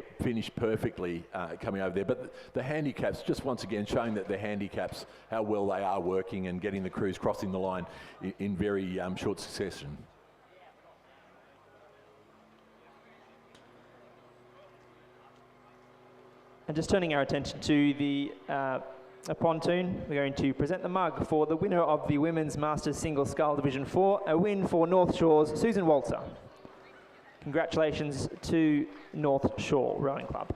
pair finished perfectly coming over there. But the handicaps, just once again showing that the handicaps, how well they are working and getting the crews crossing the line in very short succession. And just turning our attention to the pontoon, we're going to present the mug for the winner of the Women's Masters Single Scull Division 4, a win for North Shore's Susan Walter. Congratulations to North Shore Rowing Club.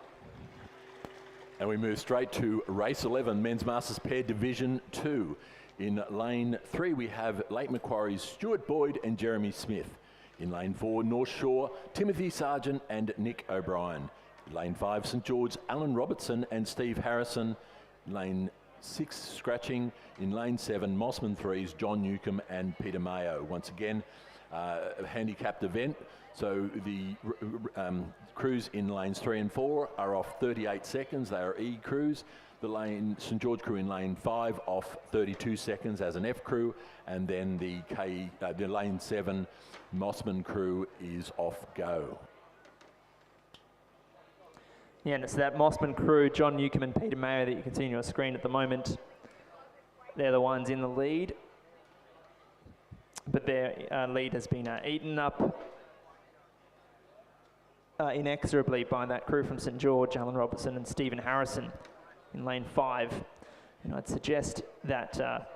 And we move straight to race 11, Men's Masters Pair Division 2. In lane 3, we have Lake Macquarie's Stuart Boyd and Jeremy Smith. In lane 4, North Shore, Timothy Sargent and Nick O'Brien. Lane 5, St George, Alan Robertson and Steve Harrison. Lane 6, scratching. In lane 7, Mossman 3's John Newcomb and Peter Mayo. Once again, a handicapped event. So the crews in lanes 3 and 4 are off 38 seconds. They are E crews. The lane St George crew in lane 5 off 32 seconds as an F crew, and then the lane 7 Mossman crew is off go. Yeah, and it's that Mossman crew, John Newcomb and Peter Mayo, that you can see on your screen at the moment. They're the ones in the lead. But their lead has been eaten up inexorably by that crew from St George, Alan Robertson and Stephen Harrison in lane 5. And I'd suggest that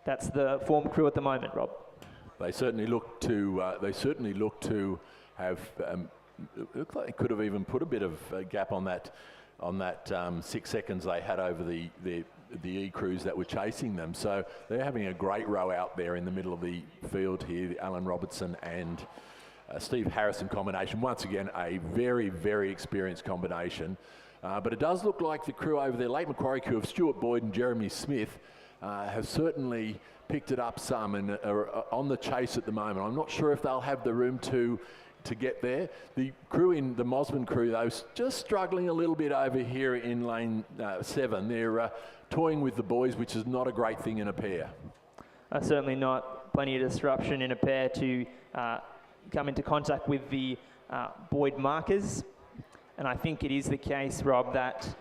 that's the form crew at the moment, Rob. They certainly look to have looked like they could have even put a bit of a gap on that 6 seconds they had over the E crews that were chasing them. So they're having a great row out there in the middle of the field here, the Alan Robertson and Steve Harrison combination. Once again, a very, very experienced combination. But it does look like the crew over there, Lake Macquarie crew of Stuart Boyd and Jeremy Smith, have certainly picked it up some and are on the chase at the moment. I'm not sure if they'll have the room to get there. The crew in the Mossman crew, though, just struggling a little bit over here in lane 7. They're toying with the boys, which is not a great thing in a pair. Certainly not. Plenty of disruption in a pair to come into contact with the Boyd markers. And I think it is the case, Rob, that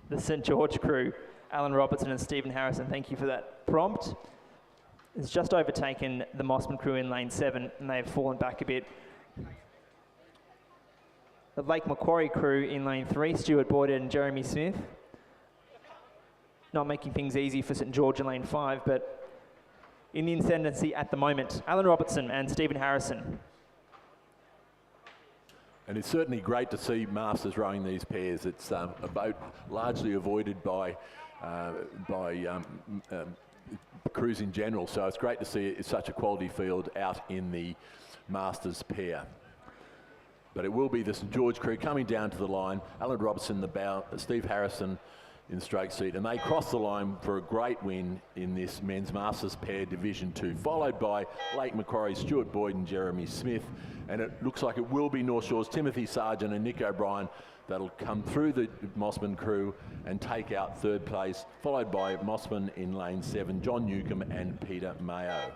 the St George crew, Alan Robertson and Stephen Harrison, thank you for that prompt, has just overtaken the Mossman crew in lane 7, and they've fallen back a bit. The Lake Macquarie crew in lane 3, Stuart Boyd and Jeremy Smith, not making things easy for St George in lane 5, but in the ascendancy at the moment, Alan Robertson and Stephen Harrison. And it's certainly great to see Masters rowing these pairs. It's a boat largely avoided by crews in general, so it's great to see such a quality field out in the Masters pair. But it will be the St George crew coming down to the line, Alan Robertson the bow, Steve Harrison in the stroke seat, and they cross the line for a great win in this Men's Masters Pair Division 2, followed by Lake Macquarie, Stuart Boyd and Jeremy Smith, and it looks like it will be North Shore's Timothy Sargent and Nick O'Brien that'll come through the Mossman crew and take out third place, followed by Mossman in lane 7, John Newcomb and Peter Mayo.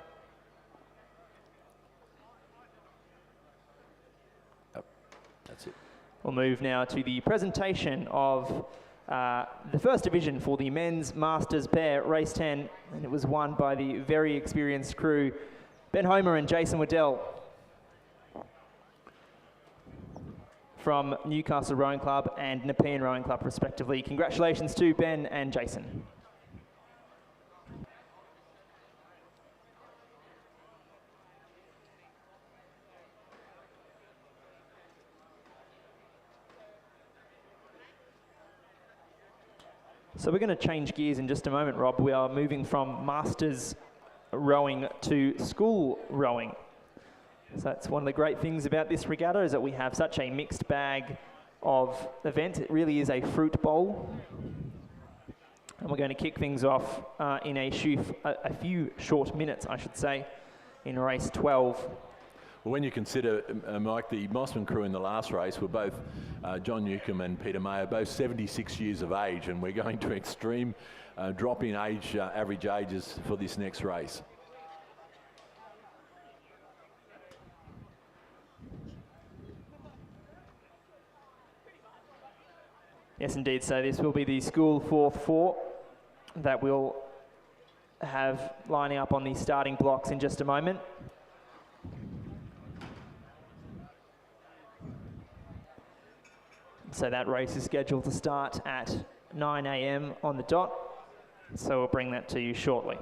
That's it. We'll move now to the presentation of the first division for the Men's Masters Pair, race 10, and it was won by the very experienced crew, Ben Homer and Jason Waddell from Newcastle Rowing Club and Nepean Rowing Club respectively. Congratulations to Ben and Jason. So we're going to change gears in just a moment, Rob. We are moving from Masters rowing to school rowing. So that's one of the great things about this regatta, is that we have such a mixed bag of events. It really is a fruit bowl. And we're going to kick things off in a few short minutes, I should say, in race 12. Well, when you consider, Mike, the Mossman crew in the last race were both John Newcomb and Peter Mayer, both 76 years of age, and we're going to extreme drop in age, average ages for this next race. Yes, indeed. So this will be the school 4th that we'll have lining up on the starting blocks in just a moment. So that race is scheduled to start at 9 a.m. on the dot. So we'll bring that to you shortly.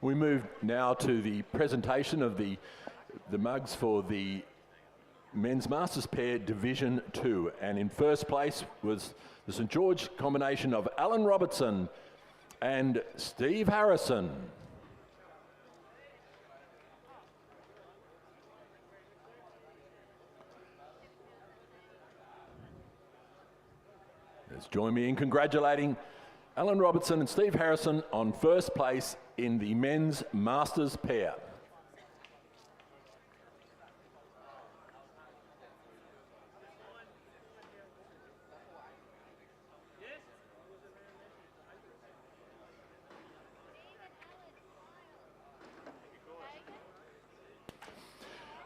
We move now to the presentation of the mugs for the Men's Masters Pair Division 2. And in first place was the St George combination of Alan Robertson and Steve Harrison. Let's join me in congratulating Alan Robertson and Steve Harrison on first place in the Men's Masters Pair.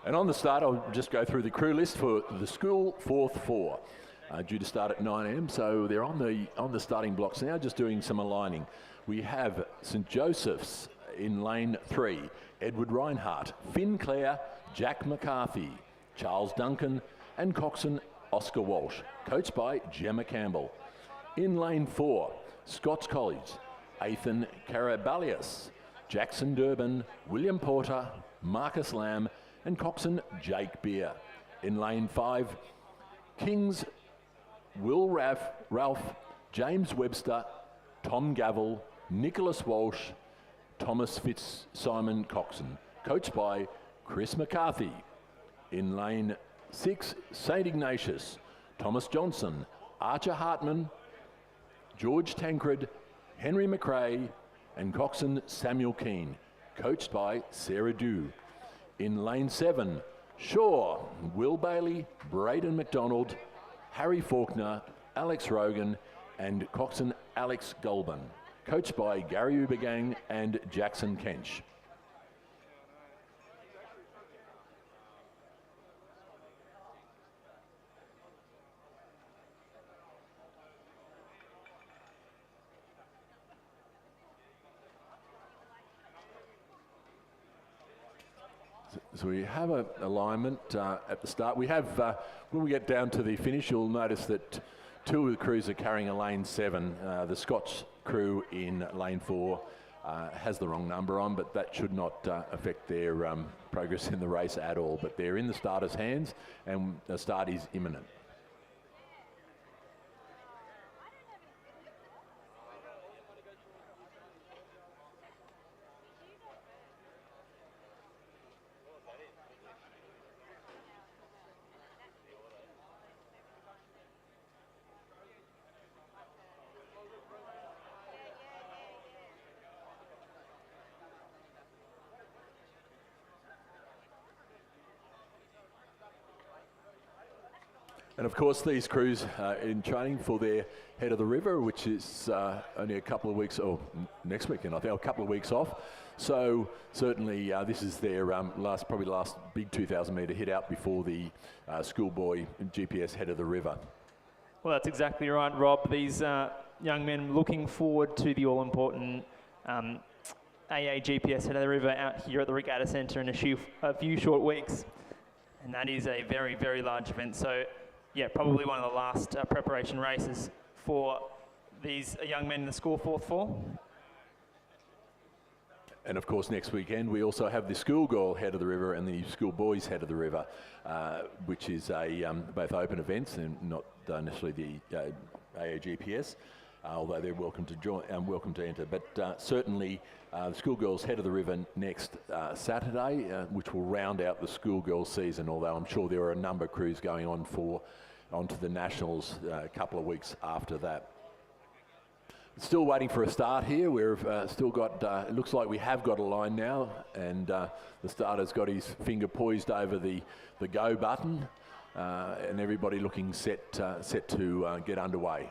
And on the start, I'll just go through the crew list for the School 4th 4. Due to start at 9 a.m, so they're on the starting blocks now, just doing some aligning. We have St Joseph's in lane 3, Edward Reinhardt, Finn Clare, Jack McCarthy, Charles Duncan, and coxswain Oscar Walsh, coached by Gemma Campbell. In lane 4, Scots College, Ethan Carabalius, Jackson Durbin, William Porter, Marcus Lamb, and coxswain Jake Beer. In lane 5, Kings Will Ralph, James Webster, Tom Gavel, Nicholas Walsh, Thomas Fitzsimon Coxon, coached by Chris McCarthy. In lane 6, St Ignatius, Thomas Johnson, Archer Hartman, George Tancred, Henry McRae, and coxswain Samuel Keane, coached by Sarah Dew. In lane 7, Shaw, Will Bailey, Braden McDonald, Harry Faulkner, Alex Rogan, and coxswain Alex Gulbin, coached by Gary Ubergang and Jackson Kench. So we have an alignment at the start. We have, when we get down to the finish, you'll notice that two of the crews are carrying a lane 7. The Scots crew in lane 4 has the wrong number on, but that should not affect their progress in the race at all. But they're in the starter's hands, and the start is imminent. And of course, these crews in training for their head of the river, which is only a couple of weeks, or next weekend, I think, a couple of weeks off. So certainly this is their probably last big 2,000 metre hit out before the Schoolboy GPS head of the river. Well, that's exactly right, Rob. These young men looking forward to the all-important AA GPS head of the river out here at the Regatta Centre in a few short weeks. And that is a very, very large event. So, yeah, probably one of the last preparation races for these young men in the School 4th Fall. And of course, next weekend we also have the Schoolgirl head of the river and the Schoolboys head of the river, which is both open events and not necessarily the AAGPS, although they're welcome to join and welcome to enter. But certainly, the Schoolgirls head of the river next Saturday, which will round out the Schoolgirl season. Although I'm sure there are a number of crews going on onto the nationals a couple of weeks after that. Still waiting for a start here. We've still got, it looks like we have got a line now, and the starter's got his finger poised over the go button, and everybody looking set to get underway.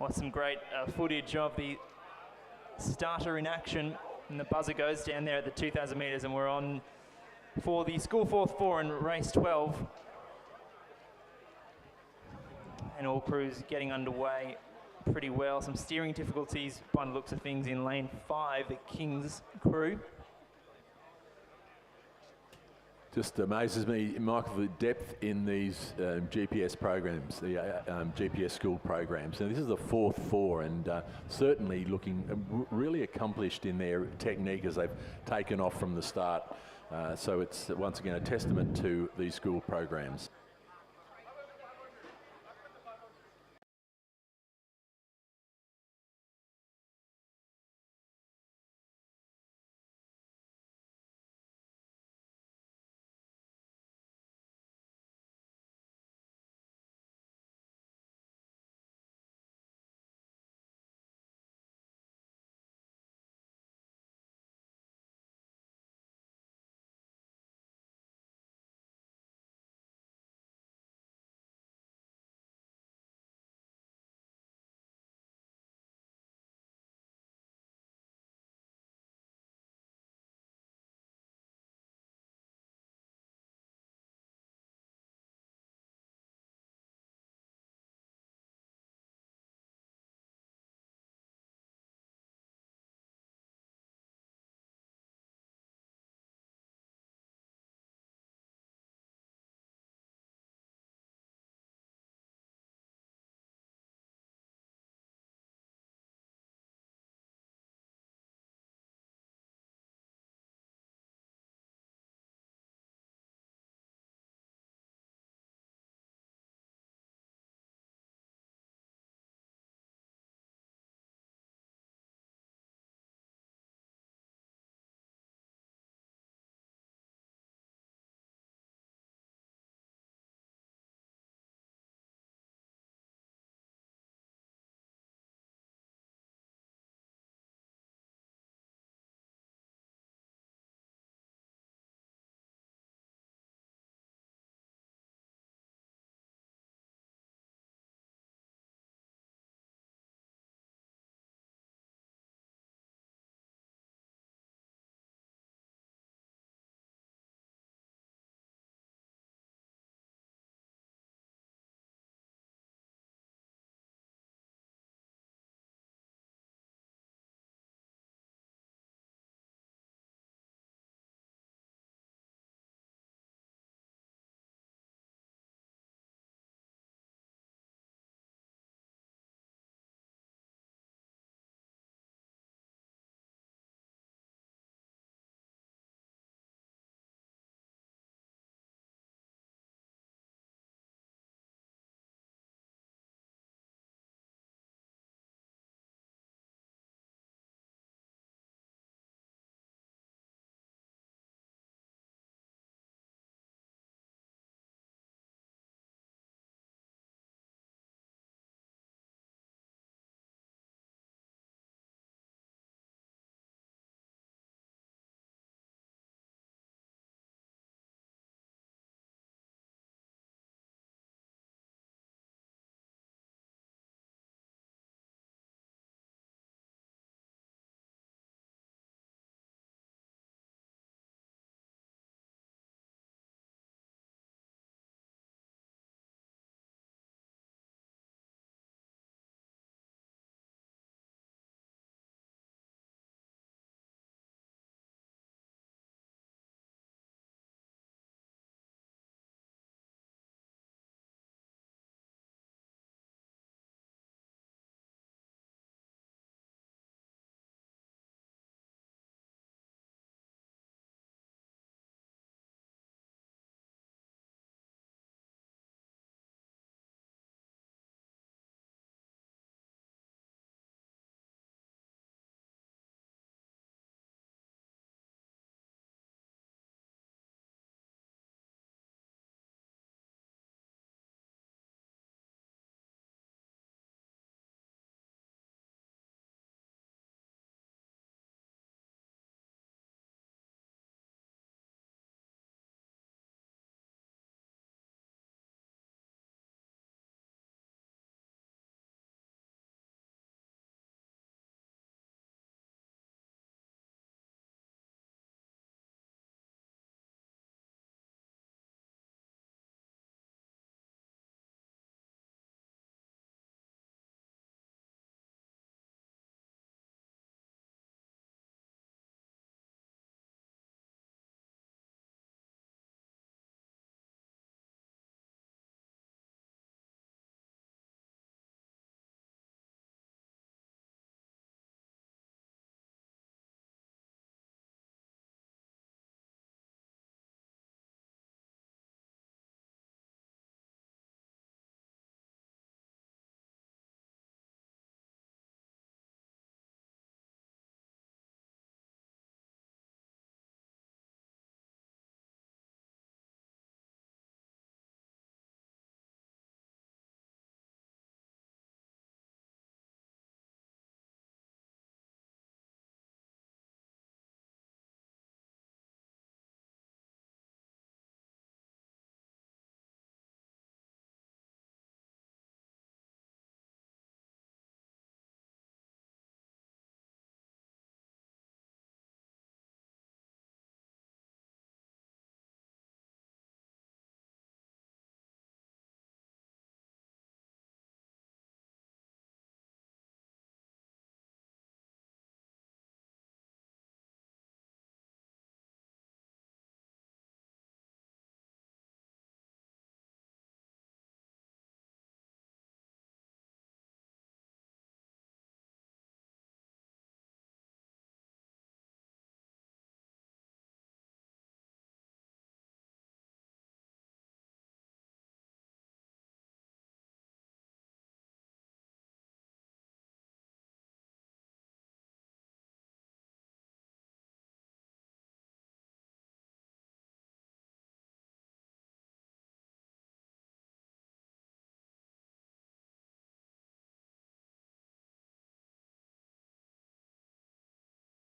Well, some great footage of the starter in action, and the buzzer goes down there at the 2,000 metres, and we're on for the School 4th 4 in race 12. And all crews getting underway pretty well. Some steering difficulties by the looks of things in lane 5, the King's crew. Just amazes me, Michael, the depth in these GPS programs, the GPS school programs. Now, this is the 4th 4, and certainly looking really accomplished in their technique as they've taken off from the start. So it's once again a testament to these school programs.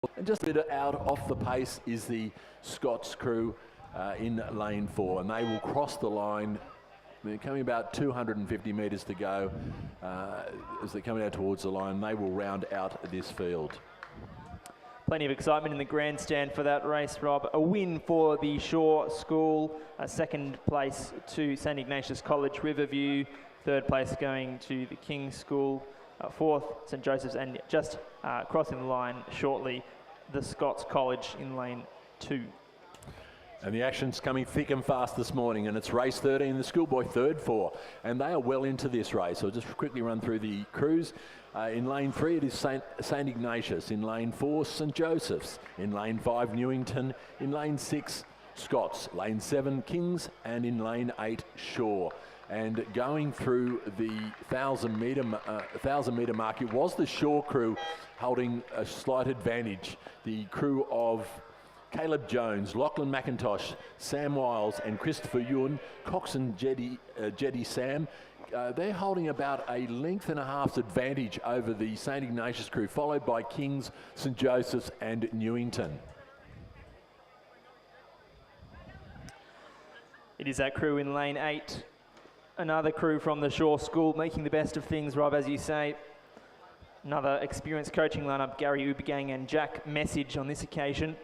And just a bit out off the pace is the Scots crew in lane 4, and they will cross the line. They're coming about 250 metres to go. As they're coming out towards the line, they will round out this field. Plenty of excitement in the grandstand for that race, Rob. A win for the Shore School, a second place to St Ignatius College Riverview, third place going to the King's School, fourth St Joseph's, and just crossing the line shortly, the Scots College in lane 2. And the action's coming thick and fast this morning, and it's race 13, the Schoolboy third 4, and they are well into this race. So I'll just quickly run through the crews. In lane 3 it is St Ignatius, in lane 4 St Joseph's, in lane 5 Newington, in lane 6 Scots, lane 7 Kings, and in lane 8 Shore. And going through the 1,000 metre mark, it was the Shore crew holding a slight advantage. The crew of Caleb Jones, Lachlan McIntosh, Sam Wiles and Christopher Ewan, Cox and Jetty Sam, they're holding about a length and a half's advantage over the St Ignatius crew, followed by Kings, St Joseph's and Newington. It is that crew in lane 8. Another crew from the Shore School making the best of things, Rob, as you say. Another experienced coaching lineup, Gary Ubergang and Jack Message on this occasion.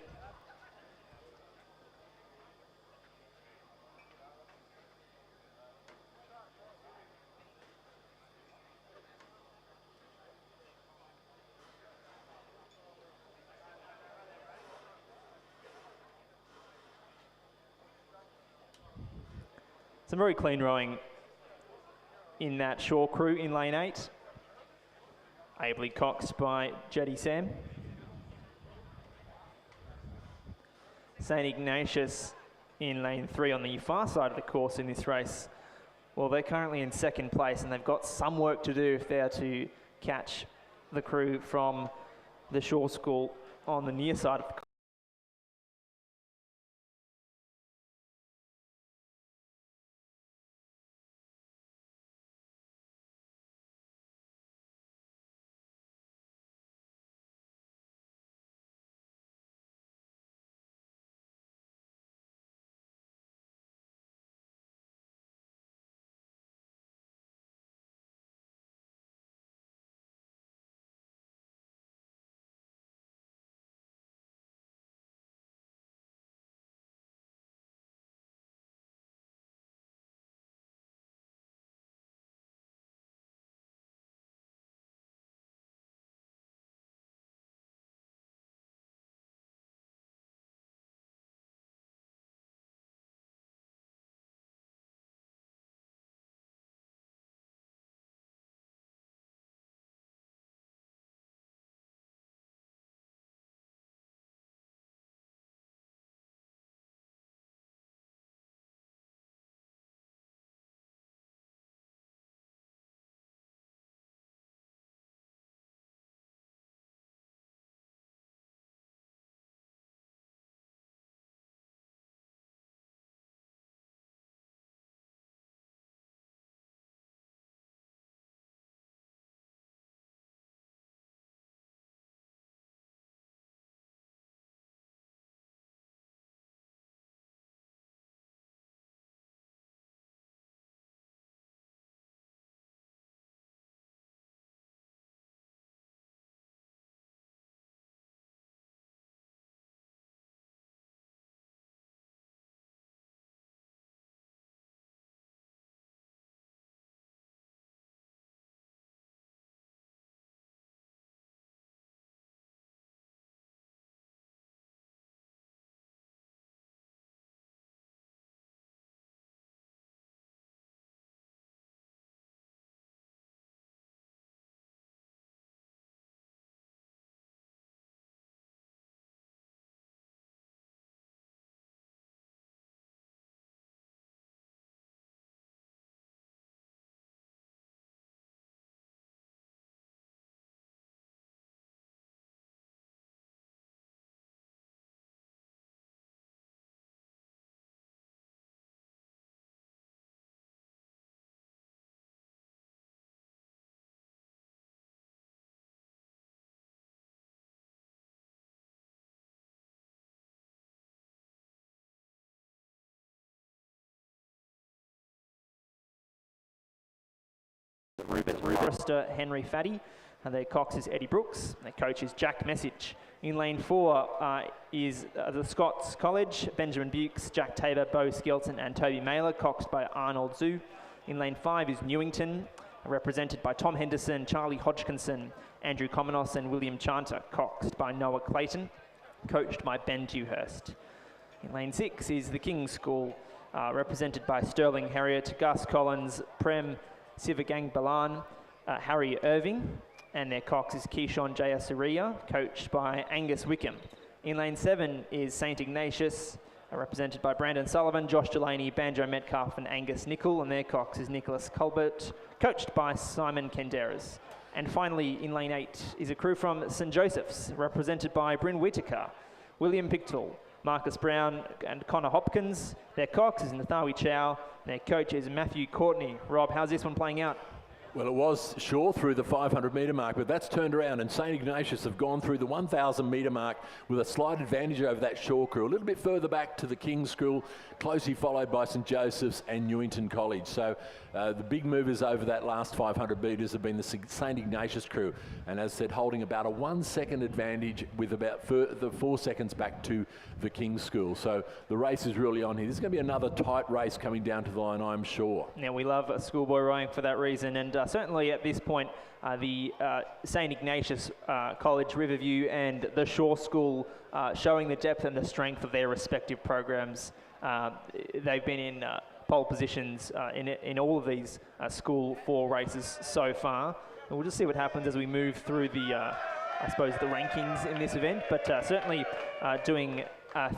Some very clean rowing in that Shore crew in lane 8. Ably coxed by Jetty Sam. St Ignatius in lane 3 on the far side of the course in this race. Well, they're currently in second place, and they've got some work to do if they're to catch the crew from the Shore School on the near side of the course. Rooster Henry Faddy. And their cox is Eddie Brooks. Their coach is Jack Message. In lane 4 is the Scots College, Benjamin Bukes, Jack Tabor, Bo Skelton and Toby Mailer, coxed by Arnold Zoo. In lane 5 is Newington, represented by Tom Henderson, Charlie Hodgkinson, Andrew Comonos and William Chanter, coxed by Noah Clayton, coached by Ben Dewhurst. In lane 6 is the King's School, represented by Sterling Harriet, Gus Collins, Prem Sivagang Balan, Harry Irving, and their cox is Keyshawn Jayasuriya, coached by Angus Wickham. In lane 7 is St Ignatius, represented by Brandon Sullivan, Josh Delaney, Banjo Metcalf and Angus Nicol, and their cox is Nicholas Colbert, coached by Simon Kenderas. And finally, in lane 8 is a crew from St Joseph's, represented by Bryn Whitaker, William Pictou, Marcus Brown and Connor Hopkins. Their cox is Nathawi Chow, and their coach is Matthew Courtney. Rob, how's this one playing out? Well, it was Shaw through the 500 metre mark, but that's turned around, and St Ignatius have gone through the 1,000 metre mark with a slight advantage over that Shaw crew. A little bit further back to the King's School, closely followed by St Joseph's and Newington College. So the big movers over that last 500 metres have been the St Ignatius crew, and as I said, holding about a 1 second advantage with about 4 seconds back to the King's School. So the race is really on here. This is going to be another tight race coming down to the line, I'm sure. Now, we love Schoolboy rowing for that reason, and certainly at this point, the St Ignatius College, Riverview and the Shaw School showing the depth and the strength of their respective programs. They've been in pole positions in all of these School 4 races so far. And we'll just see what happens as we move through the, I suppose, the rankings in this event. But certainly doing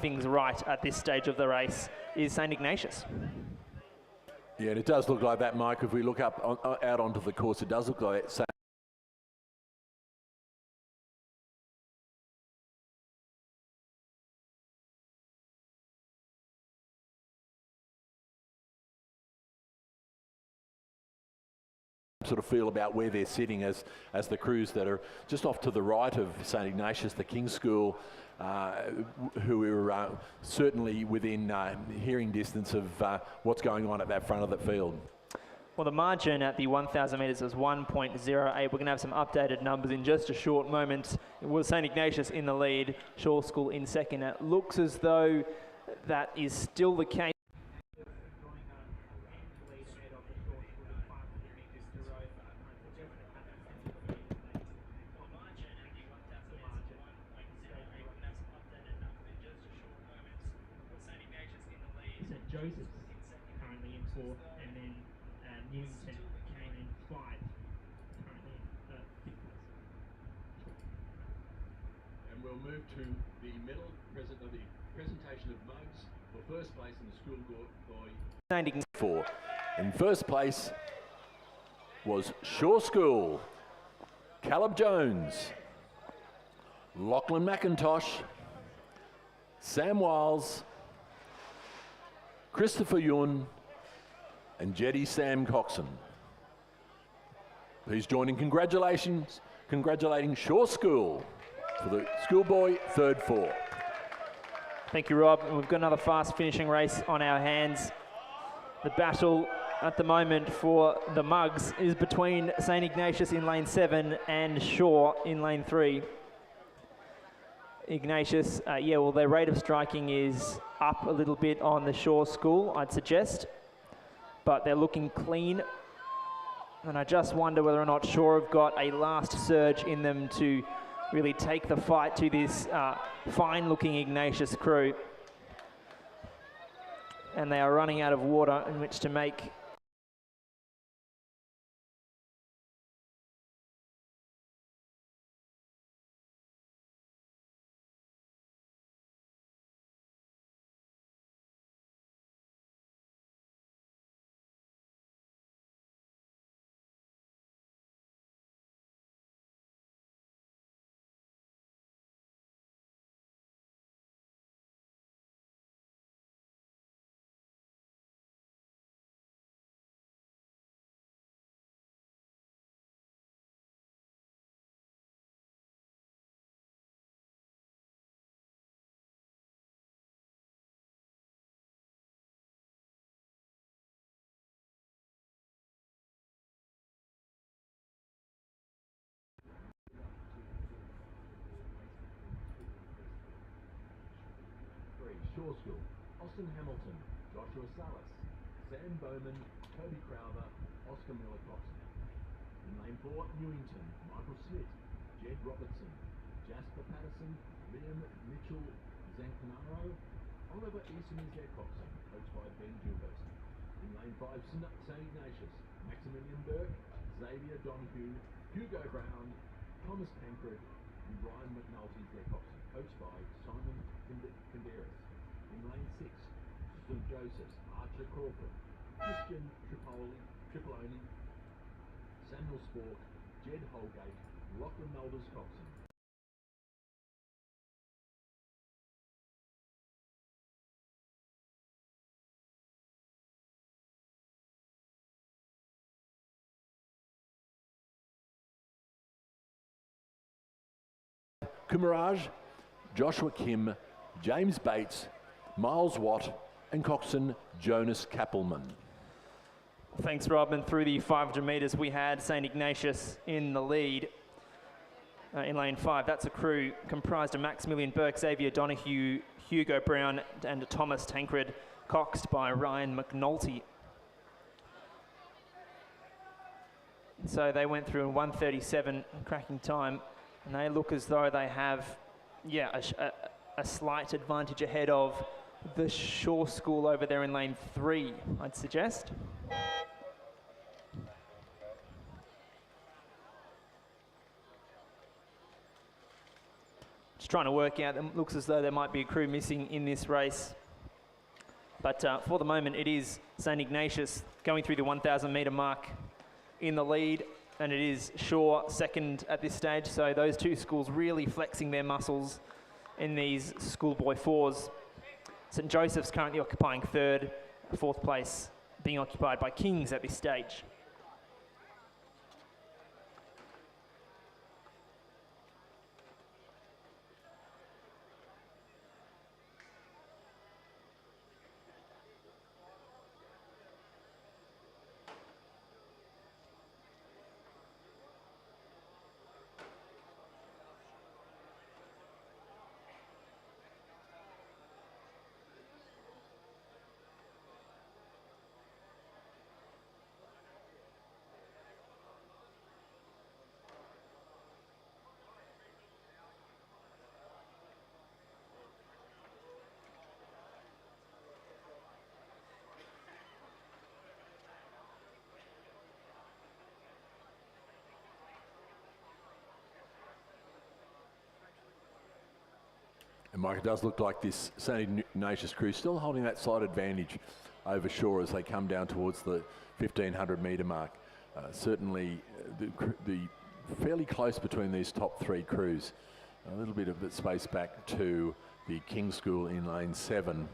things right at this stage of the race is St Ignatius. Yeah, and it does look like that, Mike. If we look up out onto the course, it does look like that. Sort of feel about where they're sitting as the crews that are just off to the right of St Ignatius, the King's School, who are certainly within hearing distance of what's going on at that front of the field. Well, the margin at the 1,000 metres is 1.08. We're going to have some updated numbers in just a short moment. It was St Ignatius in the lead, Shaw School in second. It looks as though that is still the case. Joseph's currently in 4th, and then Newington came in 5, currently in 5th place. And we'll move to the medal the presentation of mugs for first place in the Schoolboy 4. In first place was Shaw School, Caleb Jones, Lachlan McIntosh, Sam Wiles, Christopher Yun and Jetty Sam Coxon. Please join in congratulating Shaw School for the Schoolboy 3rd 4. Thank you, Rob. We've got another fast finishing race on our hands. The battle at the moment for the mugs is between St Ignatius in lane 7 and Shaw in lane 3. Ignatius, yeah, well, their rate of striking is up a little bit on the Shaw School, I'd suggest, but they're looking clean. And I just wonder whether or not Shaw have got a last surge in them to really take the fight to this fine-looking Ignatius crew. And they are running out of water in which to make Shore School, Austin Hamilton, Joshua Salas, Sam Bowman, Toby Crowther, Oscar Miller Coxon. In lane 4, Newington, Michael Smith, Jed Robertson, Jasper Patterson, Liam Mitchell Zancanaro, Oliver Easton is their coxswain, coached by Ben Gilhurst. In lane 5, St Ignatius, Maximilian Burke, Xavier Donahue, Hugo Brown, Thomas Tancred, and Ryan McNulty is their coxswain, coached by Simon Kinderis. In lane 6, St Joseph's, Archer Crawford, Christian Tripolini, Samuel Spork, Jed Holgate, Lachlan Mulders Coxon. Kumaraj, Joshua Kim, James Bates, Miles Watt, and coxswain Jonas Kappelman. Thanks, Rob. And through the 500 metres, we had St Ignatius in the lead in lane 5. That's a crew comprised of Maximilian Burke, Xavier Donahue, Hugo Brown, and Thomas Tancred, coxed by Ryan McNulty. So they went through in 1:37, cracking time, and they look as though they have, a slight advantage ahead of the Shore School over there in lane 3, I'd suggest. Just trying to work out, it looks as though there might be a crew missing in this race. But for the moment, it is St Ignatius going through the 1,000 metre mark in the lead, and it is Shore second at this stage. So those two schools really flexing their muscles in these Schoolboy 4s. St Joseph's currently occupying third, fourth place being occupied by Kings at this stage. And Mike, it does look like this St Ignatius crew still holding that slight advantage over Shore as they come down towards the 1,500 metre mark. Certainly the fairly close between these top three crews. A little bit of space back to the King School in lane 7,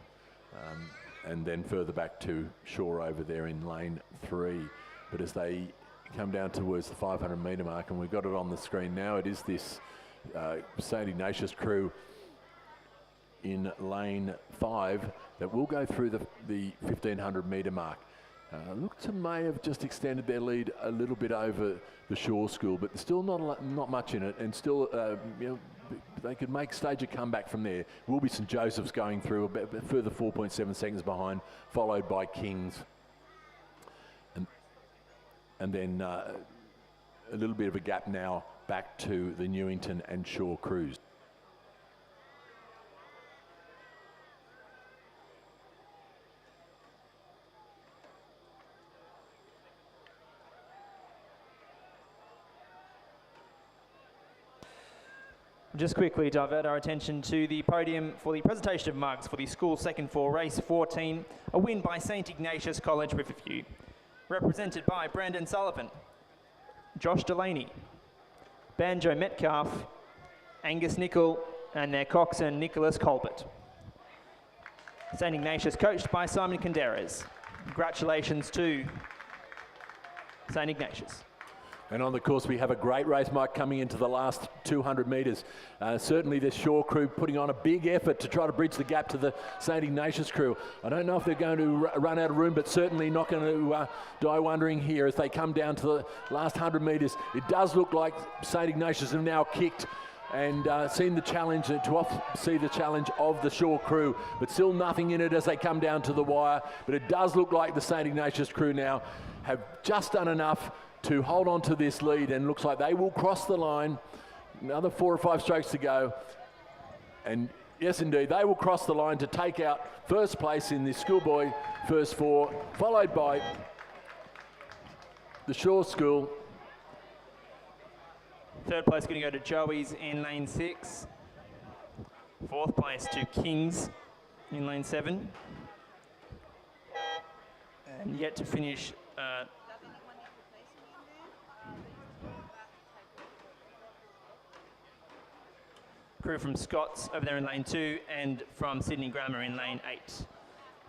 and then further back to Shore over there in lane 3. But as they come down towards the 500 metre mark, and we've got it on the screen now, it is this St Ignatius crew in lane 5 that will go through the 1,500 metre mark. Look to may have just extended their lead a little bit over the Shore School, but still not much in it, and still they could make stage a comeback from there. Will be St Joseph's going through a further 4.7 seconds behind, followed by Kings, and then a little bit of a gap now back to the Newington and Shore crews. Just quickly divert our attention to the podium for the presentation of mugs for the school second for race 14, a win by St Ignatius College Riverview, represented by Brandon Sullivan, Josh Delaney, Banjo Metcalf, Angus Nicol, and their coxswain Nicholas Colbert. St Ignatius coached by Simon Kinderes. Congratulations to St Ignatius. And on the course, we have a great race, Mike, coming into the last 200 metres. Certainly the Shore crew putting on a big effort to try to bridge the gap to the St Ignatius crew. I don't know if they're going to run out of room, but certainly not going to die wondering here as they come down to the last 100 metres. It does look like St Ignatius have now kicked and seen the challenge, see the challenge of the Shaw crew, but still nothing in it as they come down to the wire. But it does look like the St Ignatius crew now have just done enough to hold on to this lead, and looks like they will cross the line. Another 4 or 5 strokes to go, and yes indeed, they will cross the line to take out first place in the Schoolboy first 4, followed by the Shaw School. Third place going to go to Joey's in lane 6. Fourth place to Kings in lane 7. And yet to finish crew from Scott's over there in lane 2, and from Sydney Grammar in lane 8,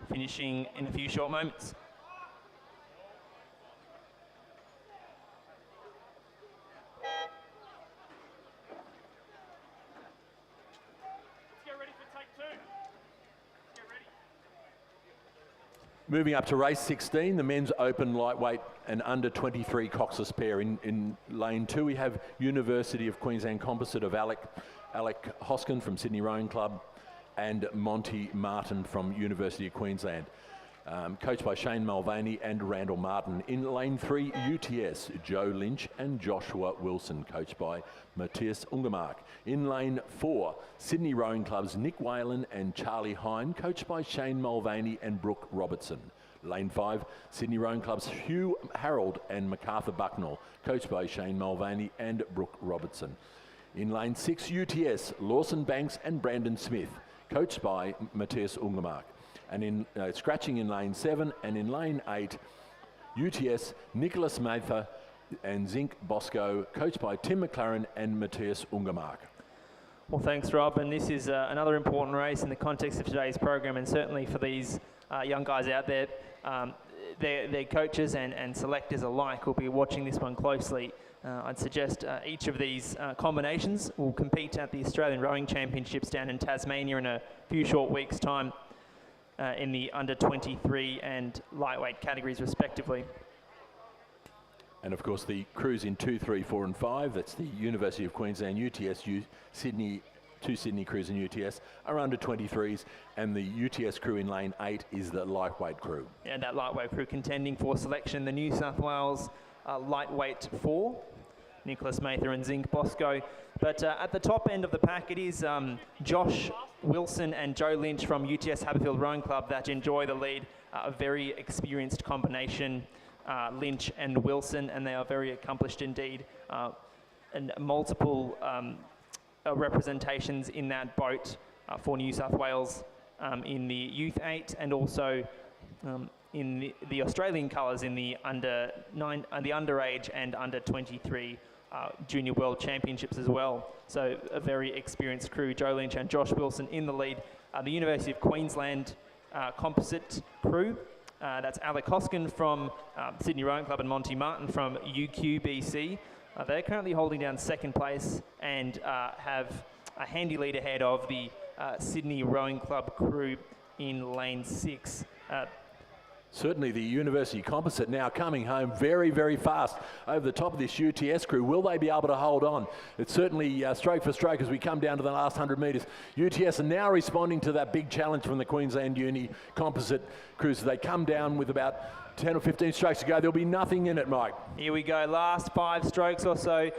finishing in a few short moments. Moving up to race 16, the men's open lightweight and under 23 coxless pair. In lane 2, we have University of Queensland composite of Alec Hoskin from Sydney Rowing Club and Monty Martin from University of Queensland. Coached by Shane Mulvaney and Randall Martin. In lane 3, UTS, Joe Lynch and Joshua Wilson, coached by Matthias Ungermark. In lane 4, Sydney Rowing Club's Nick Whalen and Charlie Hine, coached by Shane Mulvaney and Brooke Robertson. Lane 5, Sydney Rowing Club's Hugh Harold and MacArthur Bucknell, coached by Shane Mulvaney and Brooke Robertson. In lane 6, UTS, Lawson Banks and Brandon Smith, coached by Matthias Ungermark. And in scratching in lane 7, and in lane 8, UTS, Nicholas Mather and Zinc Bosco, coached by Tim McLaren and Matthias Ungermark. Well, thanks, Rob. And this is another important race in the context of today's program, and certainly for these young guys out there, their coaches and selectors alike will be watching this one closely. I'd suggest each of these combinations will compete at the Australian Rowing Championships down in Tasmania in a few short weeks' time. In the under 23 and lightweight categories respectively. And of course the crews in 2, 3, 4 and 5, that's the University of Queensland, UTS, Sydney, 2 Sydney crews in UTS are under 23s, and the UTS crew in lane 8 is the lightweight crew. And that lightweight crew contending for selection, the New South Wales lightweight 4, Nicholas Mather and Zinc Bosco. But at the top end of the pack, it is Josh Wilson and Joe Lynch from UTS Haberfield Rowing Club that enjoy the lead. A very experienced combination, Lynch and Wilson, and they are very accomplished indeed. And multiple representations in that boat for New South Wales in the Youth 8, and also in the Australian colours in the underage and under 23 Junior World Championships as well. So a very experienced crew, Joe Lynch and Josh Wilson in the lead. The University of Queensland composite crew, that's Alec Hoskin from Sydney Rowing Club and Monty Martin from UQBC. They're currently holding down second place and have a handy lead ahead of the Sydney Rowing Club crew in lane 6. Certainly the University composite now coming home very, very fast over the top of this UTS crew. Will they be able to hold on? It's certainly stroke for stroke as we come down to the last 100 metres. UTS are now responding to that big challenge from the Queensland Uni composite crews. They come down with about 10 or 15 strokes to go. There'll be nothing in it, Mike. Here we go, last 5 strokes or so.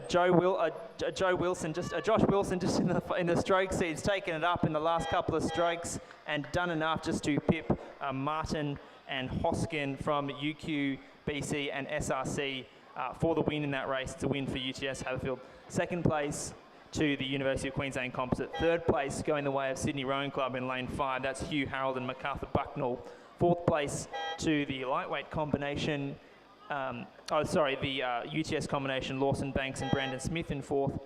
Josh Wilson just in the stroke seats, taken it up in the last couple of strokes and done enough just to pip Martin and Hoskin from UQBC and SRC for the win in that race. It's a win for UTS Haberfield. Second place to the University of Queensland composite. Third place going the way of Sydney Rowing Club in lane 5. That's Hugh Harold and MacArthur Bucknell. Fourth place to the lightweight combination, the UTS combination, Lawson Banks and Brandon Smith in fourth.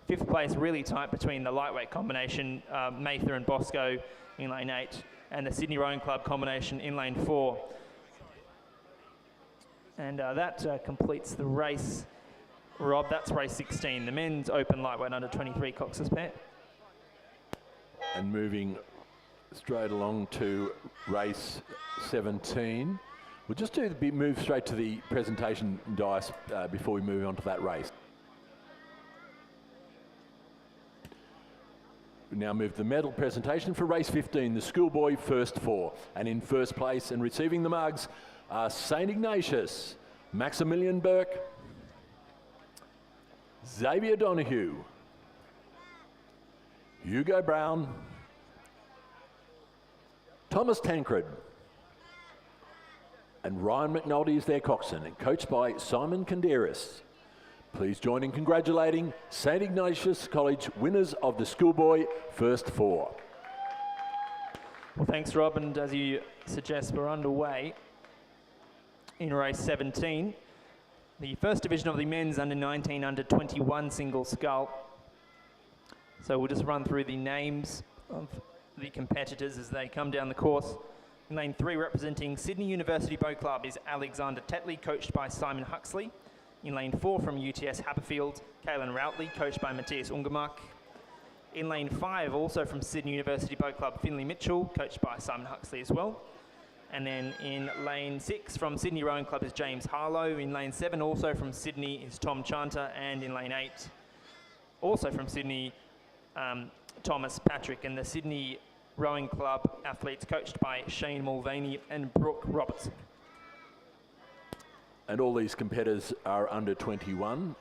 Fifth place really tight between the lightweight combination, Mather and Bosco in lane 8, and the Sydney Rowing Club combination in lane 4. And that completes the race. Rob, that's race 16, the men's open lightweight under 23 coxless pair. And moving straight along to race 17. We'll just move straight to the presentation dais before we move on to that race. now move to the medal presentation for race 15, the Schoolboy first 4. And in first place and receiving the mugs are St. Ignatius, Maximilian Burke, Xavier Donahue, Hugo Brown, Thomas Tancred, and Ryan McNulty is their coxswain, and coached by Simon Kanderis. Please join in congratulating St. Ignatius College winners of the Schoolboy first 4. Well, thanks, Rob. And as you suggest, we're underway in race 17. The first division of the men's under 19, under 21 single scull. So we'll just run through the names of the competitors as they come down the course. In lane 3, representing Sydney University Boat Club, is Alexander Tetley, coached by Simon Huxley. In lane 4, from UTS Haberfield, Kaylin Routley, coached by Matthias Ungermark. In lane 5, also from Sydney University Boat Club, Finley Mitchell, coached by Simon Huxley as well. And then in lane 6, from Sydney Rowing Club, is James Harlow. In lane 7, also from Sydney, is Tom Chanter. And in lane 8, also from Sydney, Thomas Patrick. And the Sydney Rowing Club athletes coached by Shane Mulvaney and Brooke Robertson. And all these competitors are under 21,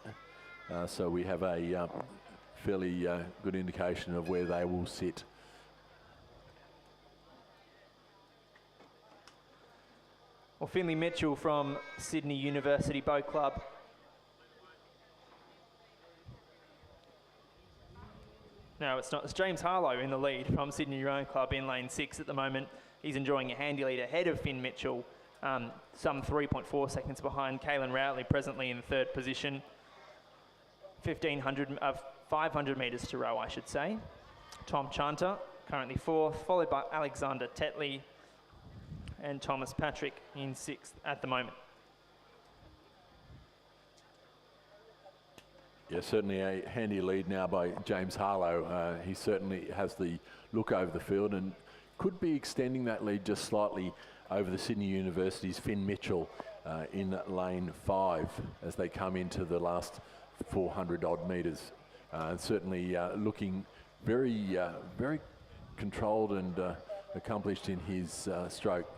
so we have a fairly good indication of where they will sit. Well, Finley Mitchell from Sydney University Boat Club. No, it's not. It's James Harlow in the lead from Sydney Rowing Club in lane 6 at the moment. He's enjoying a handy lead ahead of Finn Mitchell, some 3.4 seconds behind. Kaylin Routley presently in third position. 500 metres to row, I should say. Tom Chanter currently 4th, followed by Alexander Tetley and Thomas Patrick in 6th at the moment. Yeah, certainly a handy lead now by James Harlow. He certainly has the look over the field and could be extending that lead just slightly over the Sydney University's Finn Mitchell in lane 5 as they come into the last 400 odd metres. Certainly looking very, very controlled and accomplished in his stroke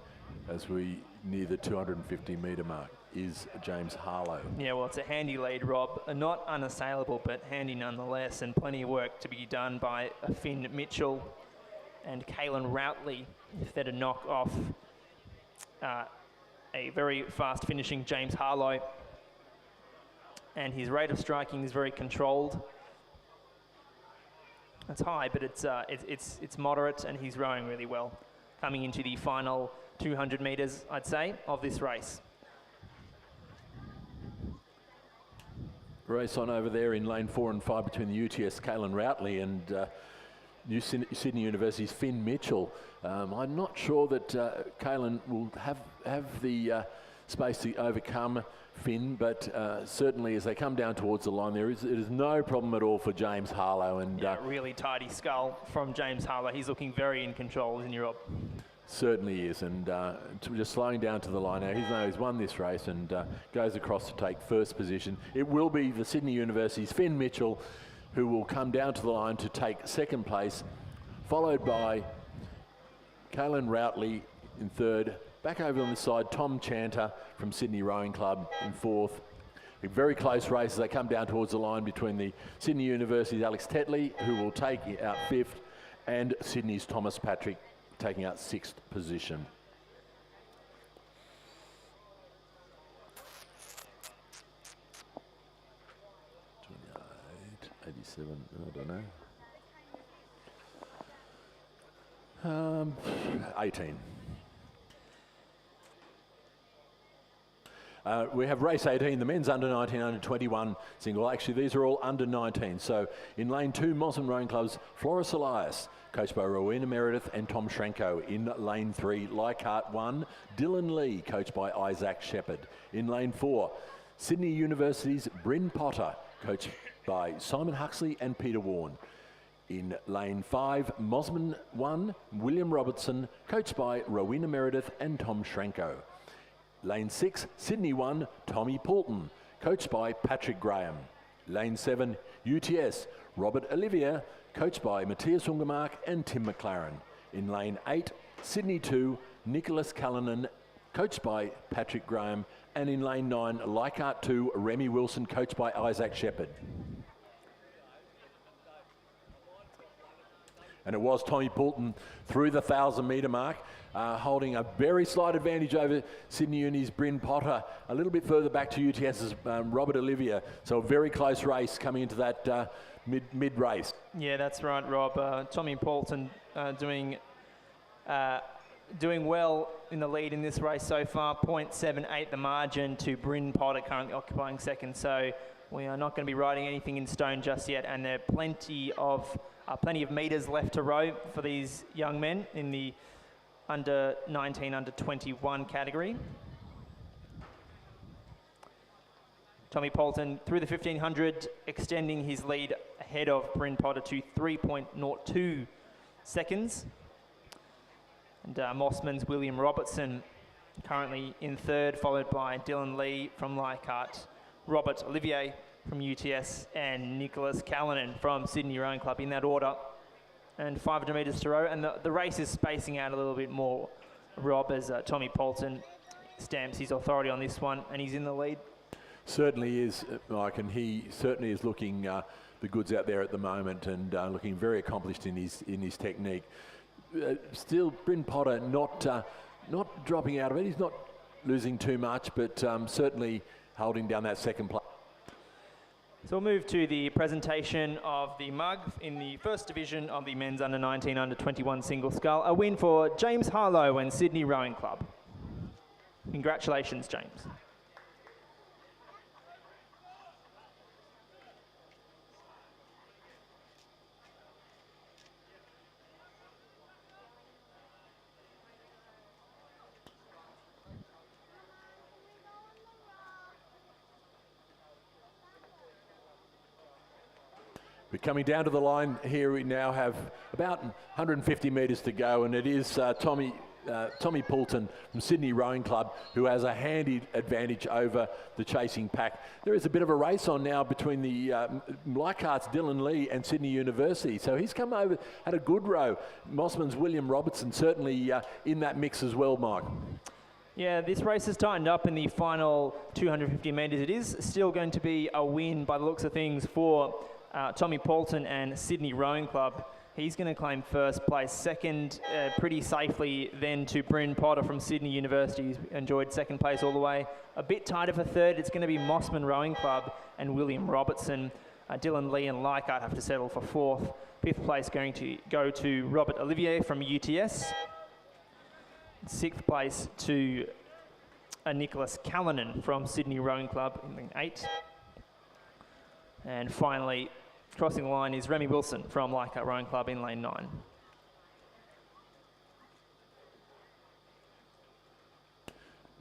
as we near the 250 metre mark is James Harlow. Yeah, well, it's a handy lead, Rob. Not unassailable, but handy nonetheless, and plenty of work to be done by Finn Mitchell and Kaylin Routley if they're to knock off a very fast finishing James Harlow. And his rate of striking is very controlled. It's high, but it's moderate, and he's rowing really well. Coming into the final 200 metres, I'd say, of this race. Race on over there in lane 4 and 5 between the UTS Kaylin Routley and New Sydney University's Finn Mitchell. I'm not sure that Kaylin will have the space to overcome Finn, but certainly as they come down towards the line, it is no problem at all for James Harlow. And yeah, really tidy scull from James Harlow. He's looking very in control, isn't he, Rob? Certainly is, and just slowing down to the line now. He's won this race and goes across to take first position. It will be the Sydney University's Finn Mitchell who will come down to the line to take second place, followed by Kaylin Routley in third. Back over on the side, Tom Chanter from Sydney Rowing Club in 4th. A very close race as they come down towards the line between the Sydney University's Alex Tetley, who will take out 5th, and Sydney's Thomas Patrick, taking out 6th position. '28, '87, I don't know. 18. We have race 18, the men's under 19, under 21 single. Actually, these are all under 19. So in lane 2, Mossman Rowing Club's Floris Elias, coached by Rowena Meredith and Tom Schranko. In lane 3, Leichhardt 1, Dylan Lee, coached by Isaac Shepherd. In lane 4, Sydney University's Bryn Potter, coached by Simon Huxley and Peter Warren. In lane 5, Mossman 1, William Robertson, coached by Rowena Meredith and Tom Schranko. Lane 6, Sydney 1, Tommy Poulton, coached by Patrick Graham. Lane 7, UTS, Robert Olivier, coached by Matthias Ungermark and Tim McLaren. In lane 8, Sydney 2, Nicholas Callanan, coached by Patrick Graham. And in lane 9, Leichhardt 2, Remy Wilson, coached by Isaac Shepherd. And it was Tommy Poulton through the 1,000-metre mark, holding a very slight advantage over Sydney Uni's Bryn Potter, a little bit further back to UTS's Robert Olivier. So a very close race coming into that mid-race. Yeah, that's right, Rob. Tommy Poulton doing well in the lead in this race so far. 0.78 the margin to Bryn Potter, currently occupying second. So we are not going to be writing anything in stone just yet, and there are plenty of metres left to row for these young men in the under 19, under 21 category. Tommy Poulton through the 1,500, extending his lead ahead of Bryn Potter to 3.02 seconds. And Mossman's William Robertson currently in third, followed by Dylan Lee from Leichhardt, Robert Olivier from UTS, and Nicholas Callanan from Sydney Rowing Club, in that order. And 500 metres to row, and the race is spacing out a little bit more, Rob, as Tommy Poulton stamps his authority on this one, and he's in the lead. Certainly is, Mike, and he certainly is looking the goods out there at the moment, and looking very accomplished in his technique. Still, Bryn Potter not dropping out of it. He's not losing too much, but certainly holding down that second place. So we'll move to the presentation of the mug in the first division of the men's under 19, under 21 single scull. A win for James Harlow and Sydney Rowing Club. Congratulations, James. We're coming down to the line here. We now have about 150 metres to go, and it is Tommy Poulton from Sydney Rowing Club who has a handy advantage over the chasing pack. There is a bit of a race on now between the Leichhardt's Dylan Lee and Sydney University. So he's come over, had a good row. Mossman's William Robertson certainly in that mix as well, Mike. Yeah, this race has tightened up in the final 250 metres. It is still going to be a win by the looks of things for Tommy Poulton and Sydney Rowing Club. He's going to claim first place. Second, pretty safely, then to Bryn Potter from Sydney University. He's enjoyed second place all the way. A bit tighter for third. It's going to be Mossman Rowing Club and William Robertson. Dylan Lee and Leichhardt have to settle for fourth. Fifth place going to go to Robert Olivier from UTS. Sixth place to Nicholas Callanan from Sydney Rowing Club in lane 8. And finally, crossing the line is Remy Wilson from Leichhardt Rowing Club in lane 9.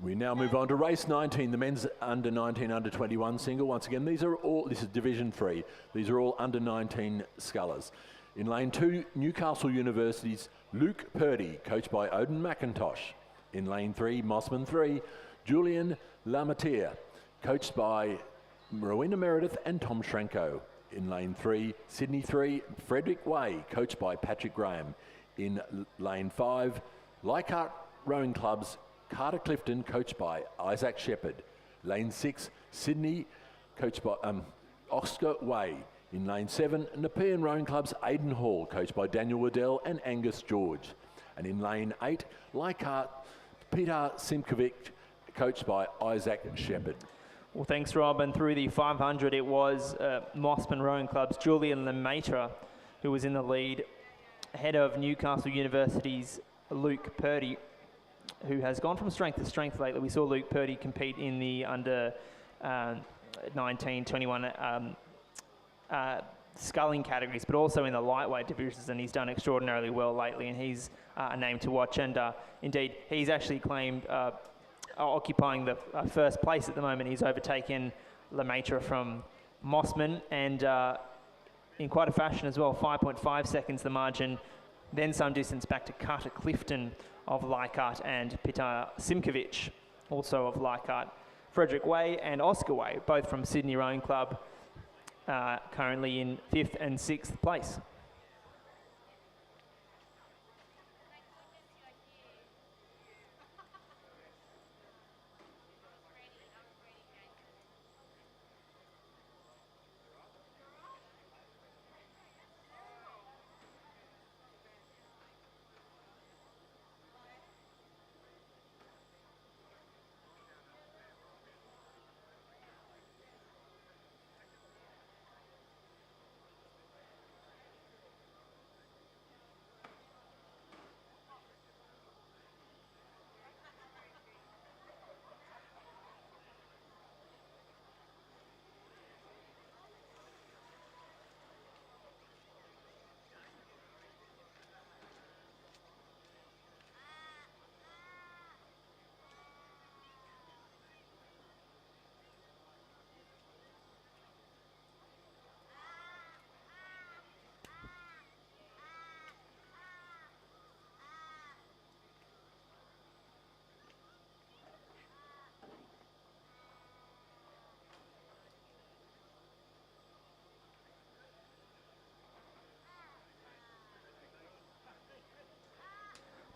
We now move on to race 19, the men's under 19, under 21 single. Once again, this is Division 3. These are all under 19 scullers. In lane 2, Newcastle University's Luke Purdy, coached by Odin McIntosh. In lane 3, Mossman 3, Julian Lamatier, coached by Rowena Meredith and Tom Schrenko. In lane 3, Sydney 3, Frederick Way, coached by Patrick Graham. In lane 5, Leichhardt Rowing Club's Carter Clifton, coached by Isaac Shepherd. Lane 6, Sydney, coached by Oscar Way. In lane 7, Nepean Rowing Club's Aidan Hall, coached by Daniel Waddell and Angus George. And in lane 8, Leichhardt Peter Simkovic, coached by Isaac Shepherd. Well, thanks, Rob. And through the 500, it was Mossman Rowing Club's Julian Lemaitre who was in the lead, ahead of Newcastle University's Luke Purdy, who has gone from strength to strength lately. We saw Luke Purdy compete in the under 19, 21 sculling categories, but also in the lightweight divisions, and he's done extraordinarily well lately, and he's a name to watch. And indeed, he's actually claimed occupying the first place at the moment. He's overtaken Lemaitre from Mossman, and in quite a fashion as well. 5.5 seconds the margin, then some distance back to Carter Clifton of Leichhardt and Peter Simkovic, also of Leichhardt. Frederick Way and Oscar Way, both from Sydney Rowing Club, currently in 5th and 6th place.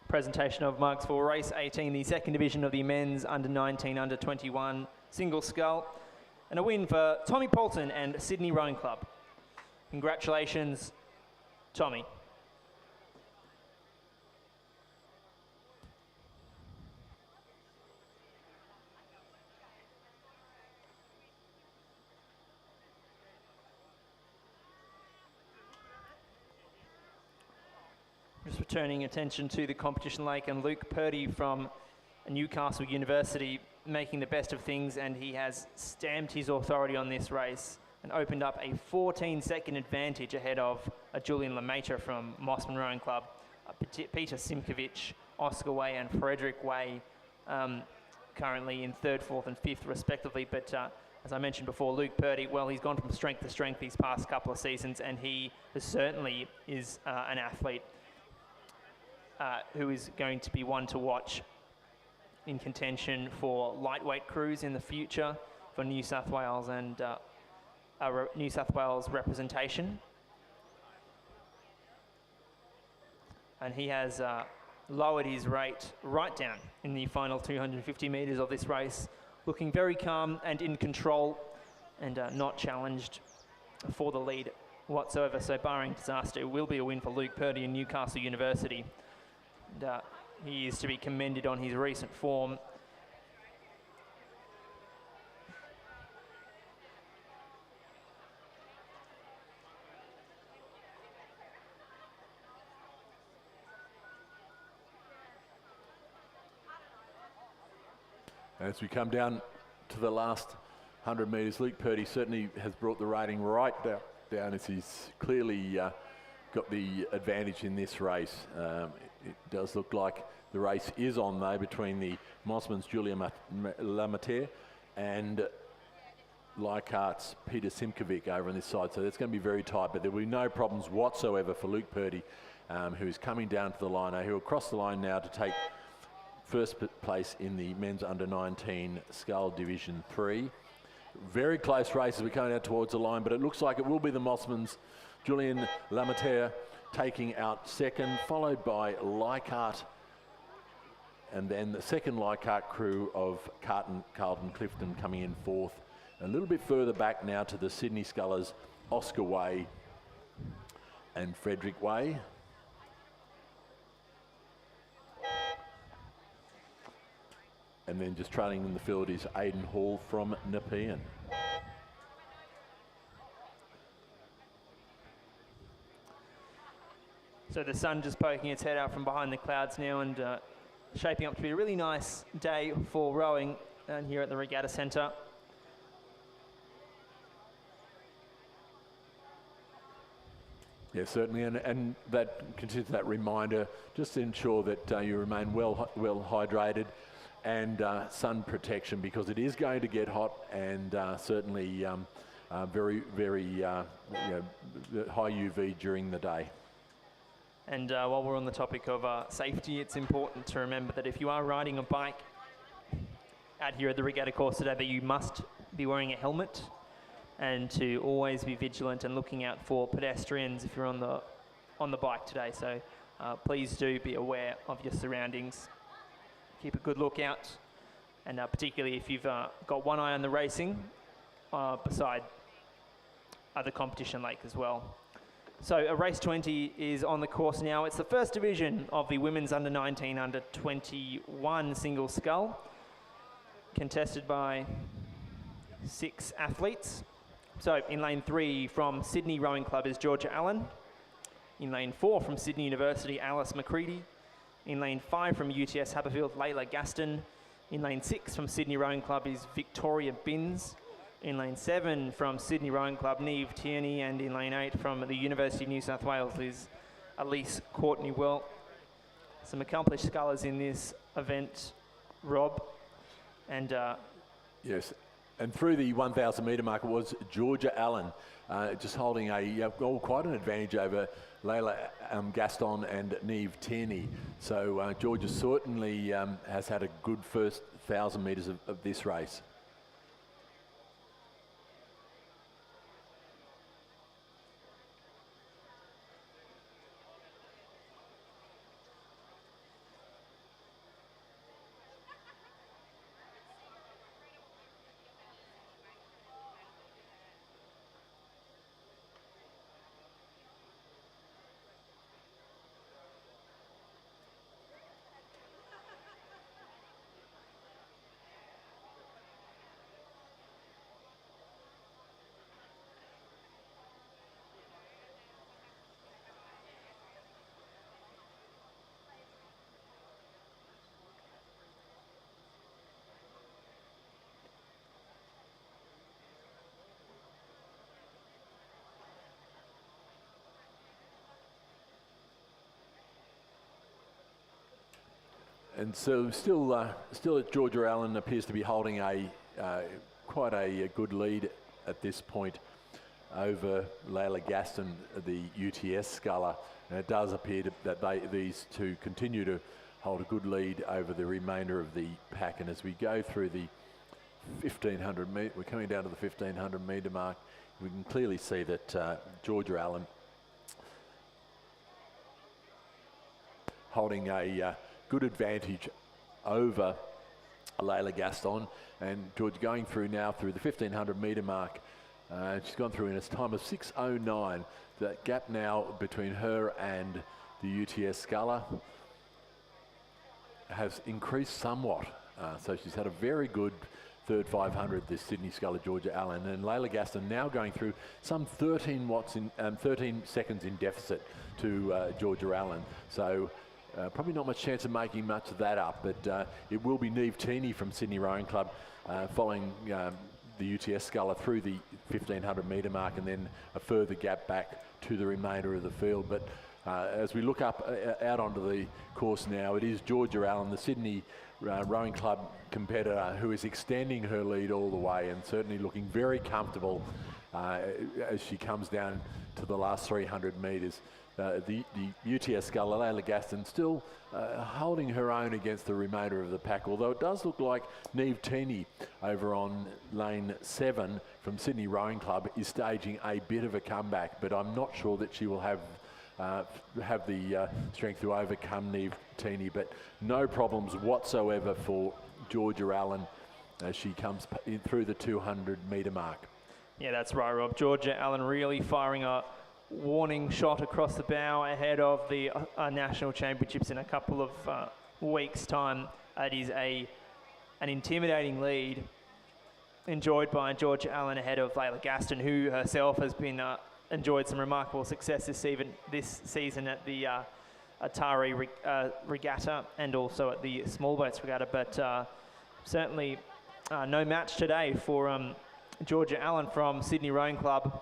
Presentation of marks for race 18, the second division of the men's under 19, under 21 single scull, and a win for Tommy Poulton and Sydney Rowing Club. Congratulations, Tommy. Just returning attention to the competition lake, and Luke Purdy from Newcastle University making the best of things, and he has stamped his authority on this race and opened up a 14-second advantage ahead of Julian Lemaitre from Mossman Rowing Club, Peter Simkovic, Oscar Way and Frederick Way currently in 3rd, 4th and 5th respectively. But as I mentioned before, Luke Purdy, well, he's gone from strength to strength these past couple of seasons, and he certainly is an athlete who is going to be one to watch in contention for lightweight crews in the future for New South Wales and New South Wales representation. And he has lowered his rate right down in the final 250 metres of this race, looking very calm and in control, and not challenged for the lead whatsoever. So barring disaster, it will be a win for Luke Purdy and Newcastle University. And he is to be commended on his recent form. As we come down to the last 100 metres, Luke Purdy certainly has brought the rating right down as he's clearly got the advantage in this race. It does look like the race is on, though, between the Mossman's Julia Lemaitre and Leichhardt's Peter Simkovic over on this side. So that's going to be very tight, but there will be no problems whatsoever for Luke Purdy, who is coming down to the line. He'll cross the line now to take first place in the men's under 19 scull division 3. Very close race as we're coming out towards the line, but it looks like it will be the Mossman's Julian Lemaitre taking out second, followed by Leichhardt, and then the second Leichhardt crew of Carlton Clifton coming in 4th. A little bit further back now to the Sydney Scullers, Oscar Way and Frederick Way. And then just trailing in the field is Aidan Hall from Nepean. So the sun just poking its head out from behind the clouds now, and shaping up to be a really nice day for rowing down here at the Regatta Centre. Yeah, certainly, and that continues that reminder, just to ensure that you remain well hydrated and sun protection, because it is going to get hot, and certainly very high UV during the day. And while we're on the topic of safety, it's important to remember that if you are riding a bike out here at the Regatta course today, that you must be wearing a helmet, and to always be vigilant and looking out for pedestrians if you're on the bike today. So please do be aware of your surroundings. Keep a good lookout, and particularly if you've got one eye on the racing, beside other competition lake as well. So a race 20 is on the course now. It's the first division of the women's under 19, under 21 single scull, contested by 6 athletes. So in lane 3 from Sydney Rowing Club is Georgia Allen. In lane 4 from Sydney University, Alice McCready. In lane 5 from UTS Haberfield, Layla Gaston. In lane 6 from Sydney Rowing Club is Victoria Binns. In lane 7 from Sydney Rowing Club, Neve Tierney. And in lane 8 from the University of New South Wales is Elise Courtney Well. Some accomplished scullers in this event, Rob. And yes, and through the 1,000 metre mark, it was Georgia Allen just holding quite an advantage over Layla Gaston and Neve Tierney. So Georgia certainly has had a good first 1,000 metres of this race. And so still Georgia Allen appears to be holding quite a good lead at this point over Layla Gaston, the UTS sculler. And it does appear that these two continue to hold a good lead over the remainder of the pack. And as we go through the 1,500 metre, we're coming down to the 1,500 metre mark, we can clearly see that Georgia Allen holding a good advantage over Layla Gaston, and George going through now through the 1,500 metre mark. She's gone through in a time of 6:09. That gap now between her and the UTS sculler has increased somewhat. So she's had a very good third 500, this Sydney sculler Georgia Allen, and Layla Gaston now going through some 13 seconds in deficit to Georgia Allen. So probably not much chance of making much of that up, but it will be Neve Tierney from Sydney Rowing Club following the UTS sculler through the 1,500 metre mark, and then a further gap back to the remainder of the field. But as we look up out onto the course now, it is Georgia Allen, the Sydney Rowing Club competitor, who is extending her lead all the way and certainly looking very comfortable as she comes down to the last 300 metres. The UTS sculler, Layla Gaston, still holding her own against the remainder of the pack, although it does look like Neve Tierney over on lane 7 from Sydney Rowing Club is staging a bit of a comeback, but I'm not sure that she will have the strength to overcome Neve Tierney. But no problems whatsoever for Georgia Allen as she comes in through the 200 metre mark. Yeah, that's right, Rob. Georgia Allen really firing a warning shot across the bow ahead of the national championships in a couple of weeks' time. It is an intimidating lead enjoyed by Georgia Allen ahead of Layla Gaston, who herself has been enjoyed some remarkable success this season at the Atari Regatta and also at the Small Boats Regatta. But certainly no match today for Georgia Allen from Sydney Rowing Club.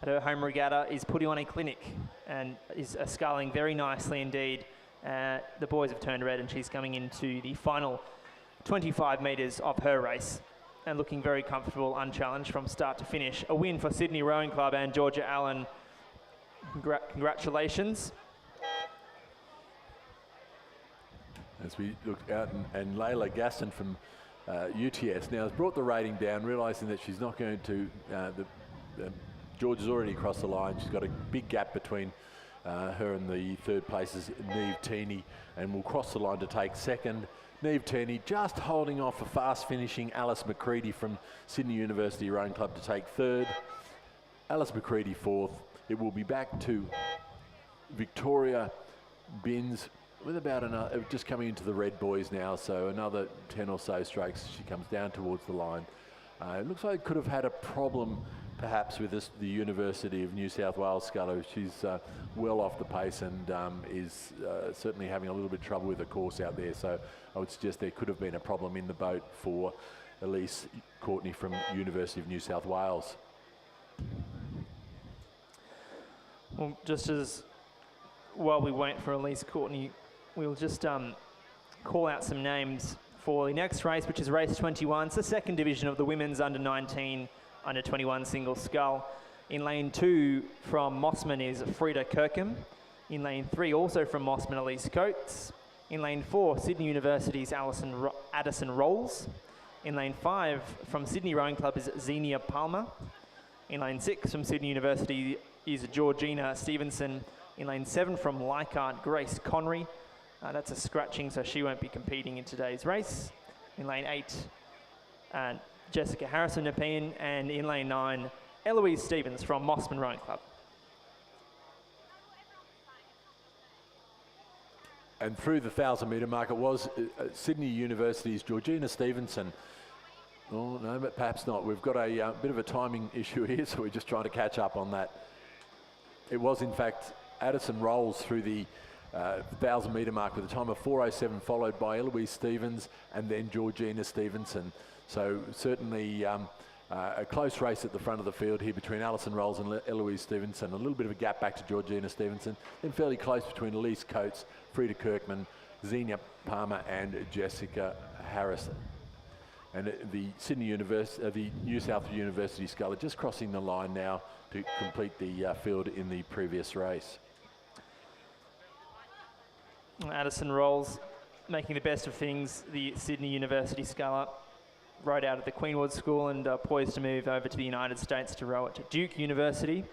At her home regatta is putting on a clinic and is sculling very nicely indeed. The boys have turned red and she's coming into the final 25 metres of her race and looking very comfortable, unchallenged from start to finish. A win for Sydney Rowing Club and Georgia Allen. Congratulations. As we look out, and Layla Gaston from UTS now has brought the rating down, realising that she's not going to, George has already crossed the line. She's got a big gap between her and the third places, Neve Teeny, and will cross the line to take second. Neve Teeny just holding off a fast finishing Alice McCready from Sydney University Rowing Club to take third. Alice McCready fourth. It will be back to Victoria Binns with about another, just coming into the red boys now, so another 10 or so strokes. She comes down towards the line. It looks like it could have had a problem perhaps with the University of New South Wales sculler. She's well off the pace and is certainly having a little bit of trouble with the course out there, so I would suggest there could have been a problem in the boat for Elise Courtney from University of New South Wales. Well, just as while we wait for Elise Courtney, we'll just call out some names for the next race, which is race 21. It's the second division of the women's under-19, under-21 single scull. In lane 2 from Mossman is Frida Kirkham. In lane 3 also from Mossman, Elise Coates. In lane 4, Sydney University's Addison Rolls. In lane 5 from Sydney Rowing Club is Xenia Palmer. In lane 6 from Sydney University is Georgina Stevenson. In lane 7 from Leichhardt, Grace Connery. That's a scratching, so she won't be competing in today's race. In lane 8, Jessica Harrison Nepean, and in lane 9, Eloise Stevens from Mossman Rowing Club. And through the 1,000-metre mark, it was Sydney University's Georgina Stevenson. Oh, no, but perhaps not. We've got a bit of a timing issue here, so we're just trying to catch up on that. It was, in fact, Addison Rolls through the 1,000-metre mark with a time of 4:07, followed by Eloise Stevens and then Georgina Stevenson. So certainly a close race at the front of the field here between Alison Rolls and Eloise Stevenson. A little bit of a gap back to Georgina Stevenson. Then fairly close between Elise Coates, Frida Kirkman, Xenia Palmer and Jessica Harrison. And the the New South University sculler just crossing the line now to complete the field in the previous race. Addison Rolls making the best of things. The Sydney University sculler rode out at the Queenwood School and poised to move over to the United States to row at Duke University.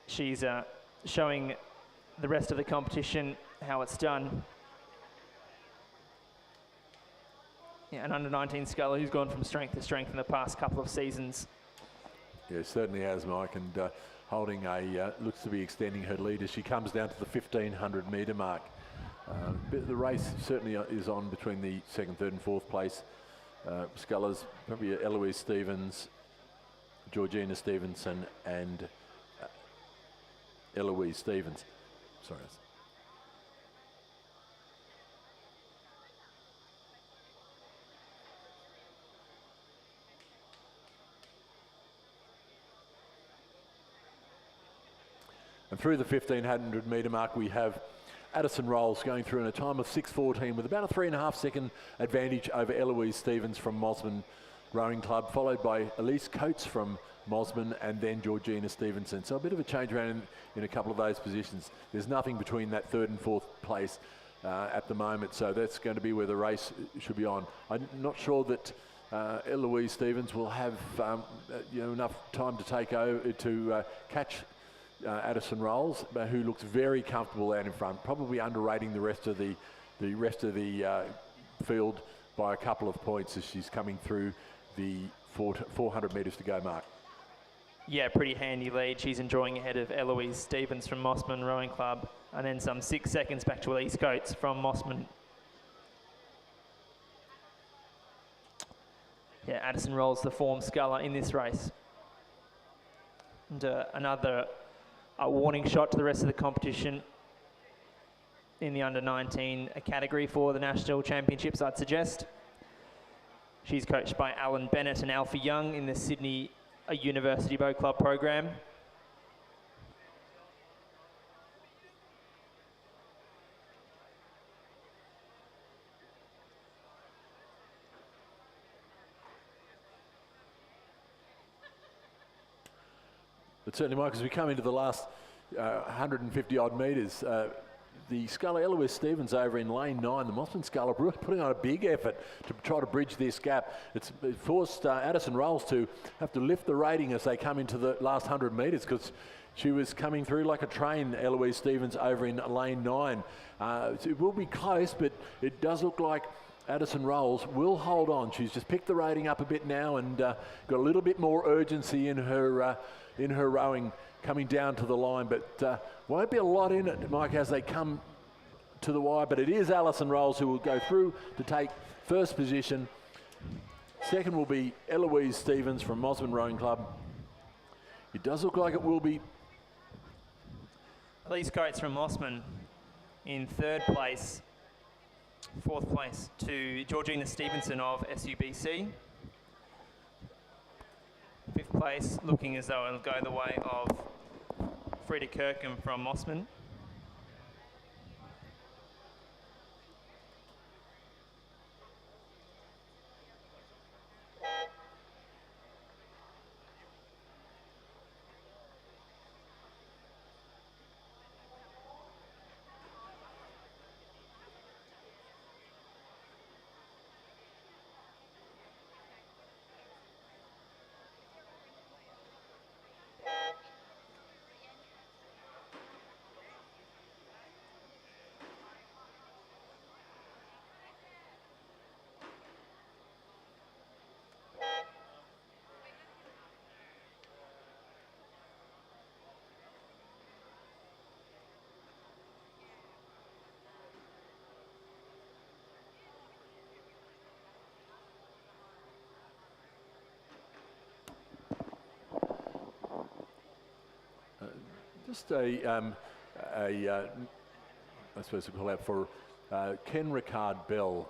She's showing the rest of the competition how it's done. Yeah, an under-19 sculler who's gone from strength to strength in the past couple of seasons. Yeah, certainly has, Mike, and holding looks to be extending her lead as she comes down to the 1,500 metre mark. The race certainly is on between the second, third and fourth place scullers, probably Eloise Stevens, Georgina Stevenson and Eloise Stevens. Sorry. And through the 1,500 metre mark, we have Addison Rolls going through in a time of 6:14 with about a 3.5 second advantage over Eloise Stevens from Mossman Rowing Club, followed by Elise Coates from Mossman and then Georgina Stevenson. So a bit of a change around in a couple of those positions. There's nothing between that third and fourth place at the moment, so that's going to be where the race should be on. I'm not sure that Eloise Stevens will have enough time to take over to catch Addison Rolls, who looks very comfortable out in front, probably underrating the rest of the field by a couple of points as she's coming through the 400 metres to go mark. Yeah, pretty handy lead. She's enjoying ahead of Eloise Stevens from Mossman Rowing Club, and then some 6 seconds back to Elise Coates from Mossman. Yeah, Addison Rolls, the form sculler in this race. And another warning shot to the rest of the competition in the under-19 category for the National Championships, I'd suggest. She's coached by Alan Bennett and Alfie Young in the Sydney University Boat Club program. But certainly, Mike, as we come into the last 150 odd metres, the sculler Eloise Stevens over in lane 9, the Mossman sculler, really putting on a big effort to try to bridge this gap. It forced Addison Rolls to have to lift the rating as they come into the last 100 metres, because she was coming through like a train, Eloise Stevens over in lane 9. It will be close, but it does look like Addison Rolls will hold on. She's just picked the rating up a bit now and got a little bit more urgency in her rowing coming down to the line, but won't be a lot in it, Mike, as they come to the wire. But it is Addison Rolls who will go through to take first position. Second will be Eloise Stevens from Mossman Rowing Club. It does look like it will be Elise Coates from Mossman in third place. Fourth place to Georgina Stevenson of SUBC. Fifth place looking as though it'll go the way of Frida Kirkham from Mossman. just I suppose a call out for Ken Ricard Bell,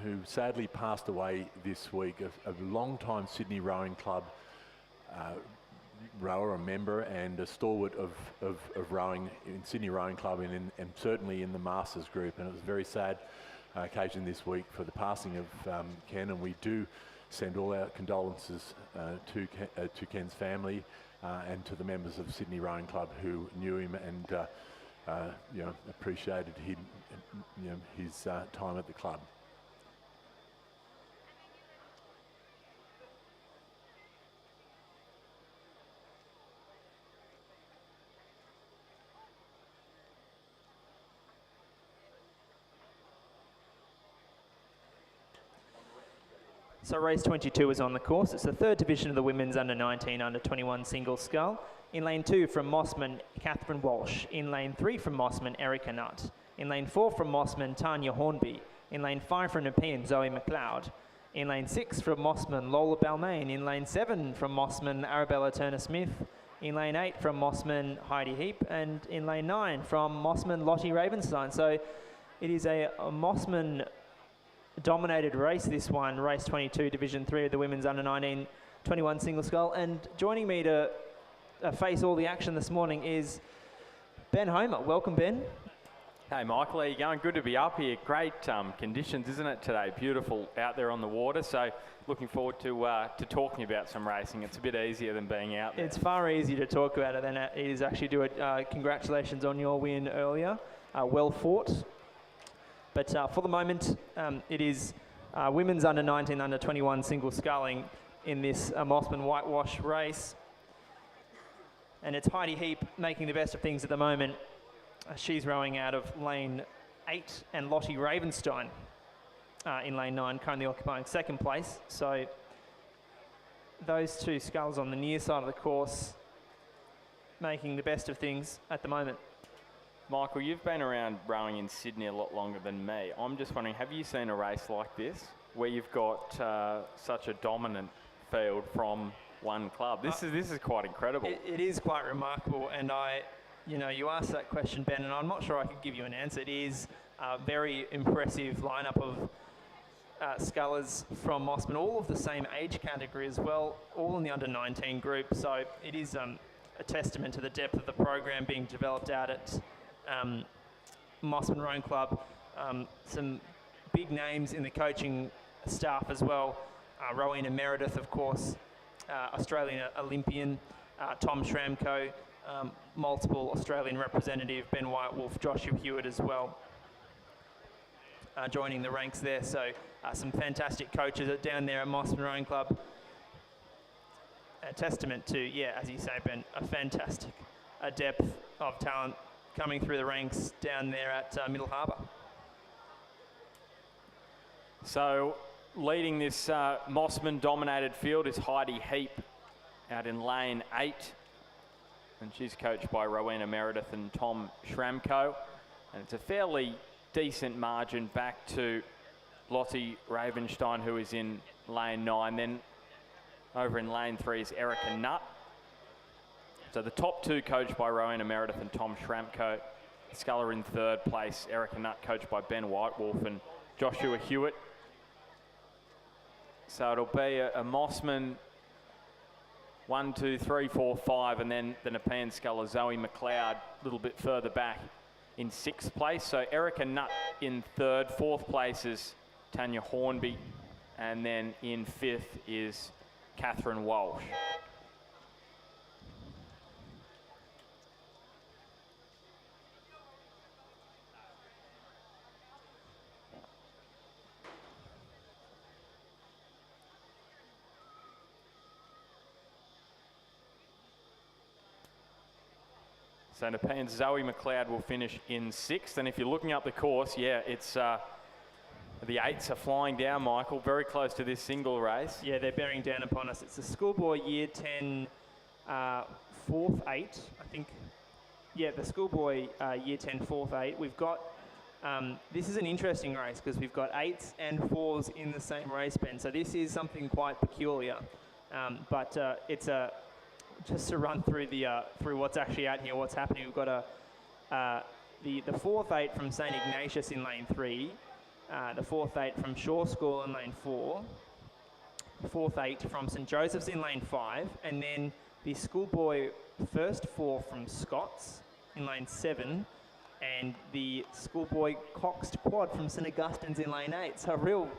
who sadly passed away this week, a long-time Sydney Rowing Club rower, a member, and a stalwart of rowing in Sydney Rowing Club and certainly in the Masters group. And it was a very sad occasion this week for the passing of Ken, and we do send all our condolences to Ken's family and to the members of Sydney Rowing Club who knew him and appreciated him, his time at the club. So race 22 is on the course. It's the third division of the women's under-19, under-21 single scull. In lane 2 from Mossman, Catherine Walsh. In lane 3 from Mossman, Erica Nutt. In lane 4 from Mossman, Tanya Hornby. In lane 5 from Nepean, Zoe McLeod. In lane 6 from Mossman, Lola Balmain. In lane 7 from Mossman, Arabella Turner-Smith. In lane 8 from Mossman, Heidi Heap. And in lane 9 from Mossman, Lottie Ravenstein. So it is a Mossman dominated race, this one, race 22, Division 3 of the women's under-19, 21 single scull. And joining me to face all the action this morning is Ben Homer. Welcome, Ben. Hey, Michael, how you going? Good to be up here. Great conditions, isn't it, today? Beautiful out there on the water. So looking forward to talking about some racing. It's a bit easier than being out there. It's far easier to talk about it than it is actually do it. Congratulations on your win earlier. Well fought. But for the moment, it is women's under-19, under-21 single sculling in this Mossman whitewash race. And it's Heidi Heap making the best of things at the moment. She's rowing out of lane 8, and Lottie Ravenstein in lane 9, currently occupying second place. So those two sculls on the near side of the course making the best of things at the moment. Michael, you've been around rowing in Sydney a lot longer than me. I'm just wondering, have you seen a race like this where you've got such a dominant field from one club? This is quite incredible. It is quite remarkable, and you asked that question, Ben, and I'm not sure I could give you an answer. It is a very impressive lineup of scullers from Mossman, all of the same age category as well, all in the under-19 group. So it is a testament to the depth of the program being developed out at Mossman Rowing Club. Some big names in the coaching staff as well. Rowena Meredith, of course, Australian Olympian, Tom Schramko, multiple Australian representative, Ben White-Wolf, Joshua Hewitt as well, joining the ranks there. So some fantastic coaches down there at Mossman Rowing Club. A testament to, yeah, as you say, Ben, a fantastic depth of talent coming through the ranks down there at Middle Harbour. So leading this Mossman-dominated field is Heidi Heap out in lane 8. And she's coached by Rowena Meredith and Tom Schramko. And it's a fairly decent margin back to Lottie Ravenstein, who is in lane 9. Then over in lane 3 is Erica Nutt. So the top 2 coached by Rowena Meredith and Tom Schramko. Sculler in 3rd place, Erica Nutt coached by Ben White-Wolf and Joshua Hewitt. So it'll be a Mossman 1, 2, 3, 4, 5, and then the Nepean sculler Zoe McLeod a little bit further back in 6th place. So Erica Nutt in 3rd, 4th place is Tanya Hornby, and then in 5th is Catherine Walsh. So Nepean's Zoe McLeod will finish in 6th. And if you're looking up the course, yeah, it's the 8s are flying down, Michael, very close to this single race. Yeah, they're bearing down upon us. It's the Schoolboy Year 10 4th 8, I think. Yeah, the Schoolboy Year 10 4th 8. We've got, this is an interesting race because we've got 8s and 4s in the same race, Ben. So this is something quite peculiar. But it's a, just to run through the through what's actually out here, what's happening. We've got the 4th 8 from St Ignatius in lane 3, the 4th 8 from Shaw School in lane 4, the 4th 8 from St Joseph's in lane 5, and then the Schoolboy first 4 from Scott's in lane 7, and the Schoolboy Coxed Quad from St Augustine's in lane 8. So a real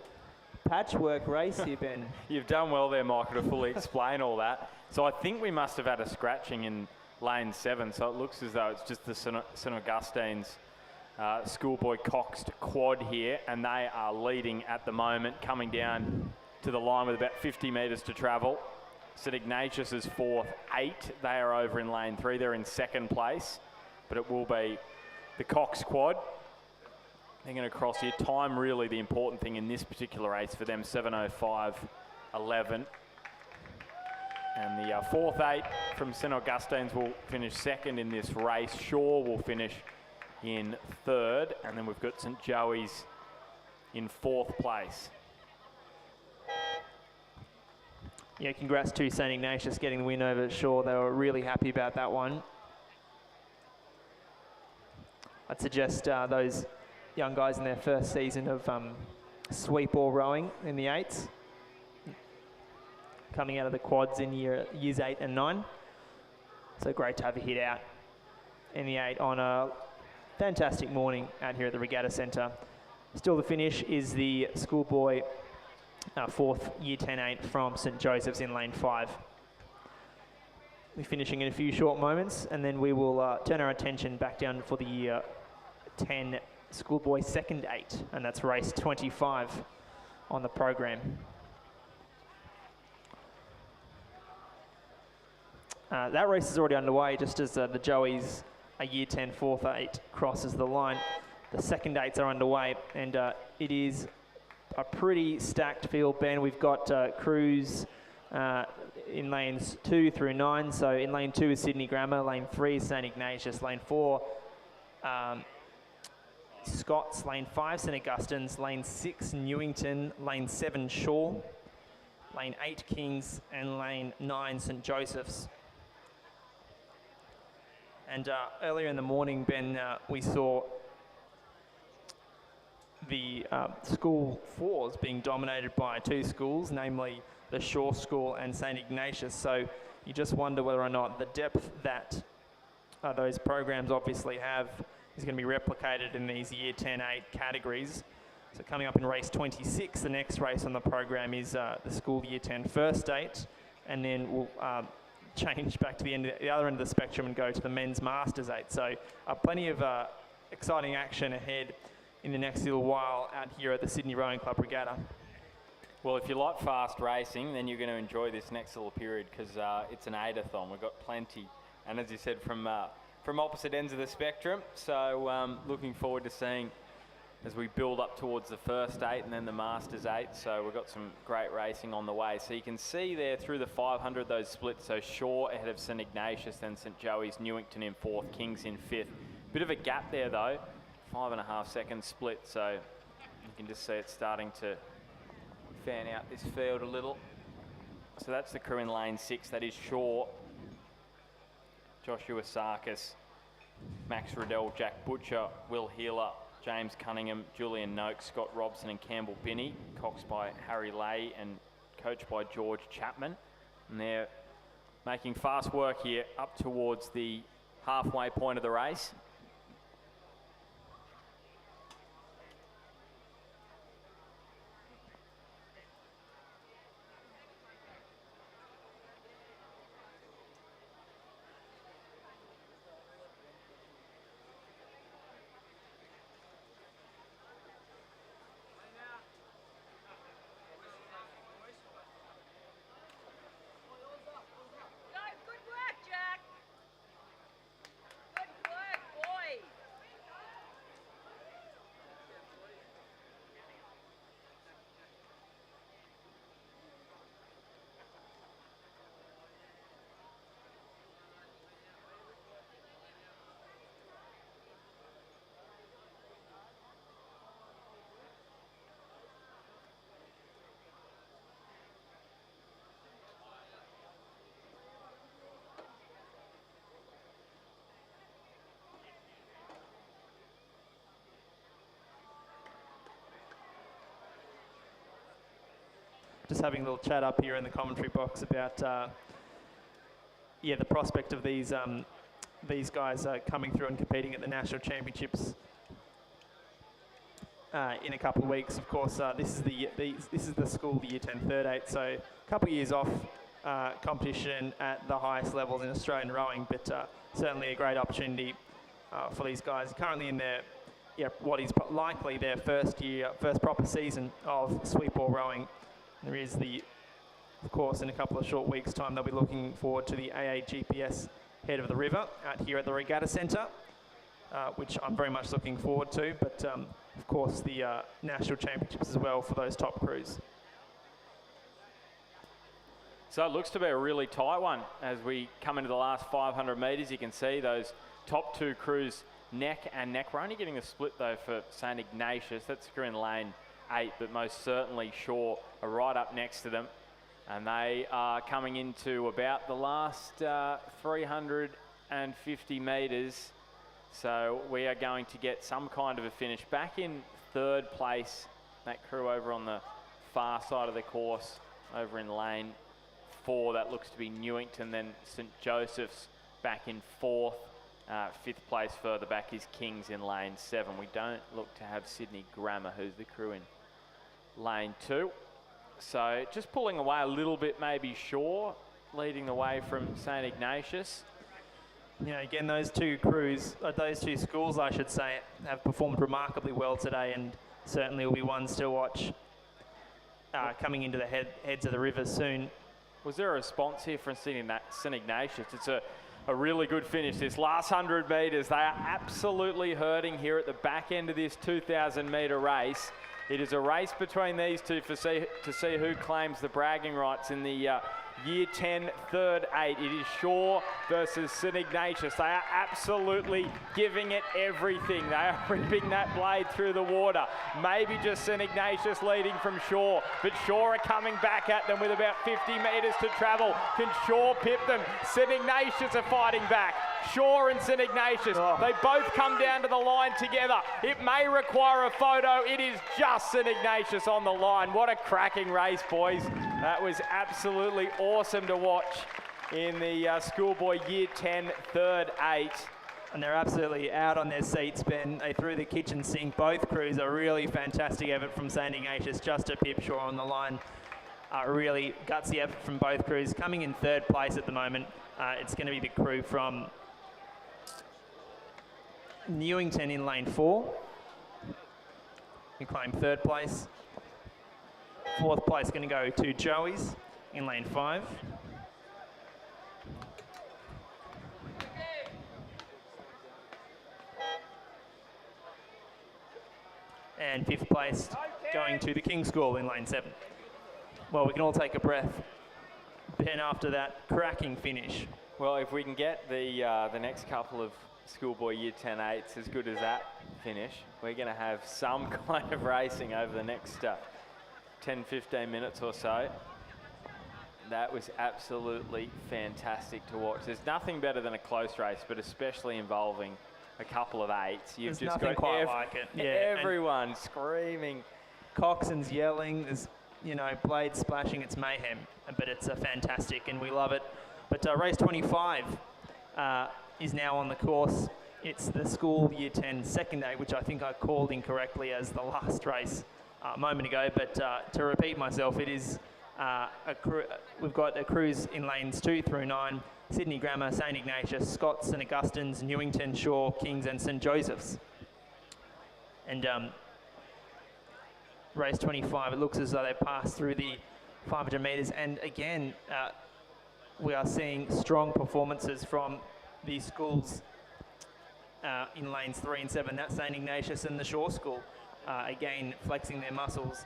patchwork race here, Ben. You've done well there, Michael, to fully explain all that. So I think we must have had a scratching in lane 7, so it looks as though it's just the St Augustine's Schoolboy Coxed Quad here, and they are leading at the moment, coming down to the line with about 50 metres to travel. St Ignatius is 4th 8, they are over in lane 3, they're in 2nd place, but it will be the Cox Quad. They're going to cross here. Time really the important thing in this particular race for them, 7:05.11. And the 4th 8 from St Augustine's will finish 2nd in this race. Shaw will finish in 3rd, and then we've got St Joey's in 4th place. Yeah, congrats to St Ignatius getting the win over Shaw. They were really happy about that one. I'd suggest those young guys in their first season of sweep or rowing in the 8s, coming out of the quads in years 8 and 9. So great to have a hit out in the 8 on a fantastic morning out here at the Regatta Centre. Still the finish is the Schoolboy 4th Year 10-8 from St Joseph's in lane 5. We're finishing in a few short moments, and then we will turn our attention back down for the Year 10 Schoolboy 2nd 8, and that's race 25 on the program. That race is already underway, just as the Joey's Year 10 4th 8 crosses the line. The 2nd 8s are underway, and it is a pretty stacked field, Ben. We've got Cruz in lanes 2 through 9. So in lane 2 is Sydney Grammar, lane 3 is St Ignatius, lane 4 Scott's, lane 5 St Augustine's, lane 6 Newington, lane 7 Shaw, lane 8 Kings, and lane 9 St Joseph's. And earlier in the morning, Ben, we saw the school 4s being dominated by 2 schools, namely the Shaw School and St Ignatius. So you just wonder whether or not the depth that those programs obviously have is going to be replicated in these Year 10-8 categories. So coming up in race 26, the next race on the program is the school Year 10 First 8, and then we'll change back to the other end of the spectrum and go to the men's Masters 8. So plenty of exciting action ahead in the next little while out here at the Sydney Rowing Club Regatta. Well, if you like fast racing, then you're going to enjoy this next little period because it's an eight-a-thon. We've got plenty. And as you said, from opposite ends of the spectrum. So looking forward to seeing as we build up towards the first 8 and then the Masters 8. So we've got some great racing on the way. So you can see there through the 500, those splits. So Shaw ahead of St Ignatius, then St Joey's, Newington in 4th, Kings in 5th. Bit of a gap there though, 5.5 second split. So you can just see it starting to fan out this field a little. So that's the crew in lane 6. That is Shaw, Joshua Sarkis, Max Riddell, Jack Butcher, Will Healer, James Cunningham, Julian Noakes, Scott Robson and Campbell Binney, coxed by Harry Lay and coached by George Chapman. And they're making fast work here up towards the halfway point of the race. Just having a little chat up here in the commentary box about the prospect of these guys coming through and competing at the national championships in a couple of weeks. Of course, this is the school, the Year 10 Third 8, so a couple of years off competition at the highest levels in Australian rowing, but certainly a great opportunity for these guys currently in their what is likely their first proper season of sweep ball rowing. There is of course, in a couple of short weeks' time, they'll be looking forward to the AAGPS Head of the River out here at the Regatta Centre, which I'm very much looking forward to, but of course the National Championships as well for those top crews. So it looks to be a really tight one as we come into the last 500 metres. You can see those top 2 crews neck and neck. We're only getting a split though for St Ignatius. That's crew in lane 8, but most certainly Shaw are right up next to them, and they are coming into about the last 350 metres. So we are going to get some kind of a finish. Back in 3rd place, that crew over on the far side of the course, over in lane 4, that looks to be Newington. Then St Joseph's back in 4th. 5th place further back is Kings in lane 7. We don't look to have Sydney Grammar, who's the crew in lane 2. So just pulling away a little bit, maybe Shaw leading the way from St Ignatius. Yeah, again, those two crews, those two schools, I should say, have performed remarkably well today, and certainly will be ones to watch coming into the heads of the river soon. Was there a response here from St Ignatius? It's a really good finish. This last 100 metres, they are absolutely hurting here at the back end of this 2,000 metre race. It is a race between these two to see who claims the bragging rights in the Year 10 Third 8. It is Shaw versus St Ignatius. They are absolutely giving it everything. They are ripping that blade through the water. Maybe just St Ignatius leading from Shaw, but Shaw are coming back at them with about 50 metres to travel. Can Shaw pip them? St Ignatius are fighting back. Shaw and St Ignatius, they both come down to the line together. It may require a photo. It is just St Ignatius on the line. What a cracking race, boys. That was absolutely awesome to watch in the Schoolboy Year 10 Third 8. And they're absolutely out on their seats, Ben. They threw the kitchen sink. Both crews, a really fantastic effort from St Ignatius just to pip Shaw on the line. really gutsy effort from both crews. Coming in third place at the moment, it's going to be the crew from Newington in lane 4. We claim third place. Fourth place going to go to Joey's in lane 5. And fifth place going to the King School in lane 7. Well, we can all take a breath, Ben, after that cracking finish. Well, if we can get the next couple of Schoolboy Year 10 8s as good as that finish, we're going to have some kind of racing over the next 10, 15 minutes or so. That was absolutely fantastic to watch. There's nothing better than a close race, but especially involving a couple of 8s. You've There's just nothing got quite like it. Yeah, everyone screaming. Coxswain's yelling, there's, you know, blades splashing, it's mayhem, but it's fantastic and we love it. But race 25 is now on the course. It's the School Year 10 second day, which I think I called incorrectly as the last race a moment ago, but to repeat myself, it is we've got a cruise in lanes 2 through 9, Sydney Grammar, St Ignatius, Scots, St Augustine's, Newington, Shaw, Kings and St Joseph's. And race 25, it looks as though they passed through the 500 metres, and again we are seeing strong performances from the schools in lanes 3 and 7. That's St Ignatius and the Shaw School, again flexing their muscles.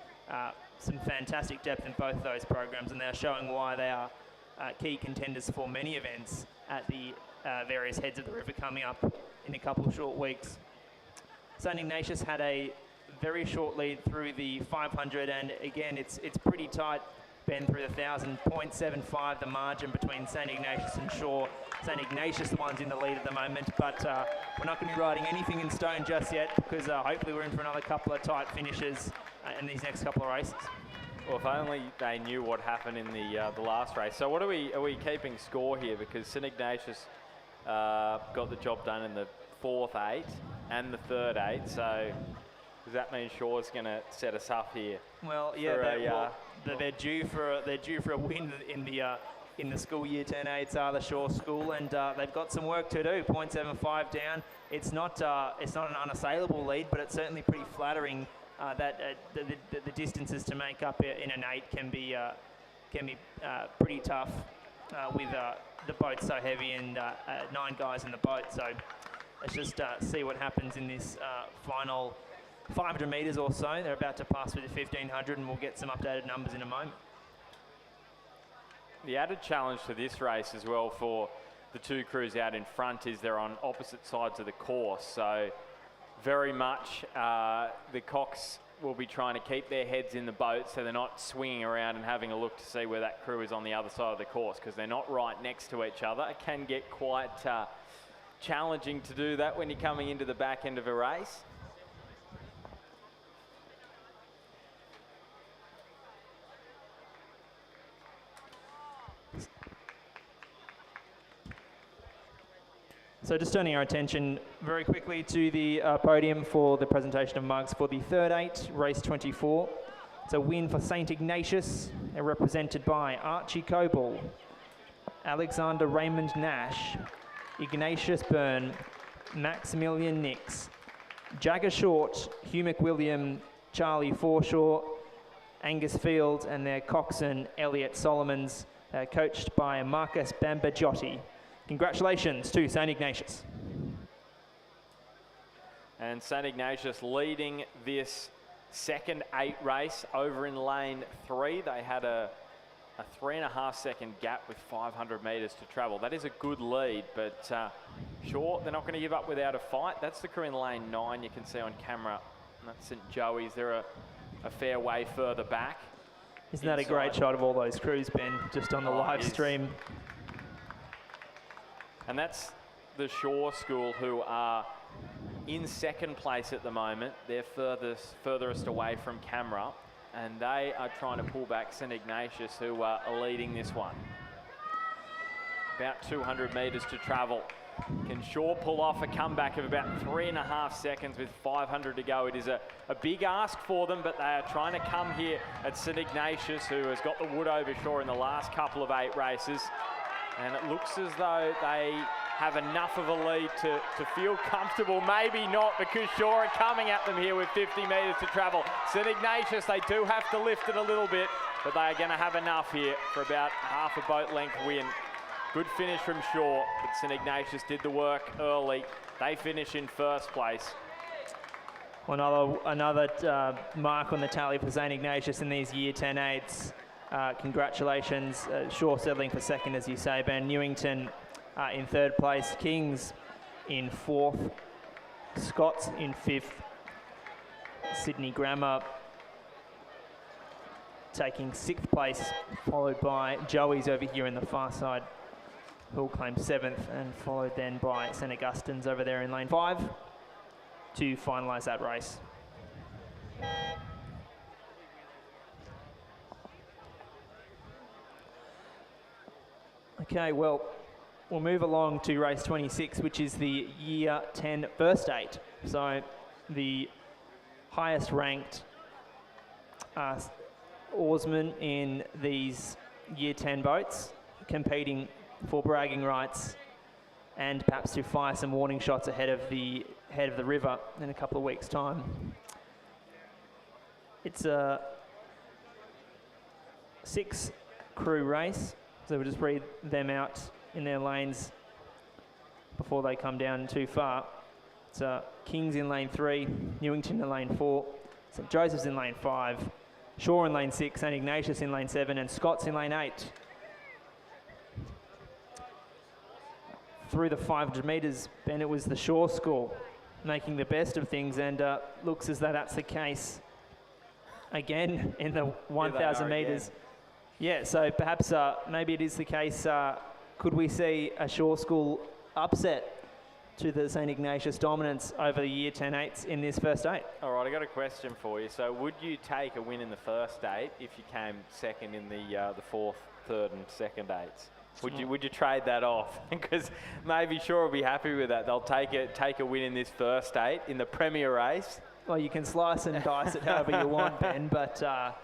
Some fantastic depth in both those programs, and they're showing why they are key contenders for many events at the various heads of the river coming up in a couple of short weeks. St Ignatius had a very short lead through the 500, and again it's pretty tight, Ben, through the 1,000. 0.75 the margin between St Ignatius and Shaw. St Ignatius the ones in the lead at the moment, but we're not going to be writing anything in stone just yet, because hopefully we're in for another couple of tight finishes in these next couple of races. Well, if only they knew what happened in the last race. So what are we keeping score here? Because St Ignatius got the job done in the 4th 8 and the 3rd 8. So does that mean Shaw's going to set us up here? Well, yeah, they're due for a win in the School Year 10 8s are the Shaw School, and they've got some work to do. 0.75 down. It's not an unassailable lead, but it's certainly pretty flattering. That the distances to make up in an 8 can be pretty tough with the boat so heavy and 9 guys in the boat. So let's just see what happens in this final 500 metres or so. They're about to pass through the 1,500, and we'll get some updated numbers in a moment. The added challenge to this race as well for the two crews out in front is they're on opposite sides of the course. So very much the Cox will be trying to keep their heads in the boat so they're not swinging around and having a look to see where that crew is on the other side of the course, because they're not right next to each other. It can get quite challenging to do that when you're coming into the back end of a race. So just turning our attention very quickly to the podium for the presentation of mugs for the 3rd 8, race 24. It's a win for St Ignatius. They're represented by Archie Coble, Alexander Raymond Nash, Ignatius Byrne, Maximilian Nix, Jagger Short, Hugh McWilliam, Charlie Forshaw, Angus Field, and their coxswain Elliot Solomons, coached by Marcus Bambajotti. Congratulations to St Ignatius. And St Ignatius leading this second 8 race over in lane 3. They had a 3.5 second gap with 500 metres to travel. That is a good lead, but sure, they're not going to give up without a fight. That's the crew in lane 9 you can see on camera. That's St Joey's. They're a fair way further back. Isn't that a great shot of all those crews, Ben, just on the live stream? And that's the Shaw School, who are in second place at the moment. They're furthest away from camera, and they are trying to pull back St Ignatius, who are leading this one. About 200 metres to travel. Can Shaw pull off a comeback of about 3.5 seconds with 500 to go? It is a big ask for them, but they are trying to come here at St Ignatius, who has got the wood over Shaw in the last couple of 8 races. And it looks as though they have enough of a lead to feel comfortable. Maybe not, because Shaw are coming at them here with 50 metres to travel. St Ignatius, they do have to lift it a little bit, but they are going to have enough here for about half a boat length win. Good finish from Shaw, but St Ignatius did the work early. They finish in first place. Another mark on the tally for St Ignatius in these year 10-8s. Congratulations. Shaw settling for second, as you say, Ben. Newington in third place. Kings in fourth. Scots in fifth. Sydney Grammar taking sixth place, followed by Joey's over here in the far side, who will claim seventh, and followed then by St Augustine's over there in lane 5 to finalise that race. Okay, well, we'll move along to race 26, which is the year 10 first 8. So the highest ranked oarsmen in these year 10 boats, competing for bragging rights and perhaps to fire some warning shots ahead of the river in a couple of weeks' time. It's a 6-crew race, so we'll just breathe them out in their lanes before they come down too far. It's Kings in lane 3, Newington in lane 4, St Joseph's in lane 5, Shaw in lane 6, St Ignatius in lane 7, and Scots in lane 8. Through the 500 metres, Ben, it was the Shaw School making the best of things, and looks as though that's the case again in the 1,000 metres. Yeah, so perhaps maybe it is the case. Could we see a Shaw School upset to the St Ignatius dominance over the year 10-8s in this first 8? All right, I got a question for you. So would you take a win in the first 8 if you came second in the fourth, third and second 8s? Would you trade that off? Because maybe Shaw will be happy with that. They'll take a win in this first 8 in the Premier race. Well, you can slice and dice it however you want, Ben, but certainly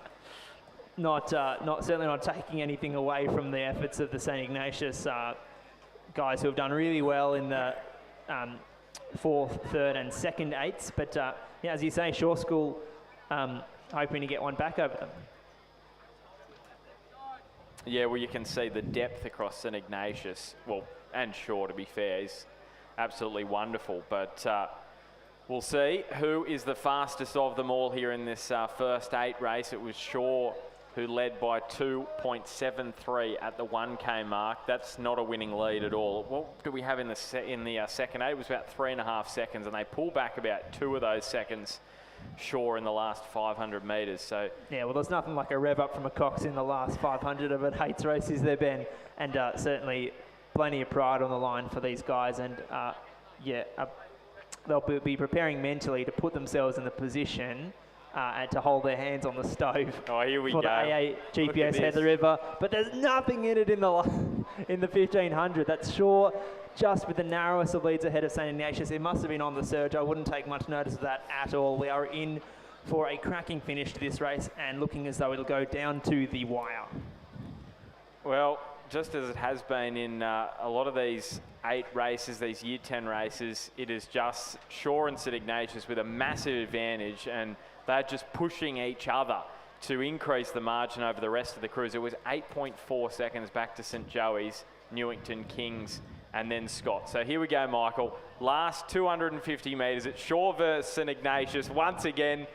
not taking anything away from the efforts of the St Ignatius guys who have done really well in the fourth, third and second 8s. But yeah, as you say, Shaw School hoping to get one back over them. Yeah, well, you can see the depth across St Ignatius, well, and Shaw, to be fair, is absolutely wonderful. But we'll see who is the fastest of them all here in this first 8 race. It was Shaw who led by 2.73 at the 1K mark. That's not a winning lead at all. What do we have in the second 8? It was about 3.5 seconds, and they pull back about 2 of those seconds, Shaw, in the last 500 metres. So yeah, well, there's nothing like a rev up from a Cox in the last 500 of an 8s race, is there, Ben? And certainly plenty of pride on the line for these guys, and they'll be preparing mentally to put themselves in the position and to hold their hands on the stove. Oh, here we for go. The AA GPS head the river, but there's nothing in it in the 1500. That's Shaw just with the narrowest of leads ahead of St Ignatius. It must have been on the surge. I wouldn't take much notice of that at all. We are in for a cracking finish to this race and looking as though it'll go down to the wire. Well, just as it has been in a lot of these 8 races, these year 10 races, it is just Shaw and St Ignatius with a massive advantage, and they're just pushing each other to increase the margin over the rest of the crews. It was 8.4 seconds back to St Joey's, Newington, Kings, and then Scott. So here we go, Michael. Last 250 metres. It's Shaw versus St Ignatius. Once again,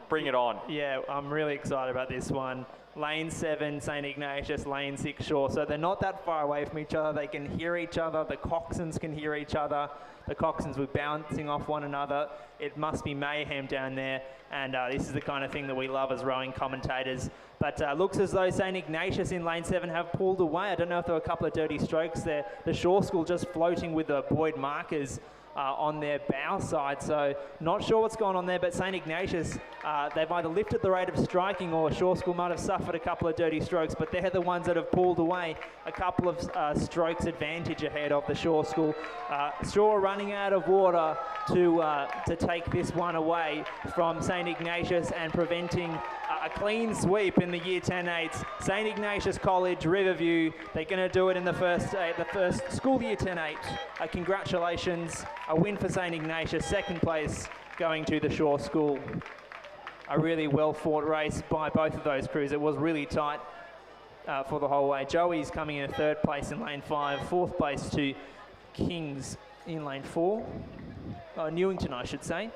bring it on. Yeah, I'm really excited about this one. Lane 7, St Ignatius, lane 6, Shaw. So they're not that far away from each other. They can hear each other. The coxswains can hear each other. The coxswains were bouncing off one another. It must be mayhem down there. And this is the kind of thing that we love as rowing commentators. But looks as though St Ignatius in lane 7 have pulled away. I don't know if there were a couple of dirty strokes there. The Shaw School just floating with the buoyed markers on their bow side. So not sure what's going on there, but St. Ignatius, they've either lifted the rate of striking or Shore School might have suffered a couple of dirty strokes, but they're the ones that have pulled away a couple of strokes advantage ahead of the Shore School. Shore running out of water to take this one away from St. Ignatius and preventing a clean sweep in the Year 10-8s. St. Ignatius College, Riverview, they're going to do it in the first school Year 10-8. Congratulations, a win for St. Ignatius, second place going to the Shore School. A really well fought race by both of those crews. It was really tight for the whole way. Joey's coming in third place in lane 5, fourth place to Kings in lane 4. Newington, I should say.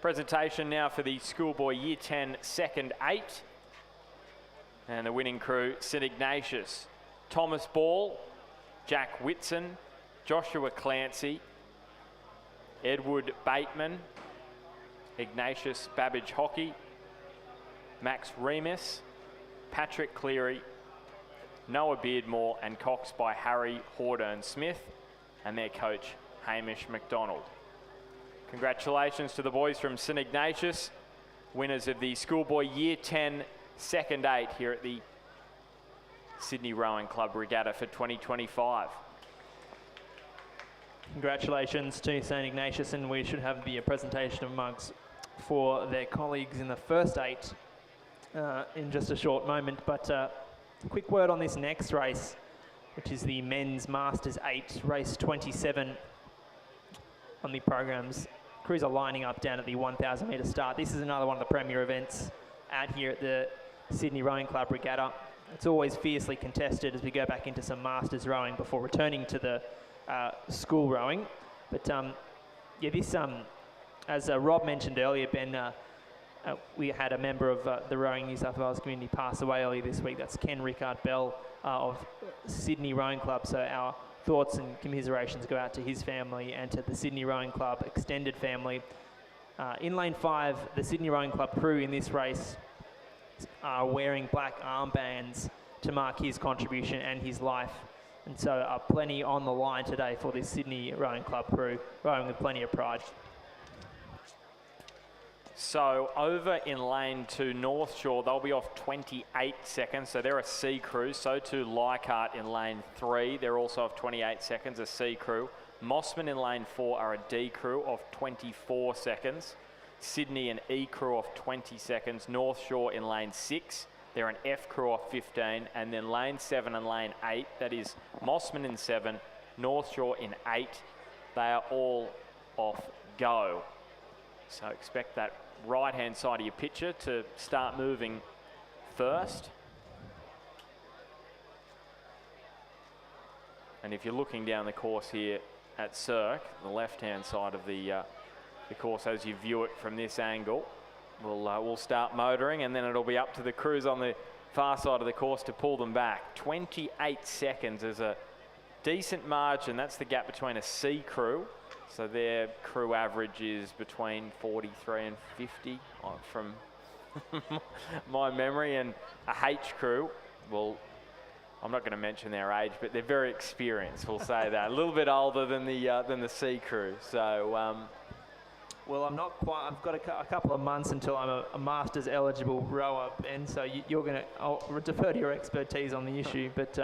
Presentation now for the Schoolboy Year 10 second 8. And the winning crew, St. Ignatius, Thomas Ball, Jack Whitson, Joshua Clancy, Edward Bateman, Ignatius Babbage Hockey, Max Remus, Patrick Cleary, Noah Beardmore, and Cox by Harry Hordern Smith, and their coach, Hamish McDonald. Congratulations to the boys from St. Ignatius, winners of the Schoolboy Year 10 second 8 here at the Sydney Rowing Club Regatta for 2025. Congratulations to St. Ignatius, and we should have the presentation of mugs for their colleagues in the first 8 in just a short moment. But quick word on this next race, which is the Men's Masters 8, race 27 on the programs. Crews are lining up down at the 1,000 metre start. This is another one of the premier events out here at the Sydney Rowing Club Regatta. It's always fiercely contested as we go back into some Masters rowing before returning to the school rowing. But yeah, this, as Rob mentioned earlier, Ben, we had a member of the Rowing New South Wales community pass away earlier this week. That's Ken Rickard Bell of Sydney Rowing Club. So our thoughts and commiserations go out to his family and to the Sydney Rowing Club extended family. In lane 5, the Sydney Rowing Club crew in this race are wearing black armbands to mark his contribution and his life. And so plenty on the line today for this Sydney Rowing Club crew, rowing with plenty of pride. So over in lane 2, North Shore, they'll be off 28 seconds. So they're a C crew. So too Leichhardt in lane 3. They're also off 28 seconds, a C crew. Mossman in lane 4 are a D crew off 24 seconds. Sydney and E crew off 20 seconds. North Shore in lane 6. They're an F crew off 15. And then lane 7 and lane 8, that is Mossman in 7, North Shore in 8. They are all off go. So expect that right-hand side of your picture to start moving first. And if you're looking down the course here at Cirque, the left-hand side of the course as you view it from this angle, we'll start motoring, and then it'll be up to the crews on the far side of the course to pull them back. 28 seconds is a decent margin. That's the gap between a C crew. So their crew average is between 43 and 50 from my memory. And a H crew, well, I'm not going to mention their age, but they're very experienced, we'll say that. A little bit older than the C crew. So, well, I'm not quite. I've got a couple of months until I'm a Masters eligible rower, Ben. So I'll defer to your expertise on the issue, but.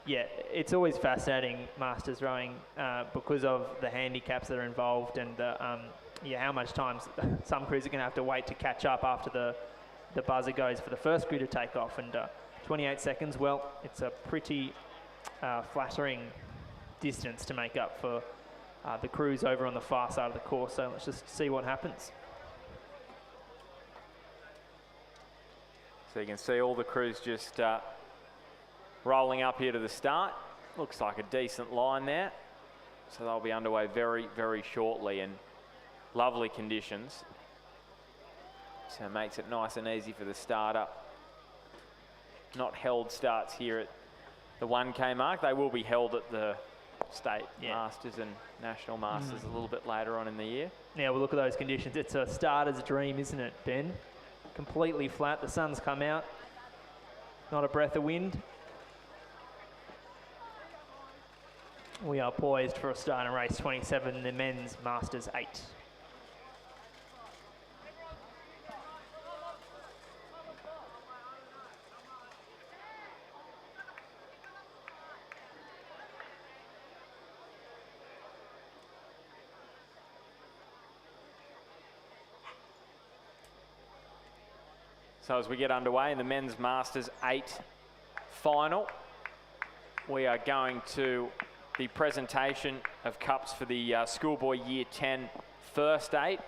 Yeah, it's always fascinating, Masters rowing, because of the handicaps that are involved and how much time some crews are going to have to wait to catch up after the buzzer goes for the first crew to take off. And 28 seconds, well, it's a pretty flattering distance to make up for the crews over on the far side of the course. So let's just see what happens. So you can see all the crews just rolling up here to the start. Looks like a decent line there. So they'll be underway very, very shortly, and lovely conditions. So it makes it nice and easy for the starter. Not held starts here at the 1K mark. They will be held at the state masters and national masters a little bit later on in the year. Yeah, we'll look at those conditions. It's a starter's dream, isn't it, Ben? Completely flat. The sun's come out. Not a breath of wind. We are poised for a start in race 27, the men's Masters 8. So as we get underway in the men's Masters 8 final, we are going to the presentation of cups for the Schoolboy Year 10 first 8.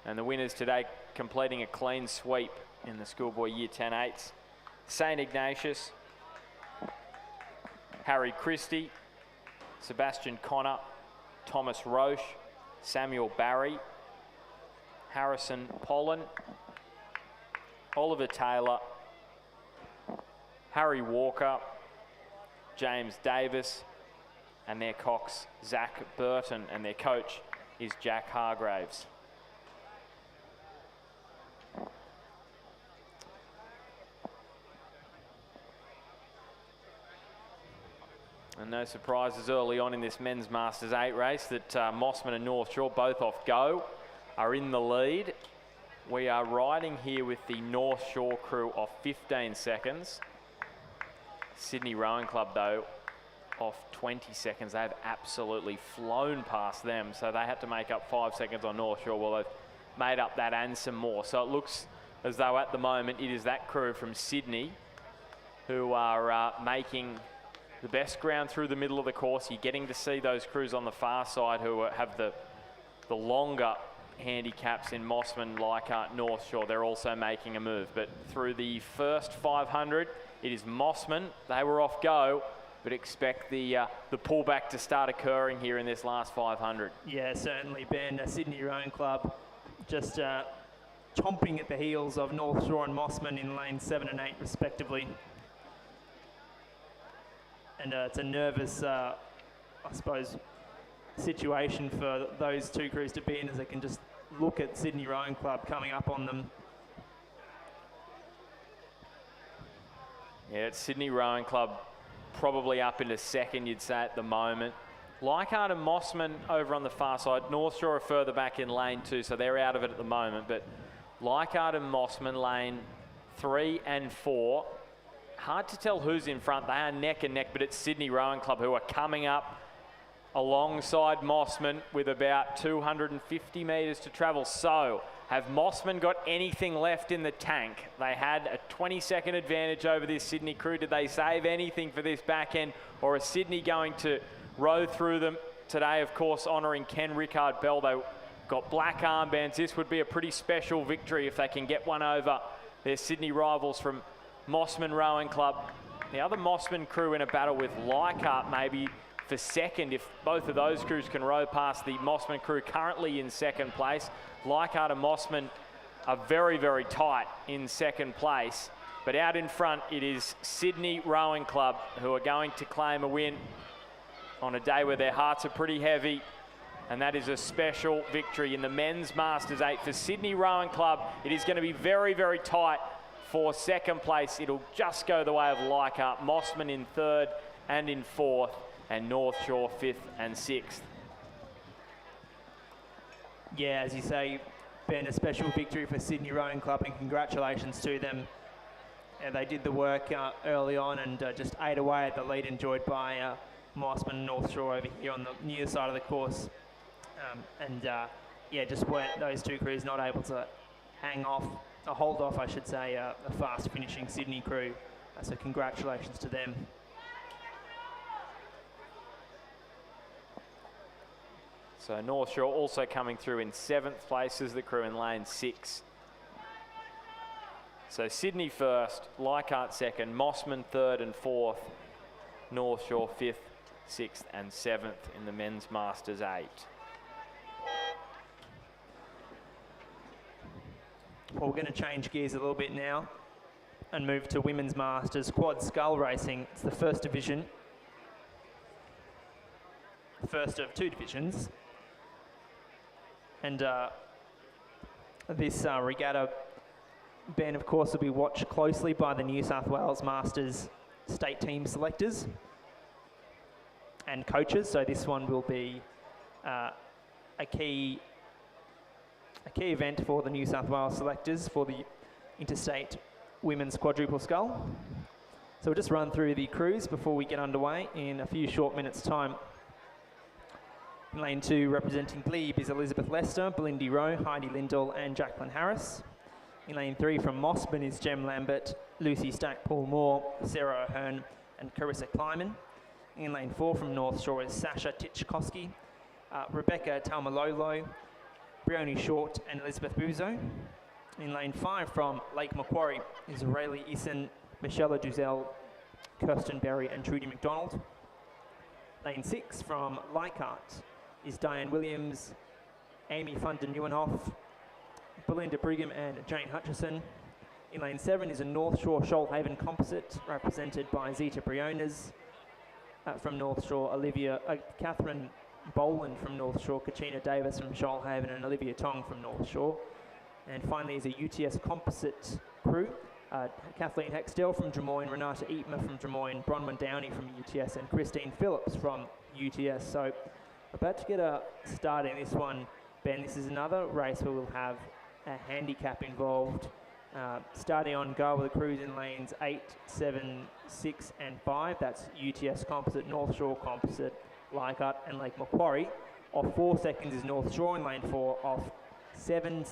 And the winners today completing a clean sweep in the Schoolboy Year 10 8s. St. Ignatius, Harry Christie, Sebastian Connor, Thomas Roche, Samuel Barry, Harrison Pollen, Oliver Taylor, Harry Walker, James Davis, and their cox Zach Burton, and their coach is Jack Hargraves. And no surprises early on in this men's Masters 8 race that Mossman and North Shore, both off go, are in the lead. We are riding here with the North Shore crew off 15 seconds. Sydney Rowing Club, though, off 20 seconds. They have absolutely flown past them, so they had to make up 5 seconds on North Shore. Well, they've made up that and some more. So it looks as though at the moment it is that crew from Sydney who are making the best ground through the middle of the course. You're getting to see those crews on the far side who have the longer handicaps in Mossman, Leichhardt, North Shore. They're also making a move. But through the first 500, it is Mossman. They were off go, but expect the pullback to start occurring here in this last 500. Yeah, certainly, Ben. Sydney Rowing Club just chomping at the heels of North Shore and Mossman in lanes 7 and 8 respectively. And it's a nervous, I suppose, situation for those two crews to be in, as they can just look at Sydney Rowing Club coming up on them. Yeah, it's Sydney Rowing Club probably up into second, you'd say, at the moment. Leichhardt and Mossman over on the far side. North Shore are further back in lane 2, so they're out of it at the moment. But Leichhardt and Mossman, lane 3 and 4. Hard to tell who's in front. They are neck and neck, but it's Sydney Rowing Club who are coming up alongside Mossman with about 250 metres to travel. So, have Mossman got anything left in the tank? They had a 20-second advantage over this Sydney crew. Did they save anything for this back end, or is Sydney going to row through them today? Of course, honouring Ken Rickard Bell. They got black armbands. This would be a pretty special victory if they can get one over their Sydney rivals from Mossman Rowing Club. The other Mossman crew in a battle with Leichhardt maybe for second, if both of those crews can row past the Mossman crew currently in second place. Leichhardt and Mossman are very, very tight in second place. But out in front, it is Sydney Rowing Club who are going to claim a win on a day where their hearts are pretty heavy. And that is a special victory in the men's Masters 8 for Sydney Rowing Club. It is going to be very, very tight for second place. It'll just go the way of Leichhardt. Mossman in third and in fourth, and North Shore 5th and 6th. Yeah, as you say, Ben, a special victory for Sydney Rowing Club, and congratulations to them. And they did the work early on and just ate away at the lead enjoyed by Mossman and North Shore over here on the near side of the course. Yeah, just weren't those two crews not able to hold off, I should say, a fast finishing Sydney crew. So congratulations to them. So North Shore also coming through in 7th place as the crew in lane 6. So Sydney first, Leichhardt second, Mossman third and fourth, North Shore fifth, sixth and seventh in the men's Masters 8. Well, we're going to change gears a little bit now and move to women's Masters quad scull racing. It's the first division, the first of two divisions. And this regatta, Ben, of course, will be watched closely by the New South Wales Masters state team selectors and coaches. So this one will be a key event for the New South Wales selectors for the interstate women's quadruple scull. So we'll just run through the crews before we get underway in a few short minutes' time. In lane 2, representing Glebe, is Elizabeth Lester, Belindy Rowe, Heidi Lindell and Jacqueline Harris. In lane 3 from Mossman is Jem Lambert, Lucy Stackpool-Moore, Sarah O'Hearn and Carissa Kleiman. In lane 4 from North Shore is Sasha Titchkowski, Rebecca Talmalolo, Brioni Short and Elizabeth Buzo. In lane 5 from Lake Macquarie is Rayleigh Eason, Michelle Duzel, Kirsten Berry and Trudy McDonald. Lane 6 from Leichhardt is Diane Williams, Amy Funden Neuenhoff, Belinda Brigham and Jane Hutchison. In lane 7 is a North Shore Shoalhaven composite represented by Zita Briones. From North Shore, Catherine Boland from North Shore, Katrina Davis from Shoalhaven and Olivia Tong from North Shore. And finally is a UTS composite crew, Kathleen Hexdale from Drummoyne, Renata Eatma from Drummoyne, Bronwyn Downey from UTS and Christine Phillips from UTS. So we're about to get a start in this one, Ben. This is another race where we'll have a handicap involved. Starting on go with the crews in lanes 8, 7, 6 and 5. That's UTS composite, North Shore composite, Leichhardt and Lake Macquarie. Off 4 seconds is North Shore in lane 4. Off 7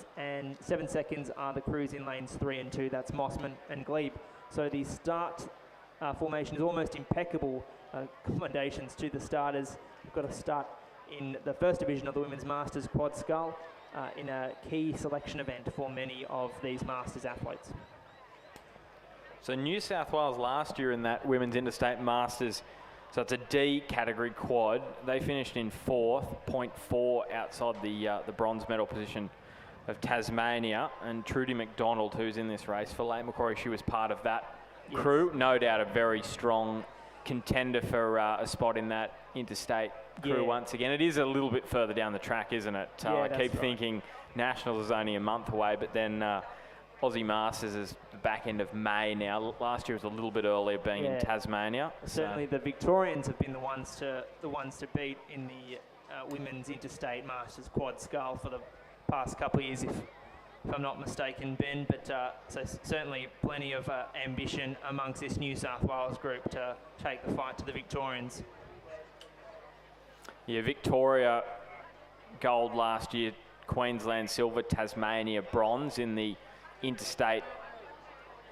seconds are the crews in lanes 3 and 2. That's Mossman and Glebe. So the start formation is almost impeccable. Commendations to the starters. We've got to start in the first division of the Women's Masters Quad Scull in a key selection event for many of these Masters athletes. So New South Wales last year in that Women's Interstate Masters, so it's a D category quad, they finished in 4th, 0.4 outside the bronze medal position of Tasmania. And Trudy McDonald, who's in this race for Lake Macquarie, she was part of that crew. No doubt a very strong contender for a spot in that interstate crew once again. It is a little bit further down the track, isn't it? I keep thinking Nationals is only a month away, but then Aussie Masters is the back end of May now. Last year was a little bit earlier, being in Tasmania. Certainly the Victorians have been the ones to beat in the Women's Interstate Masters Quad Scull for the past couple of years, if I'm not mistaken, Ben. But so certainly plenty of ambition amongst this New South Wales group to take the fight to the Victorians. Yeah, Victoria gold last year, Queensland silver, Tasmania bronze in the interstate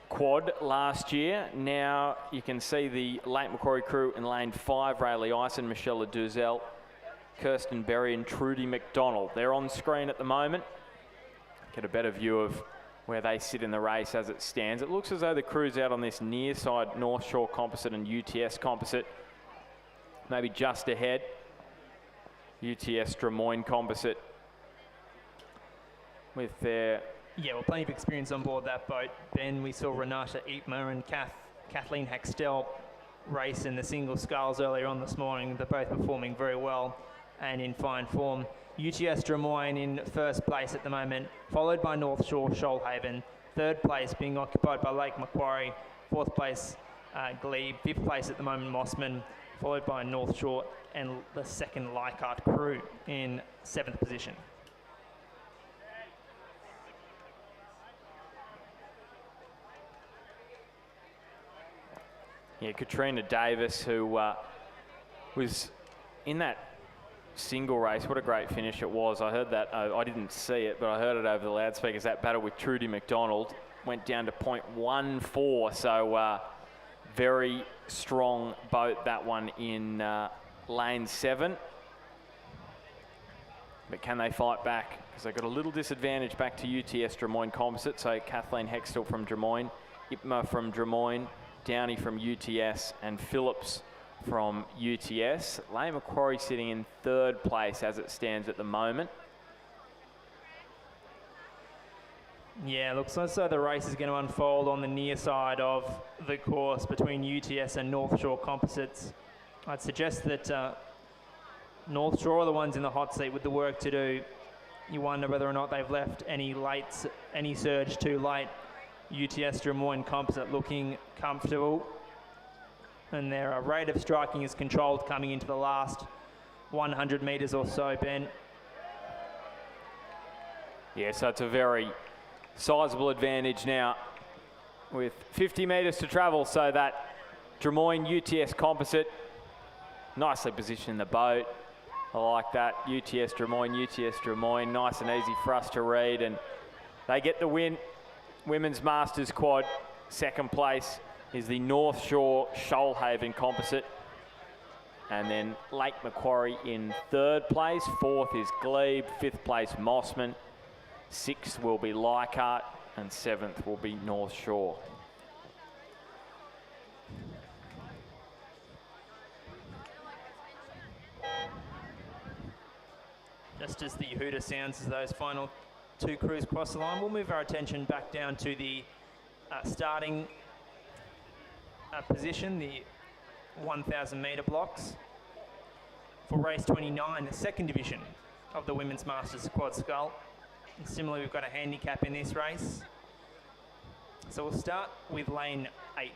quad last year. Now you can see the Lake Macquarie crew in lane 5, Rayleigh Eason, Michelle Duzel, Kirsten Berry and Trudy McDonald. They're on screen at the moment. Get a better view of where they sit in the race as it stands. It looks as though the crew's out on this near side North Shore composite and UTS composite, maybe just ahead. UTS Drummoyne composite with their... Yeah, well, plenty of experience on board that boat, Ben. We saw Renata Eatma and Kathleen Hexdale race in the single sculls earlier on this morning. They're both performing very well and in fine form. UTS Drummoyne in first place at the moment, followed by North Shore Shoalhaven. Third place being occupied by Lake Macquarie. Fourth place, Glebe. Fifth place at the moment, Mossman, followed by North Shore and the second Leichhardt crew in 7th position. Yeah, Katrina Davis, who was in that single race. What a great finish it was. I heard that, I didn't see it, but I heard it over the loudspeakers. That battle with Trudy McDonald went down to 0.14, so very strong boat, that one in lane 7. But can they fight back? Because they've got a little disadvantage back to UTS Des Moines Composite. So Kathleen Hextall from Des Moines, Ipma from Des Moines, Downey from UTS, and Phillips from UTS. Leigh Macquarie sitting in 3rd place as it stands at the moment. Yeah, looks as though the race is going to unfold on the near side of the course between UTS and North Shore Composites. I'd suggest that North Shore are the ones in the hot seat with the work to do. You wonder whether or not they've left any surge too late. UTS Des Moines Composite looking comfortable. And their rate of striking is controlled coming into the last 100 metres or so, Ben. Yeah, so it's a very sizable advantage now with 50 metres to travel. So that Des Moines UTS Composite nicely positioned in the boat. I like that. UTS Des Moines, nice and easy for us to read, and they get the win. Women's Masters quad. 2nd place is the North Shore Shoalhaven Composite. And then Lake Macquarie in 3rd place. 4th is Glebe. 5th place Mossman. 6th will be Leichhardt, and 7th will be North Shore. Just as the hooter sounds as those final 2 crews cross the line, we'll move our attention back down to the starting position, the 1,000 metre blocks for race 29, the 2nd division of the Women's Masters Quad Scull. And similarly, we've got a handicap in this race. So we'll start with lane 8.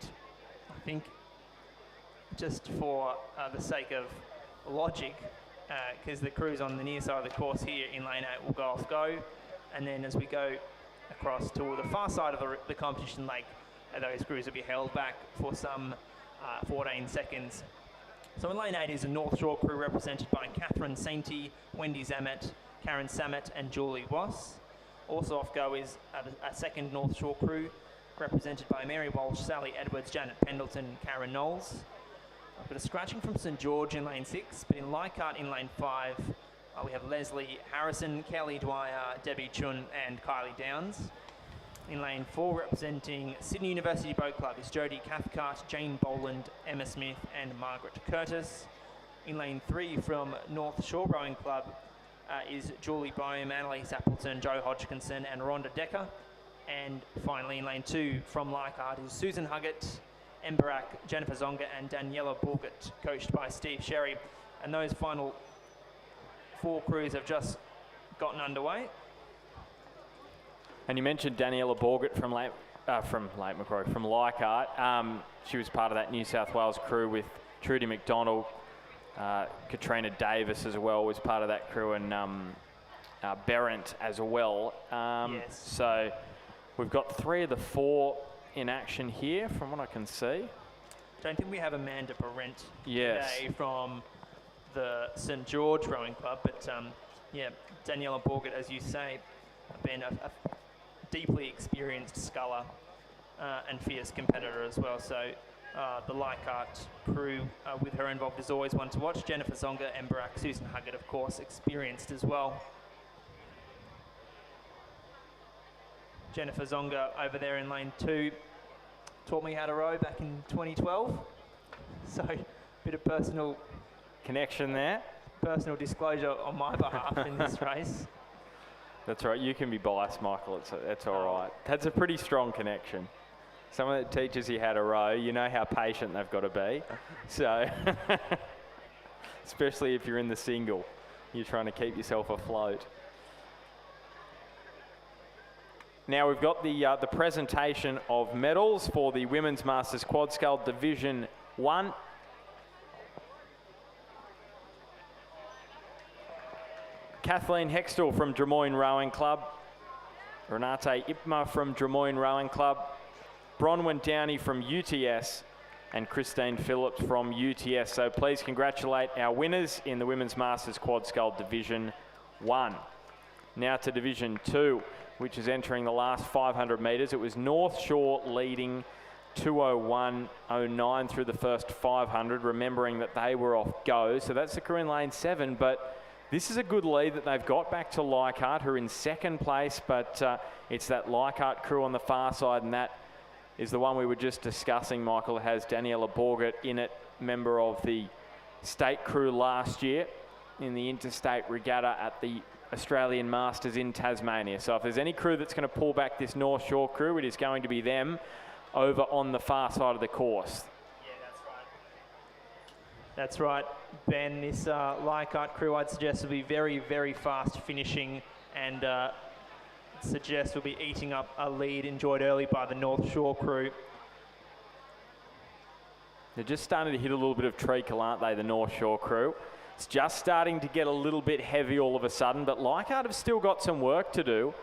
I think just for the sake of logic, because the crews on the near side of the course here in lane 8 will go off go. And then as we go across to the far side of the competition lake, those crews will be held back for some 14 seconds. So in lane 8 is a North Shore crew represented by Catherine Sainty, Wendy Zamet, Karen Samet and Julie Wass. Also off go is a 2nd North Shore crew represented by Mary Walsh, Sally Edwards, Janet Pendleton, Karen Knowles. A bit of scratching from St George in lane 6, but in Leichhardt in lane 5 we have Leslie Harrison, Kelly Dwyer, Debbie Chun and Kylie Downs. In lane 4 representing Sydney University Boat Club is Jodie Cathcart, Jane Boland, Emma Smith and Margaret Curtis. In lane 3 from North Shore Rowing Club is Julie Boehm, Annalise Appleton, Joe Hodgkinson and Rhonda Decker. And finally in lane 2 from Leichhardt is Susan Huggett, Emberack, Jennifer Zonga and Daniela Borgett, coached by Steve Sherry. And those final 4 crews have just gotten underway. And you mentioned Daniela Borgett from Leichhardt. She was part of that New South Wales crew with Trudy McDonald. Katrina Davis as well was part of that crew, and Berent as well. Yes. So we've got 3 of the 4 in action here from what I can see. Don't think we have Amanda Berent Yes. today from the St George Rowing Club, but yeah, Daniela Borgett, as you say, been a deeply experienced sculler and fierce competitor as well. So the Leichhardt crew with her involved is always one to watch. Jennifer Zonga, Emberack, Susan Huggett, of course, experienced as well. Jennifer Zonga over there in lane 2 taught me how to row back in 2012. So a bit of personal connection there. Personal disclosure on my behalf in this race. That's right. You can be biased, Michael. It's all right. That's a pretty strong connection. Someone that teaches you how to row, you know how patient they've got to be. So, especially if you're in the single, you're trying to keep yourself afloat. Now we've got the presentation of medals for the Women's Masters Quad Scull Division 1. Kathleen Hextall from Des Moines Rowing Club. Renate Ipma from Des Moines Rowing Club. Bronwyn Downey from UTS. And Christine Phillips from UTS. So please congratulate our winners in the Women's Masters Quad Scull Division 1. Now to Division 2, which is entering the last 500 metres. It was North Shore leading 2:01.09 through the first 500, remembering that they were off go. So that's the crew in lane 7, but This is a good lead that they've got back to Leichhardt, who are in second place, but it's that Leichhardt crew on the far side, and that is the one we were just discussing, Michael. It has Daniela Borgert in it, member of the state crew last year in the interstate regatta at the Australian Masters in Tasmania. So if there's any crew that's going to pull back this North Shore crew, it is going to be them over on the far side of the course. That's right, Ben. This Leichhardt crew, I'd suggest, will be very, very fast finishing, and suggest will be eating up a lead enjoyed early by the North Shore crew. They're just starting to hit a little bit of treacle, aren't they, the North Shore crew? It's just starting to get a little bit heavy all of a sudden, but Leichhardt have still got some work to do.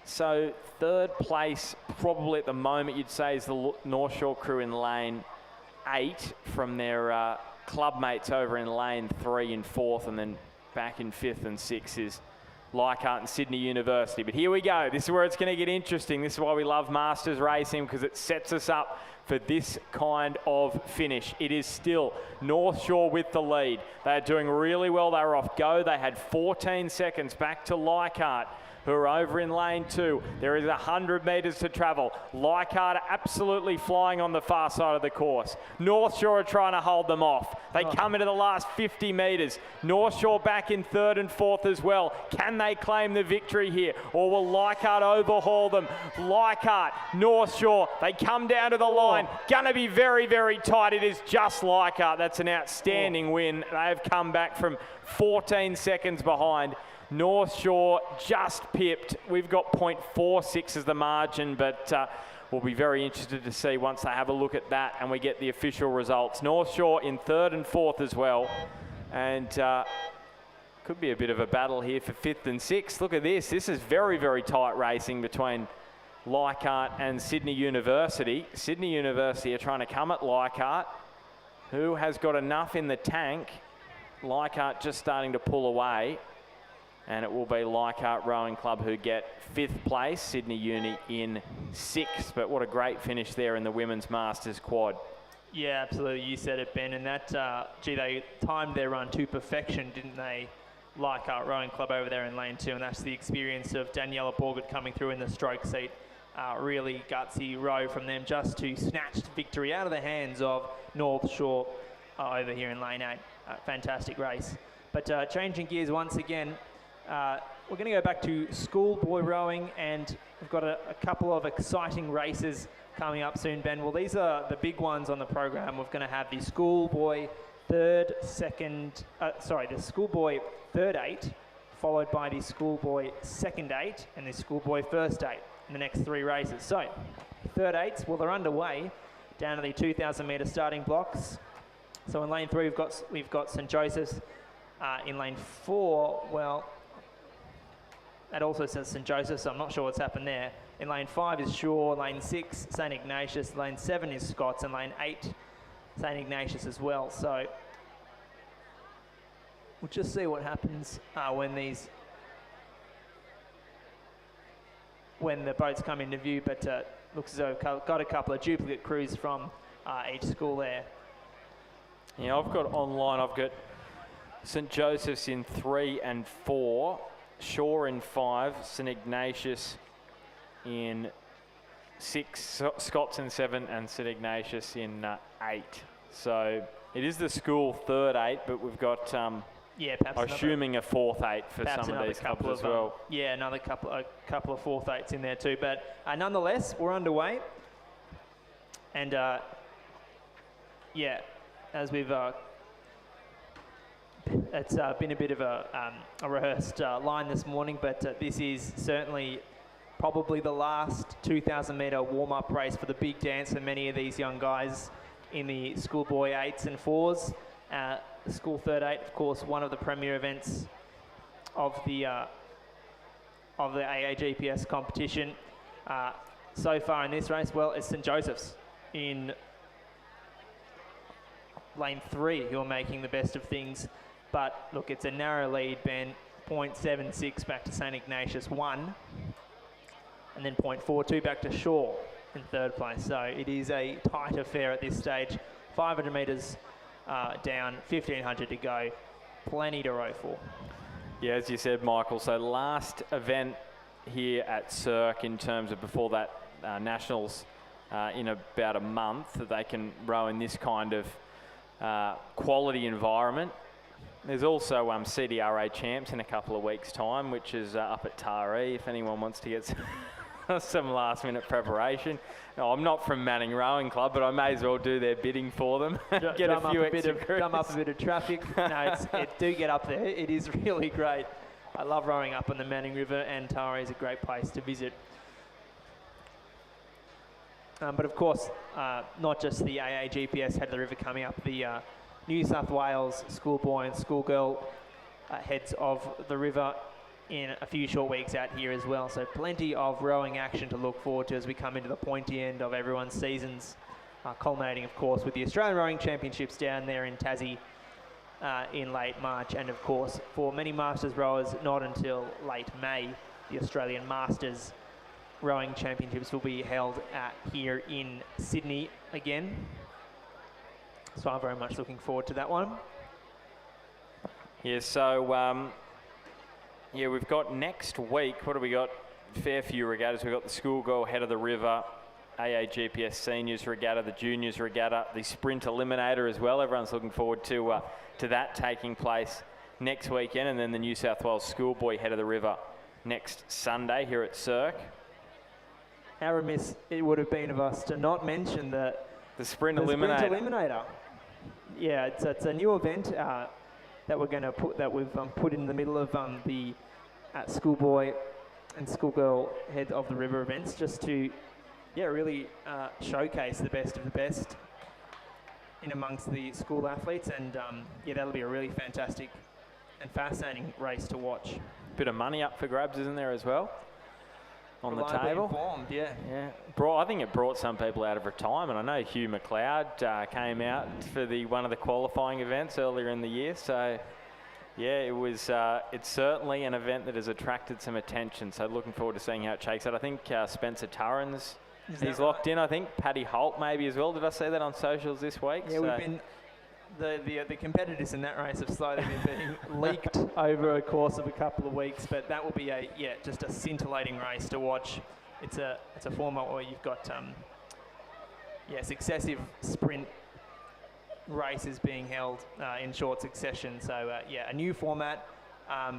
So third place, probably at the moment, you'd say, is the North Shore crew in lane 8 from their club mates over in lane 3 and 4th, and then back in 5th and 6th is Leichhardt and Sydney University. But here we go. This is where it's going to get interesting. This is why we love Masters racing, because it sets us up for this kind of finish. It is still North Shore with the lead. They are doing really well. They were off go. They had 14 seconds back to Leichhardt, who are over in lane 2. There is 100 metres to travel. Leichhardt are absolutely flying on the far side of the course. North Shore are trying to hold them off. They come into the last 50 metres. North Shore back in 3rd and 4th as well. Can they claim the victory here, or will Leichhardt overhaul them? Leichhardt, North Shore, they come down to the line. Gonna be very, very tight. It is just Leichhardt. That's an outstanding win. They have come back from 14 seconds behind. North Shore just pipped. We've got 0.46 as the margin, but we'll be very interested to see once they have a look at that and we get the official results. North Shore in 3rd and 4th as well, and could be a bit of a battle here for 5th and 6th. Look at this. This is very, very tight racing between Leichhardt and Sydney University. Sydney University are trying to come at Leichhardt, who has got enough in the tank. Leichhardt just starting to pull away. And it will be Leichhardt Rowing Club who get 5th place, Sydney Uni in 6th. But what a great finish there in the Women's Masters quad. Yeah, absolutely. You said it, Ben. And that, gee, they timed their run to perfection, didn't they? Leichhardt Rowing Club over there in lane 2. And that's the experience of Daniela Borgert coming through in the stroke seat. Really gutsy row from them just to snatch victory out of the hands of North Shore over here in lane 8. Fantastic race. But changing gears once again, we're going to go back to schoolboy rowing, and we've got a couple of exciting races coming up soon, Ben. Well, these are the big ones on the program. We're going to have the schoolboy the schoolboy third 8, followed by the schoolboy second 8, and the schoolboy first 8 in the next 3 races. So, third 8s, well, they're underway down to the 2,000 metre starting blocks. So in lane 3, we've got St Joseph's. In lane 4, well, that also says St Joseph's, so I'm not sure what's happened there. In lane 5 is Shaw, lane 6, St Ignatius, lane 7 is Scots, and lane 8, St Ignatius as well. So we'll just see what happens when the boats come into view, but looks as though we've got a couple of duplicate crews from each school there. Yeah, I've got online, I've got St Joseph's in 3 and 4, Shaw in 5, St Ignatius in 6, Scots in 7, and St Ignatius in 8. So it is the school third 8, but we've got, assuming a fourth 8 for some of these clubs as well. Yeah, another couple of fourth 8s in there too. But nonetheless, we're underway. And as we've it's been a bit of a rehearsed line this morning, but this is certainly probably the last 2,000 metre warm-up race for the big dance for many of these young guys in the schoolboy 8s and 4s. The school third 8, of course, one of the premier events of the AAGPS competition. So far in this race, well, it's St Joseph's in lane 3 who are making the best of things. But look, it's a narrow lead, Ben. 0.76 back to St Ignatius 1, and then 0.42 back to Shaw in third place. So it is a tight affair at this stage. 500 metres down, 1,500 to go. plenty to row for. Yeah, as you said, Michael, so last event here at Cirque in terms of before that Nationals in about a month that they can row in this kind of quality environment. There's also CDRA Champs in a couple of weeks' time, which is up at Taree, if anyone wants to get some last-minute preparation. No, I'm not from Manning Rowing Club, but I may as well do their bidding for them. Get a few extra crews. Drum up a bit of traffic. No, do get up there. It is really great. I love rowing up on the Manning River, and Taree is a great place to visit. But of course, not just the AAGPS Head of the River coming up, the New South Wales Schoolboy and Schoolgirl heads of the river in a few short weeks out here as well. So plenty of rowing action to look forward to as we come into the pointy end of everyone's seasons, culminating of course with the Australian Rowing Championships down there in Tassie in late March, and of course for many Masters rowers not until late May, the Australian Masters Rowing Championships will be held here in Sydney again. So I'm very much looking forward to that one. Yeah, so yeah, we've got next week, what have we got? Fair few regattas. We've got the Schoolgirl Head of the River, AAGPS Seniors Regatta, the Juniors Regatta, the Sprint Eliminator as well. Everyone's looking forward to that taking place next weekend, and then the New South Wales Schoolboy Head of the River next Sunday here at Cirque. How remiss it would have been of us to not mention the Sprint Eliminator. Yeah, it's a new event that we're going to we've put in the middle of the Schoolboy and Schoolgirl Head of the River events, just to really showcase the best of the best in amongst the school athletes, and that'll be a really fantastic and fascinating race to watch. Bit of money up for grabs, isn't there, as well? On the table. Informed, yeah. I think it brought some people out of retirement. I know Hugh McLeod came out for one of the qualifying events earlier in the year. So, yeah, it was. It's certainly an event that has attracted some attention. So, looking forward to seeing how it shakes out. I think Spencer Turren's he's locked in. I think Paddy Holt maybe as well. Did I see that on socials this week? Yeah, we've been. The competitors in that race have slowly been being leaked over a course of a couple of weeks, but that will be just a scintillating race to watch. It's a format where you've got successive sprint races being held in short succession. So a new format,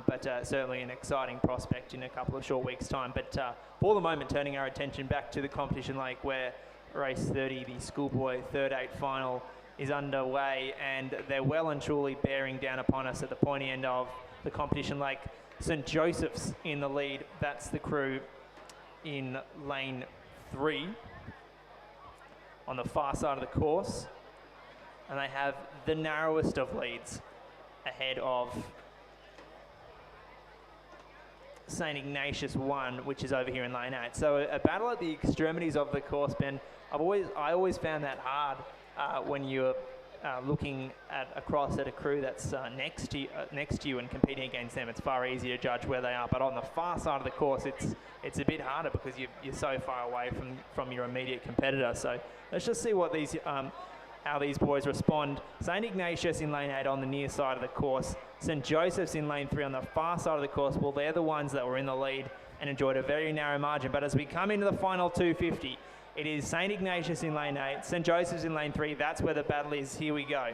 but certainly an exciting prospect in a couple of short weeks' time. But for the moment, turning our attention back to the competition lake, where race 30, the Schoolboy third 8 final, is underway, and they're well and truly bearing down upon us at the pointy end of the competition lake. St Joseph's in the lead. That's the crew in lane 3 on the far side of the course, and they have the narrowest of leads ahead of St Ignatius 1, which is over here in lane 8. So a battle at the extremities of the course, Ben. I always found that hard when you're looking across at a crew that's next to you and competing against them. It's far easier to judge where they are, but on the far side of the course, it's a bit harder because you're so far away from your immediate competitor. So let's just see what how these boys respond. St Ignatius in lane 8 on the near side of the course. St Joseph's in lane 3 on the far side of the course. Well, they're the ones that were in the lead and enjoyed a very narrow margin. But as we come into the final 250, it is St Ignatius in lane 8, St Joseph's in lane 3. That's where the battle is. Here we go.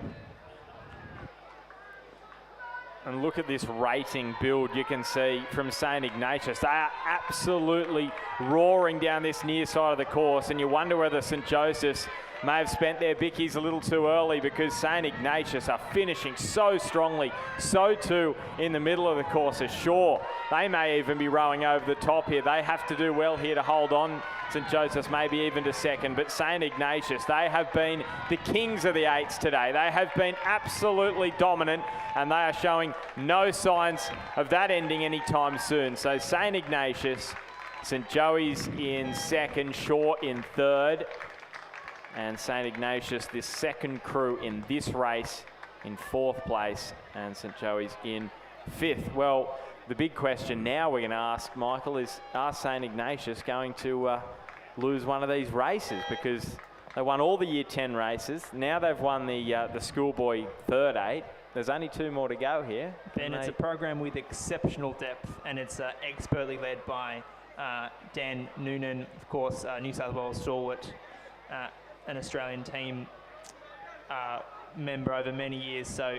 And look at this rating build. You can see from St Ignatius, they are absolutely roaring down this near side of the course, and you wonder whether St Joseph's may have spent their bickies a little too early, because St Ignatius are finishing so strongly. So too in the middle of the course is Shaw. They may even be rowing over the top here. They have to do well here to hold on. St Joseph's maybe even to second, but St Ignatius, they have been the kings of the 8s today. They have been absolutely dominant, and they are showing no signs of that ending anytime soon. So St Ignatius, St Joey's in second, Shaw in third, and St Ignatius, this second crew in this race, in fourth place, and St Joey's in fifth. Well, the big question now we're going to ask, Michael, is are St Ignatius going to lose one of these races? Because they won all the Year 10 races. Now they've won the Schoolboy third 8. there's only 2 more to go here. Ben, it's a program with exceptional depth, and it's expertly led by Dan Noonan, of course, New South Wales stalwart, an Australian team member over many years. So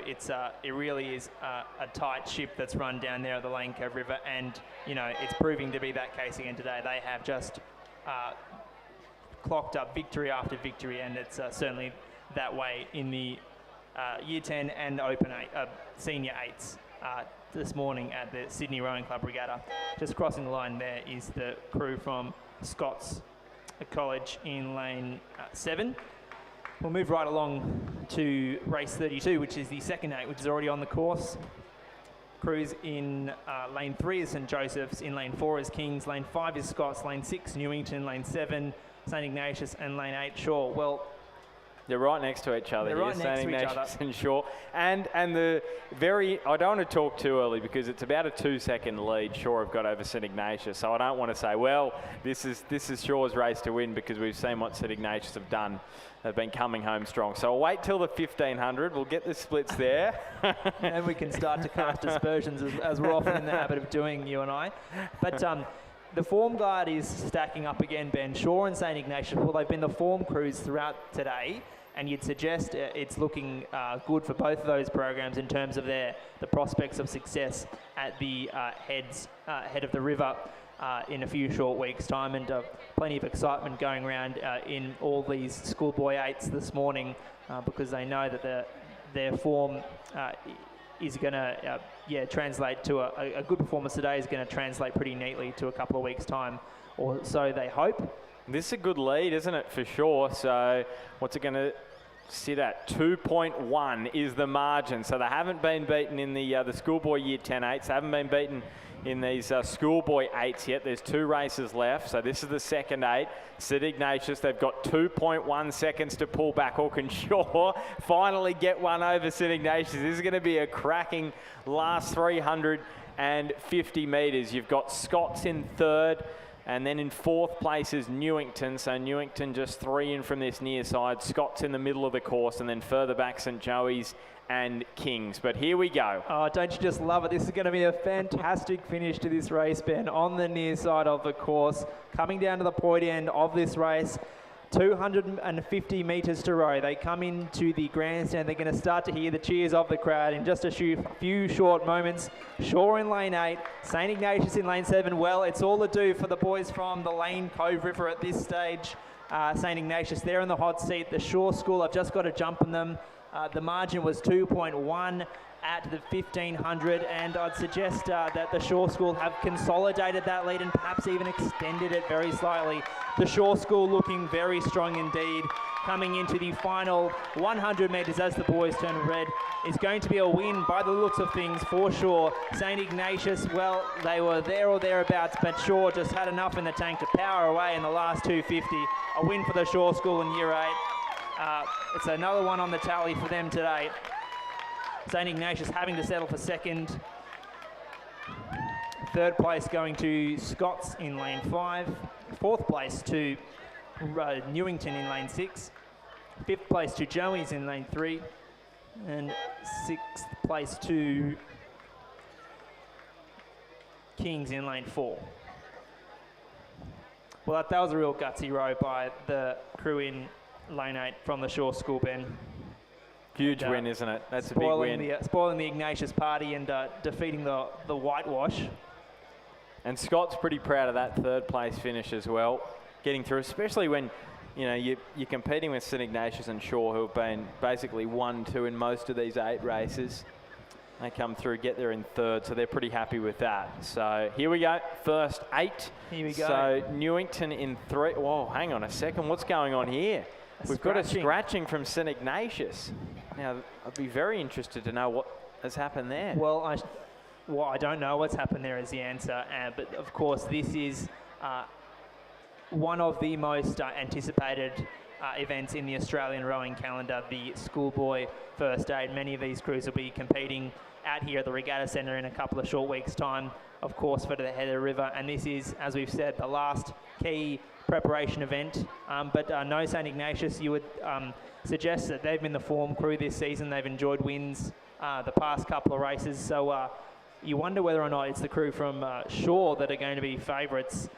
it really is a tight ship that's run down there at the Lane Cove River, and it's proving to be that case again today. They have just clocked up victory after victory, and it's certainly that way in the Year 10 and Open 8, Senior 8s this morning at the Sydney Rowing Club Regatta. Just crossing the line there is the crew from Scots College in lane 7. We'll move right along to race 32, which is the second 8, which is already on the course. Crews in lane 3 is St Joseph's, in lane 4 is Kings, lane 5 is Scots, lane 6 Newington, lane 7 St Ignatius, and lane 8 Shaw. Well, they're right next to each other. They're right next to each other. And Shaw. And the very, I don't want to talk too early because it's about a 2-second lead Shaw have got over St Ignatius. So I don't want to say, well, this is Shaw's race to win, because we've seen what St Ignatius have done. They've been coming home strong. So I'll wait till the 1500. We'll get the splits there. And we can start to cast aspersions as we're often in the habit of doing, you and I. But the form guide is stacking up again, Ben. Shaw and St Ignatius, well, they've been the form crews throughout today, and you'd suggest it's looking good for both of those programs in terms of the prospects of success at the head of the river in a few short weeks' time, and plenty of excitement going around in all these Schoolboy 8s this morning because they know that their form is going to translate to a good performance today, is going to translate pretty neatly to a couple of weeks' time, or so they hope. This is a good lead, isn't it, for sure? So what's it going to sit at? 2.1 is the margin. So they haven't been beaten in the Schoolboy Year 10 8s. They haven't been beaten in these Schoolboy 8s yet. There's 2 races left. So this is the second 8. St Ignatius, they've got 2.1 seconds to pull back. Or can Shaw finally get one over St Ignatius? This is going to be a cracking last 350 metres. You've got Scots in third. And then in fourth place is Newington. So Newington just 3 in from this near side. Scott's in the middle of the course. And then further back, St Joey's and Kings. But here we go. Oh, don't you just love it? This is going to be a fantastic finish to this race, Ben, on the near side of the course. Coming down to the point end of this race. 250 metres to row. They come into the grandstand. They're going to start to hear the cheers of the crowd in just a few short moments. Shaw in lane 8, St Ignatius in lane 7. Well, it's all ado for the boys from the Lane Cove River at this stage. St Ignatius, they're in the hot seat. The Shaw School have just got to jump on them. The margin was 2.1 at the 1500, and I'd suggest that the Shaw School have consolidated that lead and perhaps even extended it very slightly. The Shaw School looking very strong indeed. Coming into the final 100 metres as the boys turn red is going to be a win by the looks of things for Shaw. St Ignatius, well, they were there or thereabouts, but Shaw just had enough in the tank to power away in the last 250. A win for the Shaw School in Year 8. It's another one on the tally for them today. St Ignatius having to settle for second. Third place going to Scots in lane 5. Fourth place to Newington in lane 6. Fifth place to Joey's in lane 3. And sixth place to Kings in lane 4. Well, that was a real gutsy row by the crew in lane 8 from the Shaw School, Ben. Huge win, isn't it? That's a big win. Spoiling the Ignatius party and defeating the whitewash. And Scott's pretty proud of that third place finish as well, getting through, especially when you're competing with St Ignatius and Shaw, who have been basically 1-2 in most of these 8 races. They come through, get there in third, so they're pretty happy with that. So here we go, first 8. Here we go. So Newington in 3. Whoa, hang on a second, what's going on here? We've got a scratching from St Ignatius. Now, I'd be very interested to know what has happened there. Well, I don't know what's happened there is the answer, but of course this is one of the most anticipated events in the Australian rowing calendar, the Schoolboy First Aid. Many of these crews will be competing out here at the Regatta Centre in a couple of short weeks' time, of course, for the head of the river. And this is, as we've said, the last key preparation event. But no St Ignatius, you would suggest that they've been the form crew this season. They've enjoyed wins the past couple of races. So you wonder whether or not it's the crew from Shaw that are going to be favourites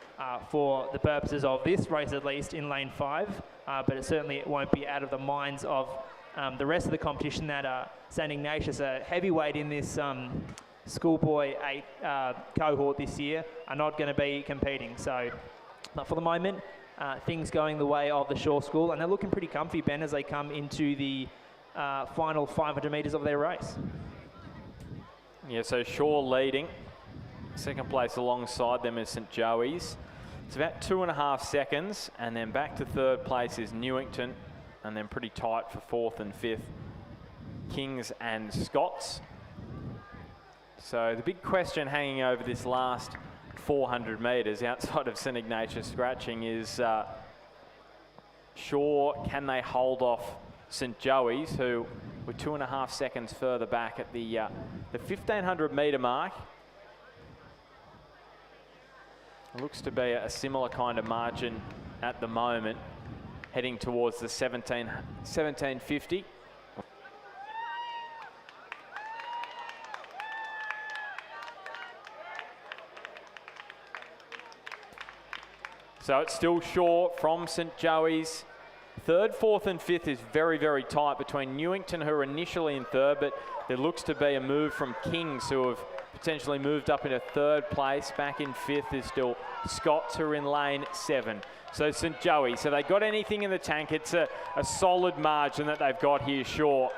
for the purposes of this race, at least in lane 5. But it certainly won't be out of the minds of the rest of the competition that St Ignatius, a heavyweight in this Schoolboy 8 cohort this year, are not going to be competing. So for the moment, things going the way of the Shaw School, and they're looking pretty comfy, Ben, as they come into the final 500 metres of their race. Yeah, so Shaw leading. Second place alongside them is St Joey's. It's about 2.5 seconds, and then back to third place is Newington, and then pretty tight for fourth and fifth, Kings and Scots. So the big question hanging over this last 400 metres outside of St Ignatius scratching is Shaw, can they hold off St Joey's, who were 2.5 seconds further back at the 1,500 metre mark. It looks to be a similar kind of margin at the moment, heading towards the 1750. So it's still Shaw from St Joey's. Third, fourth and fifth is very, very tight between Newington, who are initially in third, but there looks to be a move from Kings, who have potentially moved up into third place. Back in fifth is still Scots, who are in lane 7. So St Joey, so they got anything in the tank. It's a solid margin that they've got here, Shaw.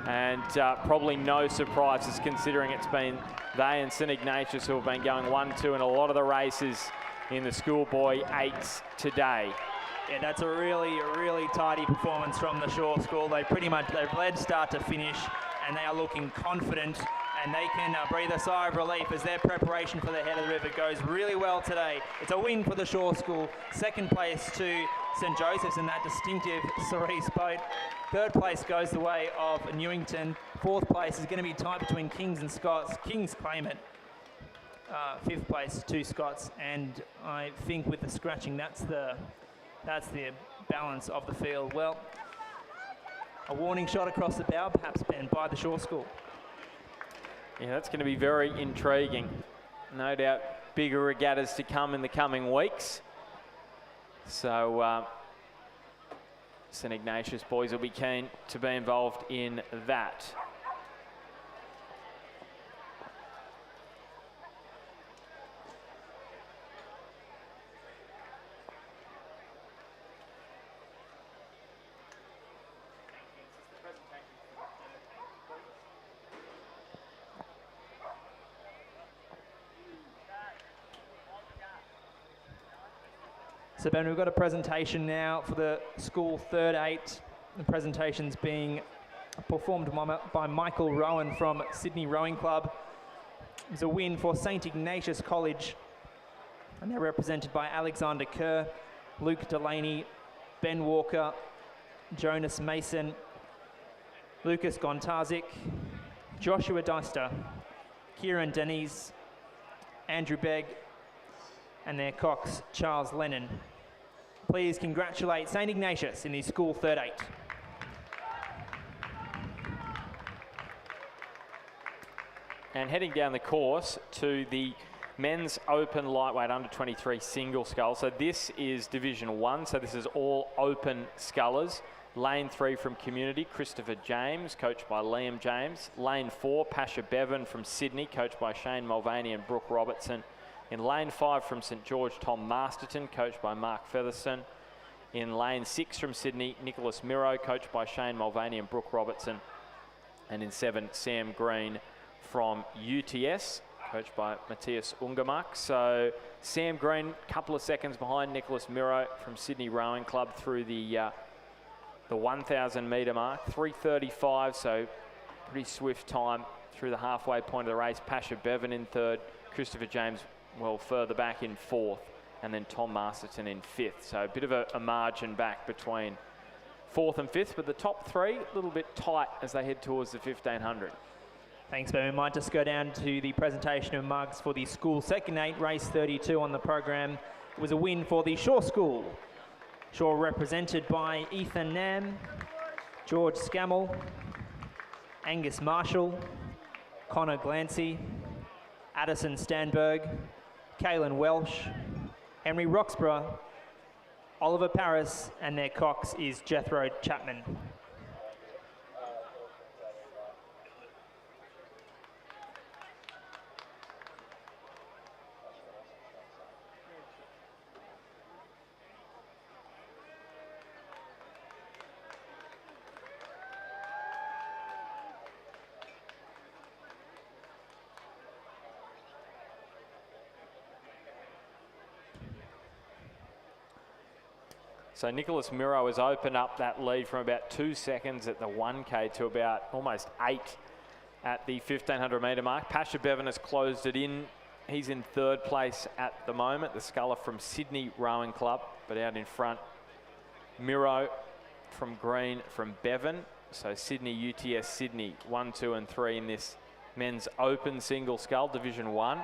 And probably no surprises considering it's been they and St Ignatius who have been going 1-2 in a lot of the races in the Schoolboy 8s today. Yeah, that's a really tidy performance from the Shaw School. They've led start to finish, and they are looking confident, and they can breathe a sigh of relief as their preparation for the head of the river goes really well today. It's a win for the Shaw School. Second place to St Joseph's in that distinctive cerise boat. Third place goes the way of Newington. Fourth place is going to be tight between Kings and Scots. Kings claim it. Fifth place to Scots, and I think with the scratching, that's the balance of the field. Well, a warning shot across the bow, perhaps, Ben, by the Shaw School. Yeah, that's going to be very intriguing. No doubt bigger regattas to come in the coming weeks. So St Ignatius boys will be keen to be involved in that. So Ben, we've got a presentation now for the school third 8. The presentation's being performed by Michael Rowan from Sydney Rowing Club. It's a win for St Ignatius College, and they're represented by Alexander Kerr, Luke Delaney, Ben Walker, Jonas Mason, Lucas Gontarzik, Joshua Deister, Kieran Denise, Andrew Begg, and their cox, Charles Lennon. Please congratulate St Ignatius in the school third 8. And heading down the course to the men's open lightweight under 23 single scull. So this is Division 1, so this is all open scullers. Lane 3 from Community, Christopher James, coached by Liam James. Lane 4, Pasha Bevan from Sydney, coached by Shane Mulvaney and Brooke Robertson. In lane 5 from St George, Tom Masterton, coached by Mark Featherson. In lane 6 from Sydney, Nicholas Miro, coached by Shane Mulvaney and Brooke Robertson. And in 7, Sam Green from UTS, coached by Matthias Ungermark. So Sam Green, couple of seconds behind Nicholas Miro from Sydney Rowing Club through the 1,000 metre mark, 3:35, so pretty swift time through the halfway point of the race. Pasha Bevan in third, Christopher James well further back in fourth, and then Tom Masterton in fifth. So a bit of a margin back between fourth and fifth, but the top three a little bit tight as they head towards the 1,500. Thanks, Ben. We might just go down to the presentation of mugs for the school second 8, race 32 on the program. It was a win for the Shaw School. Shaw represented by Ethan Nam, George Scammell, Angus Marshall, Connor Glancy, Addison Stanberg, Kaylin Welsh, Henry Roxburgh, Oliver Paris, and their cox is Jethro Chapman. So Nicholas Miro has opened up that lead from about 2 seconds at the 1K to about almost 8 at the 1500 metre mark. Pasha Bevan has closed it in. He's in third place at the moment, the sculler from Sydney Rowing Club, but out in front, Miro from Green from Bevan. So Sydney, UTS Sydney, 1, 2 and 3 in this men's open single scull, Division 1.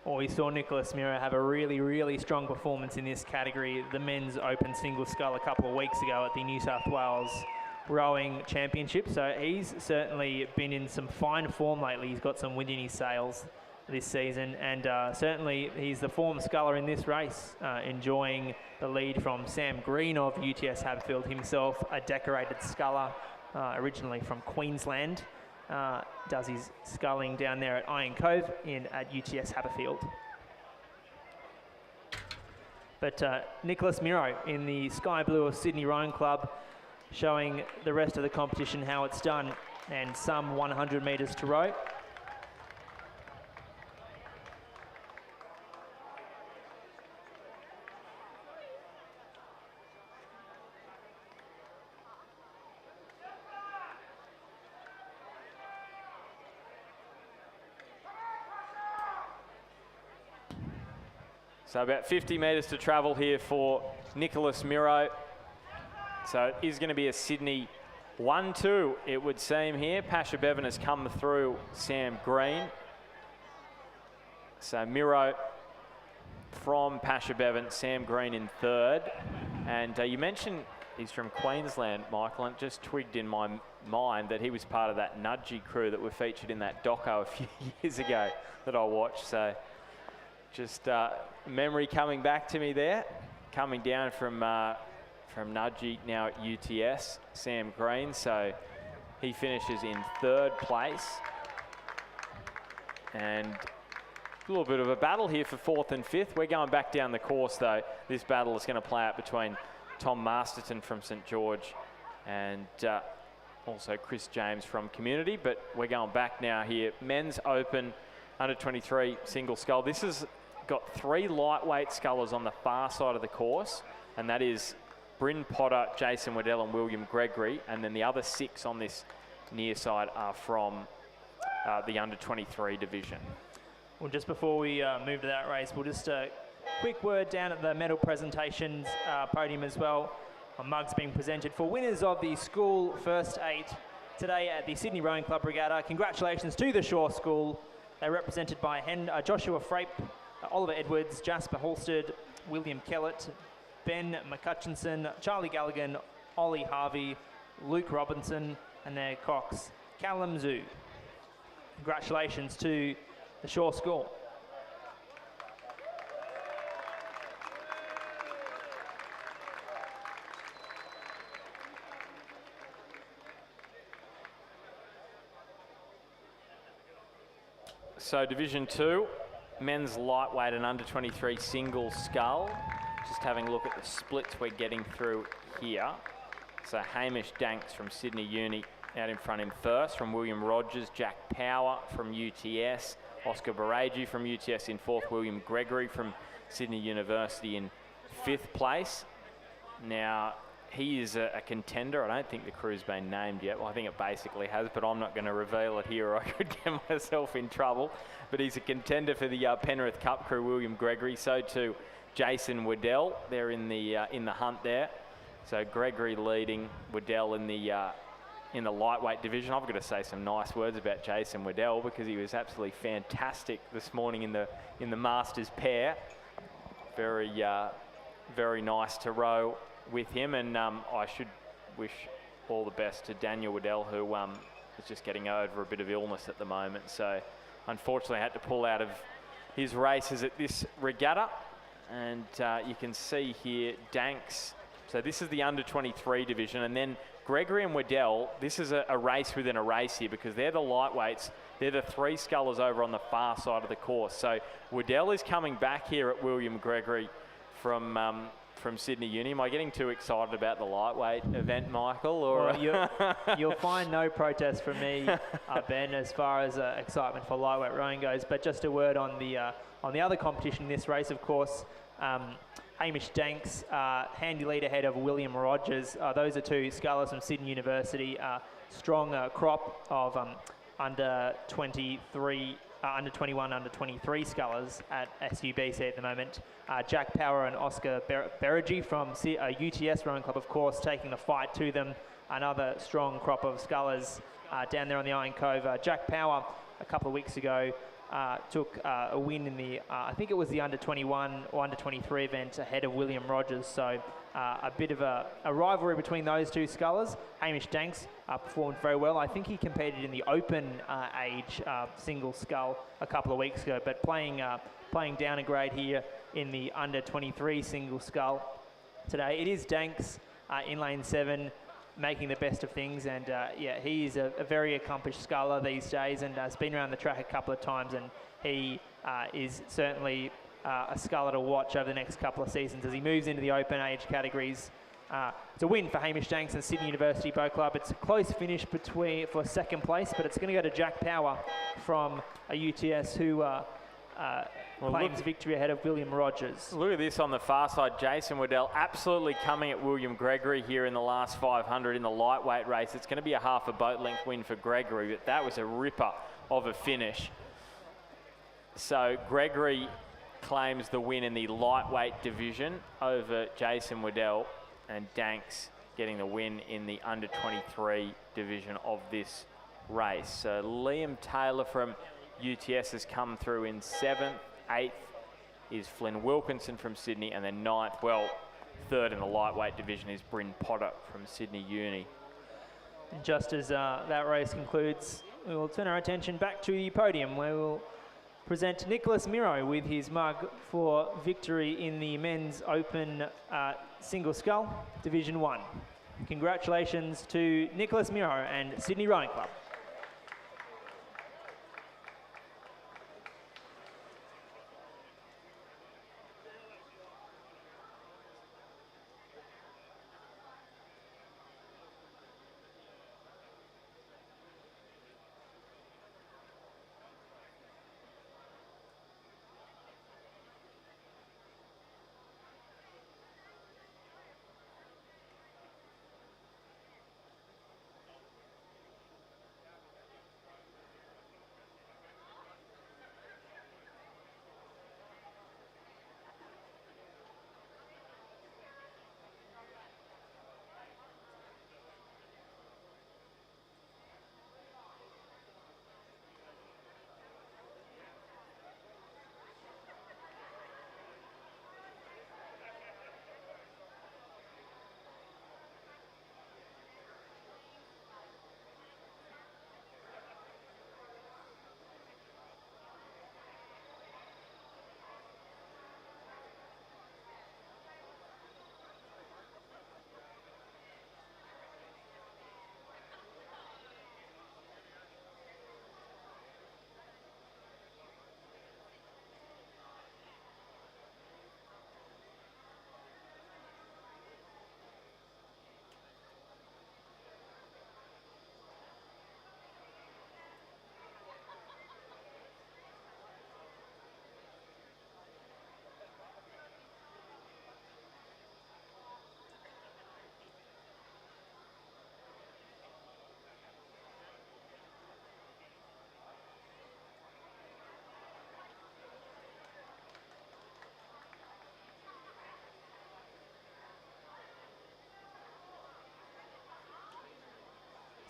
Well, we saw Nicholas Miro have a really strong performance in this category, the men's open single scull, a couple of weeks ago at the New South Wales Rowing Championship. So he's certainly been in some fine form lately. He's got some wind in his sails this season, and certainly he's the form sculler in this race, enjoying the lead from Sam Green of UTS Haberfield, himself a decorated sculler, originally from Queensland. Does his sculling down there at Iron Cove at UTS Haberfield. But Nicholas Miro in the sky blue of Sydney Rowing Club, showing the rest of the competition how it's done, and some 100 metres to row. So about 50 metres to travel here for Nicholas Miro. So it is going to be a Sydney 1-2, it would seem here. Pasha Bevan has come through Sam Green. So Miro from Pasha Bevan, Sam Green in third. And you mentioned he's from Queensland, Michael, and it just twigged in my mind that he was part of that Nudgy crew that were featured in that doco a few years ago that I watched. So just memory coming back to me there. Coming down from Nudgy, now at UTS, Sam Green. So he finishes in third place. And a little bit of a battle here for fourth and fifth. We're going back down the course though. This battle is going to play out between Tom Masterton from St George and also Chris James from Community. But we're going back now here. Men's Open under 23 single scull. This has got 3 lightweight scullers on the far side of the course, and that is Bryn Potter, Jason Waddell and William Gregory, and then the other 6 on this near side are from the under 23 division. Well, just before we move to that race, we'll just quick word down at the medal presentations podium as well. Mugs being presented for winners of the school first 8 today at the Sydney Rowing Club Regatta. Congratulations to the Shore School. They're represented by Joshua Frape, Oliver Edwards, Jasper Halstead, William Kellett, Ben McCutchinson, Charlie Galligan, Ollie Harvey, Luke Robinson, and their cox, Callum Zoo. Congratulations to the Shore School. So Division 2, men's lightweight and under 23 single scull. Just having a look at the splits we're getting through here. So Hamish Danks from Sydney Uni out in front in first, from William Rogers, Jack Power from UTS, Oscar Baragi from UTS in fourth, William Gregory from Sydney University in 5th place. Now, he is a contender. I don't think the crew's been named yet. Well, I think it basically has, but I'm not going to reveal it here or I could get myself in trouble. But he's a contender for the Penrith Cup crew, William Gregory. So too Jason Waddell. They're in the hunt there. So Gregory leading, Waddell in the lightweight division. I've got to say some nice words about Jason Waddell because he was absolutely fantastic this morning in the Masters pair. Very nice to row with him, and I should wish all the best to Daniel Waddell, who is just getting over a bit of illness at the moment. So unfortunately had to pull out of his races at this regatta. And you can see here Danks. So this is the under 23 division, and then Gregory and Waddell, this is a race within a race here, because they're the lightweights. They're the 3 scullers over on the far side of the course. So Waddell is coming back here at William Gregory from Sydney Uni. Am I getting too excited about the lightweight event, Michael? Or well, you'll find no protest from me, Ben, as far as excitement for lightweight rowing goes. But just a word on the other competition in this race, of course. Hamish Danks, handy lead ahead of William Rogers. Those are 2 scullers from Sydney University. Strong crop of under 23, under 21, under 23 scullers at SUBC at the moment. Jack Power and Oscar Beregi from UTS Rowing Club, of course, taking the fight to them. Another strong crop of scullers down there on the Iron Cove. Jack Power, a couple of weeks ago, took a win in the, I think it was the under 21 or under 23 event ahead of William Rogers. So a bit of a rivalry between those 2 scullers. Hamish Danks performed very well. I think he competed in the open age single scull a couple of weeks ago, but playing down a grade here in the under 23 single scull today. It is Danks in lane 7, making the best of things, and yeah, he is a very accomplished sculler these days, and has been around the track a couple of times, and he is certainly a sculler to watch over the next couple of seasons as he moves into the open age categories. It's a win for Hamish Danks and Sydney University Boat Club. It's a close finish for second place, but it's going to go to Jack Power from a UTS who claims victory ahead of William Rogers. Look at this on the far side. Jason Waddell absolutely coming at William Gregory here in the last 500 in the lightweight race. It's going to be a half a boat length win for Gregory, but that was a ripper of a finish. So Gregory claims the win in the lightweight division over Jason Waddell, and Danks getting the win in the under 23 division of this race. So Liam Taylor from UTS has come through in 7th. 8th is Flynn Wilkinson from Sydney, and then 9th, well, 3rd in the lightweight division is Bryn Potter from Sydney Uni. And just as that race concludes, we will turn our attention back to the podium, where we'll present Nicholas Miro with his mug for victory in the men's open single scull Division 1. Congratulations to Nicholas Miro and Sydney Rowing Club.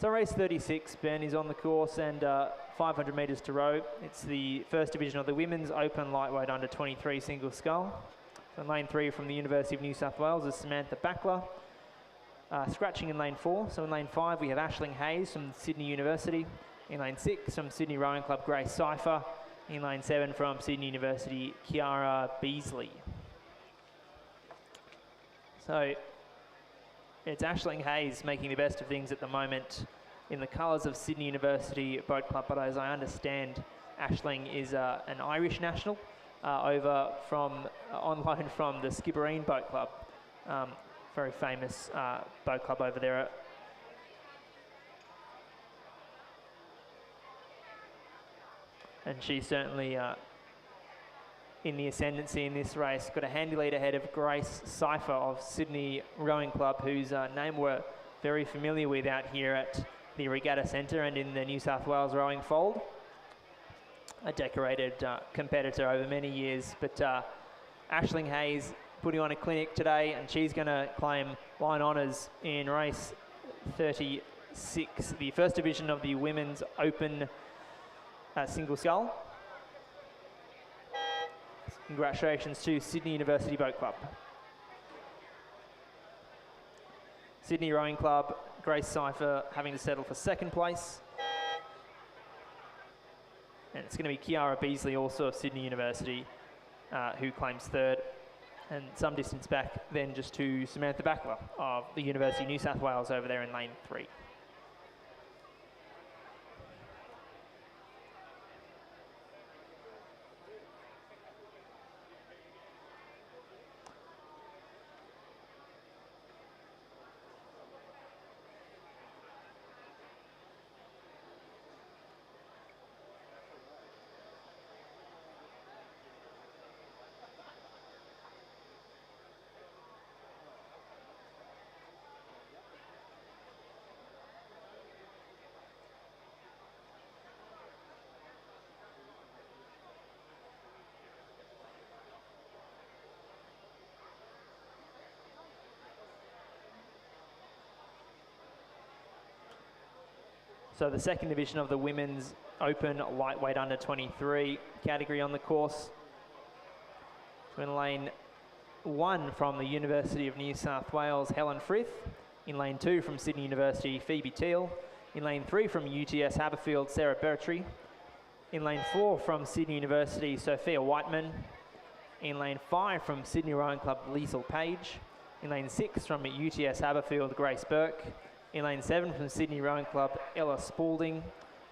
So race 36, Ben, is on the course, and 500 metres to row. It's the first division of the women's open lightweight under 23 single scull. So in lane 3 from the University of New South Wales is Samantha Backler. scratching in lane 4. So in lane 5 we have Aisling Hayes from Sydney University. In lane 6 from Sydney Rowing Club, Grace Cypher. In lane 7 from Sydney University, Kiara Beasley. So it's Aisling Hayes making the best of things at the moment in the colours of Sydney University Boat Club, but as I understand, Aisling is an Irish national over from on loan from the Skibbereen Boat Club, very famous boat club over there. And she's certainly in the ascendancy in this race. Got a handy lead ahead of Grace Cypher of Sydney Rowing Club, whose name we're very familiar with out here at the Regatta Centre and in the New South Wales Rowing Fold. A decorated competitor over many years, but Aisling Hayes putting on a clinic today, and she's going to claim line honours in race 36, the first division of the Women's Open Single Scull. Congratulations to Sydney University Boat Club. Sydney Rowing Club, Grace Cypher having to settle for second place. And it's going to be Kiara Beasley, also of Sydney University, who claims third. And some distance back then just to Samantha Backler of the University of New South Wales over there in lane 3. So the second division of the Women's Open Lightweight Under 23 category on the course. So in lane 1 from the University of New South Wales, Helen Frith. In lane 2 from Sydney University, Phoebe Teal. In lane 3 from UTS Haberfield, Sarah Bertry. In lane 4 from Sydney University, Sophia Whiteman. In lane 5 from Sydney Rowing Club, Liesl Page. In lane 6 from UTS Haberfield, Grace Burke. In lane 7 from Sydney Rowing Club, Ella Spalding.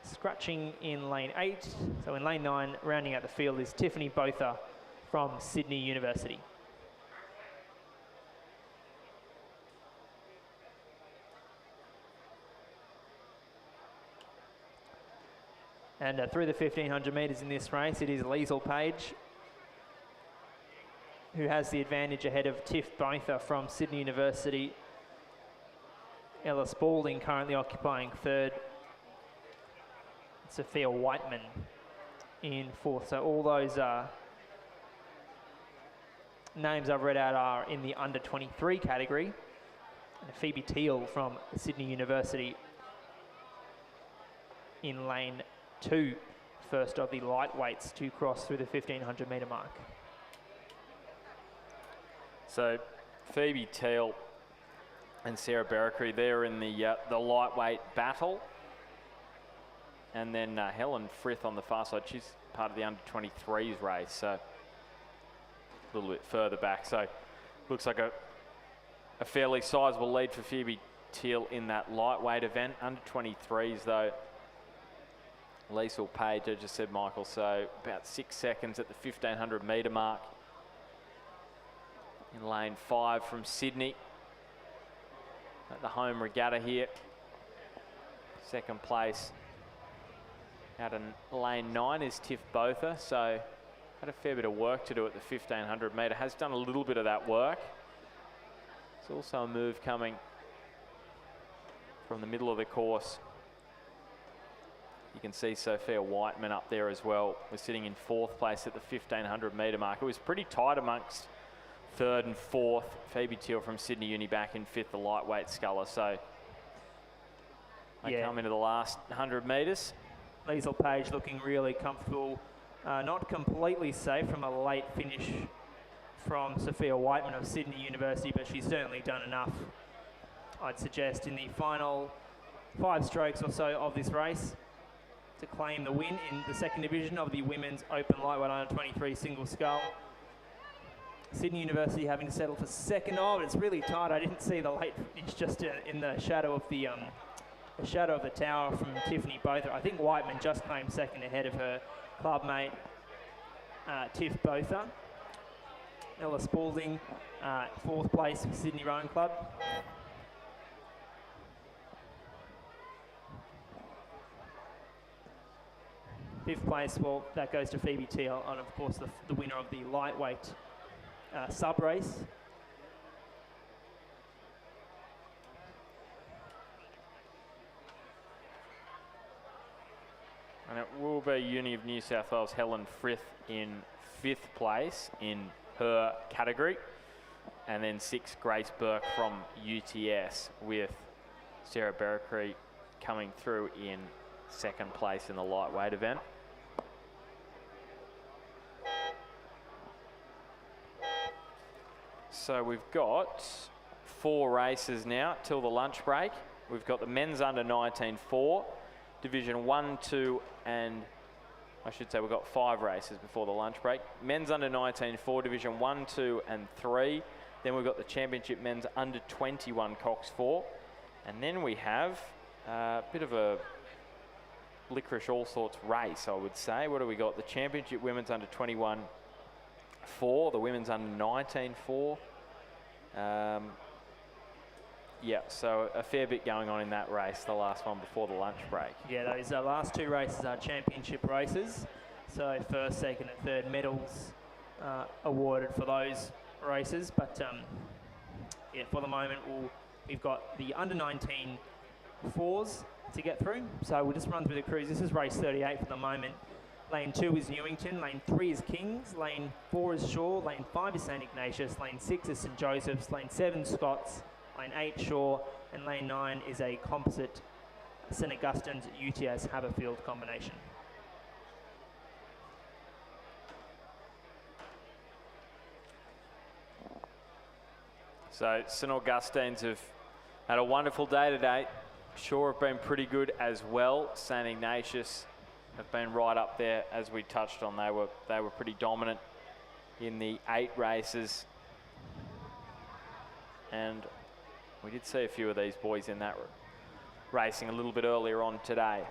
Scratching in lane 8. So in lane 9, rounding out the field, is Tiffany Botha from Sydney University. And through the 1500 metres in this race, it is Liesl Page who has the advantage ahead of Tiff Botha from Sydney University. Ella Spalding currently occupying third. Sophia Whiteman in fourth. So all those names I've read out are in the under 23 category. And Phoebe Teal from Sydney University in lane 2, first of the lightweights to cross through the 1500 metre mark. So Phoebe Teal and Sarah Berrickrey, they're in the lightweight battle. And then Helen Frith on the far side, she's part of the under 23s race, so a little bit further back. So looks like a fairly sizable lead for Phoebe Teal in that lightweight event. Under 23s though, Liesl Page, I just said, Michael, so about 6 seconds at the 1500 metre mark. In lane 5 from Sydney at the home regatta here. Second place out in lane 9 is Tiff Botha, so had a fair bit of work to do at the 1500 metre. Has done a little bit of that work. There's also a move coming from the middle of the course. You can see Sophia Whiteman up there as well. We're sitting in 4th place at the 1500 metre mark. It was pretty tight amongst 3rd and 4th. Phoebe Teal from Sydney Uni back in 5th, the lightweight sculler. So they come into the last 100 metres. Liesl Page looking really comfortable. Not completely safe from a late finish from Sophia Whiteman of Sydney University, but she's certainly done enough I'd suggest, in the final 5 strokes or so of this race to claim the win in the second division of the women's open lightweight under 23 single scull. Sydney University having to settle for second. Oh, but it's really tight. I didn't see the late finish, just in the shadow of the tower from Tiffany Botha. I think Whiteman just claimed second ahead of her club mate Tiff Botha. Ella Spalding, 4th place for Sydney Rowing Club. Fifth place, well, that goes to Phoebe Teal, and of course the winner of the lightweight sub race. And it will be Uni of New South Wales Helen Frith in 5th place in her category. And then 6th, Grace Burke from UTS, with Sarah Berracree coming through in 2nd place in the lightweight event. So we've got 4 races now till the lunch break. We've got the men's under 19 4, Division 1, 2, and I should say we've got 5 races before the lunch break. Men's under 19 4, Division 1, 2, and 3. Then we've got the Championship Men's under 21 Cox 4. And then we have a bit of a licorice all sorts race, I would say. What do we got? The Championship Women's under 21 4, the Women's under 19 4. Yeah, so a fair bit going on in that race, the last one before the lunch break. Yeah, those last 2 races are championship races. So 1st, 2nd and 3rd medals awarded for those races. But yeah, for the moment, we've got the under 19 4s to get through. So we'll just run through the crews. This is race 38 for the moment. Lane 2 is Newington, lane 3 is Kings, lane 4 is Shaw, lane 5 is St Ignatius, lane 6 is St Joseph's, lane 7 Scots, lane 8 Shaw, and lane 9 is a composite St Augustine's UTS Haberfield combination. So St Augustine's have had a wonderful day today. Shaw have been pretty good as well. St Ignatius have been right up there, as we touched on. They were pretty dominant in the 8 races, and we did see a few of these boys in that racing a little bit earlier on today.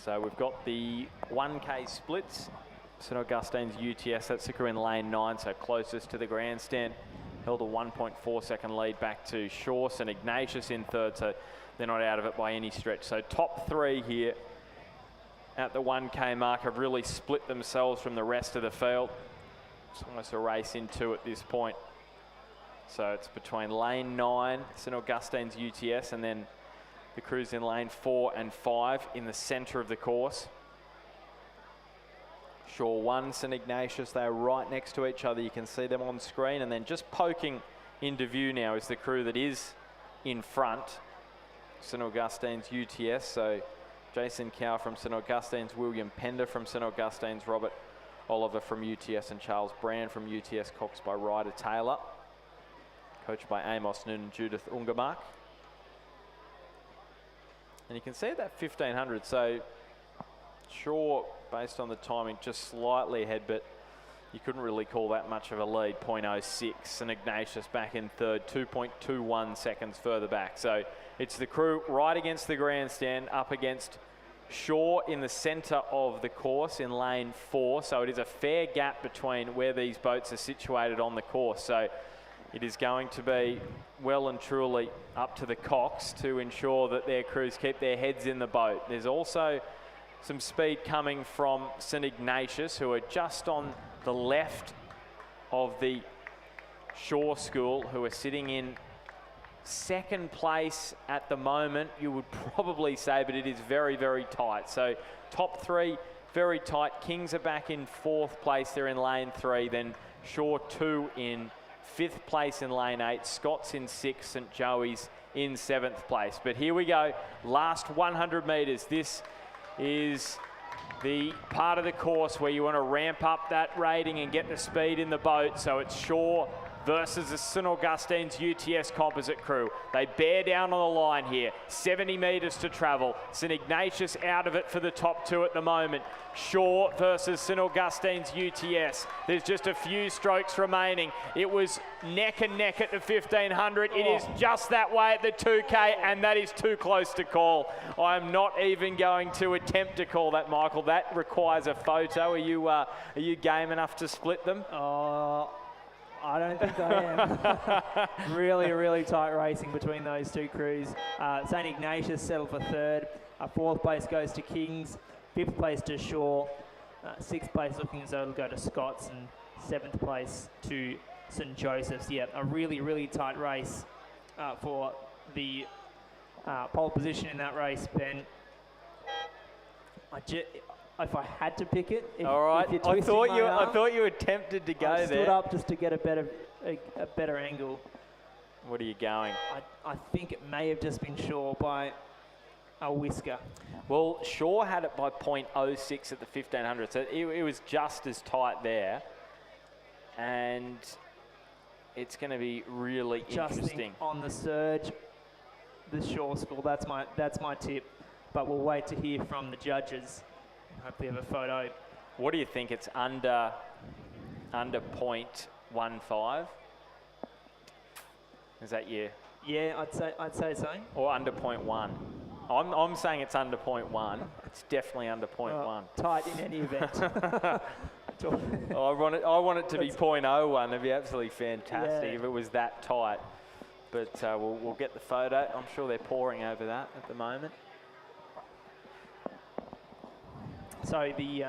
So we've got the 1K splits. St Augustine's UTS, that's the crew in lane 9, so closest to the grandstand, held a 1.4 second lead back to Shaw. St Ignatius in 3rd, so they're not out of it by any stretch. So top 3 here at the 1K mark have really split themselves from the rest of the field. It's almost a race in 2 at this point. So it's between lane 9, St Augustine's UTS, and then the crews in lane 4 and 5 in the centre of the course. Shaw 1, St Ignatius, they're right next to each other. You can see them on screen, and then just poking into view now is the crew that is in front, St Augustine's UTS. So Jason Cow from St Augustine's, William Pender from St Augustine's, Robert Oliver from UTS, and Charles Brand from UTS, coxed by Ryder Taylor, coached by Amos Noonan and Judith Ungermark. And you can see that 1500, so Shaw, based on the timing, just slightly ahead, but you couldn't really call that much of a lead. 0.06, St Ignatius back in 3rd, 2.21 seconds further back. So it's the crew right against the grandstand, up against Shaw in the centre of the course in lane 4. So it is a fair gap between where these boats are situated on the course. So it is going to be well and truly up to the Cox to ensure that their crews keep their heads in the boat. There's also some speed coming from St Ignatius, who are just on the left of the Shaw School, who are sitting in 2nd place at the moment, you would probably say, but it is very, very tight. So top 3, very tight. Kings are back in 4th place. They're in lane 3. Then Shaw 2 in 5th place in lane 8. Scott's in 6th. St Joey's in 7th place. But here we go. Last 100 metres. This is the part of the course where you want to ramp up that rating and get the speed in the boat. So it's Shaw versus the St Augustine's UTS composite crew. They bear down on the line here. 70 metres to travel. St Ignatius out of it for the top two at the moment. Shaw versus St Augustine's UTS. There's just a few strokes remaining. It was neck and neck at the 1500. It is just that way at the 2K, and that is too close to call. I am not even going to attempt to call that, Michael. That requires a photo. Are you game enough to split them? I don't think I am. really tight racing between those two crews. St Ignatius settled for third. Fourth place goes to Kings. Fifth place to Shaw. Sixth place looking as though it'll go to Scots. And seventh place to St Joseph's. Yeah, a really tight race for the pole position in that race, Ben. If I had to pick it, all right. I thought you were tempted to go there. I stood up just to get a better angle. What are you going? I think it may have just been Shaw by a whisker. Well, Shaw had it by .06 at the 1500, so it was just as tight there, and it's going to be really interesting. On the surge, the Shaw score. That's my tip, but we'll wait to hear from the judges. Hopefully have a photo. What do you think? It's under .15? Is that you? Yeah, I'd say so. Or under .1? I'm saying it's under .1. It's definitely under .1. Tight in any event. I want it to be .01. It'd be absolutely fantastic if it was that tight. But we'll get the photo. I'm sure they're poring over that at the moment. So the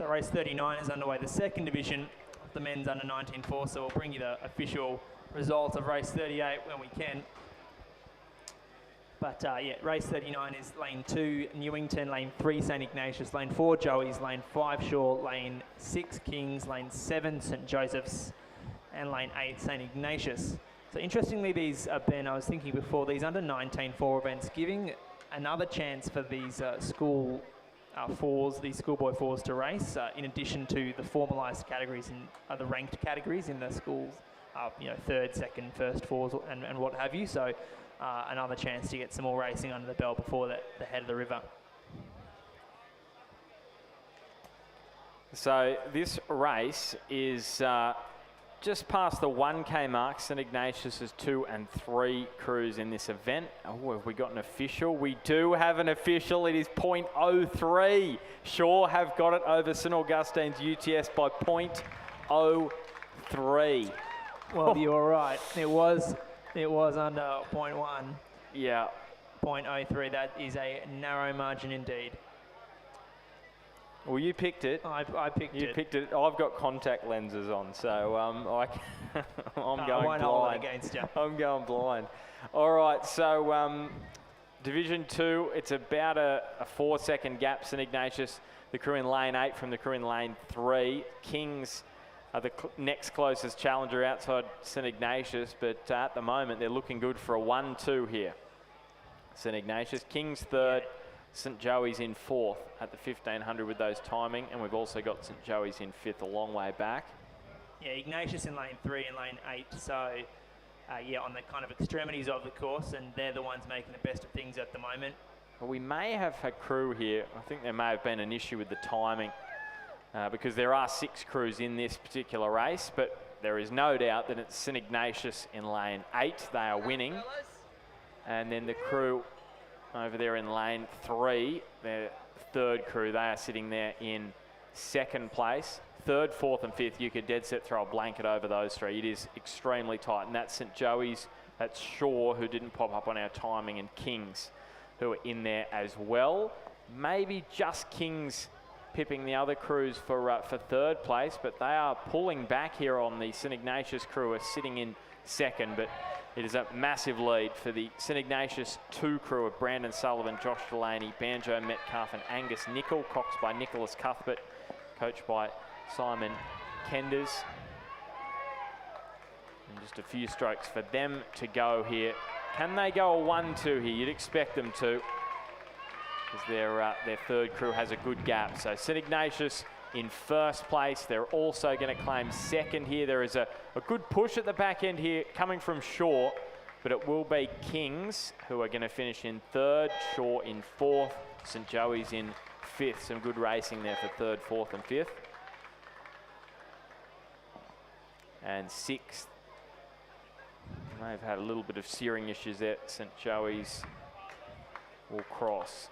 race 39 is underway, the second division of the men's under 19.4. So we'll bring you the official results of race 38 when we can. But yeah, race 39 is lane 2 Newington, lane 3 St Ignatius, lane 4 Joey's, lane 5 Shaw, lane 6 Kings, lane 7 St Joseph's, and lane 8 St Ignatius. So interestingly, these, Ben, I was thinking before, these under 19.4 events giving another chance for these school fours, these schoolboy fours to race, in addition to the formalised categories and the ranked categories in the schools, third, second, first fours and what have you. So another chance to get some more racing under the belt before the head of the river. So this race is just past the 1K mark. St Ignatius is 2 and 3 crews in this event. Oh, have we got an official? We do have an official. It is .03. Shaw have got it over St Augustine's UTS by .03. Well, you're right. It was under .1. Yeah. .03. That is a narrow margin indeed. Well, you picked it. I picked it. You picked it. I've got contact lenses on, so I'm going I won't blind. hold it against you. I'm going blind. All right, so Division 2, it's about a 4-second gap. St Ignatius, the crew in lane 8 from the crew in lane 3. Kings are the next closest challenger outside St Ignatius, but at the moment they're looking good for a 1-2 here. St Ignatius, Kings third. St Joey's in 4th at the 1500 with those timing, and we've also got St Joey's in 5th a long way back. Yeah, Ignatius in lane 3 and lane 8, so yeah, on the kind of extremities of the course, and they're the ones making the best of things at the moment. Well, we may have a crew here. I think there may have been an issue with the timing because there are 6 crews in this particular race, but there is no doubt that it's St Ignatius in lane 8. They are winning, and then the crew over there in lane 3, their third crew, they are sitting there in 2nd place. 3rd, 4th and 5th, you could dead set throw a blanket over those 3. It is extremely tight, and that's St Joey's, that's Shaw, who didn't pop up on our timing, and Kings, who are in there as well. Maybe just Kings pipping the other crews for 3rd place, but they are pulling back here on the St Ignatius crew, are sitting in 2nd, but it is a massive lead for the St Ignatius 2 crew of Brandon Sullivan, Josh Delaney, Banjo Metcalf and Angus Nicol, coxed by Nicholas Cuthbert, coached by Simon Kenders. And just a few strokes for them to go here. Can they go a 1-2 here? You'd expect them to. because their third crew has a good gap. So St Ignatius in first place. They're also going to claim second here. There is a good push at the back end here coming from Shaw, but it will be Kings who are going to finish in third, Shaw in fourth, St Joey's in fifth. Some good racing there for third, fourth and fifth. And sixth, they've had a little bit of searing issues there. St Joey's will cross.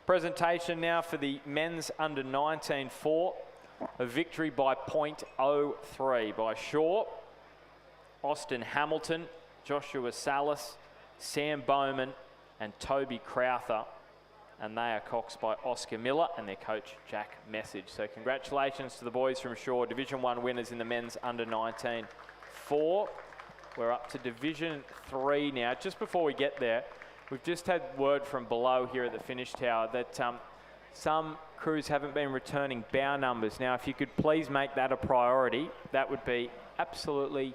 Presentation now for the men's under 19-4. A victory by .03 by Shaw, Austin Hamilton, Joshua Salas, Sam Bowman and Toby Crowther. And they are coxed by Oscar Miller and their coach Jack Message. So congratulations to the boys from Shaw, Division 1 winners in the men's under 19-4. We're up to Division 3 now. Just before we get there, we've just had word from below here at the finish tower that some crews haven't been returning bow numbers. Now, if you could please make that a priority, that would be absolutely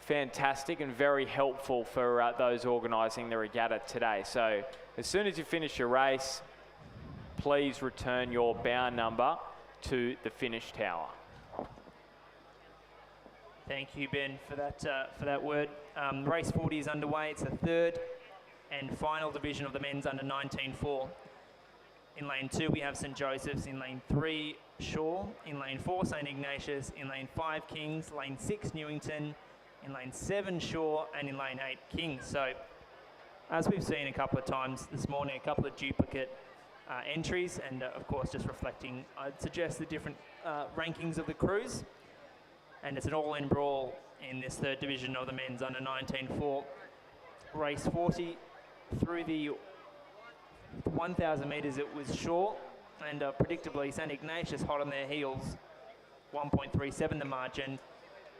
fantastic and very helpful for those organising the regatta today. So as soon as you finish your race, please return your bow number to the finish tower. Thank you, Ben, for that word. Race 40 is underway. It's the third and final division of the men's under 19-4. In lane 2 we have St Joseph's, in lane 3 Shaw, in lane 4 St Ignatius, in lane 5 Kings, lane 6 Newington, in lane 7 Shaw and in lane 8 Kings. So as we've seen a couple of times this morning, a couple of duplicate entries and of course just reflecting, I'd suggest, the different rankings of the crews, and it's an all-in brawl in this third division of the men's under 19-4. Race 40 through the 1,000 metres it was Shaw, and predictably St Ignatius hot on their heels, 1.37 the margin,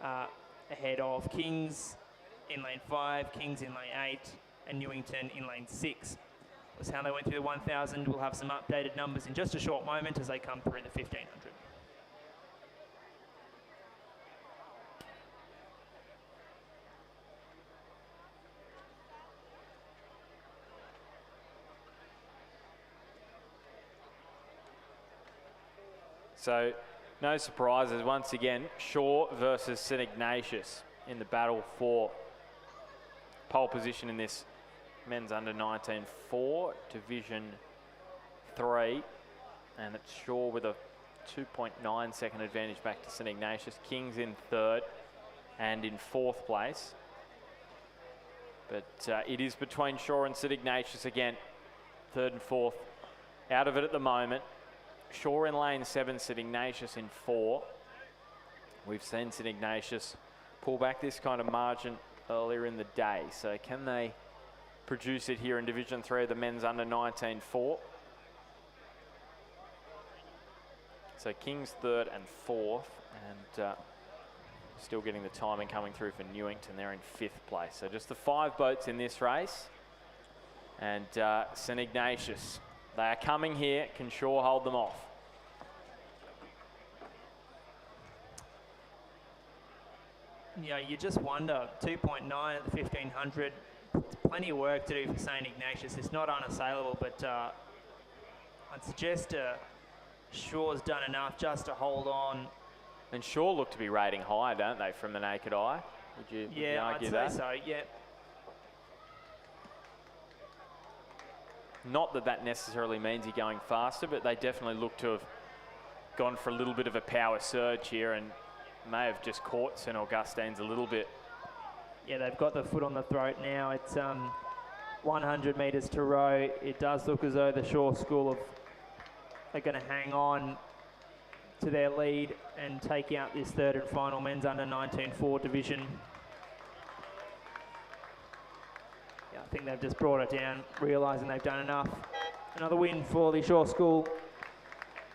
ahead of Kings in lane 5, Kings in lane 8 and Newington in lane 6. Was how they went through the 1,000. We'll have some updated numbers in just a short moment as they come through the 1,500. So, no surprises. Once again, Shaw versus St Ignatius in the battle for pole position in this men's under 19-4, Division 3. And it's Shaw with a 2.9 second advantage back to St Ignatius. Kings in third and in fourth place. But it is between Shaw and St Ignatius again, third and fourth. Out of it at the moment. Shaw in lane 7, St Ignatius in 4. We've seen St Ignatius pull back this kind of margin earlier in the day. So can they produce it here in Division 3 of the men's under 19-4? So Kings third and fourth, and still getting the timing coming through for Newington. They're in fifth place. So just the 5 boats in this race. And St Ignatius, they are coming here. Can Shaw hold them off? Yeah, you just wonder. 2.9 at the 1,500. Plenty of work to do for St Ignatius. It's not unassailable, but I'd suggest Shaw's done enough just to hold on. And Shaw look to be rating high, don't they, from the naked eye? Would you argue I'd that? say so, yeah. Not that that necessarily means you're going faster, but they definitely look to have gone for a little bit of a power surge here and may have just caught St Augustine's a little bit. Yeah, they've got the foot on the throat now. It's 100 metres to row. It does look as though the Shaw School are going to hang on to their lead and take out this third and final men's under 19-4 division. I think they've just brought it down, realising they've done enough. Another win for the Shore School.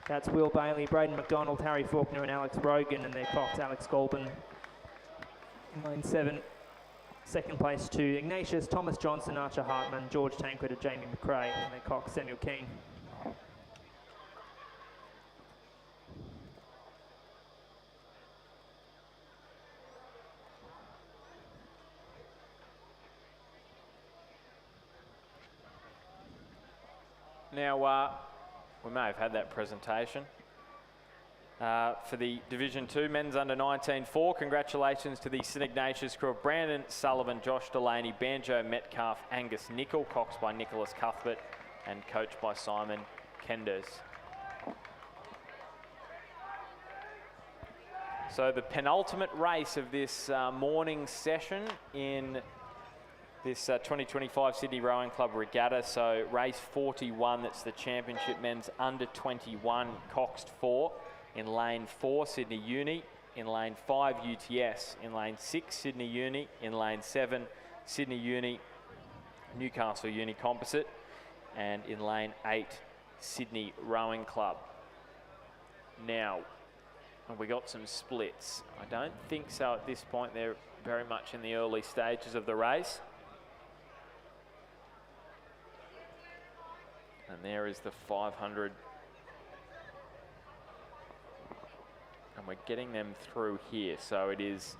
That's Will Bailey, Braden McDonald, Harry Faulkner and Alex Rogan, and their cox Alex Golden. In lane 7, second place to Ignatius, Thomas Johnson, Archer Hartman, George Tancred and Jamie McRae, and their cox Samuel Keane. Now, we may have had that presentation. For the Division 2 men's under 19-4, congratulations to the St Ignatius crew of Brandon Sullivan, Josh Delaney, Banjo Metcalf, Angus Nicol, coxed by Nicholas Cuthbert and coached by Simon Kenders. So the penultimate race of this morning session in this 2025 Sydney Rowing Club Regatta. So race 41, that's the championship men's under 21 coxed 4. In lane 4, Sydney Uni. In lane 5, UTS. In lane 6, Sydney Uni. In lane 7, Sydney Uni, Newcastle Uni Composite. And in lane 8, Sydney Rowing Club. Now, have we got some splits? I don't think so at this point. They're very much in the early stages of the race. And there is the 500. And we're getting them through here. So it is,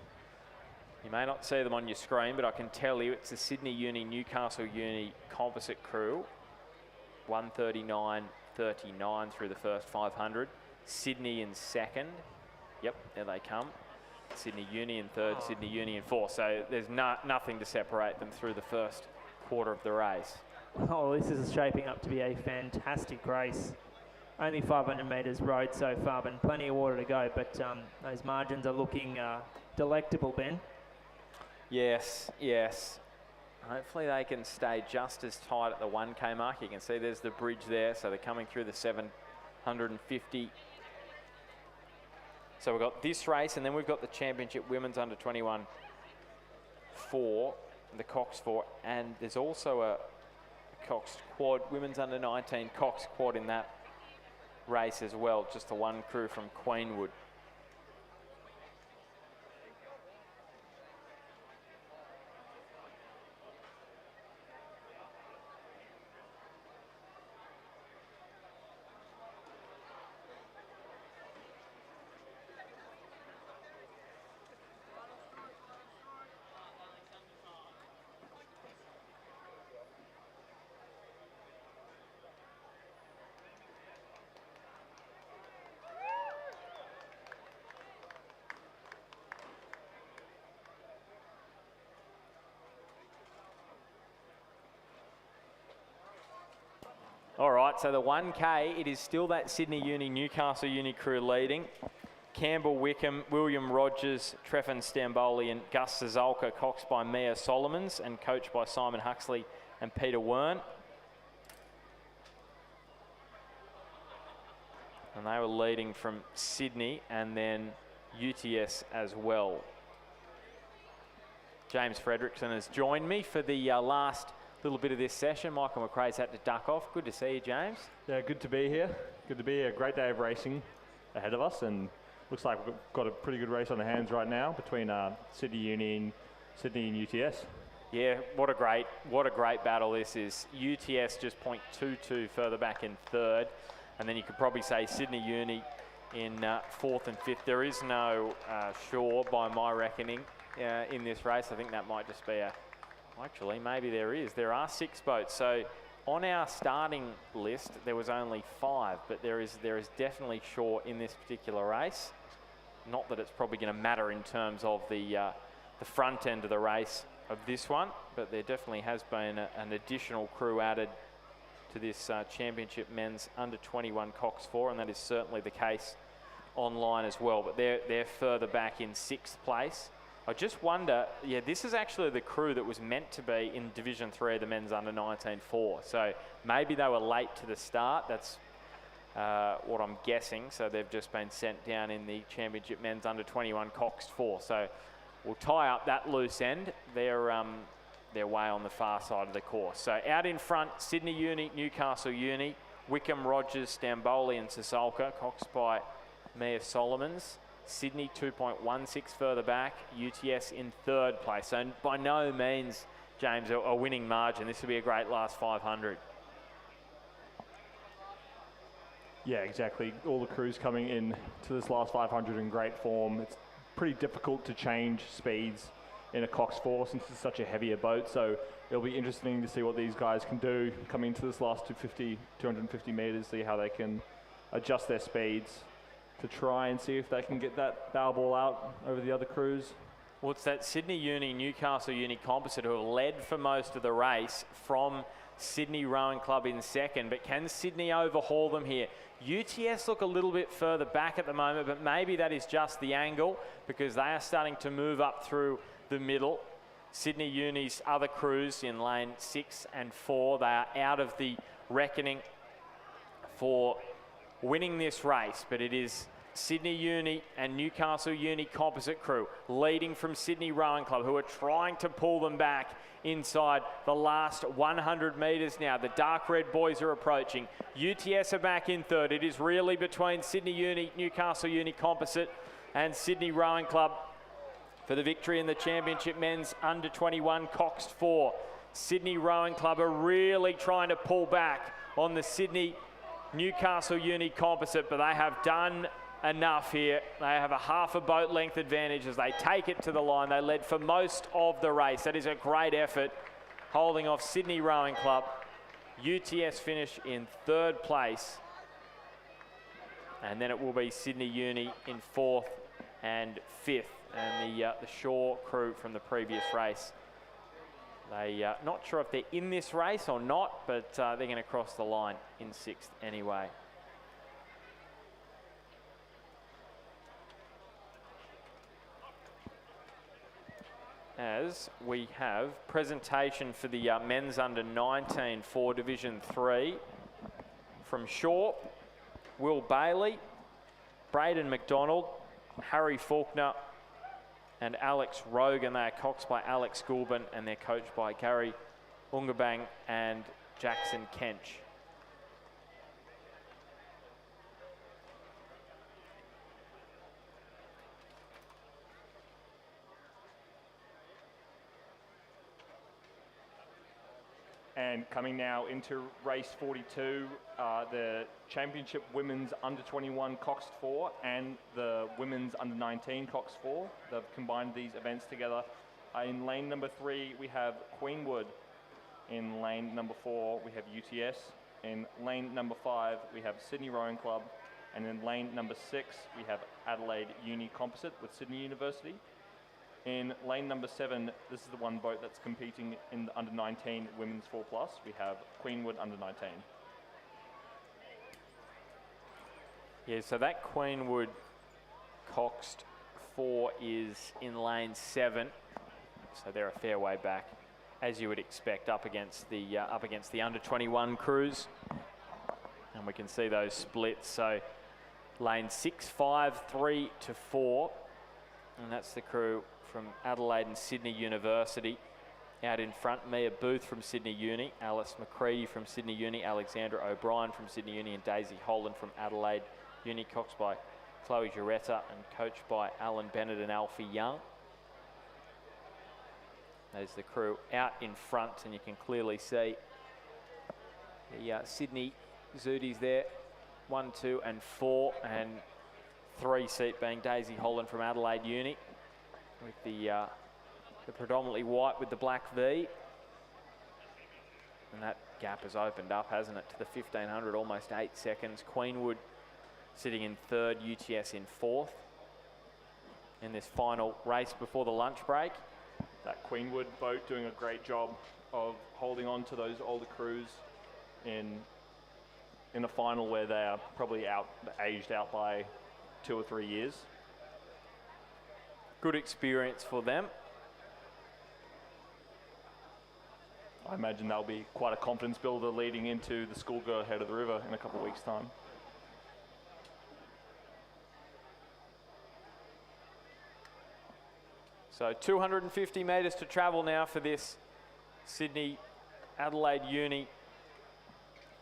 you may not see them on your screen, but I can tell you it's the Sydney Uni, Newcastle Uni composite crew. 139.39 through the first 500. Sydney in second. Yep, there they come. Sydney Uni in third, Sydney Uni in fourth. So there's nothing to separate them through the first quarter of the race. Oh, this is shaping up to be a fantastic race. Only 500 metres road so far, but plenty of water to go. But those margins are looking delectable, Ben. Yes, yes. Hopefully they can stay just as tight at the 1K mark. You can see there's the bridge there, so they're coming through the 750. So we've got this race, and then we've got the championship women's under 21 4, the cox 4, and there's also a cox quad, women's under 19 cox quad in that race as well, just the one crew from Queenwood. All right, so the 1K, it is still that Sydney Uni, Newcastle Uni crew leading. Campbell Wickham, William Rogers, Treffin Stamboli and Gus Zazalka, coxed by Mia Solomons and coached by Simon Huxley and Peter Wern. And they were leading from Sydney and then UTS as well. James Fredrickson has joined me for the last little bit of this session. Michael McRae's had to duck off. Good to see you, James. Yeah, good to be here. Good to be here. A great day of racing ahead of us, and looks like we've got a pretty good race on our hands right now between Sydney Uni and UTS. Yeah, what a great battle this is. UTS just 0.22 further back in third, and then you could probably say Sydney Uni in fourth and fifth. There is no Shaw by my reckoning in this race. I think that might just be a actually, maybe there is. There are 6 boats. So on our starting list, there was only 5, but there is definitely Shaw in this particular race. Not that it's probably going to matter in terms of the front end of the race of this one, but there definitely has been an additional crew added to this championship men's under 21 cox 4, and that is certainly the case online as well. But they're further back in 6th place. I just wonder, yeah, this is actually the crew that was meant to be in Division 3 of the men's under 19-4. So maybe they were late to the start. That's what I'm guessing. So they've just been sent down in the championship men's under 21 coxed 4. So we'll tie up that loose end. They're their way on the far side of the course. So out in front, Sydney Uni, Newcastle Uni, Wickham, Rogers, Stamboli and Sasolka, Cox by Mia Solomons. Sydney 2.16 further back, UTS in third place. So by no means, James, a winning margin. This will be a great last 500. Yeah, exactly. All the crews coming in to this last 500 in great form. It's pretty difficult to change speeds in a Cox 4 since it's such a heavier boat. So it'll be interesting to see what these guys can do coming into this last 250 meters, see how they can adjust their speeds to try and see if they can get that bow ball out over the other crews. Well, it's that Sydney Uni, Newcastle Uni composite who have led for most of the race from Sydney Rowing Club in second, but can Sydney overhaul them here? UTS look a little bit further back at the moment, but maybe that is just the angle because they are starting to move up through the middle. Sydney Uni's other crews in lane 6 and 4, they are out of the reckoning for winning this race, but it is Sydney Uni and Newcastle Uni composite crew leading from Sydney Rowing Club who are trying to pull them back inside the last 100 metres now. The dark red boys are approaching. UTS are back in third. It is really between Sydney Uni, Newcastle Uni composite and Sydney Rowing Club for the victory in the championship men's under 21 Coxed 4. Sydney Rowing Club are really trying to pull back on the Sydney Newcastle Uni composite, but they have done enough here. They have a half a boat length advantage as they take it to the line. They led for most of the race. That is a great effort holding off Sydney Rowing Club. UTS finish in third place, and then it will be Sydney Uni in fourth and fifth, and the Shaw crew from the previous race. They not sure if they're in this race or not, but they're going to cross the line in sixth anyway. As we have presentation for the men's under 19 for Division 3 from Shaw, Will Bailey, Braden McDonald, Harry Faulkner and Alex Rogan. They are coxed by Alex Goulburn and they're coached by Gary Ungabang and Jackson Kench. And coming now into race 42, the championship women's under 21 Coxed 4 and the women's under 19 Coxed 4. They've combined these events together. In lane number 3, we have Queenwood. In lane number 4, we have UTS. In lane number 5, we have Sydney Rowing Club. And in lane number 6, we have Adelaide Uni Composite with Sydney University. In lane number 7, this is the one boat that's competing in the under 19 women's 4+. We have Queenwood under 19. Yeah, so that Queenwood Coxed 4 is in lane 7. So they're a fair way back, as you would expect, up against the under 21 crews. And we can see those splits. So lane 6, 5, 3 to 4. And that's the crew from Adelaide and Sydney University. Out in front, Mia Booth from Sydney Uni, Alice McCready from Sydney Uni, Alexandra O'Brien from Sydney Uni and Daisy Holland from Adelaide Uni, coxed by Chloe Gioretta and coached by Alan Bennett and Alfie Young. There's the crew out in front and you can clearly see the Sydney Zooties there, 1, 2 and 4 and 3 seat being Daisy Holland from Adelaide Uni with the predominantly white with the black V. And that gap has opened up, hasn't it, to the 1500, almost 8 seconds. Queenwood sitting in third, UTS in fourth in this final race before the lunch break. That Queenwood boat doing a great job of holding on to those older crews in a final where they are probably aged out by 2 or 3 years. Good experience for them. I imagine that'll be quite a confidence builder leading into the Schoolgirl Head of the River in a couple of weeks' time. So 250 metres to travel now for this Sydney, Adelaide Uni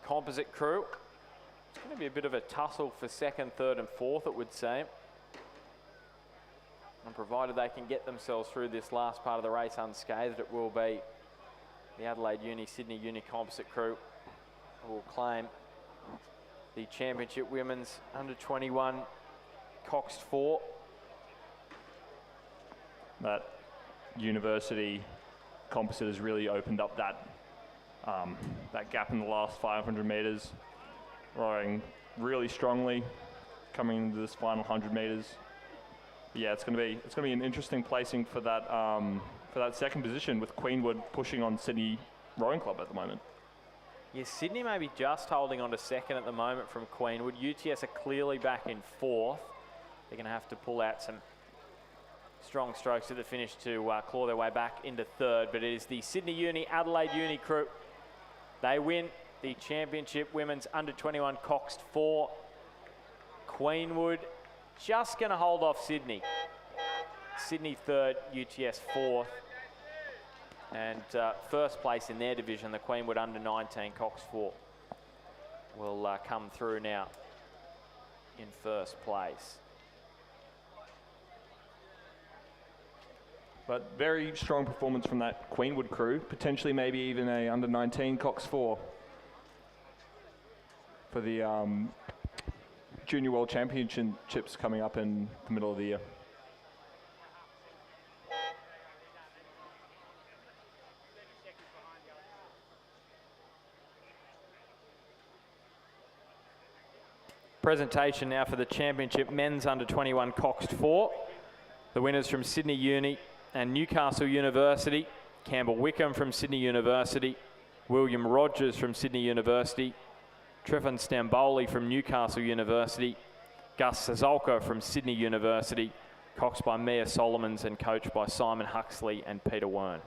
composite crew. It's going to be a bit of a tussle for second, third and fourth, it would seem. And provided they can get themselves through this last part of the race unscathed, it will be the Adelaide Uni, Sydney Uni composite crew who will claim the championship women's under-21 Coxed 4. That university composite has really opened up that that gap in the last 500 metres, rowing really strongly, coming into this final 100 metres. Yeah, it's going to be an interesting placing for that second position, with Queenwood pushing on Sydney Rowing Club at the moment. Yes, Sydney may be just holding on to second at the moment from Queenwood. UTS are clearly back in fourth. They're going to have to pull out some strong strokes at the finish to claw their way back into third, but it is the Sydney Uni, Adelaide Uni crew. They win the championship women's under-21 Coxed 4. Queenwood just going to hold off Sydney. Sydney third, UTS fourth. And first place in their division, the Queenwood under-19 Cox 4, will come through now in first place. But very strong performance from that Queenwood crew, potentially maybe even a under-19 Cox 4 for the Junior World Championships coming up in the middle of the year. Presentation now for the championship men's under-21 Coxed 4. The winners from Sydney Uni and Newcastle University. Campbell Wickham from Sydney University. William Rogers from Sydney University. Trevin Stamboli from Newcastle University. Gus Sazolka from Sydney University. Coxed by Mia Solomons and coached by Simon Huxley and Peter Wern.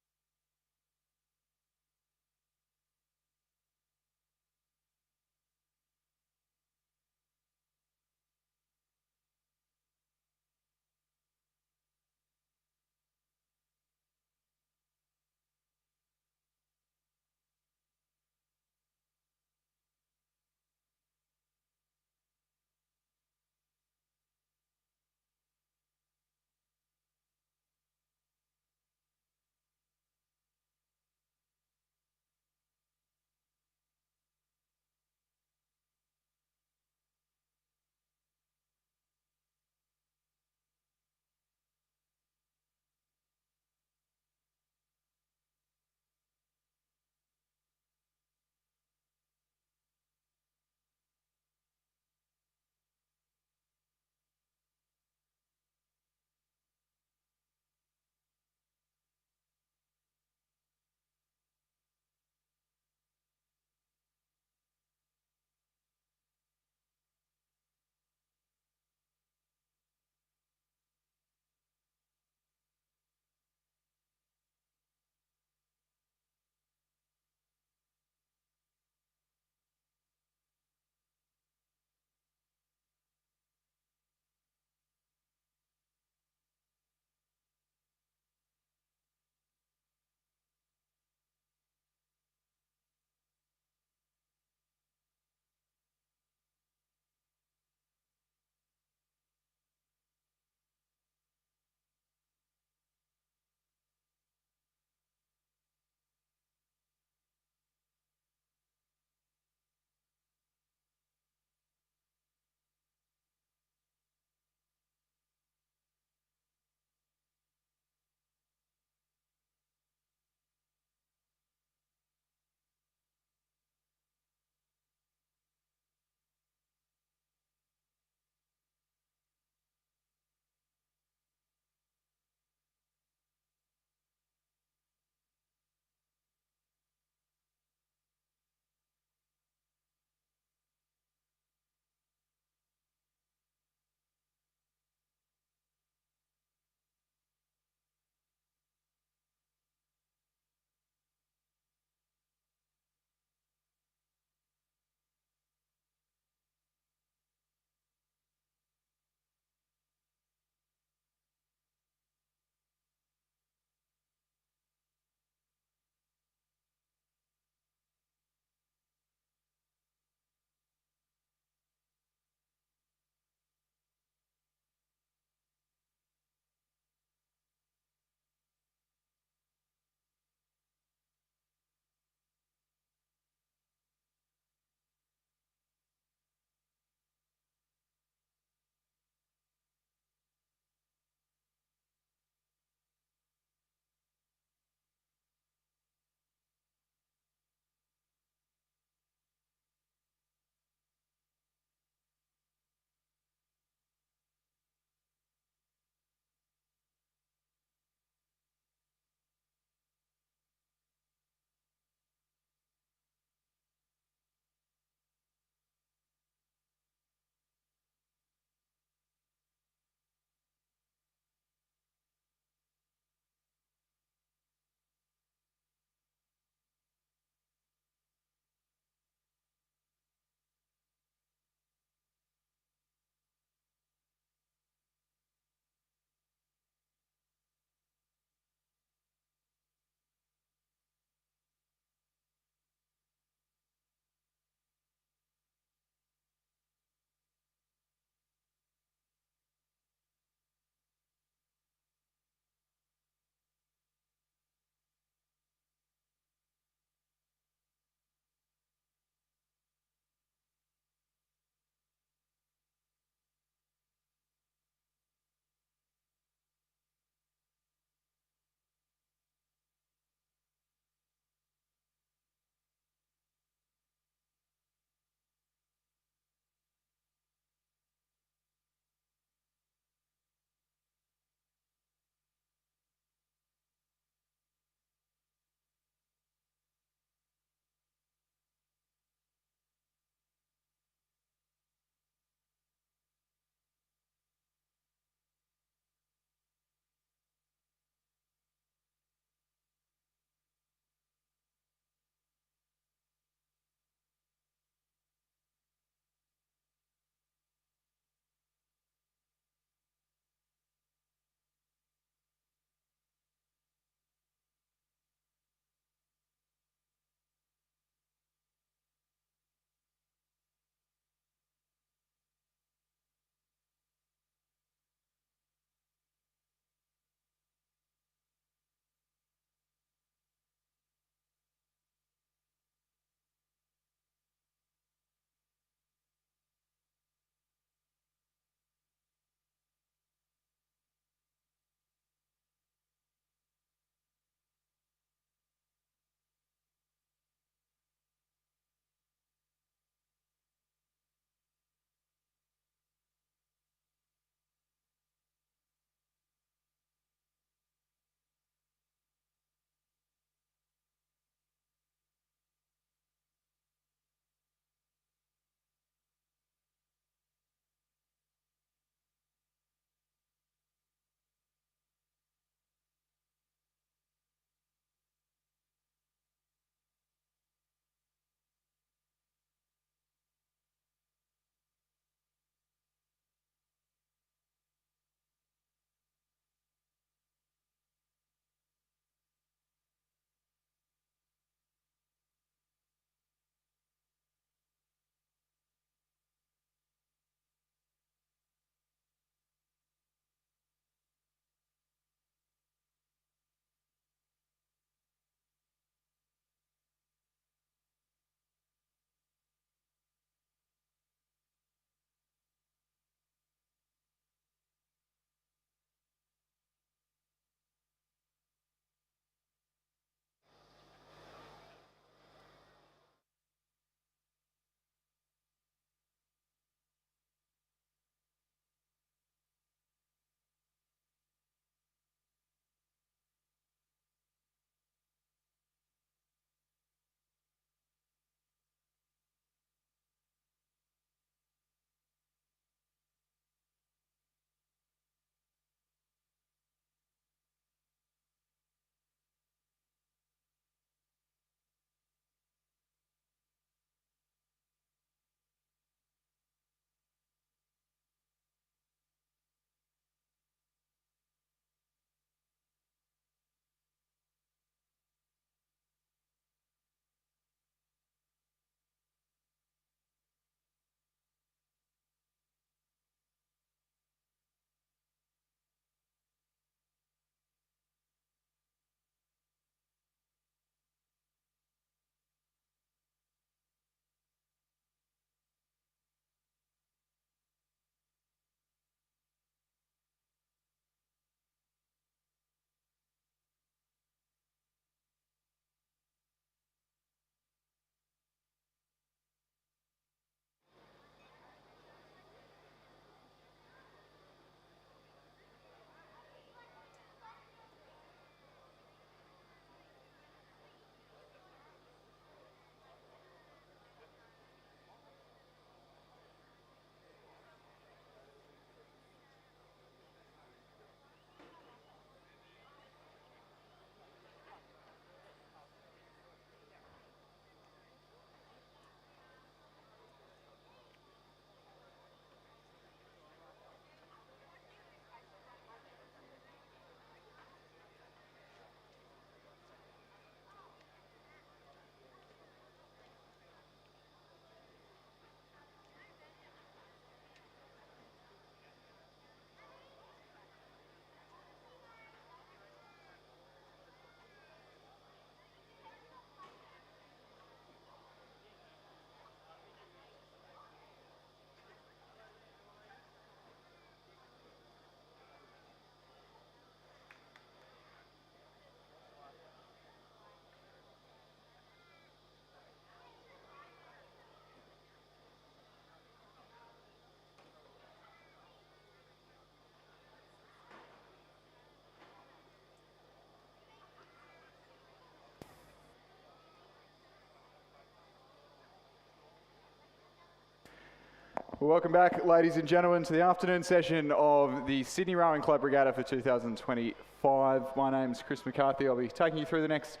Well, welcome back, ladies and gentlemen, to the afternoon session of the Sydney Rowing Club Regatta for 2025. My name's Chris McCarthy. I'll be taking you through the next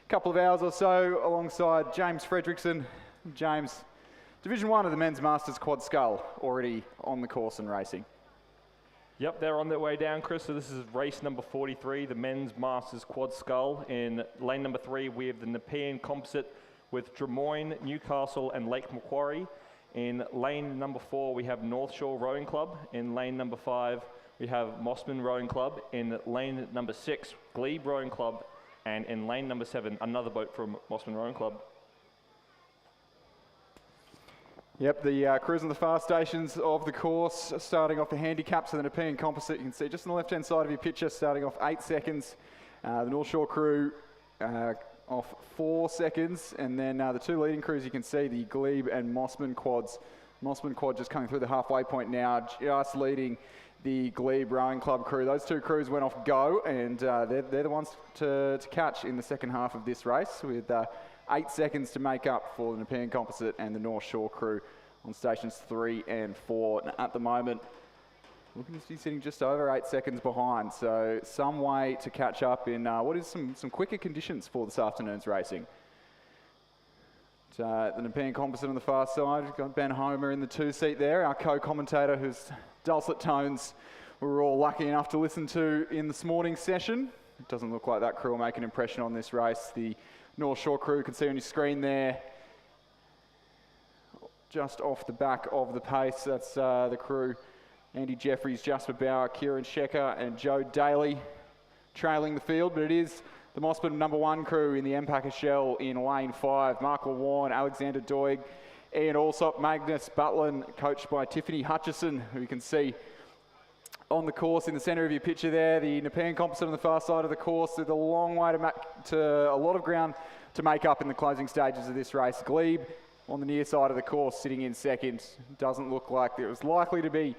couple of hours or so alongside James Fredrickson. James, Division 1 of the Men's Masters Quad Scull, already on the course and racing. Yep, they're on their way down, Chris. So this is race number 43, the Men's Masters Quad Scull. In lane number 3, we have the Nepean Composite with Drummoyne, Newcastle and Lake Macquarie. In lane number 4, we have North Shore Rowing Club. In lane number 5, we have Mossman Rowing Club. In lane number 6, Glebe Rowing Club. And in lane number 7, another boat from Mossman Rowing Club. Yep, the crews on the far stations of the course, starting off the handicaps of the Nepean Composite. You can see just on the left-hand side of your picture, starting off 8 seconds. The North Shore crew off 4 seconds, and then the 2 leading crews you can see, the Glebe and Mossman quads. Mossman quad just coming through the halfway point now, just leading the Glebe Rowing Club crew. Those 2 crews went off go, and they're the ones to catch in the second half of this race, with 8 seconds to make up for the Nepean Composite and the North Shore crew on stations 3 and 4. And at the moment, looking to be sitting just over 8 seconds behind, so some way to catch up in what is some quicker conditions for this afternoon's racing. The Nepean Composite on the far side, we've got Ben Homer in the 2 seat there, our co-commentator whose dulcet tones we were all lucky enough to listen to in this morning's session. It doesn't look like that crew will make an impression on this race. The North Shore crew, you can see on your screen there, just off the back of the pace. That's the crew. Andy Jeffries, Jasper Bauer, Kieran Shecker and Joe Daly trailing the field, but it is the Mossman number 1 crew in the Empacher Shell in lane 5. Mark LeWarn, Alexander Doig, Ian Allsop, Magnus Butlin, coached by Tiffany Hutchison, who you can see on the course in the centre of your picture there. The Nepean Composite on the far side of the course with a long way to a lot of ground to make up in the closing stages of this race. Glebe on the near side of the course sitting in second. Doesn't look like there was likely to be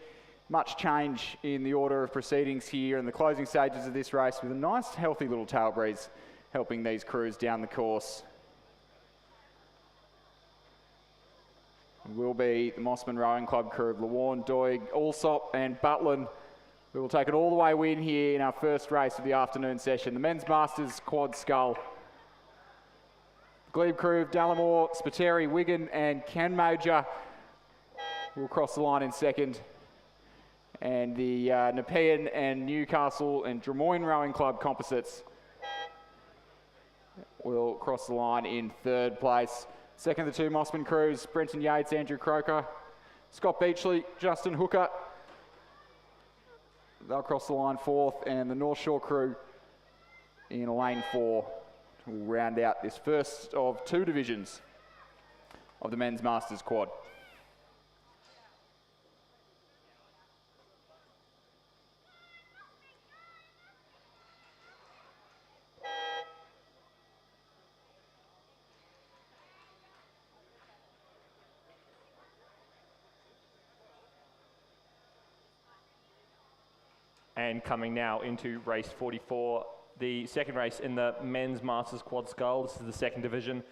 much change in the order of proceedings here in the closing stages of this race, with a nice healthy little tail breeze helping these crews down the course. It will be the Mossman Rowing Club crew of LeWarn, Doig, Allsop and Butlin. We will take it all the way win here in our first race of the afternoon session. The Men's Masters Quad Scull. The Glebe crew of Dallimore, Spiteri, Wigan and Ken Major will cross the line in second. And the Nepean and Newcastle and Drummoyne Rowing Club composites will cross the line in third place. Second, the 2 Mossman crews, Brenton Yates, Andrew Croker, Scott Beachley, Justin Hooker. They'll cross the line fourth, and the North Shore crew in lane 4 will round out this first of 2 divisions of the Men's Masters Quad. And coming now into race 44, the second race in the Men's Masters Quad Scull. This is the second division.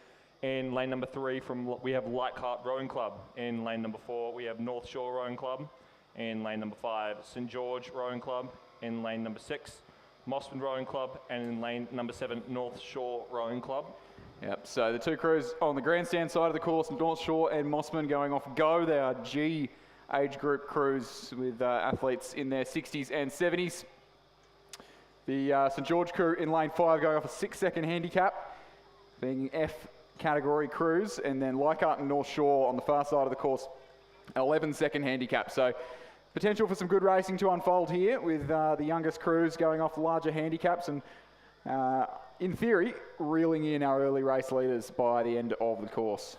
In lane number 3, we have Leichhardt Rowing Club. In lane number 4, we have North Shore Rowing Club. In lane number 5, St George Rowing Club. In lane number 6, Mossman Rowing Club. And in lane number 7, North Shore Rowing Club. Yep, so the 2 crews on the grandstand side of the course, North Shore and Mossman going off go. They are G age group crews with athletes in their 60s and 70s. The St George crew in lane 5 going off a 6-second handicap, being F category crews, and then Leichhardt and North Shore on the far side of the course, 11-second handicap. So potential for some good racing to unfold here, with the youngest crews going off larger handicaps and in theory reeling in our early race leaders by the end of the course.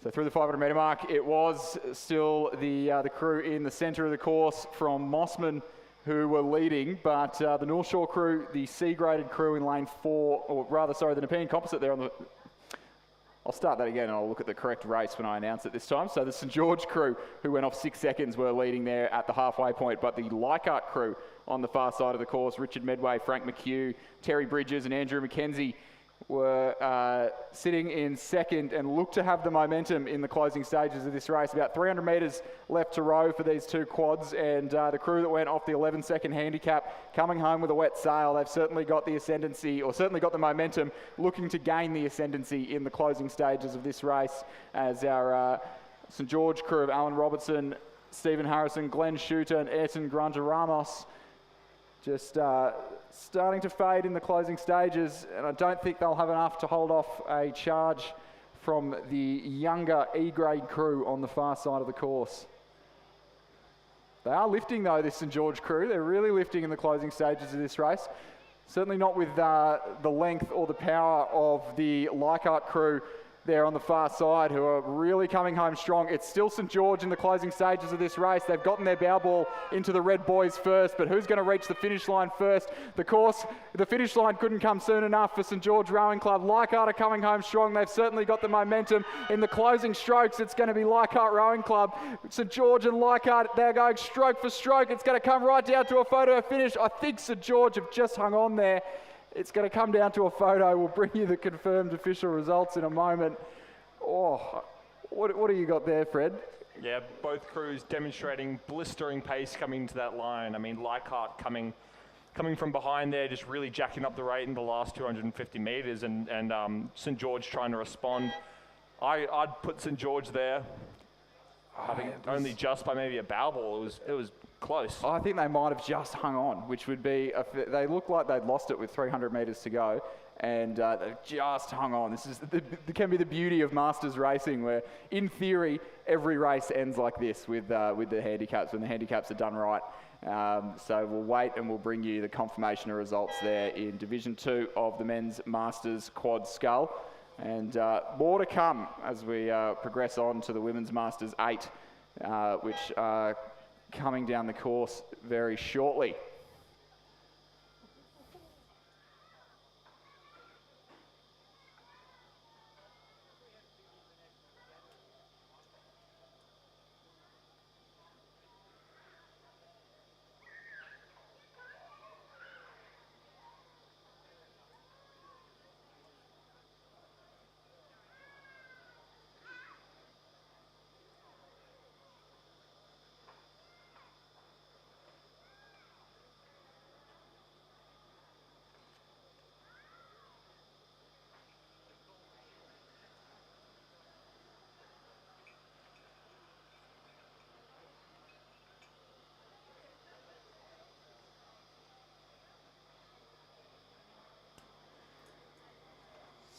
So through the 500 metre mark, it was still the crew in the centre of the course from Mossman who were leading, but the North Shore crew, the C-graded crew in lane 4, or rather, sorry, the Nepean Composite there on the... I'll start that again and I'll look at the correct race when I announce it this time. So the St George crew, who went off 6 seconds, were leading there at the halfway point, but the Leichhardt crew on the far side of the course, Richard Medway, Frank McHugh, Terry Bridges and Andrew McKenzie, were sitting in second and looked to have the momentum in the closing stages of this race. About 300 metres left to row for these two quads, and the crew that went off the 11-second handicap coming home with a wet sail. They've certainly got the ascendancy, or certainly got the momentum, looking to gain the ascendancy in the closing stages of this race, as our St George crew of Alan Robertson, Stephen Harrison, Glenn Shooter and Ayrton Granja Ramos just starting to fade in the closing stages, and I don't think they'll have enough to hold off a charge from the younger E-grade crew on the far side of the course. They are lifting though, this St George crew. They're really lifting in the closing stages of this race. Certainly not with the length or the power of the Leichhardt crew there on the far side, who are really coming home strong. It's still St George in the closing stages of this race. They've gotten their bow ball into the red boys first, but who's going to reach the finish line first? The finish line couldn't come soon enough for St George Rowing Club. Leichhardt are coming home strong. They've certainly got the momentum. In the closing strokes, it's going to be Leichhardt Rowing Club. St George and Leichhardt, they're going stroke for stroke. It's going to come right down to a photo finish. I think St George have just hung on there. It's going to come down to a photo. We'll bring you the confirmed official results in a moment. Oh, what do you got there, Fred? Yeah, both crews demonstrating blistering pace coming to that line. I mean, Leichhardt coming from behind there, just really jacking up the rate in the last 250 metres, and St George trying to respond. I'd put St George there. I think only just by maybe a bow ball. It was close. I think they might have just hung on, which would be, they look like they'd lost it with 300 metres to go, and they've just hung on. This is can be the beauty of Masters racing, where in theory every race ends like this with the handicaps, when the handicaps are done right. So we'll wait and we'll bring you the confirmation of results there in Division 2 of the Men's Masters Quad Scull. And more to come as we progress on to the Women's Masters 8, which are coming down the course very shortly.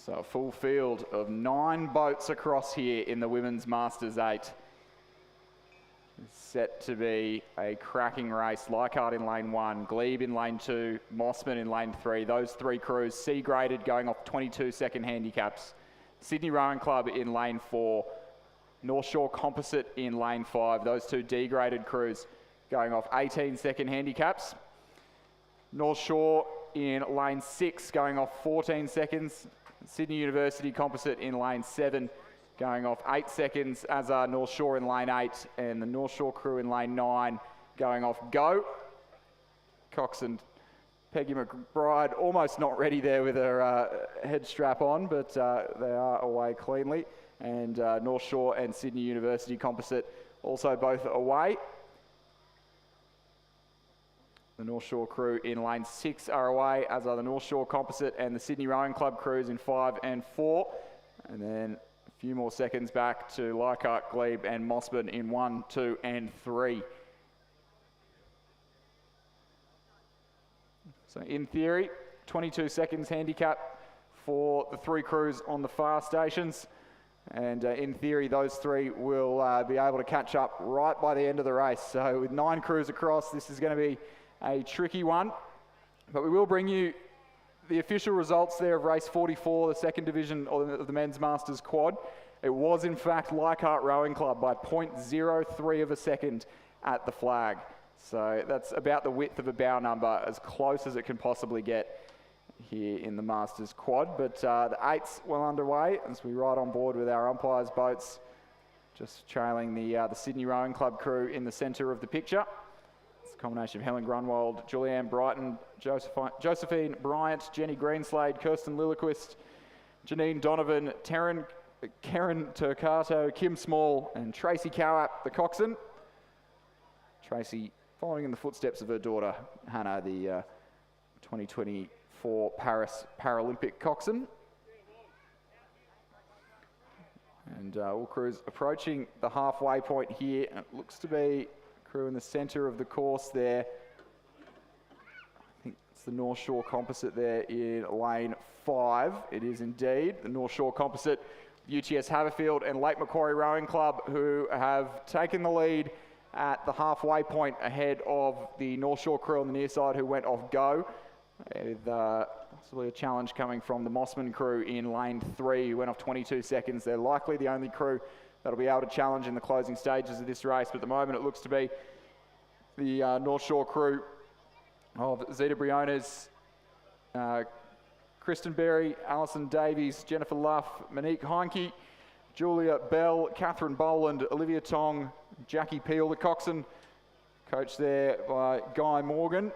So a full field of 9 boats across here in the Women's Masters 8. It's set to be a cracking race. Leichhardt in lane 1, Glebe in lane 2, Mossman in lane 3. Those 3 crews C-graded, going off 22-second handicaps. Sydney Rowing Club in lane 4, North Shore Composite in lane 5. Those 2 D-graded crews going off 18-second handicaps. North Shore in lane 6 going off 14 seconds. Sydney University Composite in lane 7 going off 8 seconds, as are North Shore in lane 8 and the North Shore crew in lane 9 going off go. Cox and Peggy McBride almost not ready there with her head strap on, but they are away cleanly. And North Shore and Sydney University Composite also both away. The North Shore crew in lane 6 are away, as are the North Shore Composite and the Sydney Rowing Club crews in 5 and 4. And then a few more seconds back to Leichhardt, Glebe and Mossman in 1, 2 and 3. So in theory, 22 seconds handicap for the 3 crews on the far stations. And in theory, those 3 will be able to catch up right by the end of the race. So with 9 crews across, this is going to be a tricky one, but we will bring you the official results there of race 44, the second division of the Men's Masters Quad. It was, in fact, Leichhardt Rowing Club by 0.03 of a second at the flag. So that's about the width of a bow number, as close as it can possibly get here in the Masters quad. But the 8's well underway as we ride on board with our umpires' boats, just trailing the Sydney Rowing Club crew in the centre of the picture. It's a combination of Helen Grunwald, Julianne Brighton, Josephine Bryant, Jenny Greenslade, Kirsten Lilliquist, Janine Donovan, Karen Turcato, Kim Small, and Tracy Cowap, the coxswain. Tracy following in the footsteps of her daughter, Hannah, the 2024 Paris Paralympic coxswain. And all crews approaching the halfway point here. And it looks to be crew in the centre of the course there. I think it's the North Shore Composite there in lane 5. It is indeed the North Shore Composite, UTS Haverfield and Lake Macquarie Rowing Club, who have taken the lead at the halfway point ahead of the North Shore crew on the near side, who went off go, with possibly a challenge coming from the Mossman crew in lane 3, who went off 22 seconds. They're likely the only crew that'll be able to challenge in the closing stages of this race, but at the moment it looks to be the North Shore crew of Zeta Briones, Kristen Berry, Alison Davies, Jennifer Luff, Monique Heinke, Julia Bell, Catherine Boland, Olivia Tong, Jackie Peel, the coxswain, coached there by Guy Morgan.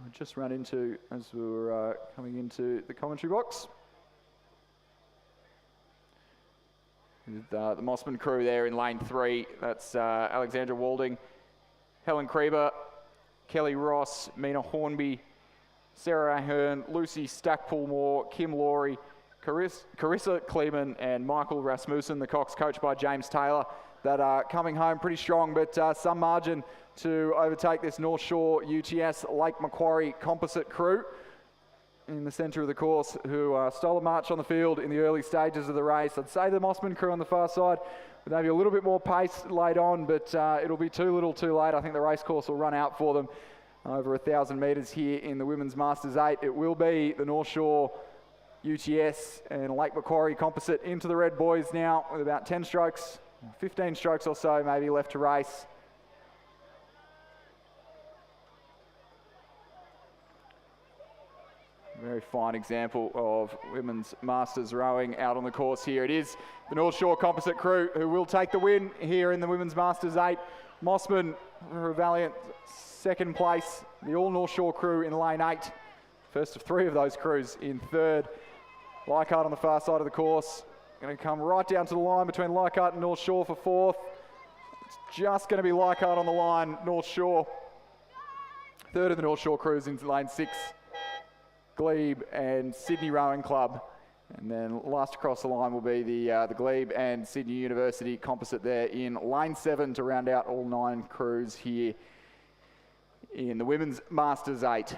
I just ran into as we were coming into the commentary box. With the Mossman crew there in lane 3, that's Alexandra Walding, Helen Krieber, Kelly Ross, Mina Hornby, Sarah Ahern, Lucy Stackpool-Moore, Kim Laurie, Carissa Kleeman, and Michael Rasmussen, the cox, coached by James Taylor, that are coming home pretty strong, but some margin to overtake this North Shore UTS Lake Macquarie composite crew in the centre of the course, who stole a march on the field in the early stages of the race. I'd say the Mossman crew on the far side with maybe a little bit more pace laid on, but it'll be too little too late. I think the race course will run out for them over 1,000 metres here in the Women's Masters 8. It will be the North Shore UTS and Lake Macquarie composite into the red boys now, with about 10 strokes, 15 strokes or so maybe left to race. Very fine example of women's masters rowing out on the course here. It is the North Shore composite crew who will take the win here in the women's masters 8. Mossman for a valiant second place. The all North Shore crew in lane 8. First of 3 of those crews in third. Leichhardt on the far side of the course. Going to come right down to the line between Leichhardt and North Shore for 4th. It's just going to be Leichhardt on the line, North Shore. Third of the North Shore crews in lane 6. Glebe and Sydney Rowing Club. And then last across the line will be the Glebe and Sydney University composite there in lane 7 to round out all 9 crews here in the Women's Masters 8.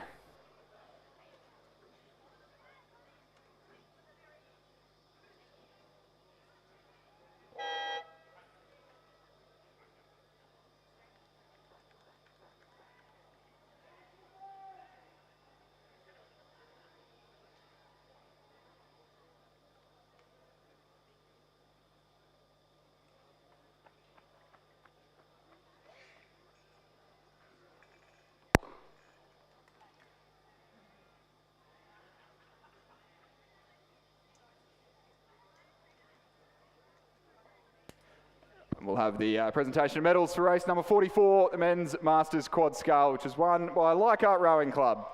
We'll have the presentation of medals for race number 44, the men's Masters Quad Scull, which is won by Leichhardt Rowing Club.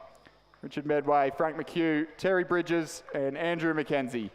Richard Medway, Frank McHugh, Terry Bridges and Andrew McKenzie.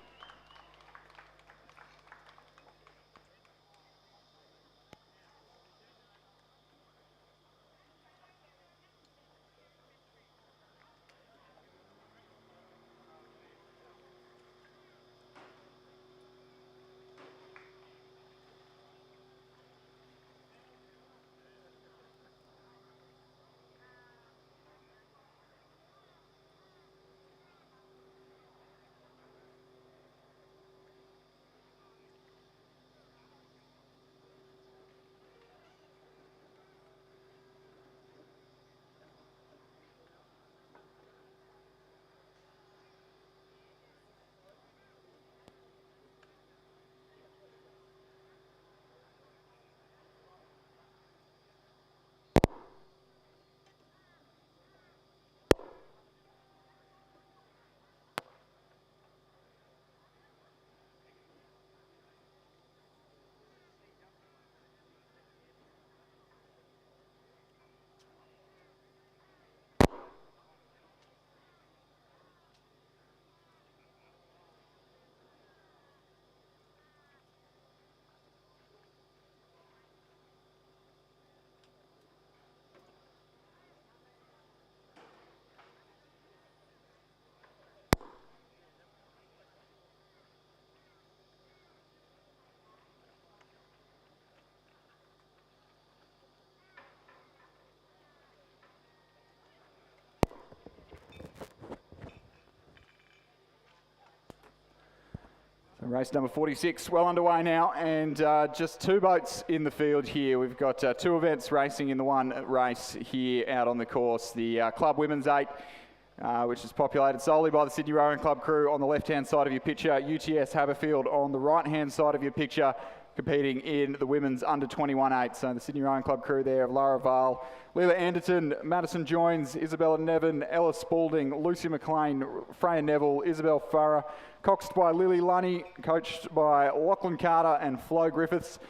Race number 46 well underway now, and just 2 boats in the field here. We've got 2 events racing in the one race here out on the course. The Club Women's 8, which is populated solely by the Sydney Rowing Club crew on the left-hand side of your picture. UTS Haberfield on the right-hand side of your picture, competing in the women's under-21 8. So the Sydney Rowing Club crew there of Lara Vale, Leila Anderton, Madison Joins, Isabella Nevin, Ella Spalding, Lucy McLean, Freya Neville, Isabel Farah, coxed by Lily Lunny, coached by Lachlan Carter and Flo Griffiths.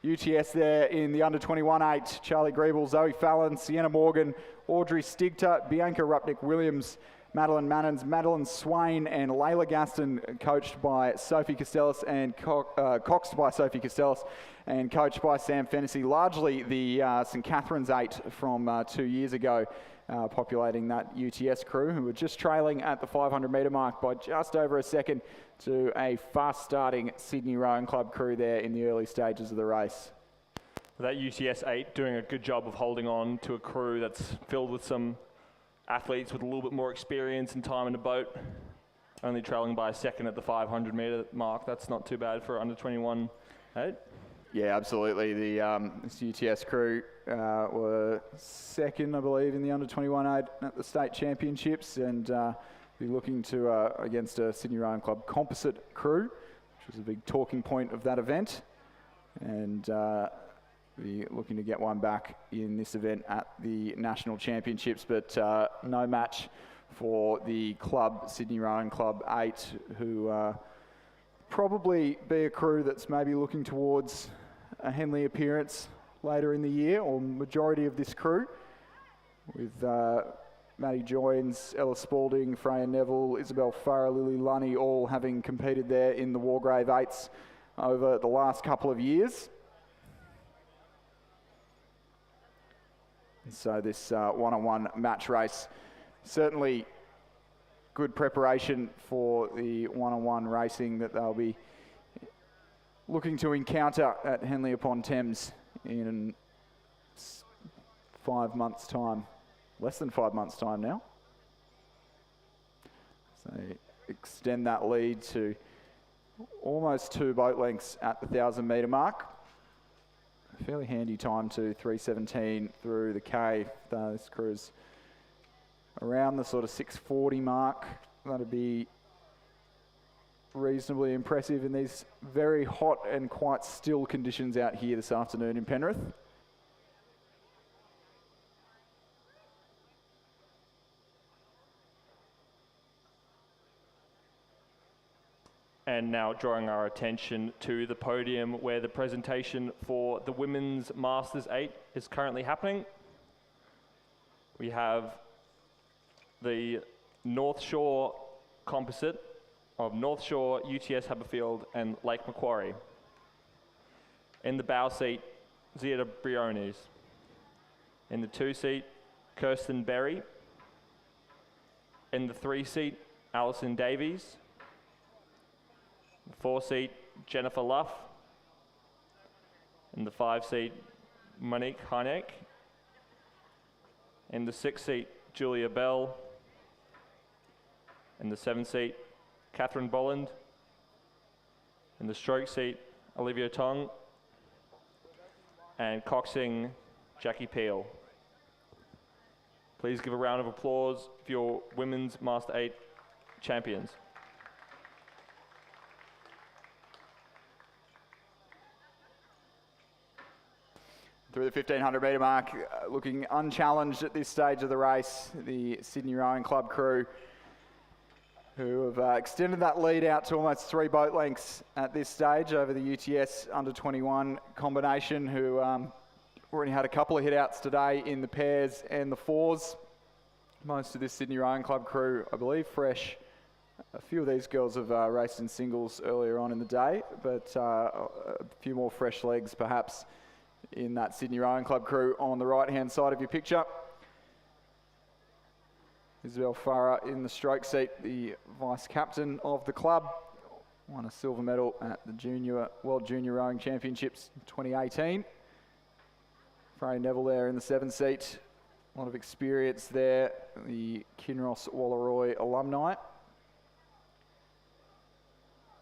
UTS there in the under-21 8, Charlie Griebel, Zoe Fallon, Sienna Morgan, Audrey Stigter, Bianca Rupnick-Williams, Madeline Mannins, Madeline Swain and Layla Gaston, coached by Sophie Costellis and coxed by Sophie Costellis and coached by Sam Fennessy. Largely the St Catherine's 8 from 2 years ago, populating that UTS crew, who were just trailing at the 500 metre mark by just over a second to a fast-starting Sydney Rowing Club crew there in the early stages of the race. That UTS 8 doing a good job of holding on to a crew that's filled with some athletes with a little bit more experience and time in the boat, only trailing by a second at the 500 metre mark. That's not too bad for under 21 8. Yeah, absolutely. The this UTS crew were second, I believe, in the under 21 8 at the state championships, and be looking to against a Sydney Rowing Club composite crew, which was a big talking point of that event, and be looking to get one back in this event at the national championships, but no match for the club, Sydney Rowing Club 8, who probably be a crew that's maybe looking towards a Henley appearance later in the year, or majority of this crew, with Maddie Joins, Ella Spalding, Freya Neville, Isabel Farah, Lily Lunny, all having competed there in the Wargrave 8s over the last couple of years. So this one-on-one match race, certainly good preparation for the one-on-one racing that they'll be looking to encounter at Henley upon Thames in 5 months' time, less than 5 months' time now. So extend that lead to almost 2 boat lengths at the 1,000 metre mark. Fairly handy time to 3:17 through the K. This crew's around the sort of 6:40 mark. That'd be reasonably impressive in these very hot and quite still conditions out here this afternoon in Penrith. And now drawing our attention to the podium where the presentation for the Women's Masters 8 is currently happening. We have the North Shore composite of North Shore, UTS Haberfield and Lake Macquarie. In the bow seat, Zia Briones. In the 2 seat, Kirsten Berry. In the 3 seat, Alison Davies. 4 seat, Jennifer Luff. In the 5 seat, Monique Heineck. In the 6 seat, Julia Bell. In the 7 seat, Catherine Bolland. In the stroke seat, Olivia Tong. And coxing, Jackie Peel. Please give a round of applause for your Women's Master 8 champions. Through the 1,500 metre mark, looking unchallenged at this stage of the race, the Sydney Rowing Club crew, who have extended that lead out to almost 3 boat lengths at this stage over the UTS under-21 combination, who already had a couple of hit-outs today in the pairs and the 4s. Most of this Sydney Rowing Club crew, I believe, fresh. A few of these girls have raced in singles earlier on in the day, but a few more fresh legs perhaps in that Sydney Rowing Club crew on the right-hand side of your picture. Isabel Farah in the stroke seat, the vice-captain of the club. Won a silver medal at the World Junior Rowing Championships in 2018. Freya Neville there in the 7 seat. A lot of experience there, the Kinross Wallaroi alumni.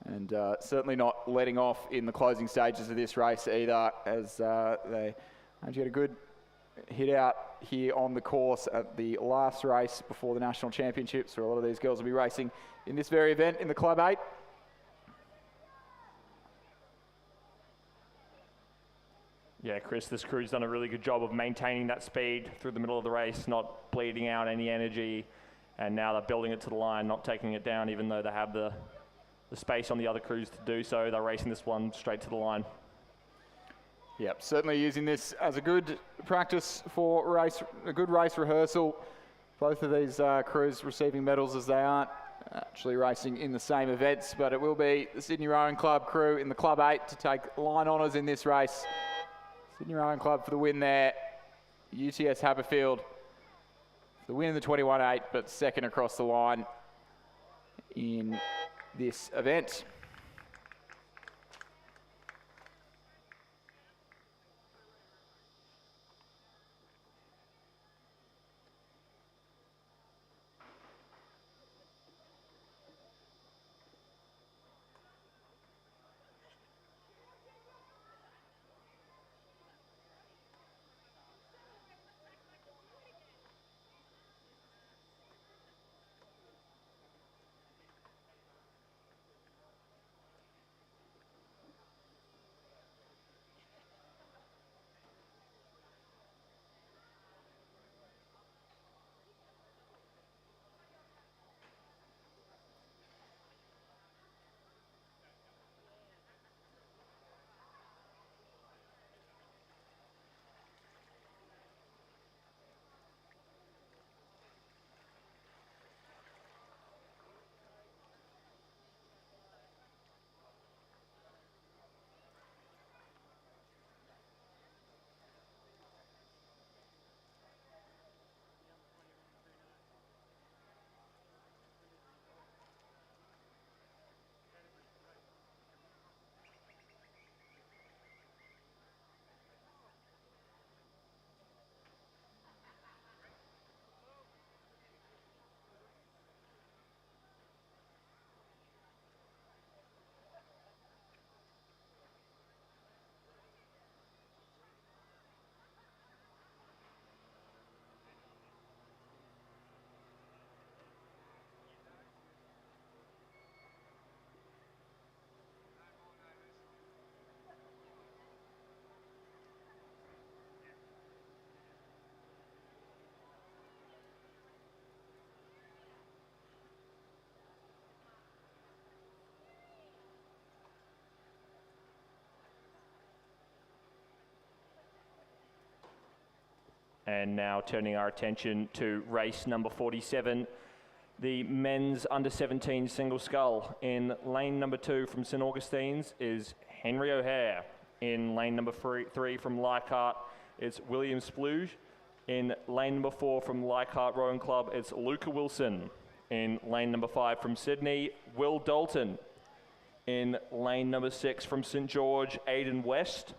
And certainly not letting off in the closing stages of this race either, as they managed to get a good hit out here on the course at the last race before the National Championships, where a lot of these girls will be racing in this very event in the Club 8. Yeah, Chris, this crew's done a really good job of maintaining that speed through the middle of the race, not bleeding out any energy, and now they're building it to the line, not taking it down, even though they have the space on the other crews to do so. They're racing this one straight to the line. Yep, certainly using this as a good practice for a good race rehearsal. Both of these crews receiving medals, as they aren't actually racing in the same events, but it will be the Sydney Rowing Club crew in the Club 8 to take line honours in this race. Sydney Rowing Club for the win there. UTS Haberfield, the win in the 21.8, but second across the line in this event. And now turning our attention to race number 47, the men's under 17 single scull. In lane number 2 from St Augustine's is Henry O'Hare. In lane number 3 from Leichhardt, it's William Spluge. In lane number 4 from Leichhardt Rowing Club, it's Luca Wilson. In lane number 5 from Sydney, Will Dalton. In lane number 6 from St George, Aidan West.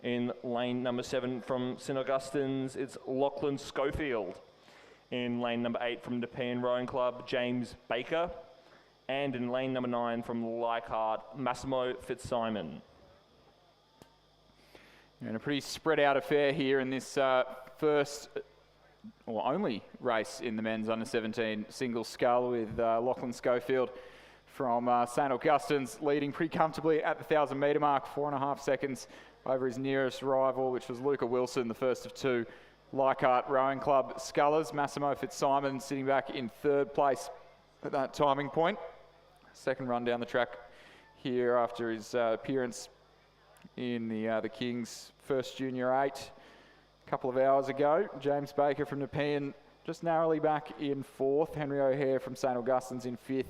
In lane number 7 from St Augustine's, it's Lachlan Schofield. In lane number 8 from Nepean Rowing Club, James Baker. And in lane number 9 from Leichhardt, Massimo Fitzsimon. And a pretty spread out affair here in this first or only race in the men's under 17 single scull, with Lachlan Schofield from St Augustine's leading pretty comfortably at the 1,000 metre mark, 4.5 seconds over his nearest rival, which was Luca Wilson, the first of 2 Leichhardt Rowing Club scullers. Massimo Fitzsimon sitting back in 3rd place at that timing point. Second run down the track here after his appearance in the Kings first Junior 8 a couple of hours ago. James Baker from Nepean just narrowly back in 4th. Henry O'Hare from St Augustine's in 5th.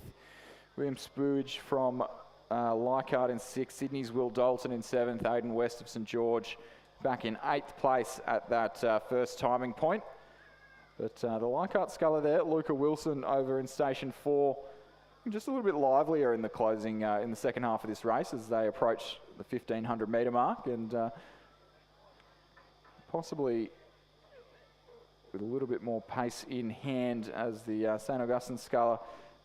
William Spooge from Leichhardt in 6th. Sydney's Will Dalton in 7th. Aidan West of St George back in 8th place at that first timing point. But the Leichhardt sculler there, Luca Wilson over in Station 4, just a little bit livelier in the closing, in the second half of this race as they approach the 1,500 metre mark, and possibly with a little bit more pace in hand as the St Augustine sculler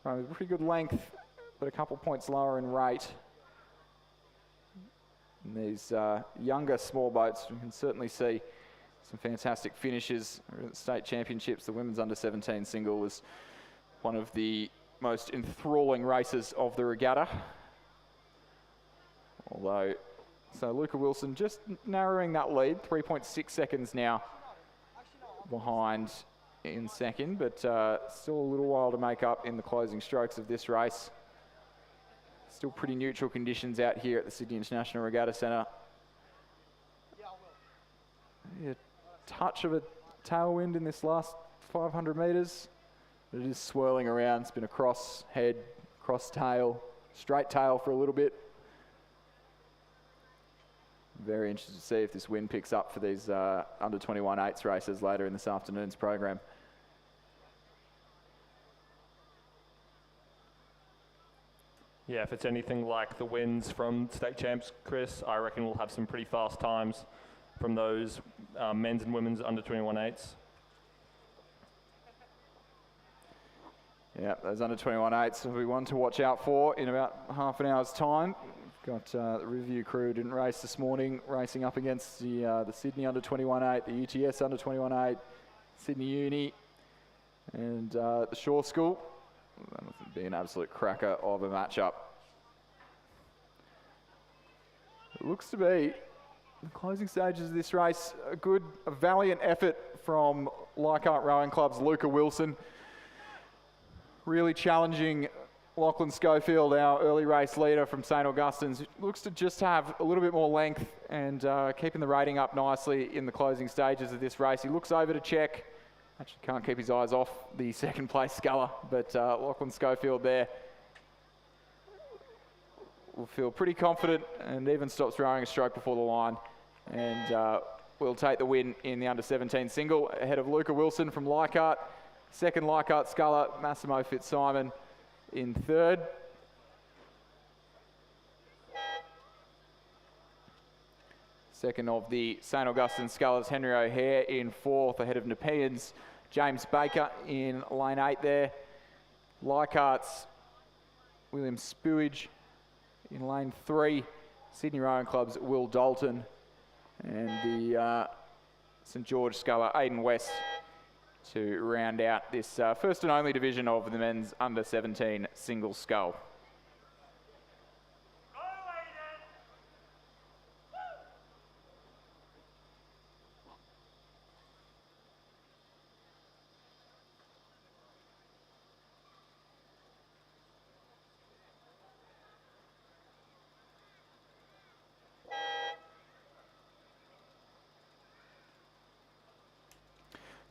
running with pretty good length but a couple points lower in rate. And these younger small boats, we can certainly see some fantastic finishes. At the state championships, the women's under-17 single was one of the most enthralling races of the regatta. Although, so Luca Wilson just narrowing that lead, 3.6 seconds now behind in second, but still a little while to make up in the closing strokes of this race. Still pretty neutral conditions out here at the Sydney International Regatta Centre. A touch of a tailwind in this last 500 metres. But it is swirling around. It's been a cross head, cross tail, straight tail for a little bit. Very interested to see if this wind picks up for these under 21 eights races later in this afternoon's program. Yeah, if it's anything like the wins from state champs, Chris, I reckon we'll have some pretty fast times from those men's and women's under 21 eights. Yeah, those under 21 eights will be one to watch out for in about half an hour's time. Got the review crew didn't race this morning, racing up against the Sydney under 21 8, the UTS under 21 8, Sydney Uni, and the Shore School. That'll be an absolute cracker of a matchup. It looks to be the closing stages of this race, a valiant effort from Leichhardt Rowing Club's Luca Wilson. Really challenging Lachlan Schofield, our early race leader from St Augustine's, who looks to just have a little bit more length and keeping the rating up nicely in the closing stages of this race. He looks over to check. Actually can't keep his eyes off the second place sculler, but Lachlan Schofield there will feel pretty confident and even stops rowing a stroke before the line, and will take the win in the under-17 single ahead of Luca Wilson from Leichhardt. Second Leichhardt sculler, Massimo Fitzsimon in third. Second of the St Augustine scullers, Henry O'Hare in fourth, ahead of Nepean's James Baker in lane 8 there. Leichhardt's William Spewage in lane 3. Sydney Rowing Club's Will Dalton, and the St George sculler Aidan West to round out this first and only division of the men's under-17 single scull.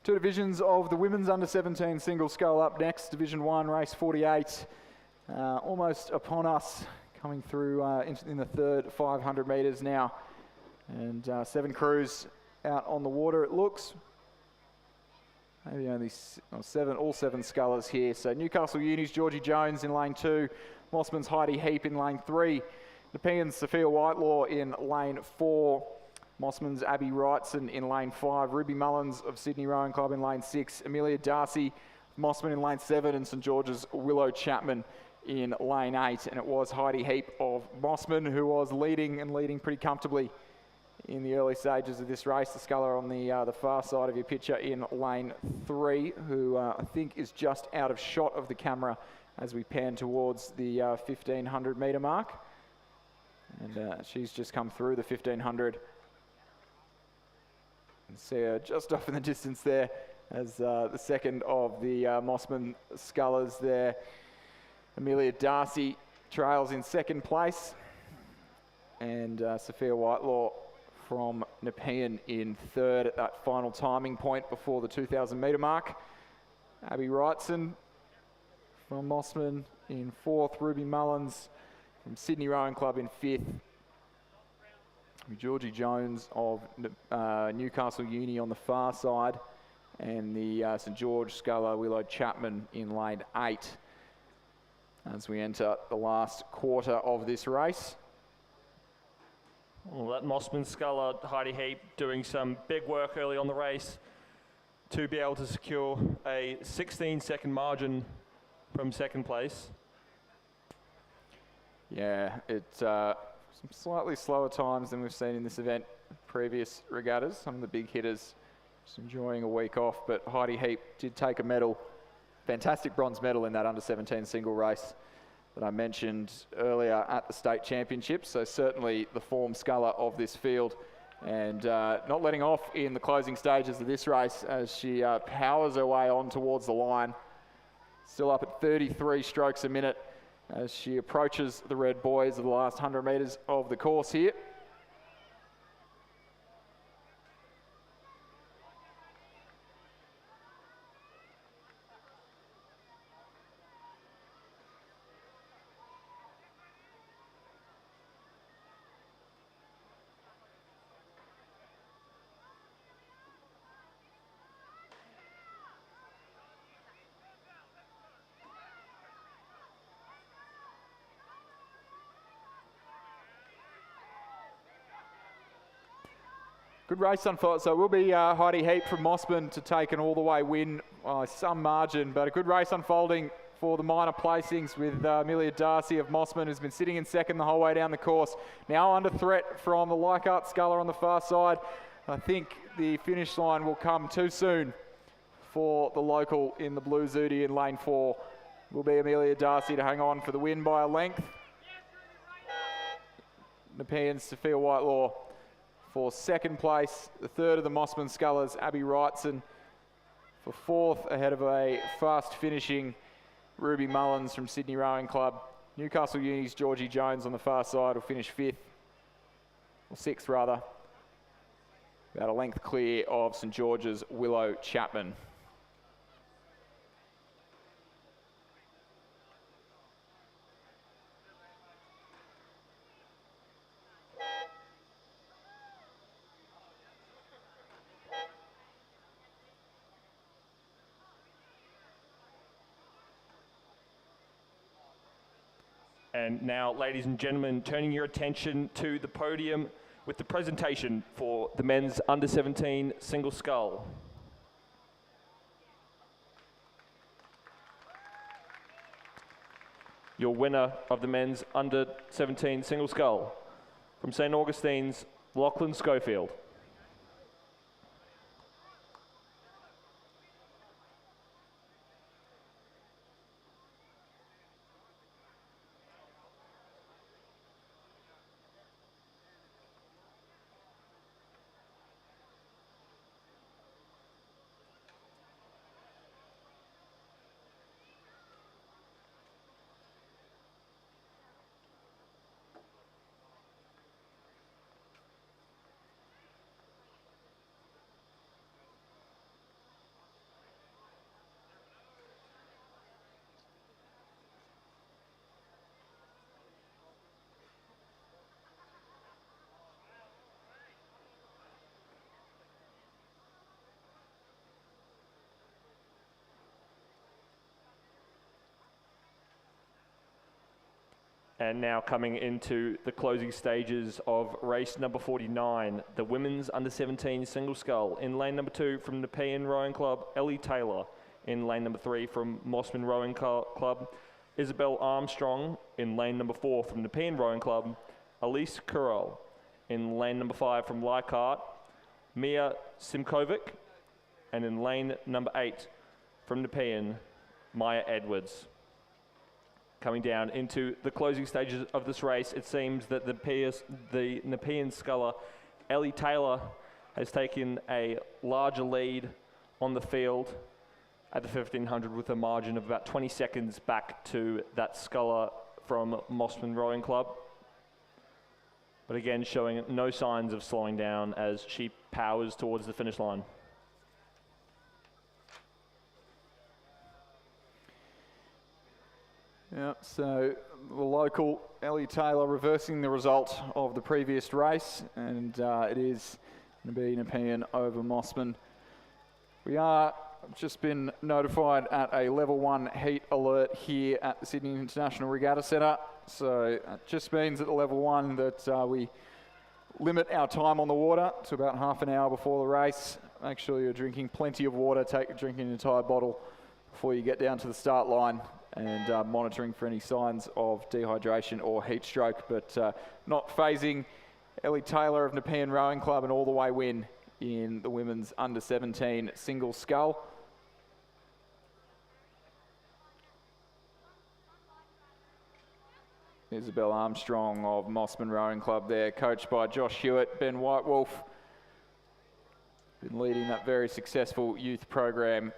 Two divisions of the women's under-17 single scull up next. Division 1, race 48, almost upon us, coming through in the third 500 metres now. And 7 crews out on the water, it looks. Maybe only all 7 scullers here. So Newcastle Uni's Georgie Jones in lane 2, Mossman's Heidi Heap in lane 3, Nepean's Sophia Whitelaw in lane 4, Mossman's Abby Wrightson in lane 5, Ruby Mullins of Sydney Rowing Club in lane 6, Amelia Darcy, Mossman in lane 7, and St George's Willow Chapman in lane 8. And it was Heidi Heap of Mossman who was leading pretty comfortably in the early stages of this race. The sculler on the far side of your picture in lane 3, who I think is just out of shot of the camera as we pan towards the 1500 metre mark. And she's just come through the 1500. And see her just off in the distance there as the second of the Mossman scullers there. Amelia Darcy trails in second place, and Sophia Whitelaw from Nepean in third at that final timing point before the 2000 metre mark. Abby Wrightson from Mossman in fourth, Ruby Mullins from Sydney Rowing Club in fifth, Georgie Jones of Newcastle Uni on the far side, and the St George sculler Willow Chapman in lane 8 as we enter the last quarter of this race. Well, that Mossman sculler, Heidi Heap, doing some big work early on the race to be able to secure a 16-second margin from second place. Yeah, it's some slightly slower times than we've seen in this event. Previous regattas, some of the big hitters just enjoying a week off, but Heidi Heap did take a medal, fantastic bronze medal in that under-17 single race that I mentioned earlier at the state championships. So certainly the form sculler of this field, and not letting off in the closing stages of this race as she powers her way on towards the line. Still up at 33 strokes a minute as she approaches the red buoys of the last 100 metres of the course here. Good race unfold. So it will be Heidi Heap from Mossman to take an all-the-way win by some margin, but a good race unfolding for the minor placings with Amelia Darcy of Mossman, who's been sitting in second the whole way down the course. Now under threat from the Leichhardt sculler on the far side. I think the finish line will come too soon for the local in the blue Zudi in lane 4. Will be Amelia Darcy to hang on for the win by a length. Nepean Sophia Whitelaw for second place. The third of the Mossman scullers, Abby Wrightson, for fourth, ahead of a fast finishing Ruby Mullins from Sydney Rowing Club. Newcastle Uni's Georgie Jones on the far side will finish fifth, or sixth rather. About a length clear of St George's Willow Chapman. And now, ladies and gentlemen, turning your attention to the podium with the presentation for the men's under-17 single scull. Your winner of the men's under-17 single scull from St Augustine's, Lachlan Schofield. And now coming into the closing stages of race number 49, the women's under-17 single scull. In lane number 2 from Nepean Rowing Club, Ellie Taylor. In lane number 3 from Mossman Rowing Club, Isabel Armstrong. In lane number 4 from Nepean Rowing Club, Elise Currell. In lane number 5 from Leichhardt, Mia Simkovic. And in lane number 8 from Nepean, Maya Edwards. Coming down into the closing stages of this race, it seems that the Nepean sculler, Ellie Taylor, has taken a larger lead on the field at the 1500 with a margin of about 20 seconds back to that sculler from Mossman Rowing Club. But again, showing no signs of slowing down as she powers towards the finish line. Yeah, so the local Ellie Taylor reversing the result of the previous race, and it is going to be Nepean over Mossman. We are just been notified at a level 1 heat alert here at the Sydney International Regatta Centre, so it just means at the level 1 that we limit our time on the water to about half an hour before the race. Make sure you're drinking plenty of water, drinking an entire bottle before you get down to the start line, and monitoring for any signs of dehydration or heat stroke, but not phasing Ellie Taylor of Nepean Rowing Club, an all-the-way win in the women's under-17 single scull. Isabel Armstrong of Mossman Rowing Club there, coached by Josh Hewitt. Ben Whitewolf been leading that very successful youth program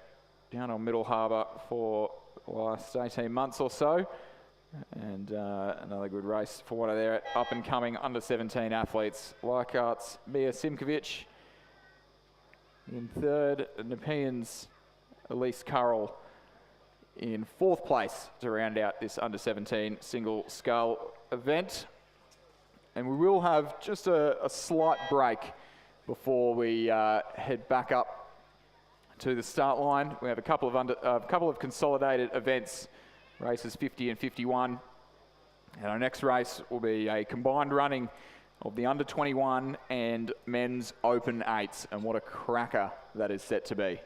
down on Middle Harbour for the last 18 months or so. And another good race for one of their up-and-coming under-17 athletes. Leichhardt's Mia Simkovic in third, Nepean's Elise Currell in fourth place to round out this under-17 single scull event. And we will have just a slight break before we head back up to the start line. We have a couple of consolidated events, races 50 and 51. And our next race will be a combined running of the under-21 and men's open eights. And what a cracker that is set to be.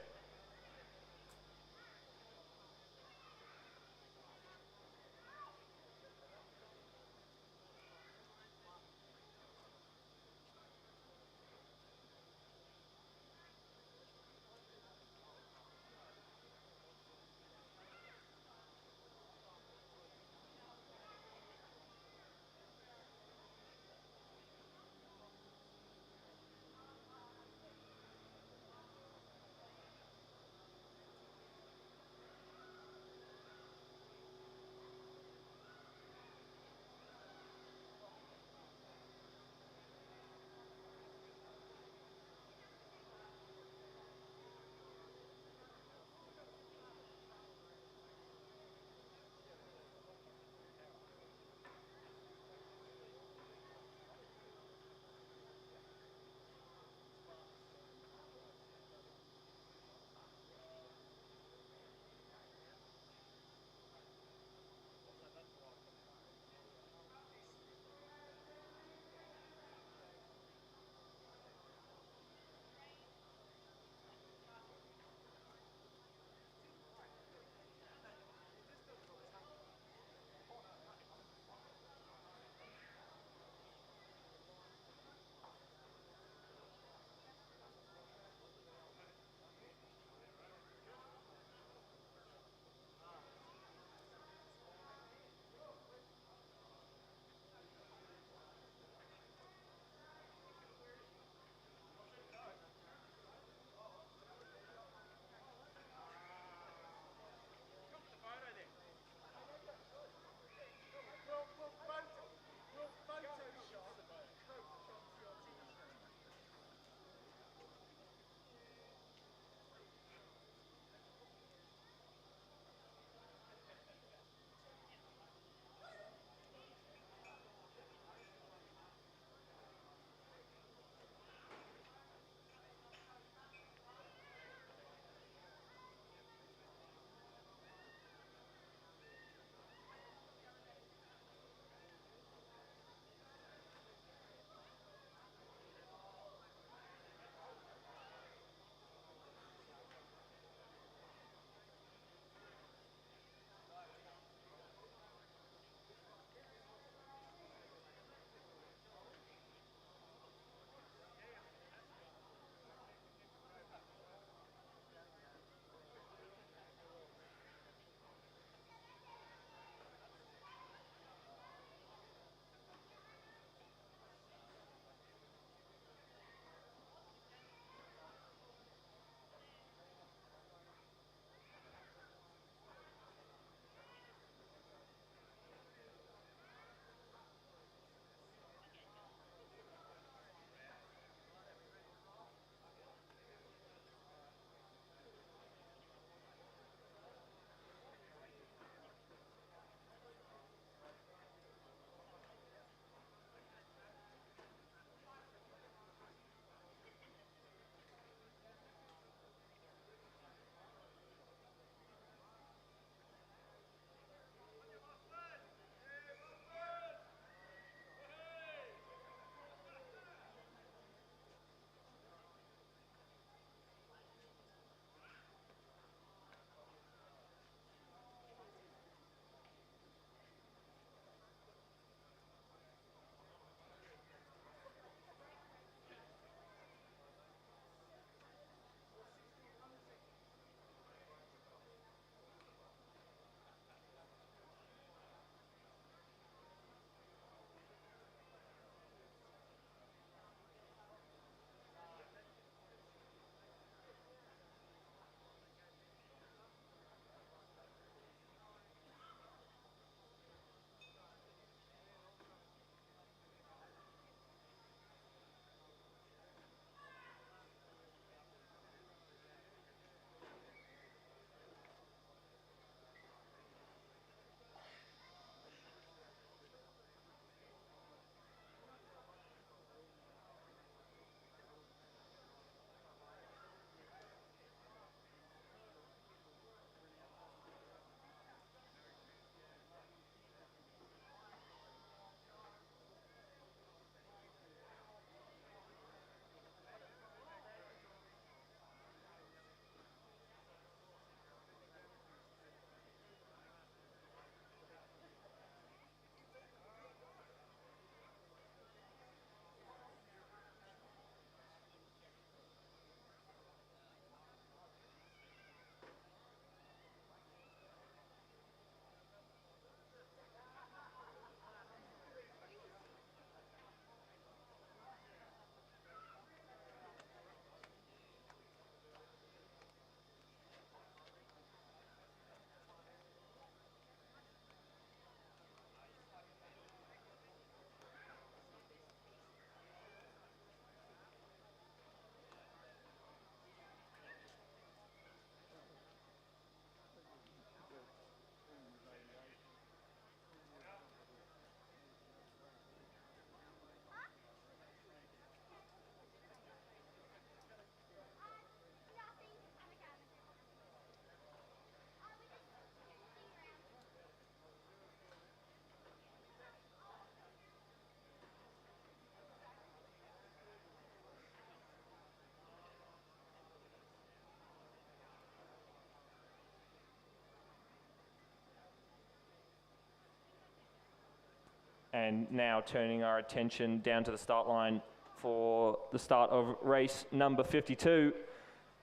And now turning our attention down to the start line for the start of race number 52.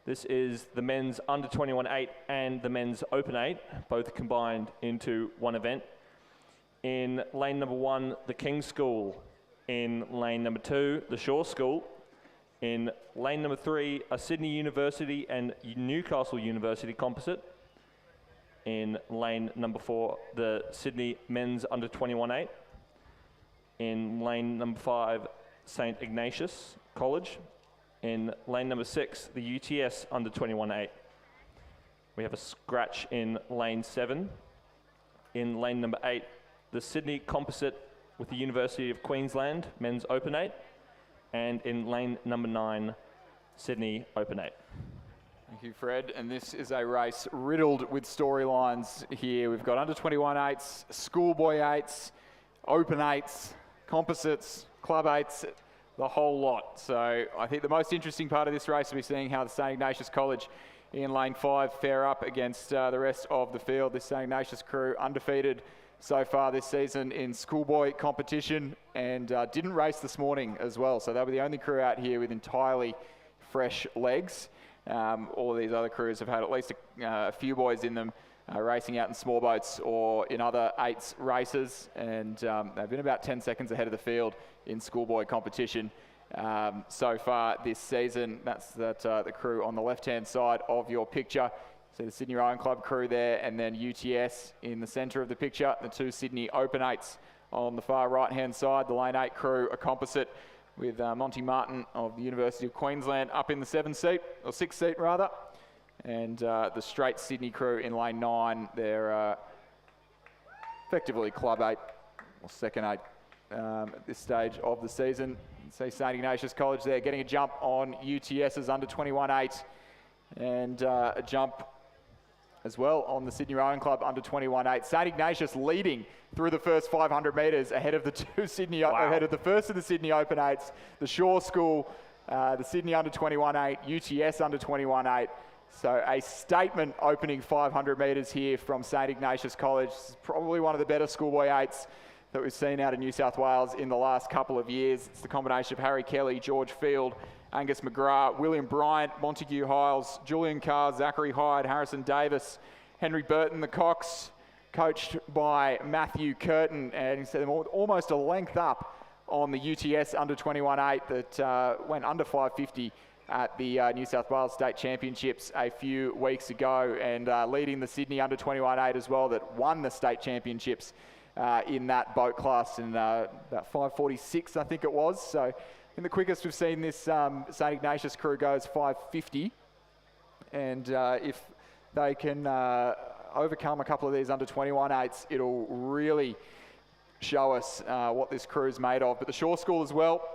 This is the men's under 21 8 and the men's open 8, both combined into one event. In lane number 1, the King's School. In lane number 2, the Shore School. In lane number 3, a Sydney University and Newcastle University composite. In lane number 4, the Sydney men's under 21 8. In lane number 5, St Ignatius College. In lane number 6, the UTS under 21 8. We have a scratch in lane 7. In lane number 8, the Sydney composite with the University of Queensland men's open 8. And in lane number 9, Sydney open 8. Thank you, Fred. And this is a race riddled with storylines here. We've got under 21 8s, schoolboy 8s, open 8s, composites, club 8s, the whole lot. So I think the most interesting part of this race will be seeing how the St Ignatius College in lane 5 fare up against the rest of the field. This St Ignatius crew undefeated so far this season in schoolboy competition, and didn't race this morning as well. So they were the only crew out here with entirely fresh legs. All of these other crews have had at least a few boys in them racing out in small boats or in other 8s races, and they've been about 10 seconds ahead of the field in schoolboy competition so far this season. That's the crew on the left-hand side of your picture. See the Sydney Rowing Club crew there, and then UTS in the centre of the picture. The 2 Sydney Open 8s on the far right-hand side. The Lane 8 crew, a composite with Monty Martin of the University of Queensland up in the 7th seat, or 6th seat rather. And the straight Sydney crew in lane 9, they're effectively club 8, or second 8 at this stage of the season. See St Ignatius College there getting a jump on UTS's under 21 8, and a jump as well on the Sydney Rowing Club under 21 8. St Ignatius leading through the first 500 metres ahead of the ahead of the first of the Sydney Open 8s, the Shore School, the Sydney under 21 8, UTS under 21 8. So a statement opening 500 metres here from St Ignatius College. This is probably one of the better schoolboy 8s that we've seen out of New South Wales in the last couple of years. It's the combination of Harry Kelly, George Field, Angus McGrath, William Bryant, Montague Hiles, Julian Carr, Zachary Hyde, Harrison Davis, Henry Burton, the Cox, coached by Matthew Curtin, and he said almost a length up on the UTS under 21 8 that went under 550 at the New South Wales State Championships a few weeks ago, and leading the Sydney under 21 8 as well that won the State Championships in that boat class in about 5:46 I think it was. So in the quickest we've seen this St Ignatius crew go is 5:50, and if they can overcome a couple of these under 21 8s, it'll really show us what this crew is made of. But the Shore School as well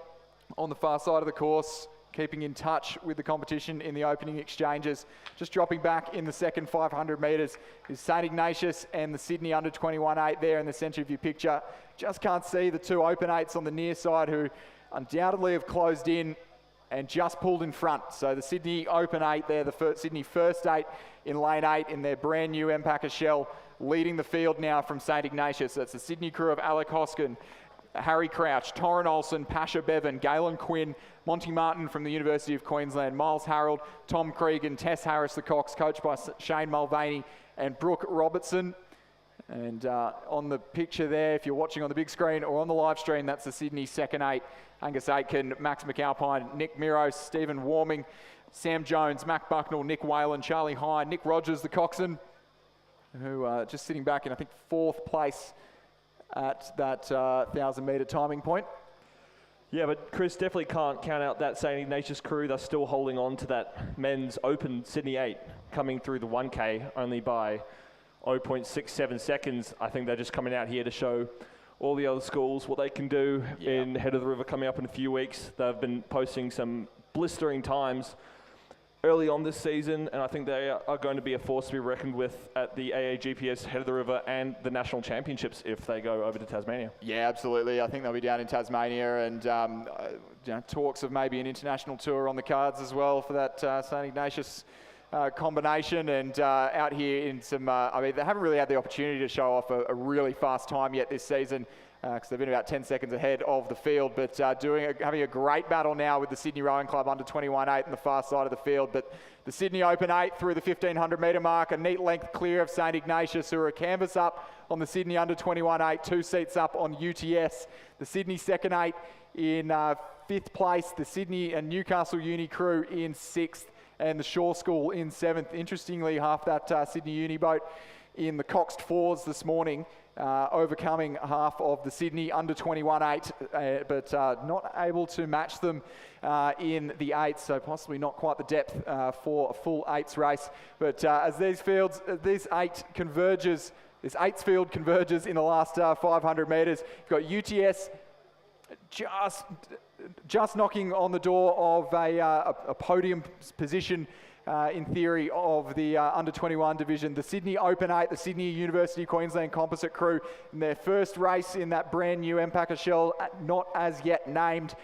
on the far side of the course, keeping in touch with the competition in the opening exchanges. Just dropping back in the second 500 metres is St Ignatius and the Sydney under 21 8 there in the centre of your picture. Just can't see the 2 open 8s on the near side who undoubtedly have closed in and just pulled in front. So the Sydney open 8 there, the Sydney first 8 in lane 8 in their brand new Empacker shell, leading the field now from St Ignatius. That's the Sydney crew of Alec Hoskin, Harry Crouch, Torrin Olsen, Pasha Bevan, Galen Quinn, Monty Martin from the University of Queensland, Miles Harold, Tom Cregan, Tess Harris the Cox, coached by Shane Mulvaney and Brooke Robertson. And on the picture there, if you're watching on the big screen or on the live stream, that's the Sydney second 8. Angus Aitken, Max McAlpine, Nick Miros, Stephen Warming, Sam Jones, Mac Bucknell, Nick Whalen, Charlie Hine, Nick Rogers, the coxswain, who just sitting back in, I think, 4th place at that 1,000-metre timing point. Yeah, but Chris, definitely can't count out that St Ignatius crew. They're still holding on to that men's open Sydney 8, coming through the 1K only by 0.67 seconds. I think they're just coming out here to show all the other schools what they can do in Head of the River coming up in a few weeks. They've been posting some blistering times early on this season, and I think they are going to be a force to be reckoned with at the AAGPS Head of the River and the National Championships if they go over to Tasmania. Yeah, absolutely. I think they'll be down in Tasmania, and talks of maybe an international tour on the cards as well for that St Ignatius combination, and out here in some, I mean, they haven't really had the opportunity to show off a really fast time yet this season because they've been about 10 seconds ahead of the field, but having a great battle now with the Sydney Rowing Club under 21.8 on the far side of the field. But the Sydney Open 8 through the 1,500 metre mark, a neat length clear of St Ignatius, who are a canvas up on the Sydney under 21.8, 2 seats up on UTS. The Sydney second 8 in 5th place, the Sydney and Newcastle Uni crew in 6th, and the Shore School in 7th. Interestingly, half that Sydney Uni boat in the coxed 4s this morning, overcoming half of the Sydney under 21.8, but not able to match them in the 8s, so possibly not quite the depth for a full 8s race. But as this 8s field converges in the last 500 metres, you've got UTS just knocking on the door of a podium position in theory of the under 21 division. The Sydney Open 8, the Sydney University Queensland Composite crew in their first race in that brand new Empacker shell, not as yet named,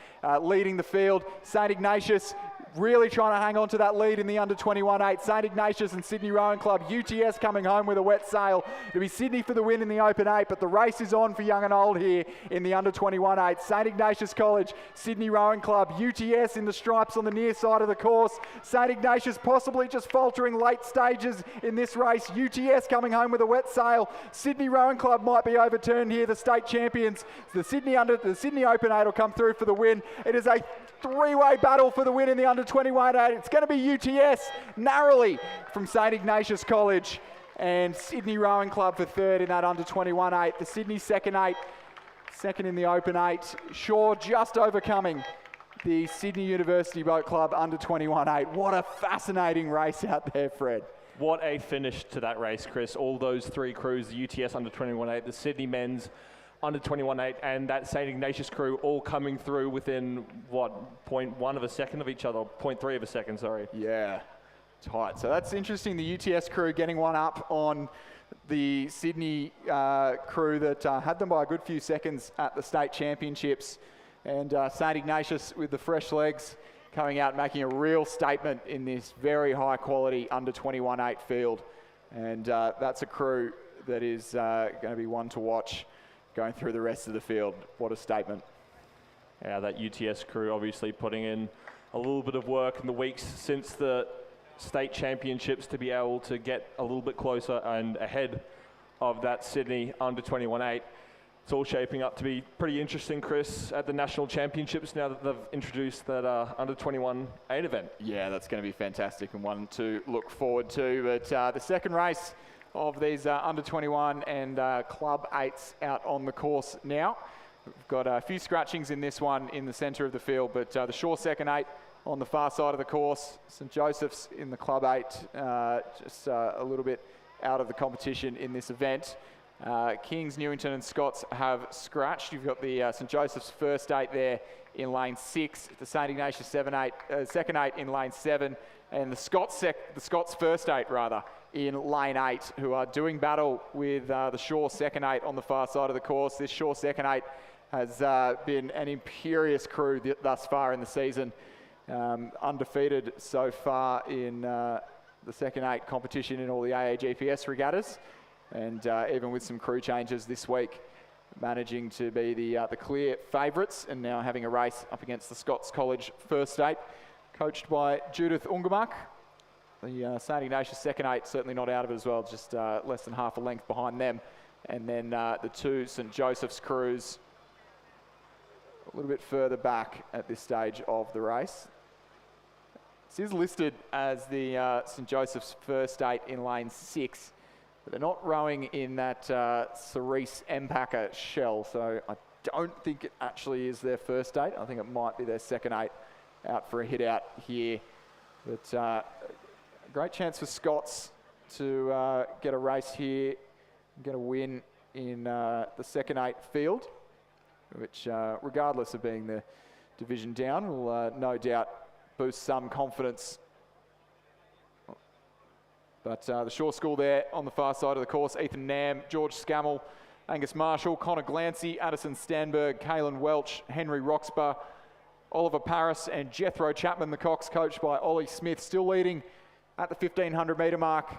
leading the field. St Ignatius really trying to hang on to that lead in the under 21.8. St Ignatius and Sydney Rowing Club. UTS coming home with a wet sail. It'll be Sydney for the win in the Open 8, but the race is on for young and old here in the under 21.8. St Ignatius College, Sydney Rowing Club, UTS in the stripes on the near side of the course. St Ignatius possibly just faltering late stages in this race. UTS coming home with a wet sail. Sydney Rowing Club might be overturned here, the state champions. The Sydney Open 8 will come through for the win. It is a 3-way battle for the win in the under 21.8. It's going to be UTS narrowly from St Ignatius College, and Sydney Rowing Club for 3rd in that under 21.8. The Sydney second 8, second in the Open 8. Shaw just overcoming the Sydney University Boat Club under 21.8. What a fascinating race out there, Fred. What a finish to that race, Chris. All those 3 crews, the UTS under 21.8, the Sydney men's under 21.8, and that St Ignatius crew all coming through within, 0.1 of a second of each other, 0.3 of a second, sorry. Yeah, tight. So that's interesting, the UTS crew getting one up on the Sydney crew that had them by a good few seconds at the state championships. And St Ignatius with the fresh legs coming out, making a real statement in this very high quality under 21.8 field. And that's a crew that is going to be one to watch going through the rest of the field. What a statement. Yeah, that UTS crew obviously putting in a little bit of work in the weeks since the state championships to be able to get a little bit closer and ahead of that Sydney under 21.8. It's all shaping up to be pretty interesting, Chris, at the national championships now that they've introduced that under 21.8 event. Yeah, that's going to be fantastic and one to look forward to. But the second race of these under 21 and club 8s out on the course now. We've got a few scratchings in this one in the centre of the field, but the Shore second 8 on the far side of the course. St Joseph's in the club 8, just a little bit out of the competition in this event. Kings, Newington and Scots have scratched. You've got the St Joseph's first 8 there in lane 6, the St Ignatius second 8 in lane 7, and the Scots first 8 rather in lane 8, who are doing battle with the Shore second 8 on the far side of the course. This Shore second 8 has been an imperious crew thus far in the season, undefeated so far in the second 8 competition in all the AAGPS regattas, and even with some crew changes this week, managing to be the clear favourites, and now having a race up against the Scots College first 8, coached by Judith Ungamak. The St Ignatius second 8 certainly not out of it as well, just less than half a length behind them. And then the 2 St Joseph's crews a little bit further back at this stage of the race. This is listed as the St Joseph's first 8 in lane 6, but they're not rowing in that Cerise Empacker shell, so I don't think it actually is their first 8. I think it might be their second 8 out for a hit out here. But great chance for Scots to get a race here, get a win in the second 8 field, which regardless of being the division down, will no doubt boost some confidence. But the Shore School there on the far side of the course, Ethan Nam, George Scammell, Angus Marshall, Connor Glancy, Addison Stanberg, Kalen Welch, Henry Roxburgh, Oliver Paris and Jethro Chapman, the Cox, coached by Ollie Smith, still leading at the 1,500 metre mark.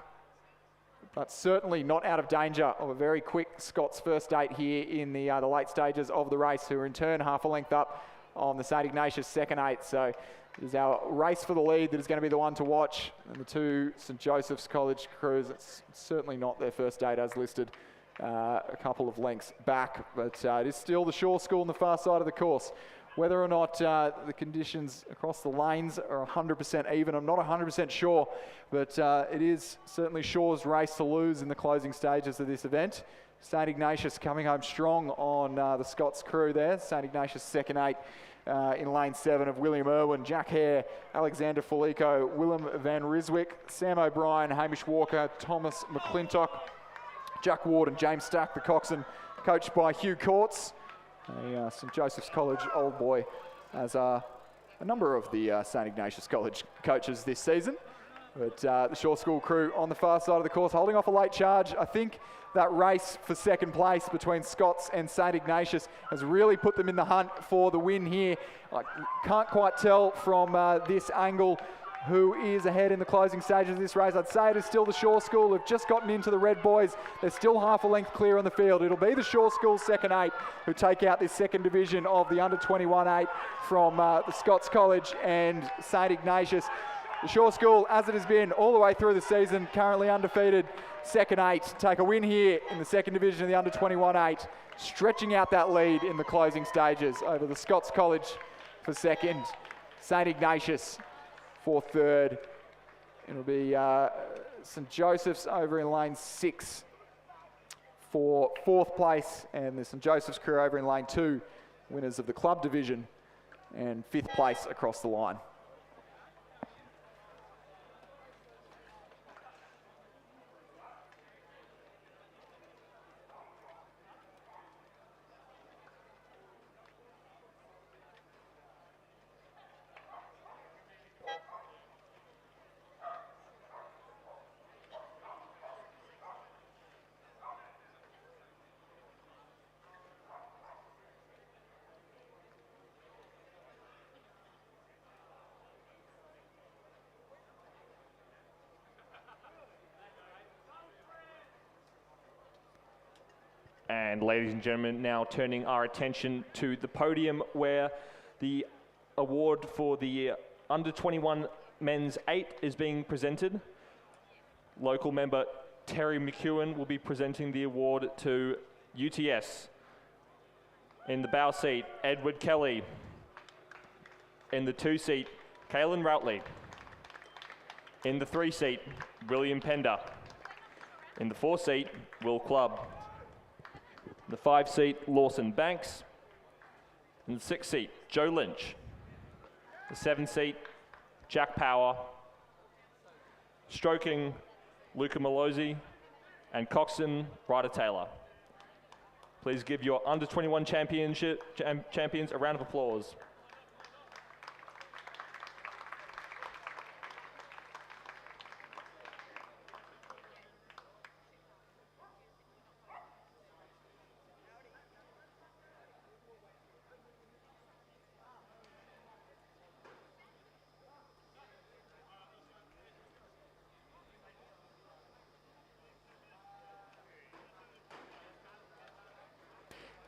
but certainly not out of danger of a very quick Scots first 8 here in the late stages of the race, who are in turn half a length up on the St Ignatius second 8. So it is our race for the lead that is going to be the one to watch. And the two St Joseph's College crews, it's certainly not their first 8 as listed, a couple of lengths back, but it is still the Shaw School on the far side of the course. Whether or not the conditions across the lanes are 100% even, I'm not 100% sure, but it is certainly Shaw's race to lose in the closing stages of this event. St Ignatius coming home strong on the Scots crew there. St Ignatius second 8 in lane 7 of William Irwin, Jack Hare, Alexander Felico, Willem van Riswick, Sam O'Brien, Hamish Walker, Thomas McClintock, Jack Ward and James Stack, the coxswain, coached by Hugh Courts. A St Joseph's College old boy, as a number of the St Ignatius College coaches this season. But the Shaw School crew on the far side of the course, holding off a late charge. I think that race for second place between Scots and St Ignatius has really put them in the hunt for the win here. I can't quite tell from this angle who is ahead in the closing stages of this race. I'd say it is still the Shaw School who've just gotten into the red boys. They're still half a length clear on the field. It'll be the Shaw School second 8 who take out this second division of the under 21 8 from the Scots College and St Ignatius. The Shaw School, as it has been all the way through the season, currently undefeated, second 8. Take a win here in the second division of the under 21 8, stretching out that lead in the closing stages over the Scots College for second, St Ignatius for third. It'll be St Joseph's over in lane 6 for fourth place, and the St Joseph's crew over in lane 2, winners of the club division, and fifth place across the line. And ladies and gentlemen, now turning our attention to the podium, where the award for the under 21 men's 8 is being presented. Local member Terry McEwen will be presenting the award to UTS. In the bow seat, Edward Kelly. In the 2 seat, Kaylin Routley. In the 3 seat, William Pender. In the 4 seat, Will Clubb. The 5 seat, Lawson Banks. In the 6 seat, Joe Lynch. The 7 seat, Jack Power. Stroking, Luca Malozzi. And coxswain, Ryder Taylor. Please give your under 21 champions a round of applause.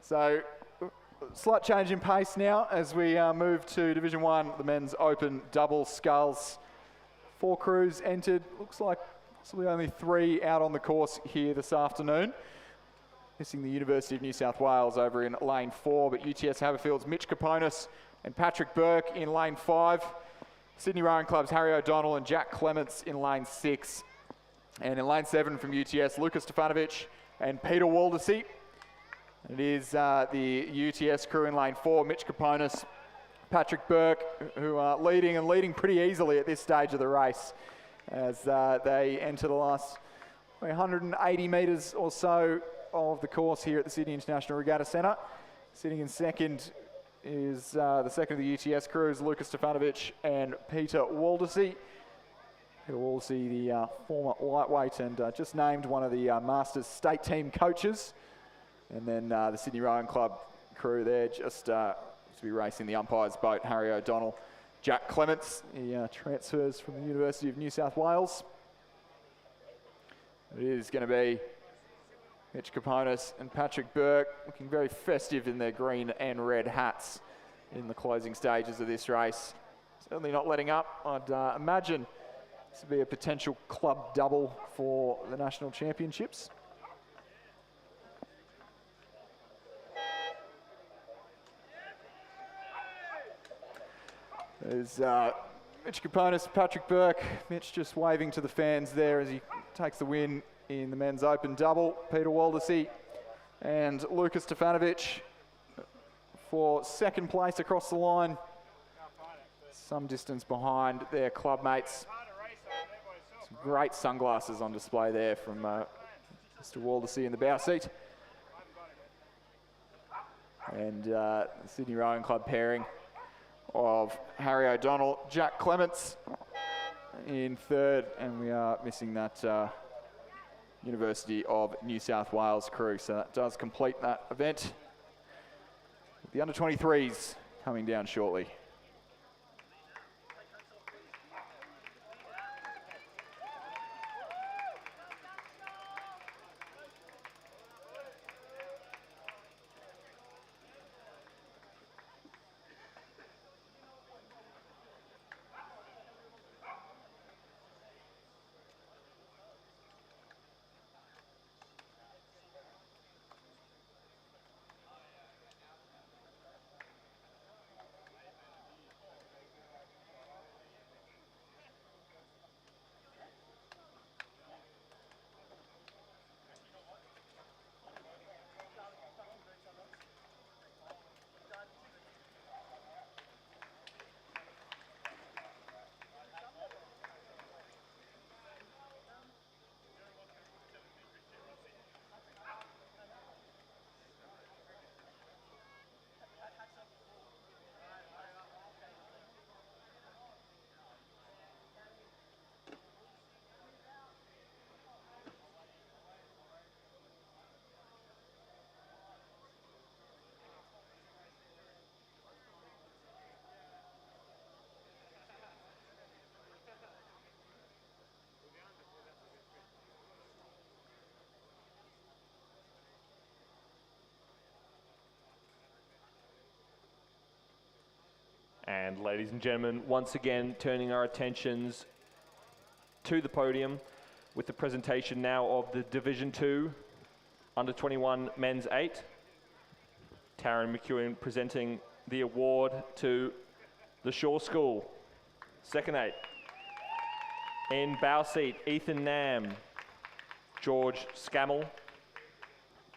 So, slight change in pace now as we move to Division 1, the men's open double sculls. 4 crews entered. Looks like possibly only 3 out on the course here this afternoon. Missing the University of New South Wales over in lane 4, but UTS Haverfield's Mitch Kaponis and Patrick Burke in lane 5. Sydney Rowing Club's Harry O'Donnell and Jack Clements in lane 6. And in lane 7 from UTS, Lucas Stefanovic and Peter Waldersee. It is the UTS crew in lane 4, Mitch Kaponis, Patrick Burke, who are leading pretty easily at this stage of the race as they enter the last 180 metres or so of the course here at the Sydney International Regatta Centre. Sitting in second is the second of the UTS crews, Lucas Stefanovic and Peter Waldersee. Peter Waldersee, the former lightweight and just named one of the Masters state team coaches. And then the Sydney Rowing Club crew there just to be racing the umpire's boat, Harry O'Donnell. Jack Clements, he transfers from the University of New South Wales. It is going to be Mitch Kaponis and Patrick Burke looking very festive in their green and red hats in the closing stages of this race. Certainly not letting up. I'd imagine this would be a potential club double for the national championships. There's Mitch Kaponis, Patrick Burke. Mitch just waving to the fans there as he takes the win in the men's open double. Peter Waldesy and Lucas Stefanovic for second place across the line. Some distance behind their club mates. Some great sunglasses on display there from Mr. Waldesy in the bow seat. And the Sydney Rowing Club pairing of Harry O'Donnell, Jack Clements in third, and we are missing that University of New South Wales crew. So that does complete that event. The under-23s coming down shortly. And ladies and gentlemen, once again, turning our attentions to the podium with the presentation now of the Division 2 Under-21 Men's 8. Taryn McEwen presenting the award to the Shaw School. Second 8. In bow seat, Ethan Nam, George Scammell,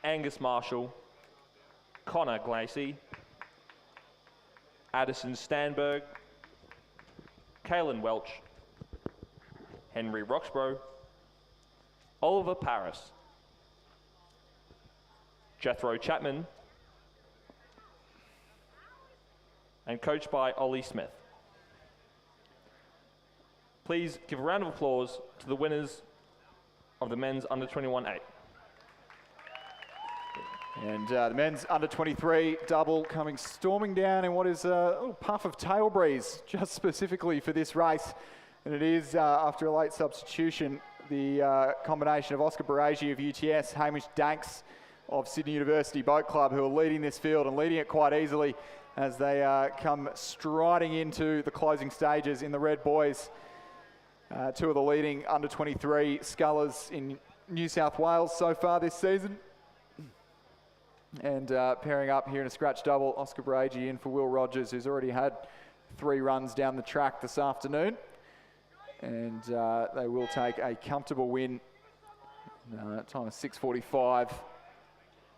Angus Marshall, Connor Glacey, Addison Stanberg, Kaylin Welch, Henry Roxborough, Oliver Paris, Jethro Chapman, and coached by Ollie Smith. Please give a round of applause to the winners of the men's under-21 8. And the men's under-23 double coming storming down in what is a little puff of tail breeze, just specifically for this race. And it is, after a late substitution, the combination of Oscar Baragi of UTS, Hamish Danks of Sydney University Boat Club, who are leading this field and leading it quite easily as they come striding into the closing stages in the red boys. Two of the leading under-23 scullers in New South Wales so far this season. And pairing up here in a scratch double, Oscar Baragi in for Will Rogers, who's already had 3 runs down the track this afternoon. And they will take a comfortable win. Time of 6:45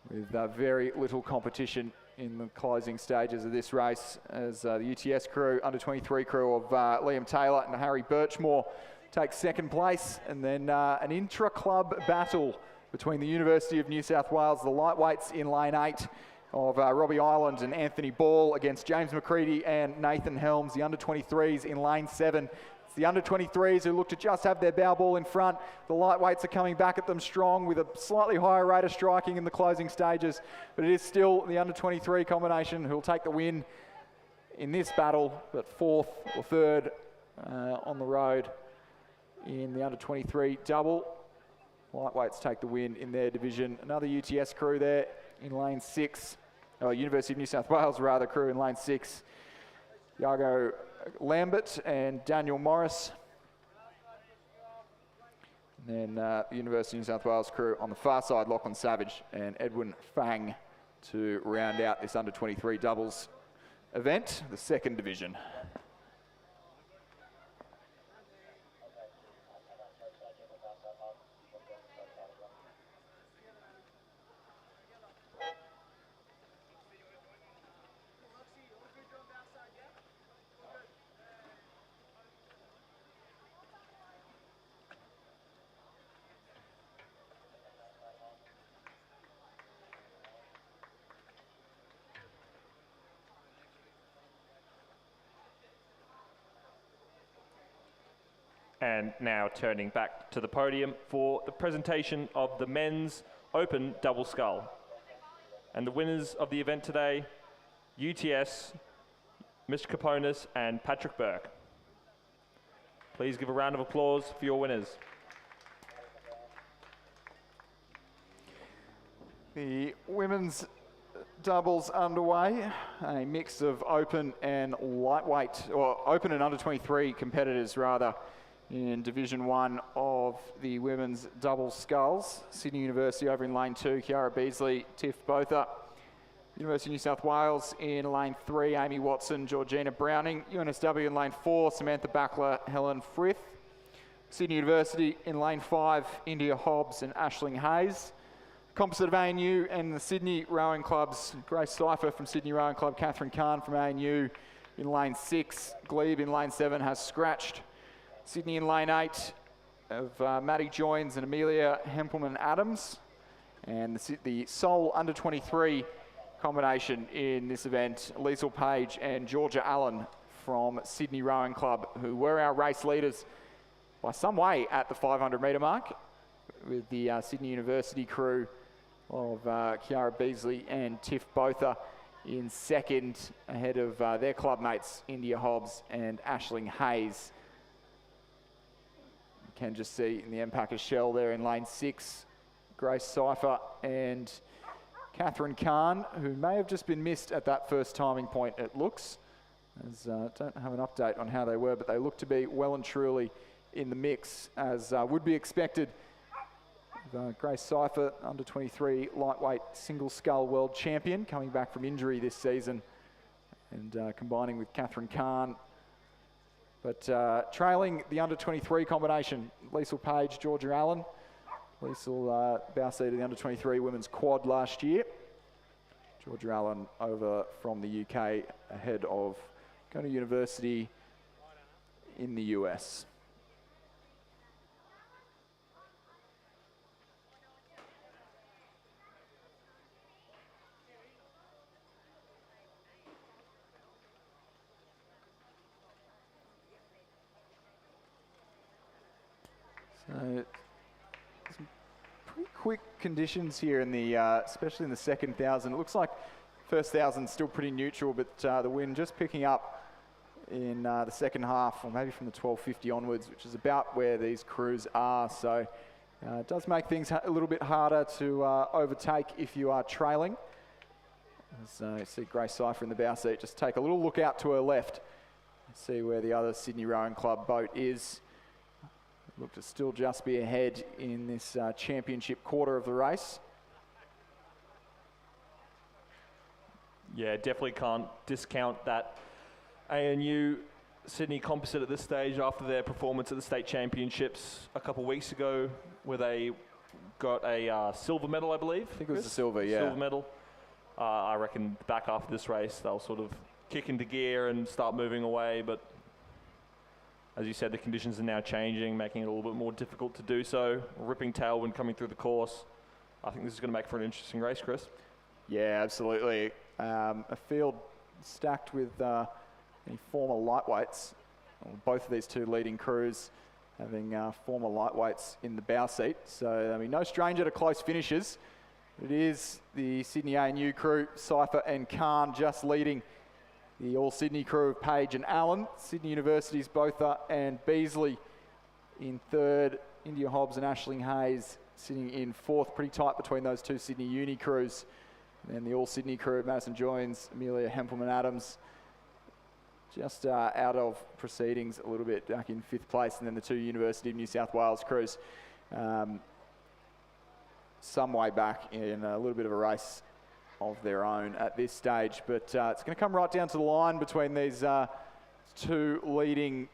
with very little competition in the closing stages of this race as the UTS crew, under-23 crew of Liam Taylor and Harry Birchmore take second place. And then an intra-club battle between the University of New South Wales, the lightweights in lane 8 of Robbie Ireland and Anthony Ball against James McCready and Nathan Helms, the under-23s in lane 7. It's the under-23s who look to just have their bow ball in front. The lightweights are coming back at them strong with a slightly higher rate of striking in the closing stages, but it is still the under-23 combination who will take the win in this battle, but 4th or 3rd on the road in the under-23 double. Lightweights take the win in their division. Another UTS crew there in lane 6. University of New South Wales, rather, crew in lane 6. Iago Lambert and Daniel Morris. And then the University of New South Wales crew on the far side, Lachlan Savage and Edwin Fang, to round out this under-23 doubles event, the second division. And now turning back to the podium for the presentation of the men's open double scull. And the winners of the event today, UTS, Mr. Caponis and Patrick Burke. Please give a round of applause for your winners. The women's doubles underway, a mix of open and lightweight, or open and under 23 competitors rather, in Division 1 of the women's double sculls. Sydney University over in lane 2, Kiara Beasley, Tiff Botha. University of New South Wales in lane 3, Amy Watson, Georgina Browning. UNSW in lane 4, Samantha Backler, Helen Frith. Sydney University in lane 5, India Hobbs and Aisling Hayes. Composite of ANU and the Sydney Rowing Clubs, Grace Cipher from Sydney Rowing Club, Catherine Kahn from ANU in lane 6. Glebe in lane 7 has scratched. Sydney in lane 8 of Maddie Joins and Amelia Hempelman-Adams. And the sole under 23 combination in this event, Liesl Page and Georgia Allen from Sydney Rowing Club, who were our race leaders by some way at the 500 metre mark, with the Sydney University crew of Kiara Beasley and Tiff Botha in second, ahead of their club mates India Hobbs and Aisling Hayes. You can just see in the Empacker shell there in lane 6, Grace Cipher and Catherine Kahn, who may have just been missed at that first timing point, it looks. As don't have an update on how they were, but they look to be well and truly in the mix, as would be expected. Grace Cipher, under 23 lightweight single scull world champion, coming back from injury this season, and combining with Catherine Kahn. But trailing the under 23 combination, Liesl Page, Georgia Allen. Liesl bow seat of the under 23 women's quad last year. Georgia Allen over from the UK, ahead of going to university in the US. So some pretty quick conditions here in the, especially in the second 1,000. It looks like first 1,000 still pretty neutral, but the wind just picking up in the second half, or maybe from the 1250 onwards, which is about where these crews are. So it does make things a little bit harder to overtake if you are trailing. As you see Grace Cipher in the bow seat, just take a little look out to her left, see where the other Sydney Rowing Club boat is. Look to still just be ahead in this championship quarter of the race. Yeah, definitely can't discount that ANU Sydney composite at this stage after their performance at the state championships a couple of weeks ago, where they got a silver medal, I believe. I think it was the silver, yeah. Silver medal. I reckon back after this race, they'll sort of kick into gear and start moving away, but as you said, the conditions are now changing, making it a little bit more difficult to do so. Ripping tailwind coming through the course. I think this is going to make for an interesting race, Chris. Yeah, absolutely. A field stacked with any former lightweights. Well, both of these two leading crews having former lightweights in the bow seat. So, I mean, no stranger to close finishes. It is the Sydney ANU crew, Cipher and Kahn, just leading the All-Sydney crew of Page and Allen. Sydney University's Botha and Beasley in third. India Hobbs and Aisling Hayes sitting in fourth, pretty tight between those two Sydney Uni crews. And then the All-Sydney crew, Madison Joins, Amelia Hempelman-Adams, just out of proceedings a little bit, back in fifth place. And then the two University of New South Wales crews, some way back in a little bit of a race of their own at this stage. But it's going to come right down to the line between these two leading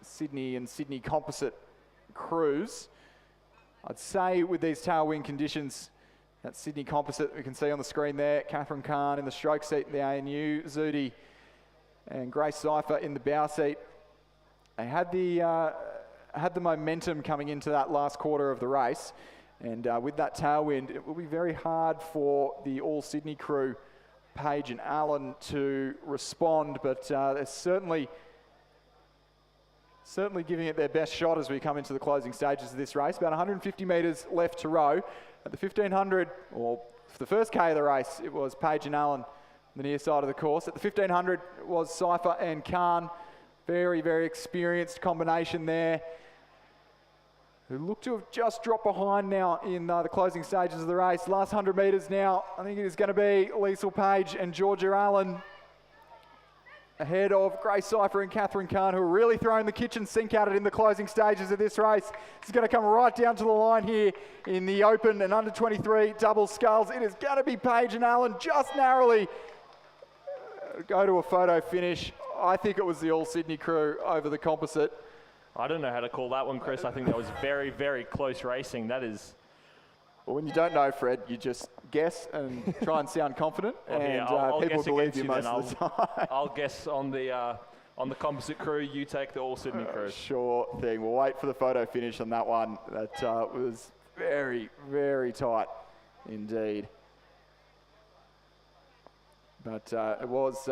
Sydney and Sydney composite crews. I'd say with these tailwind conditions, that Sydney composite we can see on the screen there, Catherine Kahn in the stroke seat, the ANU, Zudi and Grace Cypher in the bow seat. They had the momentum coming into that last quarter of the race, and with that tailwind, it will be very hard for the All Sydney crew, Paige and Allen, to respond, but they're certainly giving it their best shot as we come into the closing stages of this race. About 150 metres left to row. At the 1500, or for the first K of the race, it was Paige and Allen on the near side of the course. At the 1500, it was Cypher and Kahn. Very, very experienced combination there, who look to have just dropped behind now in the closing stages of the race. Last 100 metres now, I think it is going to be Liesl Page and Georgia Allen ahead of Grace Cypher and Catherine Kahn, who are really throwing the kitchen sink at it in the closing stages of this race. This is going to come right down to the line here in the open and under 23 double sculls. It is going to be Paige and Allen just narrowly go to a photo finish. I think it was the All Sydney crew over the composite. I don't know how to call that one, Chris. I think that was very, very close racing. That is... Well, when you don't know, Fred, you just guess and try and sound confident, Well, and I'll people guess believe against you you most then. of the time. I'll guess on the composite crew. You take the All Sydney crew. Sure thing. We'll wait for the photo finish on that one. That was very, very tight indeed. But it was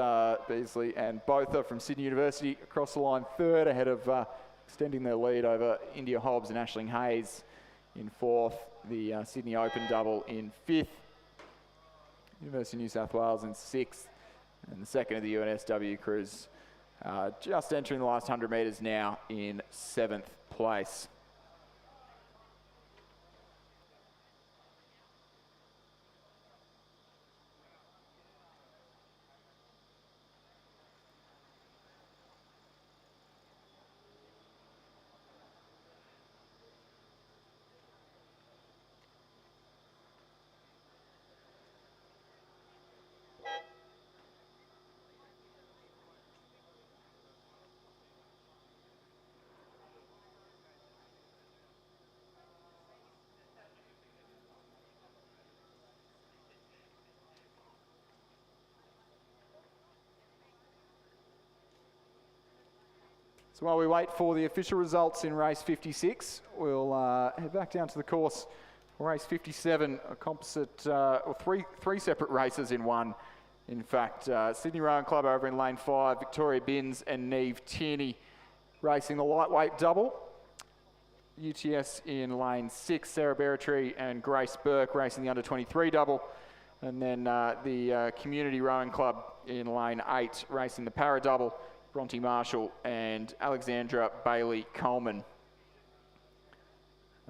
Beasley and both are from Sydney University across the line third, ahead of extending their lead over India Hobbs and Aisling Hayes in fourth. The Sydney Open double in fifth. University of New South Wales in sixth. And the second of the UNSW crews just entering the last 100 metres now in seventh place. So while we wait for the official results in race 56, we'll head back down to the course for race 57, a composite, or three separate races in one. In fact, Sydney Rowing Club over in lane 5, Victoria Binns and Neve Tierney racing the lightweight double. UTS in lane 6, Sarah Berretree and Grace Burke racing the under 23 double. And then the Community Rowing Club in lane 8 racing the para double. Bronte Marshall and Alexandra Bailey Coleman.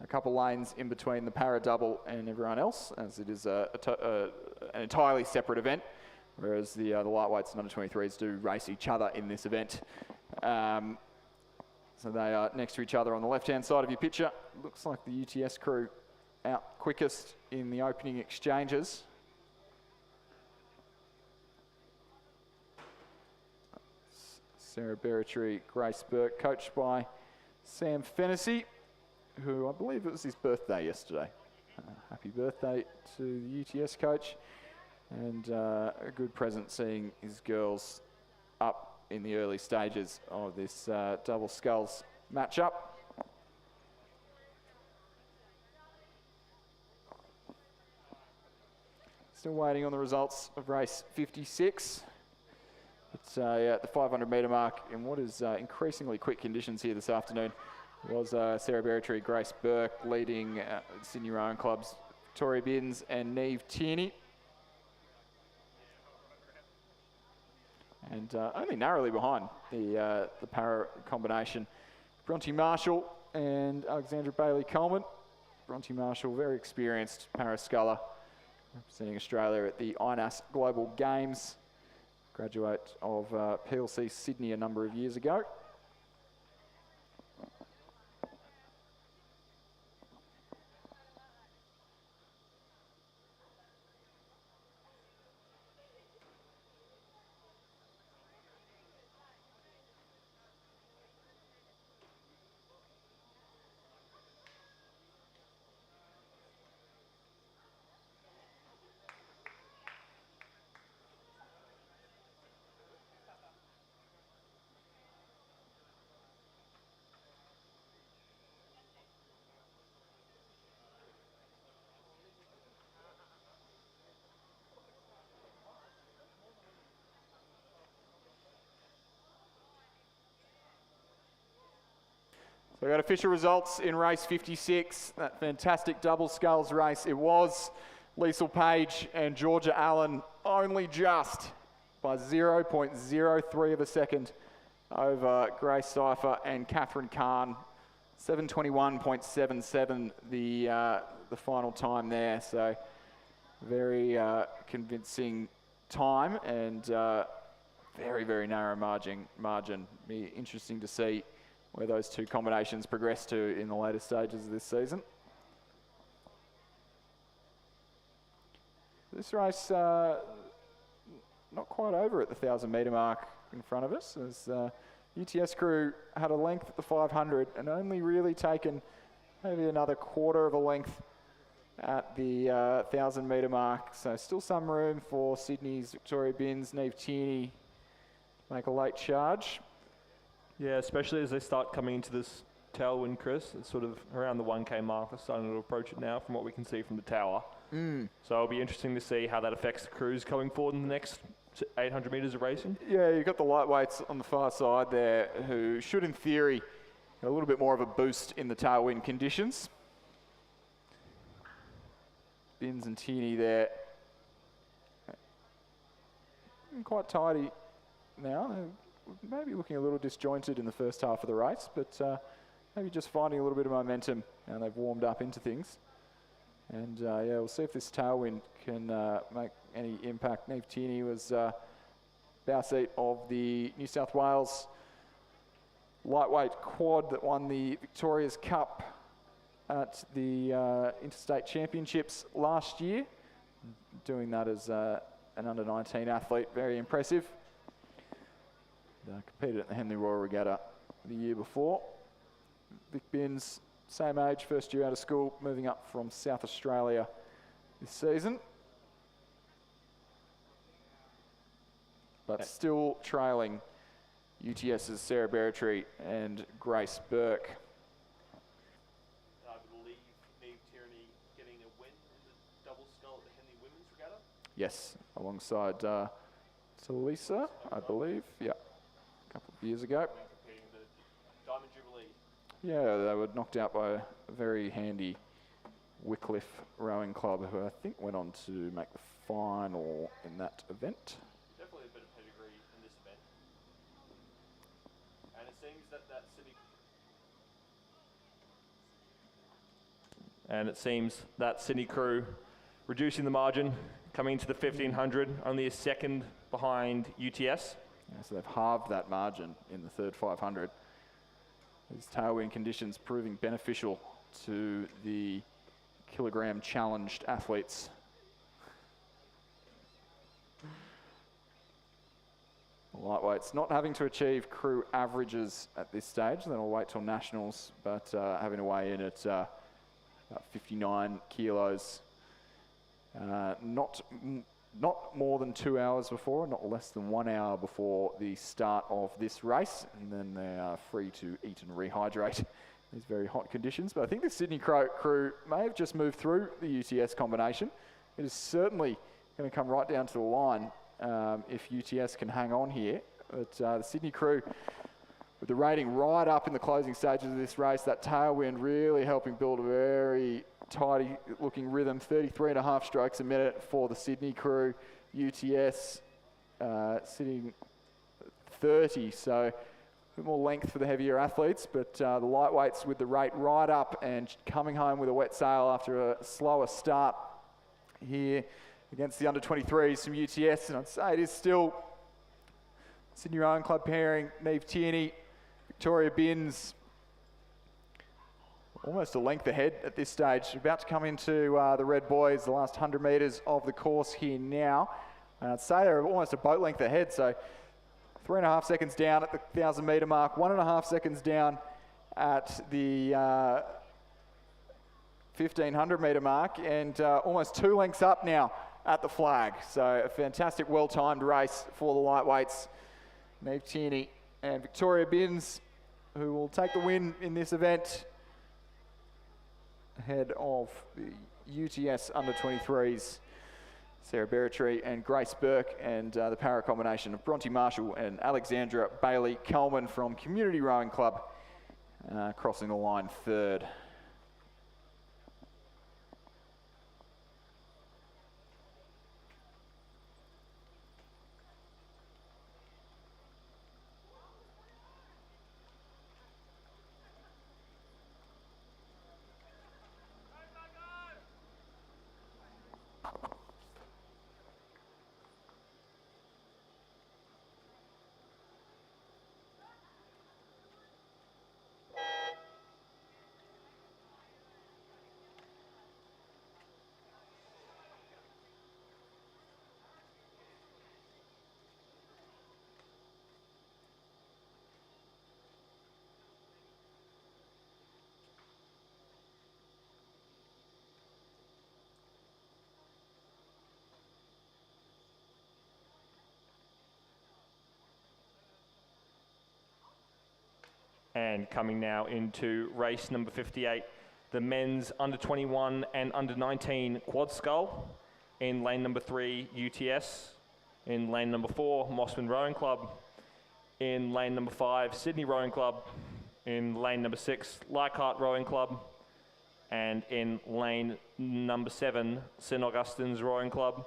A couple lanes in between the para double and everyone else, as it is an entirely separate event, whereas the lightweights and under 23s do race each other in this event. So they are next to each other on the left-hand side of your picture. Looks like the UTS crew out quickest in the opening exchanges. Sarah Berretree, Grace Burke, coached by Sam Fennessy, who I believe it was his birthday yesterday. Happy birthday to the UTS coach, and a good present seeing his girls up in the early stages of this double sculls matchup. Still waiting on the results of race 56. It's at the 500 metre mark in what is increasingly quick conditions here this afternoon. It was Sarah Berretree, Grace Burke leading Sydney Rowing Club's Victoria Binns and Neve Tierney. And only narrowly behind the para combination, Bronte Marshall and Alexandra Bailey Coleman. Bronte Marshall, very experienced para-sculler, representing Australia at the INAS Global Games. Graduate of PLC Sydney a number of years ago. So we got official results in race 56, that fantastic double sculls race. It was Liesl Page and Georgia Allen only just by 0.03 of a second over Grace Cypher and Catherine Kahn. 7:21.77 the final time there. So very convincing time and very, very narrow margin. Be interesting to see where those two combinations progress to in the later stages of this season. This race not quite over at the 1,000 metre mark in front of us, as UTS crew had a length at the 500 and only really taken maybe another quarter of a length at the 1,000 metre mark. So still some room for Sydney's Victoria Binns, Neve Tierney to make a late charge. Yeah, especially as they start coming into this tailwind, Chris. It's sort of around the 1K mark. They're starting to approach it now from what we can see from the tower. So it'll be interesting to see how that affects the crews coming forward in the next 800 metres of racing. Yeah, you've got the lightweights on the far side there who should, in theory, get a little bit more of a boost in the tailwind conditions. Binns and Tierney there. Quite tidy now. Maybe looking a little disjointed in the first half of the race, but maybe just finding a little bit of momentum now they've warmed up into things. And yeah, we'll see if this tailwind can make any impact. Neve Tierney was bow seat of the New South Wales lightweight quad that won the Victoria's Cup at the Interstate Championships last year. Doing that as an under-19 athlete, very impressive. Competed at the Henley Royal Regatta the year before. Vic Binns, same age, first year out of school, moving up from South Australia this season. But still trailing UTS's Sarah Berretry and Grace Burke. I believe Neve Tierney getting a win in the double scull at the Henley Women's Regatta. Yes, alongside Talisa, I believe. Yeah, a couple of years ago. Competing the Diamond Jubilee. Yeah, they were knocked out by a very handy Wycliffe Rowing Club, who I think went on to make the final in that event. Definitely a bit of pedigree in this event. And it seems that Sydney crew reducing the margin, coming into the 1,500, only a second behind UTS. Yeah, so they've halved that margin in the third 500. These tailwind conditions proving beneficial to the kilogram challenged athletes. Lightweights not having to achieve crew averages at this stage, then we'll wait till nationals, but having to weigh in at about 59 kilos. Not more than 2 hours before, not less than 1 hour before the start of this race, and then they are free to eat and rehydrate in these very hot conditions. But I think the Sydney crew may have just moved through the UTS combination. It is certainly going to come right down to the line if UTS can hang on here. But the Sydney crew, with the rating right up in the closing stages of this race, that tailwind really helping build a very tidy looking rhythm. 33.5 strokes a minute for the Sydney crew. UTS sitting 30, so bit more length for the heavier athletes, but the lightweights with the rate right up and coming home with a wet sail after a slower start here against the under-23s from UTS. And I'd say it is still Sydney Rowing Club pairing, Neve Tierney, Victoria Binns, almost a length ahead at this stage. About to come into the Red Boys, the last 100 metres of the course here now. And I'd say they're almost a boat length ahead, so 3.5 seconds down at the 1,000 metre mark, 1.5 seconds down at the 1,500 metre mark, and almost 2 lengths up now at the flag. So a fantastic, well-timed race for the lightweights. Neve Tierney and Victoria Binns, who will take the win in this event, ahead of the UTS under-23s, Sarah Berritree and Grace Burke, and the para combination of Bronte Marshall and Alexandra Bailey Coleman from Community Rowing Club, crossing the line third. And coming now into race number 58, the men's under-21 and under-19 quad scull. In lane number 3, UTS. In lane number 4, Mossman Rowing Club. In lane number 5, Sydney Rowing Club. In lane number 6, Leichhardt Rowing Club. And in lane number 7, St Augustine's Rowing Club.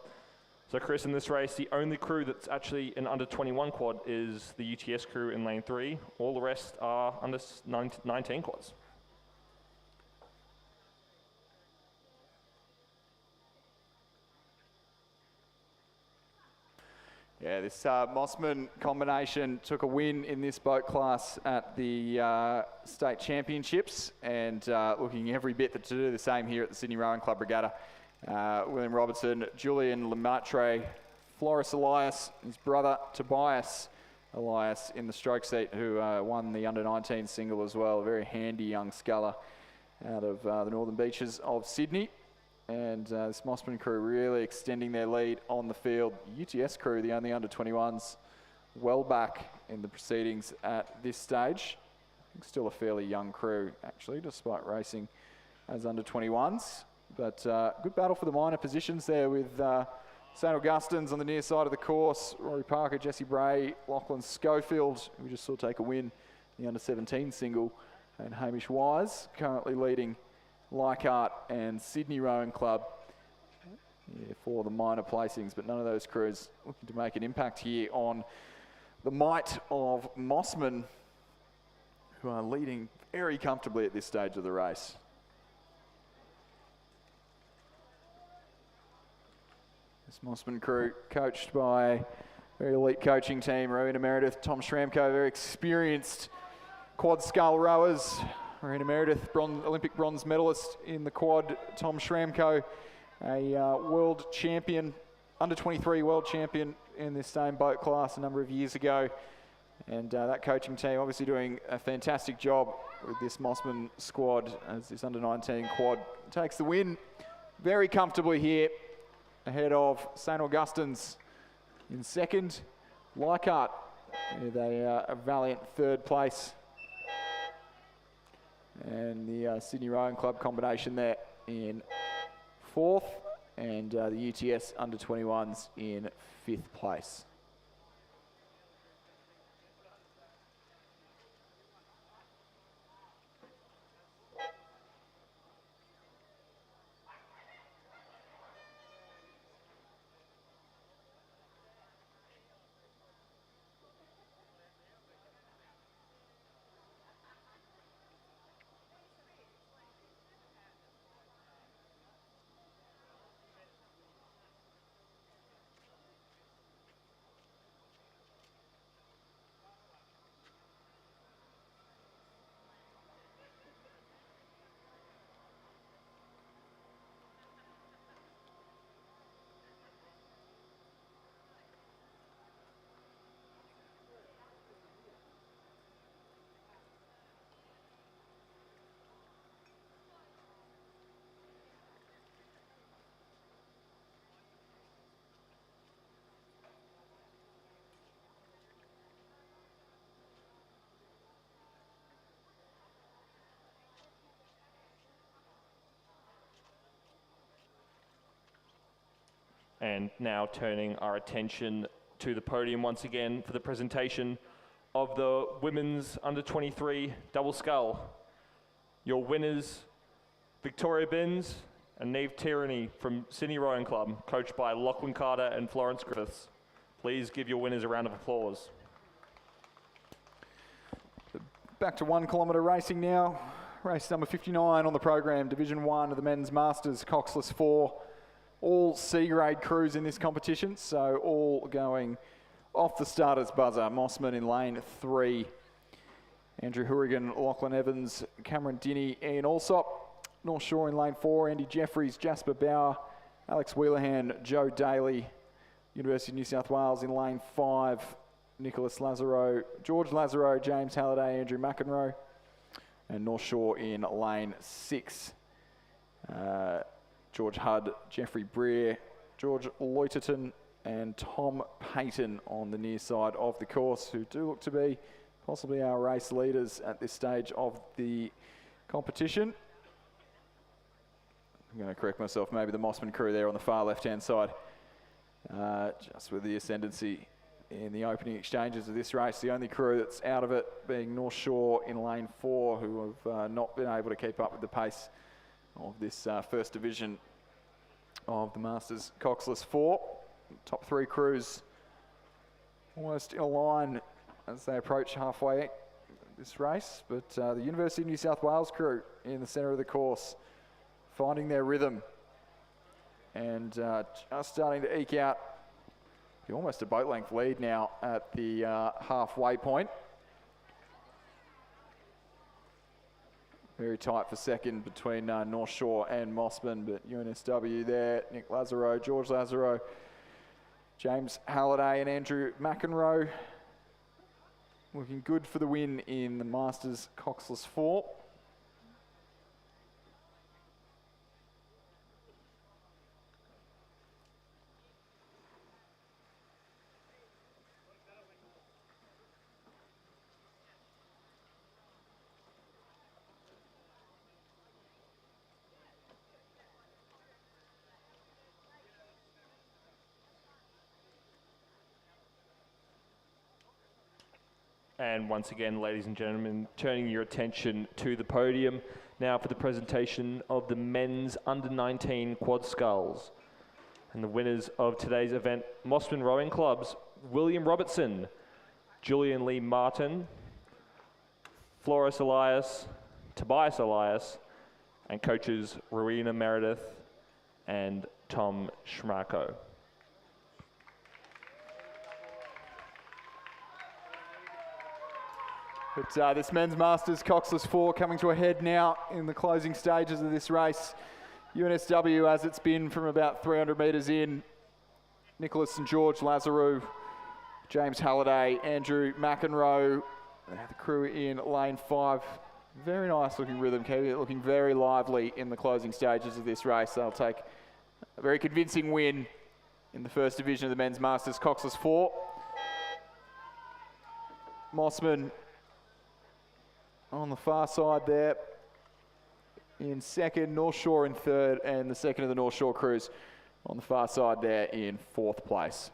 So Chris, in this race, the only crew that's actually an under-21 quad is the UTS crew in lane 3. All the rest are under 19 quads. Yeah, this Mossman combination took a win in this boat class at the state championships, and looking every bit to do the same here at the Sydney Rowing Club Regatta. William Robertson, Julian Lemaitre, Floris Elias, his brother Tobias Elias in the stroke seat, who won the under-19 single as well. A very handy young sculler out of the northern beaches of Sydney. And this Mossman crew really extending their lead on the field. UTS crew, the only under-21s, well back in the proceedings at this stage. I think still a fairly young crew, actually, despite racing as under-21s. But good battle for the minor positions there with St Augustine's on the near side of the course. Rory Parker, Jesse Bray, Lachlan Schofield, who just saw take a win in the under-17 single. And Hamish Wise currently leading Leichhardt and Sydney Rowing Club for the minor placings. But none of those crews looking to make an impact here on the might of Mossman, who are leading very comfortably at this stage of the race. This Mossman crew, coached by a very elite coaching team. Rowena Meredith, Tom Schramko, very experienced quad scull rowers. Rowena Meredith, Olympic bronze medalist in the quad. Tom Schramko, a world champion, under-23 world champion in this same boat class a number of years ago. And that coaching team obviously doing a fantastic job with this Mossman squad as this under-19 quad takes the win very comfortably here, ahead of St Augustine's in second. Leichhardt with a valiant third place. And the Sydney Rowing Club combination there in fourth. And the UTS under-21s in fifth place. And now turning our attention to the podium once again for the presentation of the women's under-23 double scull. Your winners, Victoria Binns and Neve Tierney from Sydney Rowing Club, coached by Lachlan Carter and Florence Griffiths. Please give your winners a round of applause. Back to 1 kilometre racing now. Race number 59 on the program, Division 1 of the Men's Masters, coxless 4. All C-grade crews in this competition, so all going off the starter's buzzer. Mossman in lane 3. Andrew Hourigan, Lachlan Evans, Cameron Dinny, Ian Allsop. North Shore in lane 4, Andy Jeffries, Jasper Bauer, Alex Wheelahan, Joe Daly. University of New South Wales in lane 5, Nicholas Lazaro, George Lazaro, James Halliday, Andrew McEnroe. And North Shore in lane 6. George Hudd, Jeffrey Breer, George Loiterton and Tom Payton on the near side of the course, who do look to be possibly our race leaders at this stage of the competition. I'm going to correct myself, maybe the Mossman crew there on the far left-hand side. Just with the ascendancy in the opening exchanges of this race, the only crew that's out of it being North Shore in lane 4, who have not been able to keep up with the pace of this first division of the Masters Coxless 4. Top 3 crews almost in a line as they approach halfway this race, but the University of New South Wales crew in the centre of the course finding their rhythm and just starting to eke out almost a boat length lead now at the halfway point. Very tight for second between North Shore and Mossman, but UNSW there, Nick Lazaro, George Lazaro, James Halliday and Andrew McEnroe looking good for the win in the Masters Coxless 4. And once again, ladies and gentlemen, turning your attention to the podium now for the presentation of the men's under-19 quad sculls. And the winners of today's event, Mossman Rowing Club's William Robertson, Julian Lee Martin, Floris Elias, Tobias Elias, and coaches Rowena Meredith and Tom Schmarko. But this men's Masters Coxless 4 coming to a head now in the closing stages of this race. UNSW, as it's been from about 300 metres in, Nicholas and George Lazarou, James Halliday, Andrew McEnroe, the crew in lane 5. Very nice looking rhythm, looking very lively in the closing stages of this race. They'll take a very convincing win in the first division of the men's Masters Coxless 4. Mossman on the far side there in second, North Shore in third, and the second of the North Shore crews on the far side there in 4th place.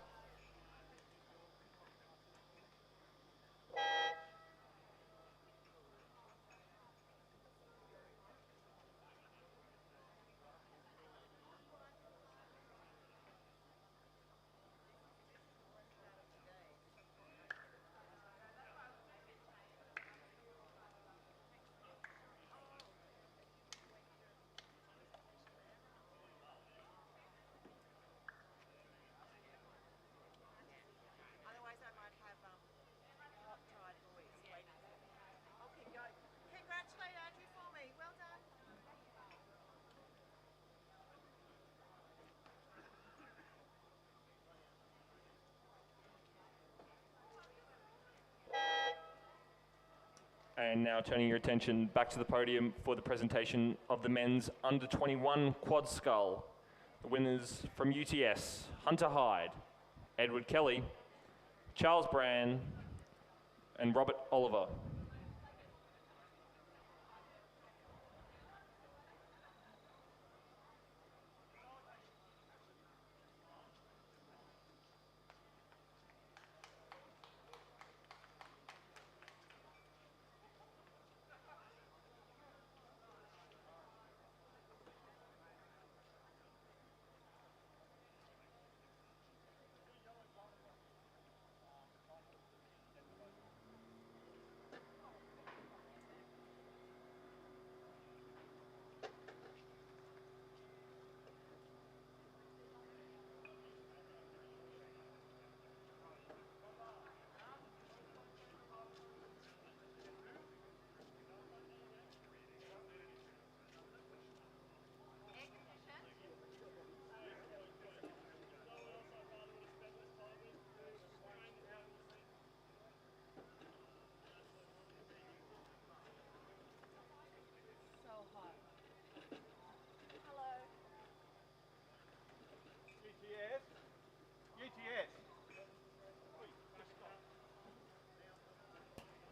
And now turning your attention back to the podium for the presentation of the men's under-21 quad scull. The winners from UTS, Hunter Hyde, Edward Kelly, Charles Brand, and Robert Oliver.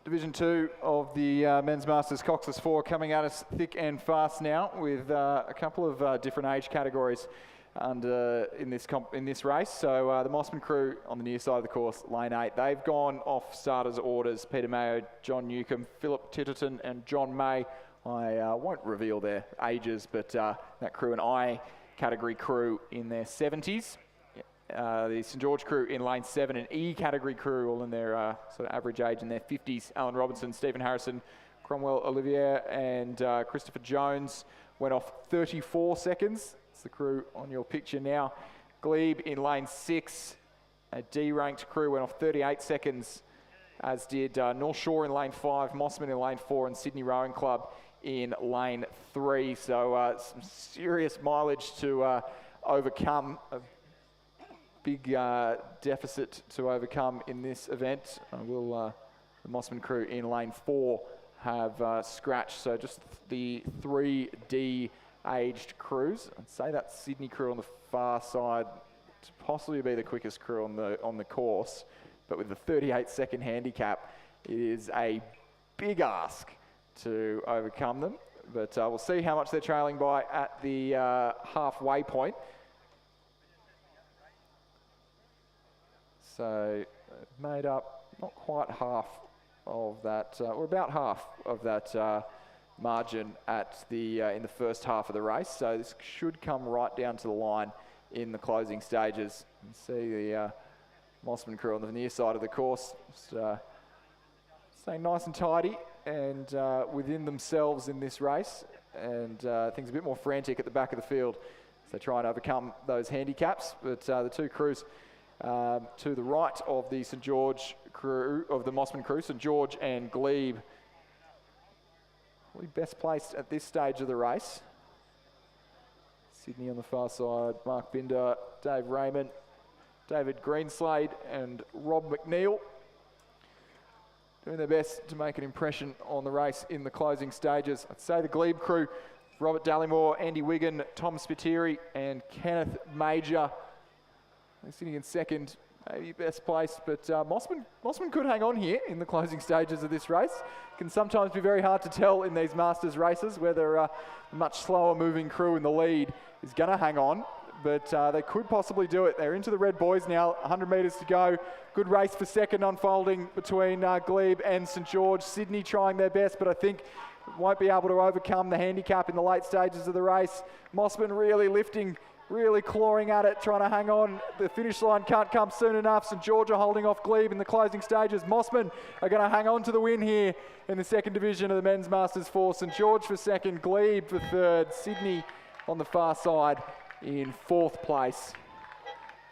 Division 2 of the Men's Masters Coxless 4 coming at us thick and fast now with a couple of different age categories in this race. So the Mossman crew on the near side of the course, lane 8, they've gone off starters orders. Peter Mayo, John Newcomb, Philip Titterton and John May. I won't reveal their ages, but that crew, an I category crew in their 70s. The St George crew in lane 7, an E category crew all in their sort of average age in their 50s. Alan Robinson, Stephen Harrison, Cromwell Olivier and Christopher Jones went off 34 seconds. It's the crew on your picture now. Glebe in lane 6, a D-ranked crew went off 38 seconds, as did North Shore in lane 5, Mossman in lane 4 and Sydney Rowing Club in lane 3. So some serious mileage to overcome. Big deficit to overcome in this event. The Mossman crew in lane 4 have scratched, so just the 3D aged crews. I'd say that Sydney crew on the far side to possibly be the quickest crew on the course, but with the 38-second handicap, it is a big ask to overcome them. But we'll see how much they're trailing by at the halfway point. So made up not quite half of that, or about half of that margin at the in the first half of the race. So this should come right down to the line in the closing stages. You can see the Mossman crew on the near side of the course, just, staying nice and tidy and within themselves in this race, and things a bit more frantic at the back of the field as they try and overcome those handicaps. But the two crews to the right of the St George crew, of the Mossman crew, St George and Glebe, probably best placed at this stage of the race. Sydney on the far side, Mark Binder, Dave Raymond, David Greenslade and Rob McNeil doing their best to make an impression on the race in the closing stages. I'd say the Glebe crew, Robert Dallymore, Andy Wigan, Tom Spiteri and Kenneth Major. They're sitting in second, maybe best placed, but Mossman could hang on here in the closing stages of this race. It can sometimes be very hard to tell in these Masters races whether a much slower moving crew in the lead is going to hang on, but they could possibly do it. They're into the red boys now, 100 metres to go. Good race for second unfolding between Glebe and St George. Sydney trying their best, but I think won't be able to overcome the handicap in the late stages of the race. Mossman really lifting, really clawing at it, trying to hang on. The finish line can't come soon enough. St George are holding off Glebe in the closing stages. Mossman are going to hang on to the win here in the second division of the Men's Masters 4. St George for second, Glebe for third, Sydney on the far side in fourth place,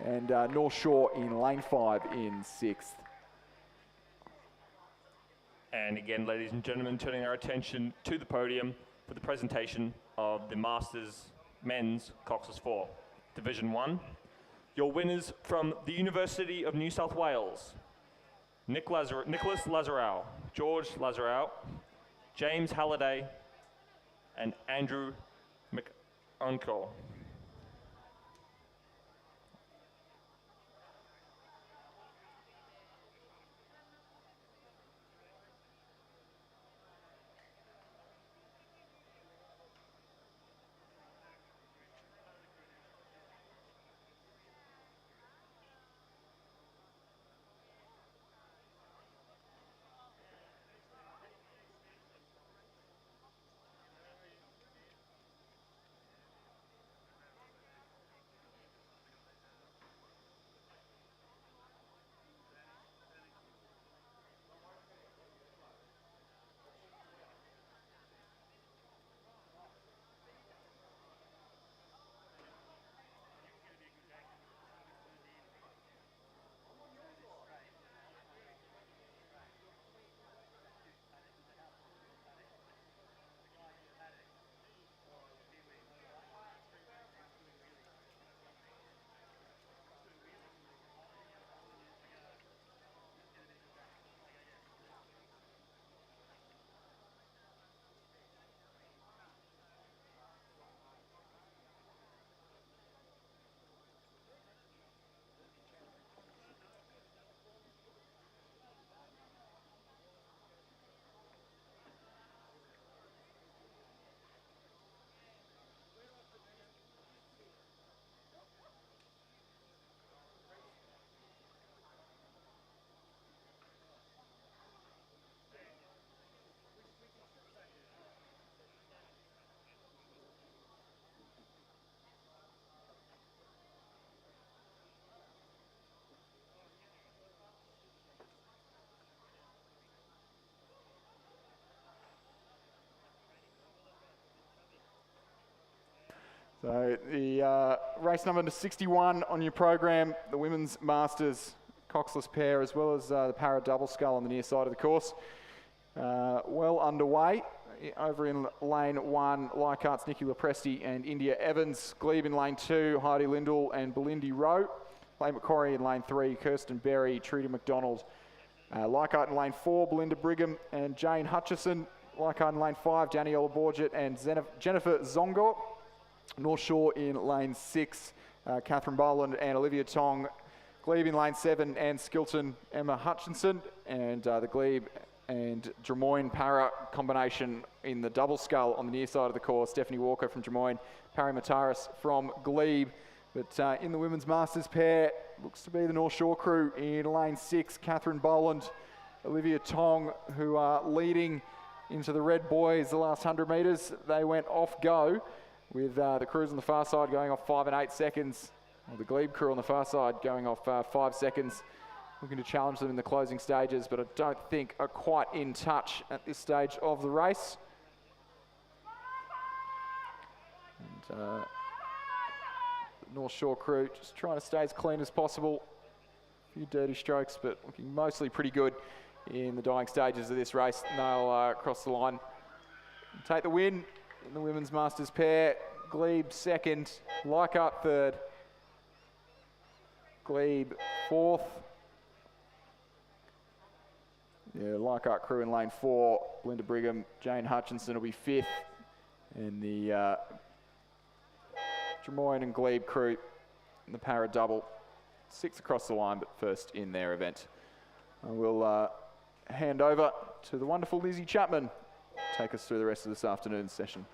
and North Shore in lane 5 in sixth. And again, ladies and gentlemen, turning our attention to the podium for the presentation of the Masters Men's Coxless 4, Division 1. Your winners from the University of New South Wales, Nicholas Lazarow, George Lazarow, James Halliday, and Andrew McUncle. So the race number 61 on your program, the Women's Masters coxless pair, as well as the para double scull on the near side of the course. Well underway. Over in lane 1, Leichhardt's Nikki Lepresti and India Evans. Glebe in lane 2, Heidi Lindell and Belindy Rowe. Lane Macquarie in lane 3, Kirsten Berry, Trudy McDonald. Leichhardt in lane 4, Belinda Brigham and Jane Hutchison. Leichhardt in lane 5, Daniela Borget and Jennifer Zongo. North Shore in lane 6, Catherine Boland and Olivia Tong. Glebe in lane 7, Anne Skilton, Emma Hutchinson. And the Glebe and Drummoyne para combination in the double scull on the near side of the course. Stephanie Walker from Drummoyne, Parry Mataris from Glebe. But in the Women's Masters pair, looks to be the North Shore crew in lane 6, Catherine Boland, Olivia Tong, who are leading into the red boys the last 100 metres. They went off go with the crews on the far side going off 5 and 8 seconds. Well, the Glebe crew on the far side going off 5 seconds. Looking to challenge them in the closing stages, but I don't think are quite in touch at this stage of the race. And the North Shore crew just trying to stay as clean as possible. A few dirty strokes, but looking mostly pretty good in the dying stages of this race. And they'll cross the line and take the win in the Women's Masters pair. Glebe second, Leichhardt third, Glebe fourth. Yeah, Leichhardt crew in lane 4, Belinda Brigham, Jane Hutchinson will be 5th. And the Drummoyne and Glebe crew in the para double, 6th across the line, but first in their event. I will hand over to the wonderful Lizzie Chapman to take us through the rest of this afternoon's session.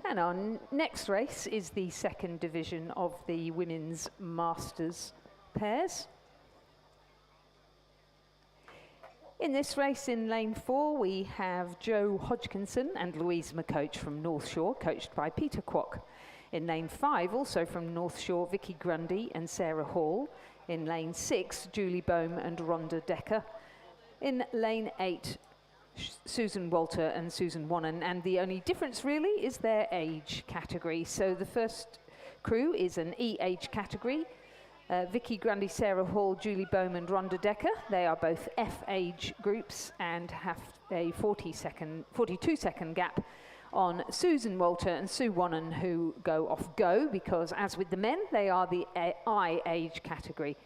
And our next race is the second division of the Women's Masters pairs. In this race in lane 4, we have Jo Hodgkinson and Louise McCoach from North Shore, coached by Peter Kwok. In lane 5, also from North Shore, Vicky Grundy and Sarah Hall. In lane 6, Julie Bohm and Rhonda Decker. In lane 8, Susan Walter and Susan Wannon, and the only difference really is their age category. So the first crew is an E age category. Vicky Grundy, Sarah Hall, Julie Bohm and Rhonda Decker. They are both F age groups and have a 42-second gap on Susan Walter and Sue Wannon, who go off go because, as with the men, they are the I age category.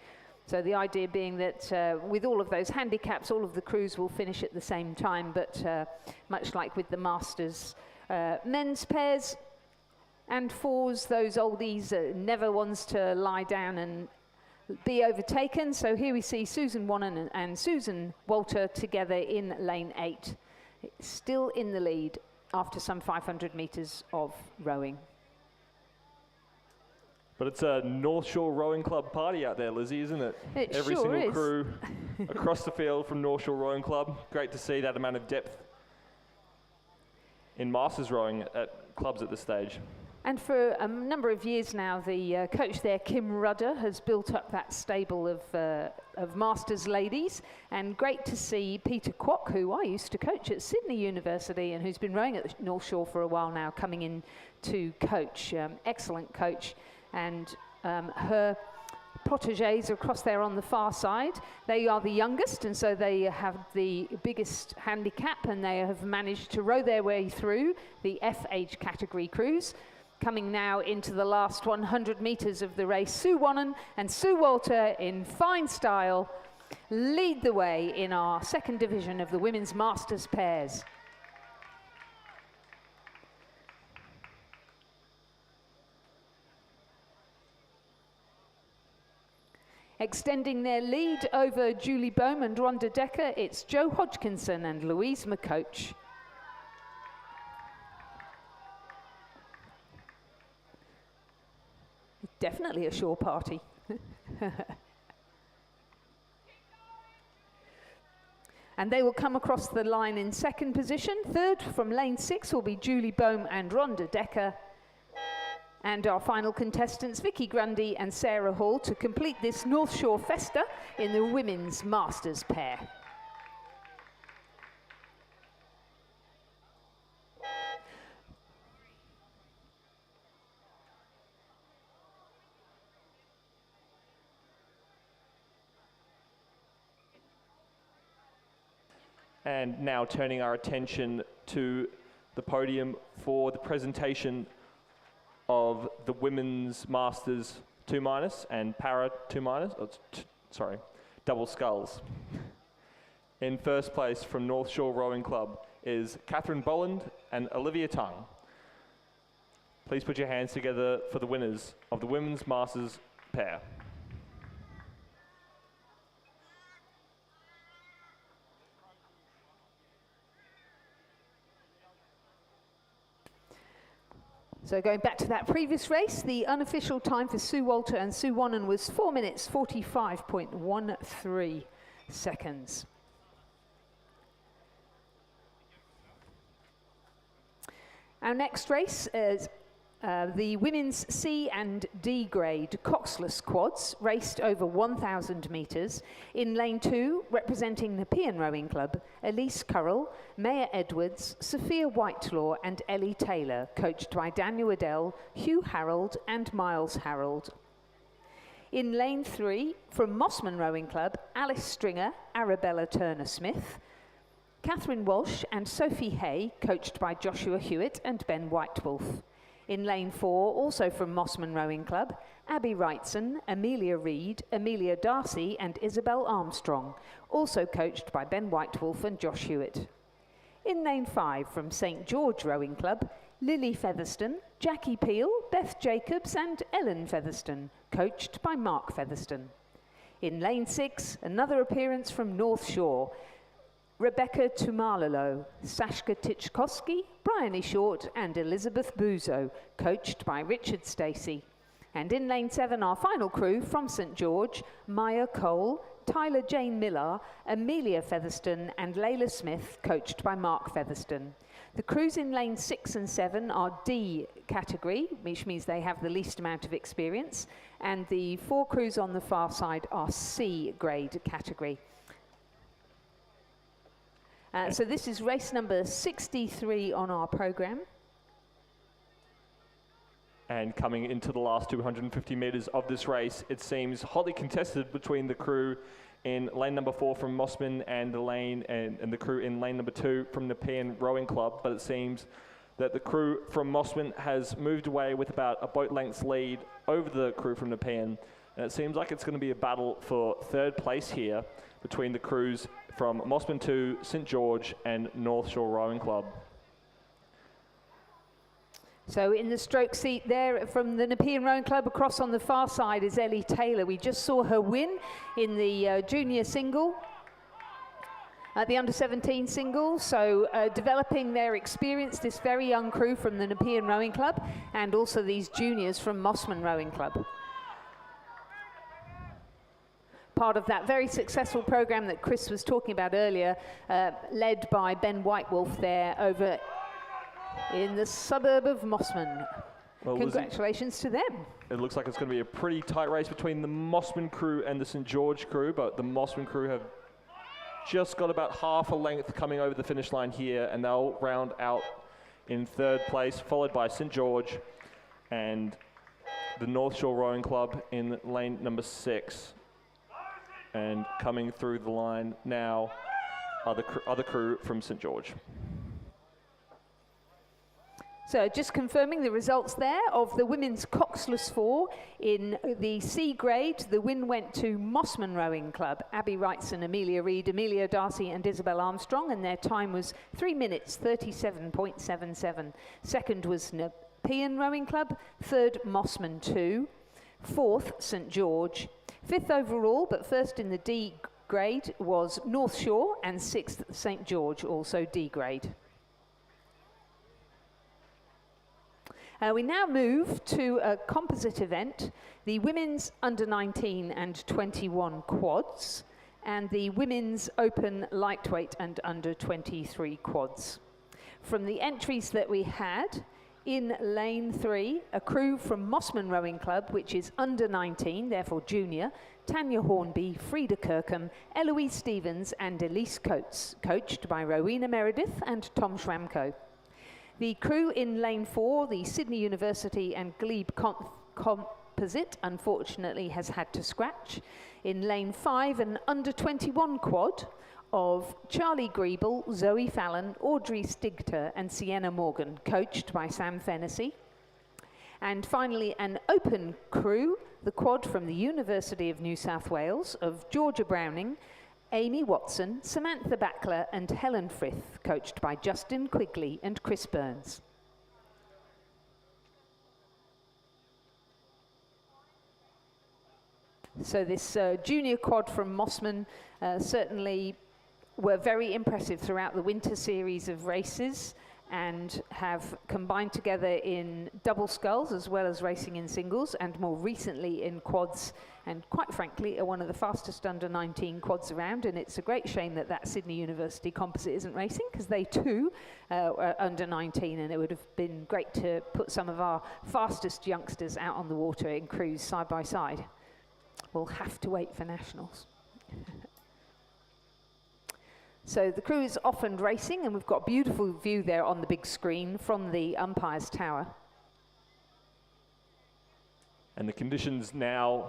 So the idea being that with all of those handicaps, all of the crews will finish at the same time, but much like with the Masters men's pairs and fours, those oldies never wants to lie down and be overtaken. So here we see Susan Wannon and Susan Walter together in lane 8, still in the lead after some 500 metres of rowing. But it's a North Shore Rowing Club party out there, Lizzie, isn't it? Every sure single is. crew across the field from North Shore Rowing Club. Great to see that amount of depth in Masters rowing at clubs at this stage. And for a number of years now, the coach there, Kim Rudder, has built up that stable of Masters ladies. And great to see Peter Kwok, who I used to coach at Sydney University and who's been rowing at the North Shore for a while now, coming in to coach. Excellent coach. And her protégés are across there on the far side. They are the youngest, and so they have the biggest handicap, and they have managed to row their way through the F age category crews. Coming now into the last 100 metres of the race, Sue Wannon and Sue Walter in fine style lead the way in our second division of the women's masters pairs. Extending their lead over Julie Bohm and Rhonda Decker, it's Jo Hodgkinson and Louise McCoach. Definitely a shore party. And they will come across the line in second position. Third from lane 6 will be Julie Bohm and Rhonda Decker. And our final contestants, Vicky Grundy and Sarah Hall, to complete this North Shore Festa in the women's masters pair. And now turning our attention to the podium for the presentation of the women's masters 2- and para 2-, double sculls. In first place from North Shore Rowing Club is Catherine Boland and Olivia Tung. Please put your hands together for the winners of the women's masters pair. So going back to that previous race, the unofficial time for Sue Walter and Sue Wannon was 4 minutes 45.13 seconds. Our next race is the women's C and D grade coxless quads, raced over 1,000 metres. In lane 2, representing Nepean Rowing Club, Elise Currell, Maya Edwards, Sophia Whitelaw and Ellie Taylor, coached by Daniel Waddell, Hugh Harold and Miles Harold. In lane 3, from Mossman Rowing Club, Alice Stringer, Arabella Turner-Smith, Catherine Walsh and Sophie Hay, coached by Joshua Hewitt and Ben Whitewolf. In lane 4, also from Mossman Rowing Club, Abby Wrightson, Amelia Reed, Amelia Darcy and Isabel Armstrong, also coached by Ben Whitewolf and Josh Hewitt. In lane 5, from St George Rowing Club, Lily Featherston, Jackie Peel, Beth Jacobs and Ellen Featherston, coached by Mark Featherston. In lane 6, another appearance from North Shore, Rebecca Tumalalo, Sashka Tichkowski, Bryony Short and Elizabeth Buzo, coached by Richard Stacey. And in lane 7, our final crew from St George, Maya Cole, Tyler Jane Miller, Amelia Featherston and Layla Smith, coached by Mark Featherston. The crews in lane 6 and 7 are D category, which means they have the least amount of experience, and the 4 crews on the far side are C grade category. So this is race number 63 on our programme. And coming into the last 250 metres of this race, it seems hotly contested between the crew in lane number 4 from Mossman and the crew in lane number 2 from the Nepean Rowing Club. But it seems that the crew from Mossman has moved away with about a boat length's lead over the crew from Nepean. And it seems like it's going to be a battle for third place here between the crews from Mossman 2, St George and North Shore Rowing Club. So in the stroke seat there from the Nepean Rowing Club, across on the far side is Ellie Taylor. We just saw her win in the junior single, the under-17 single. So developing their experience, this very young crew from the Nepean Rowing Club and also these juniors from Mossman Rowing Club. Part of that very successful program that Chris was talking about earlier, led by Ben Whitewolf there over in the suburb of Mossman. Well, congratulations to them. It looks like it's going to be a pretty tight race between the Mossman crew and the St George crew, but the Mossman crew have just got about half a length coming over the finish line here, and they'll round out in third place, followed by St George and the North Shore Rowing Club in lane number 6. And coming through the line now are the other crew from St George. So just confirming the results there of the women's coxless 4 in the C grade. The win went to Mossman Rowing Club. Abby Wrightson, Amelia Reid, Amelia Darcy and Isabel Armstrong, and their time was 3 minutes 37.77. Second was Nepean Rowing Club. Third, Mossman 2. Fourth, St George. Fifth overall, but first in the D grade, was North Shore, and sixth, St George, also D grade. We now move to a composite event, the women's under 19 and 21 quads, and the women's open lightweight and under 23 quads. From the entries that we had, in lane 3, a crew from Mossman Rowing Club, which is under 19, therefore junior, Tanya Hornby, Frida Kirkham, Eloise Stevens and Elise Coates, coached by Rowena Meredith and Tom Schramko. The crew in lane 4, the Sydney University and Glebe composite, unfortunately has had to scratch. In lane 5, an under 21 quad of Charlie Griebel, Zoe Fallon, Audrey Stigter and Sienna Morgan, coached by Sam Fennessy. And finally, an open crew, the quad from the University of New South Wales of Georgia Browning, Amy Watson, Samantha Backler and Helen Frith, coached by Justin Quigley and Chris Burns. So this junior quad from Mossman certainly were very impressive throughout the winter series of races and have combined together in double sculls as well as racing in singles, and more recently in quads, and quite frankly are one of the fastest under 19 quads around. And it's a great shame that that Sydney University composite isn't racing, because they too are under 19, and it would have been great to put some of our fastest youngsters out on the water in crews side by side. We'll have to wait for nationals. So the crew is off and racing, and we've got a beautiful view there on the big screen from the umpire's tower. And the conditions now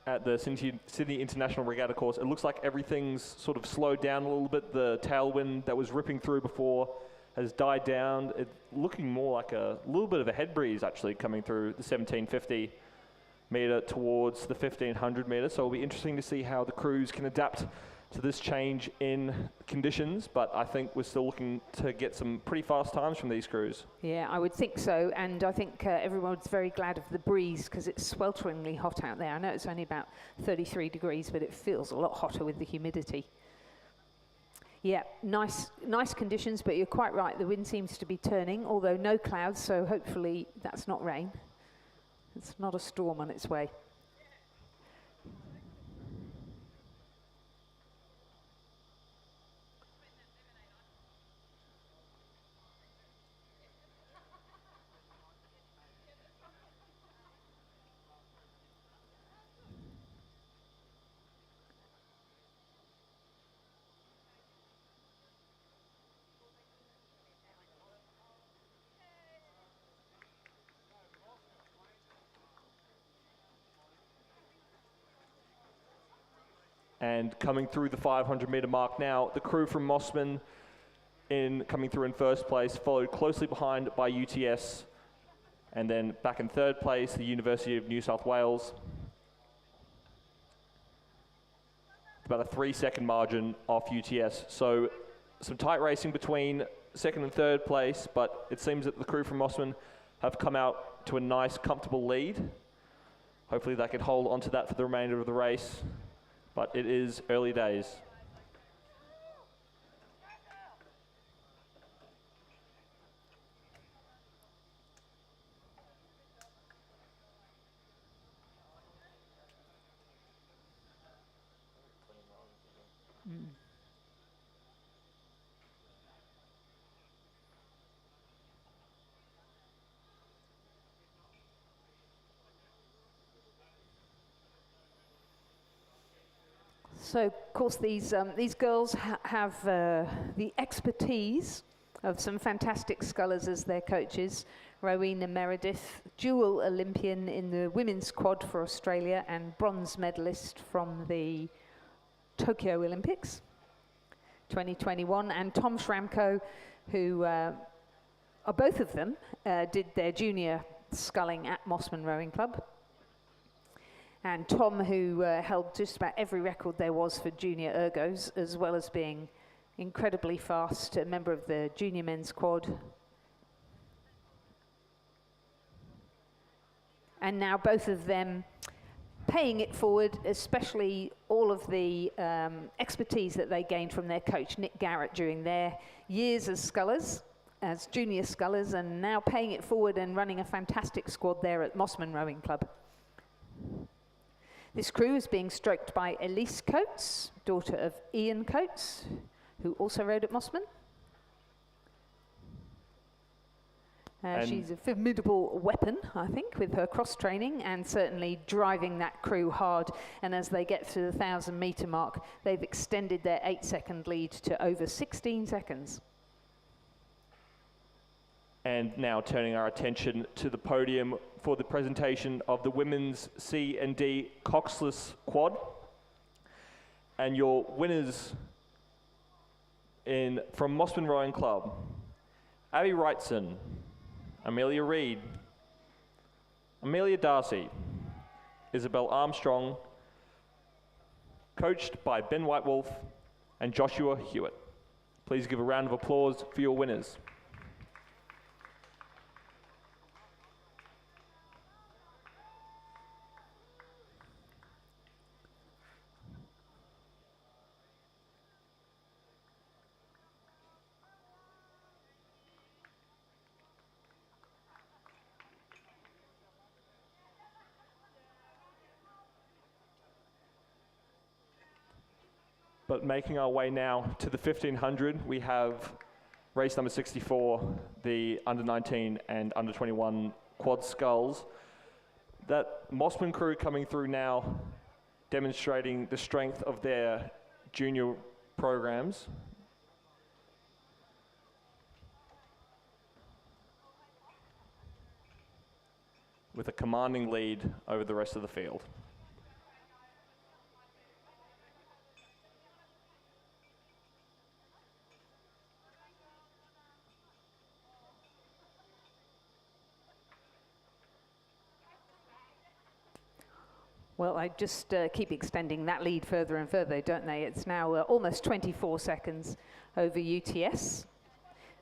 at the Sydney International Regatta course, it looks like everything's sort of slowed down a little bit. The tailwind that was ripping through before has died down. It's looking more like a little bit of a head breeze actually coming through the 1750 metre towards the 1500 metre. So it'll be interesting to see how the crews can adapt to this change in conditions, but I think we're still looking to get some pretty fast times from these crews. Yeah, I would think so, and I think everyone's very glad of the breeze, because it's swelteringly hot out there. I know it's only about 33 degrees, but it feels a lot hotter with the humidity. Yeah, nice conditions, but you're quite right, the wind seems to be turning, although no clouds, so hopefully that's not rain. It's not a storm on its way. And coming through the 500 metre mark now, the crew from Mossman coming through in first place, followed closely behind by UTS, and then back in third place, the University of New South Wales. About a 3-second margin off UTS. So some tight racing between second and third place, but it seems that the crew from Mossman have come out to a nice, comfortable lead. Hopefully they can hold onto that for the remainder of the race. But it is early days. So, of course, these girls have the expertise of some fantastic scullers as their coaches. Rowena Meredith, dual Olympian in the women's quad for Australia and bronze medalist from the Tokyo Olympics 2021, and Tom Schramko, who both of them did their junior sculling at Mossman Rowing Club. And Tom, who held just about every record there was for junior ergos, as well as being incredibly fast, a member of the junior men's quad. And now both of them paying it forward, especially all of the expertise that they gained from their coach, Nick Garrett, during their years as scullers, as junior scullers, and now paying it forward and running a fantastic squad there at Mossman Rowing Club. This crew is being stroked by Elise Coates, daughter of Ian Coates, who also rowed at Mossman. She's a formidable weapon, I think, with her cross-training and certainly driving that crew hard. And as they get to the 1,000-metre mark, they've extended their 8-second lead to over 16 seconds. And now turning our attention to the podium for the presentation of the women's C&D coxless quad. And your winners from Mossman Rowing Club, Abby Wrightson, Amelia Reed, Amelia Darcy, Isabel Armstrong, coached by Ben Whitewolf and Joshua Hewitt. Please give a round of applause for your winners. But making our way now to the 1500, we have race number 64, the under 19 and under 21 quad sculls. That Mossman crew coming through now, demonstrating the strength of their junior programs. With a commanding lead over the rest of the field. Well, I just keep extending that lead further and further, don't they? It's now almost 24 seconds over UTS,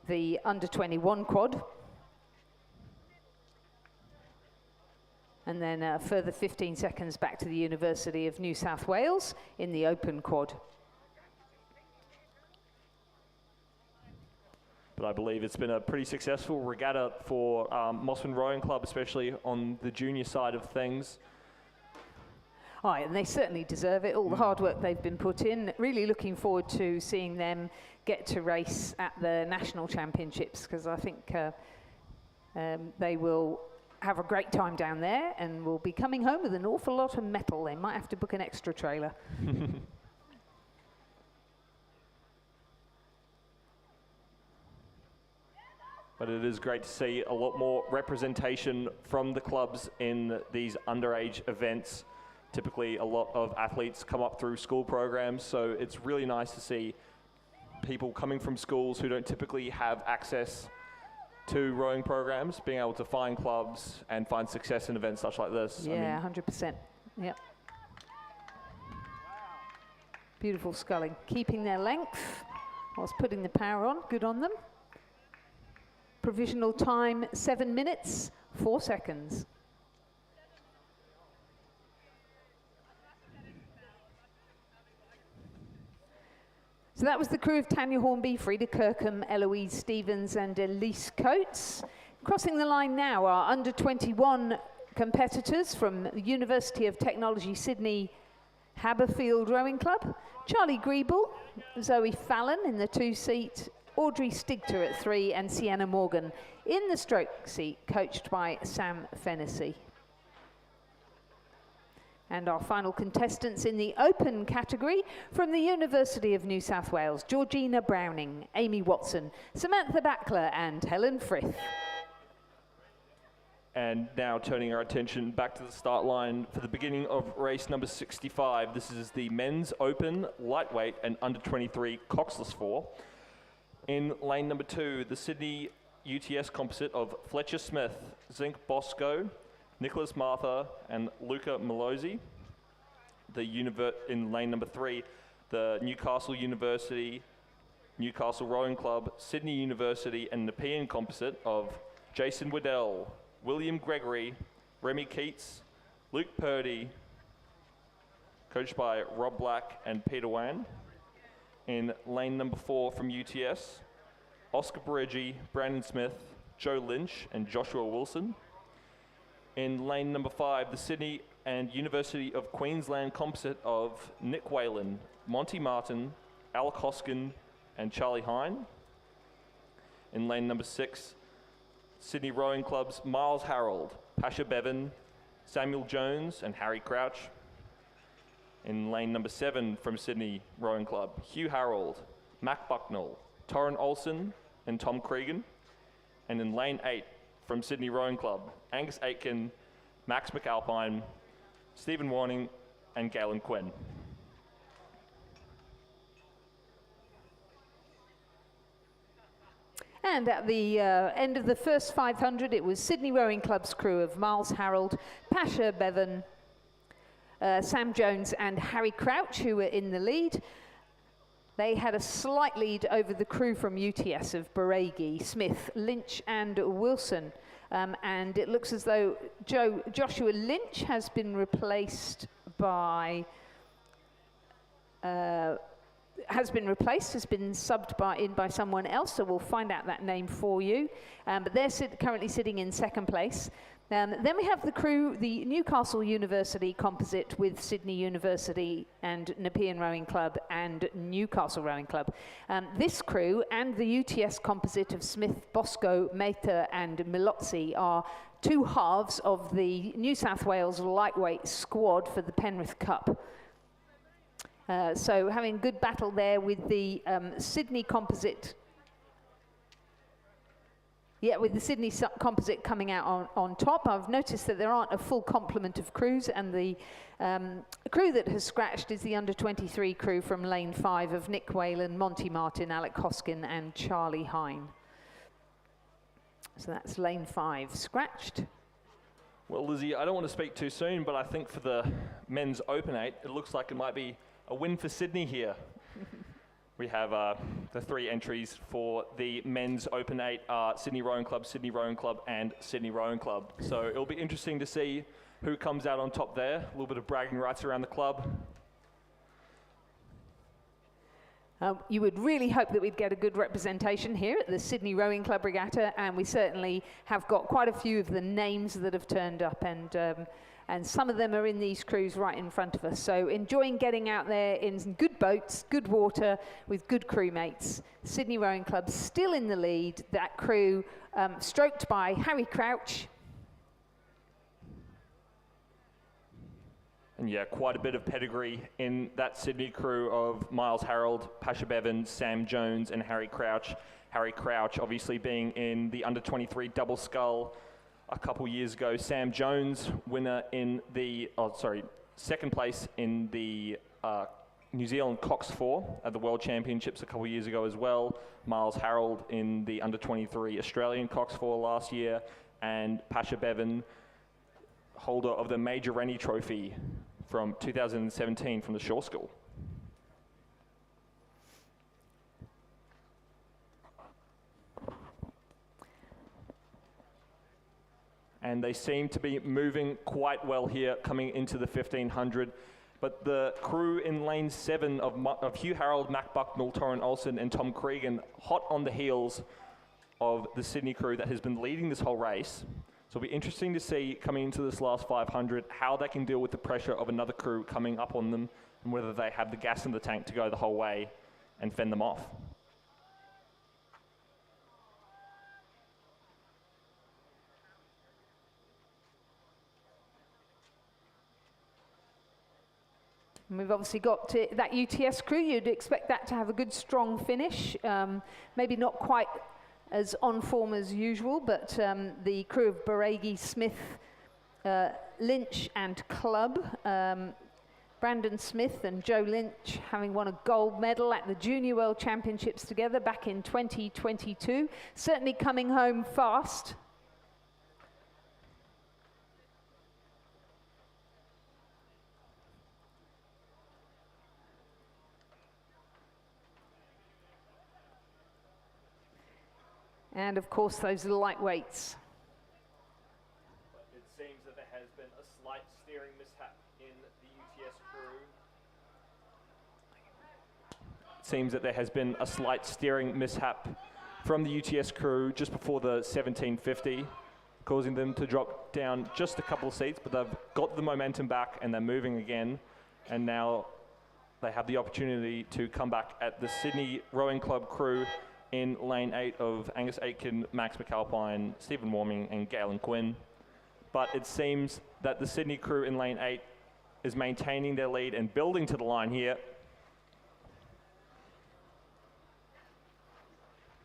the under 21 quad. And then a further 15 seconds back to the University of New South Wales in the open quad. But I believe it's been a pretty successful regatta for Mossman Rowing Club, especially on the junior side of things. Oh, and they certainly deserve it, all the hard work they've been put in. Really looking forward to seeing them get to race at the national championships, because I think they will have a great time down there and will be coming home with an awful lot of metal. They might have to book an extra trailer. But it is great to see a lot more representation from the clubs in these underage events. Typically, a lot of athletes come up through school programs, so it's really nice to see people coming from schools who don't typically have access to rowing programs, being able to find clubs and find success in events such like this. Yeah, 100%. Yep. Beautiful sculling. Keeping their length whilst putting the power on. Good on them. Provisional time, 7 minutes, 4 seconds. So that was the crew of Tanya Hornby, Frida Kirkham, Eloise Stevens and Elise Coates. Crossing the line now are under 21 competitors from the University of Technology Sydney Haberfield Rowing Club. Charlie Griebel, Zoe Fallon in the 2-seat, Audrey Stigter at 3 and Sienna Morgan in the stroke seat, coached by Sam Fennessy. And our final contestants in the open category from the University of New South Wales, Georgina Browning, Amy Watson, Samantha Backler and Helen Frith. And now turning our attention back to the start line for the beginning of race number 65. This is the men's open, lightweight and under 23 coxless 4. In lane number 2, the Sydney UTS composite of Fletcher Smith, Zink Bosco, Nicholas Martha, and Luca Malozzi. In lane number 3, the Newcastle University, Newcastle Rowing Club, Sydney University, and Nepean composite of Jason Waddell, William Gregory, Remy Keats, Luke Purdy, coached by Rob Black and Peter Wan. In lane number 4 from UTS, Oscar Barigi, Brandon Smith, Joe Lynch, and Joshua Wilson. In lane number 5, the Sydney and University of Queensland composite of Nick Whalen, Monty Martin, Alec Hoskin, and Charlie Hine. In lane number 6, Sydney Rowing Club's Miles Harold, Pasha Bevan, Samuel Jones, and Harry Crouch. In lane number 7 from Sydney Rowing Club, Hugh Harold, Mac Bucknell, Torrin Olsen, and Tom Cregan. And in lane 8 from Sydney Rowing Club, Angus Aitken, Max McAlpine, Stephen Warning, and Galen Quinn. And at the end of the first 500, it was Sydney Rowing Club's crew of Miles Harold, Pasha Bevan, Sam Jones, and Harry Crouch, who were in the lead. They had a slight lead over the crew from UTS of Baregi, Smith, Lynch, and Wilson. And it looks as though Joshua Lynch has been replaced by... has been subbed in by someone else, so we'll find out that name for you. But they're currently sitting in second place. Then we have the crew, the Newcastle University composite with Sydney University and Nepean Rowing Club and Newcastle Rowing Club. This crew and the UTS composite of Smith, Bosco, Mehta and Milozzi are two halves of the New South Wales lightweight squad for the Penrith Cup. So having good battle there with the Sydney composite. Yeah, with the Sydney composite coming out on top. I've noticed that there aren't a full complement of crews, and the crew that has scratched is the under-23 crew from lane 5 of Nick Whalen, Monty Martin, Alec Hoskin and Charlie Hine. So that's lane 5 scratched. Well, Lizzie, I don't want to speak too soon, but I think for the men's Open 8, it looks like it might be a win for Sydney here. We have the 3 entries for the men's Open 8 are Sydney Rowing Club, and Sydney Rowing Club. So it'll be interesting to see who comes out on top there. A little bit of bragging rights around the club. You would really hope that we'd get a good representation here at the Sydney Rowing Club Regatta, and we certainly have got quite a few of the names that have turned up, and some of them are in these crews right in front of us. So enjoying getting out there in some good boats, good water, with good crewmates. Sydney Rowing Club still in the lead. That crew stroked by Harry Crouch. And yeah, quite a bit of pedigree in that Sydney crew of Miles Harold, Pasha Bevan, Sam Jones, and Harry Crouch. Harry Crouch obviously being in the under-23 double scull a couple years ago. Sam Jones, winner in the, second place in the New Zealand Cox 4 at the World Championships a couple years ago as well. Miles Harold in the under-23 Australian Cox 4 last year, and Pasha Bevan, holder of the Major Rennie Trophy from 2017 from the Shore School. And they seem to be moving quite well here coming into the 1500. But the crew in lane 7 of Hugh Harold, Mac Bucknell, Torrin Olsen and Tom Cregan, hot on the heels of the Sydney crew that has been leading this whole race. So it'll be interesting to see coming into this last 500 how they can deal with the pressure of another crew coming up on them, and whether they have the gas in the tank to go the whole way and fend them off. And we've obviously got that UTS crew. You'd expect that to have a good strong finish. Maybe not quite as on form as usual, but the crew of Baregi, Smith, Lynch and Club. Brandon Smith and Joe Lynch having won a gold medal at the Junior World Championships together back in 2022. Certainly coming home fast. And of course those lightweights. It seems that there has been a slight steering mishap in the UTS crew. It seems that there has been a slight steering mishap from the UTS crew just before the 1750, causing them to drop down just a couple of seats, but they've got the momentum back and they're moving again. And now they have the opportunity to come back at the Sydney Rowing Club crew in lane 8 of Angus Aitken, Max McAlpine, Stephen Warming and Galen Quinn. But it seems that the Sydney crew in lane 8 is maintaining their lead and building to the line here.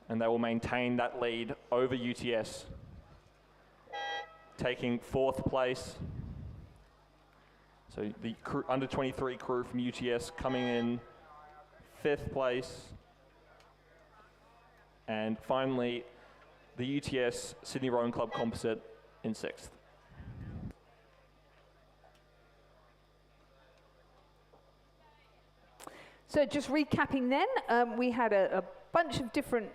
And they will maintain that lead over UTS, taking 4th place. So the under 23 crew from UTS coming in 5th place. And finally, the UTS Sydney Rowing Club Composite in 6th. So just recapping then, we had a bunch of different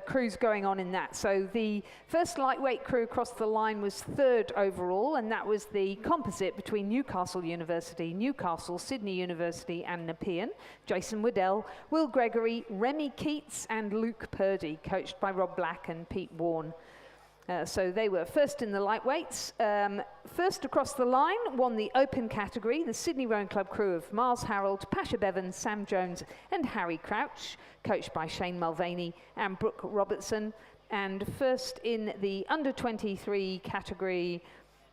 crews going on in that. So the first lightweight crew across the line was 3rd overall, and that was the composite between Newcastle University, Newcastle, Sydney University and Nepean. Jason Waddell, Will Gregory, Remy Keats and Luke Purdy, coached by Rob Black and Pete Warne. So they were first in the lightweights. First across the line won the open category, the Sydney Rowing Club crew of Miles Harold, Pasha Bevan, Sam Jones and Harry Crouch, coached by Shane Mulvaney and Brooke Robertson. And first in the under 23 category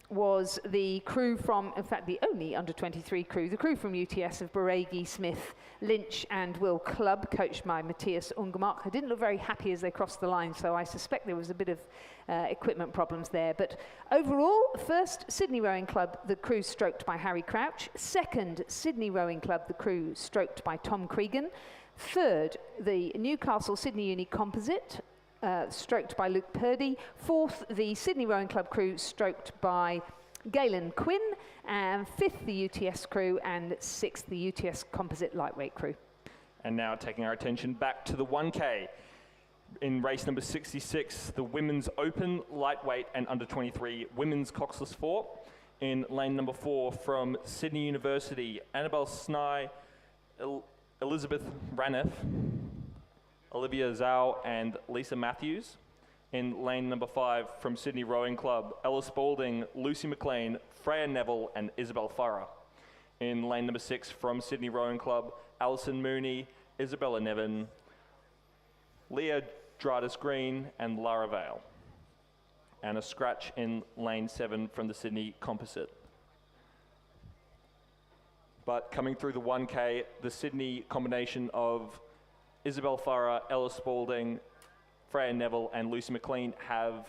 was the crew from, in fact, the only under 23 crew, the crew from UTS of Baregi, Smith, Lynch and Will Clubb, coached by Matthias Ungemark. I didn't look very happy as they crossed the line, so I suspect there was a bit of equipment problems there. But overall, first, Sydney Rowing Club, the crew stroked by Harry Crouch. Second, Sydney Rowing Club, the crew stroked by Tom Cregan. Third, the Newcastle Sydney Uni Composite, stroked by Luke Purdy. 4th, the Sydney Rowing Club crew, stroked by Galen Quinn. And 5th, the UTS crew, and 6th, the UTS Composite Lightweight crew. And now taking our attention back to the 1K. In race number 66, the Women's Open Lightweight and Under 23 Women's Coxless 4. In lane number 4 from Sydney University, Annabelle Snye, Elizabeth Ranef, Olivia Zhao and Lisa Matthews. In lane number 5 from Sydney Rowing Club, Ella Spalding, Lucy McLean, Freya Neville and Isabel Farah. In lane number 6 from Sydney Rowing Club, Alison Mooney, Isabella Nevin, Leah Dradis Green and Lara Vale. And a scratch in lane 7 from the Sydney Composite. But coming through the 1K, the Sydney combination of Isabel Farah, Ella Spalding, Freya Neville and Lucy McLean have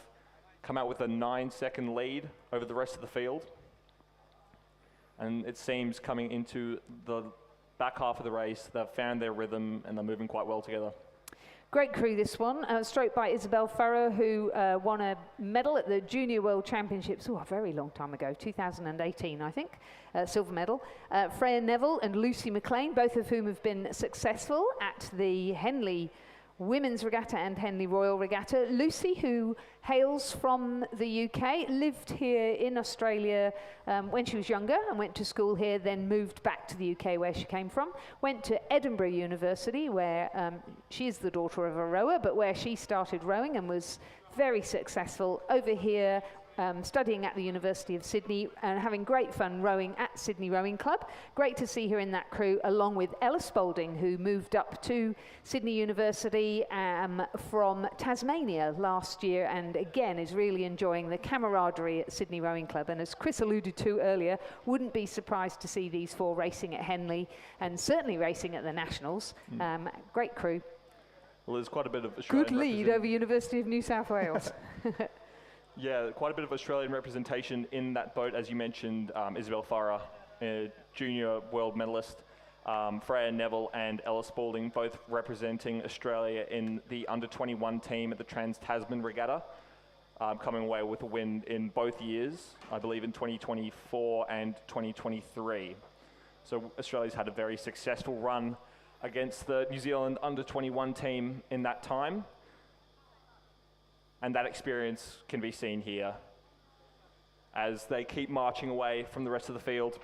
come out with a 9-second lead over the rest of the field. And it seems coming into the back half of the race, they've found their rhythm and they're moving quite well together. Great crew, this one, stroked by Isabel Farrow, who won a medal at the Junior World Championships, a very long time ago, 2018, I think, silver medal. Freya Neville and Lucy McLean, both of whom have been successful at the Henley Women's Regatta and Henley Royal Regatta. Lucy, who hails from the UK, lived here in Australia when she was younger and went to school here, then moved back to the UK where she came from, went to Edinburgh University where she is the daughter of a rower, but where she started rowing and was very successful over here, studying at the University of Sydney and having great fun rowing at Sydney Rowing Club. Great to see her in that crew, along with Ella Spalding, who moved up to Sydney University from Tasmania last year and again is really enjoying the camaraderie at Sydney Rowing Club. And as Chris alluded to earlier, wouldn't be surprised to see these four racing at Henley and certainly racing at the Nationals. Great crew. Well, there's quite a bit of Australian good lead over University of New South Wales. Yeah, quite a bit of Australian representation in that boat, as you mentioned, Isabel Farah junior world medalist Freya Neville and Ella Spalding, both representing Australia in the under-21 team at the Trans-Tasman Regatta, coming away with a win in both years, I believe in 2024 and 2023. So Australia's had a very successful run against the New Zealand under-21 team in that time. And that experience can be seen here as they keep marching away from the rest of the field.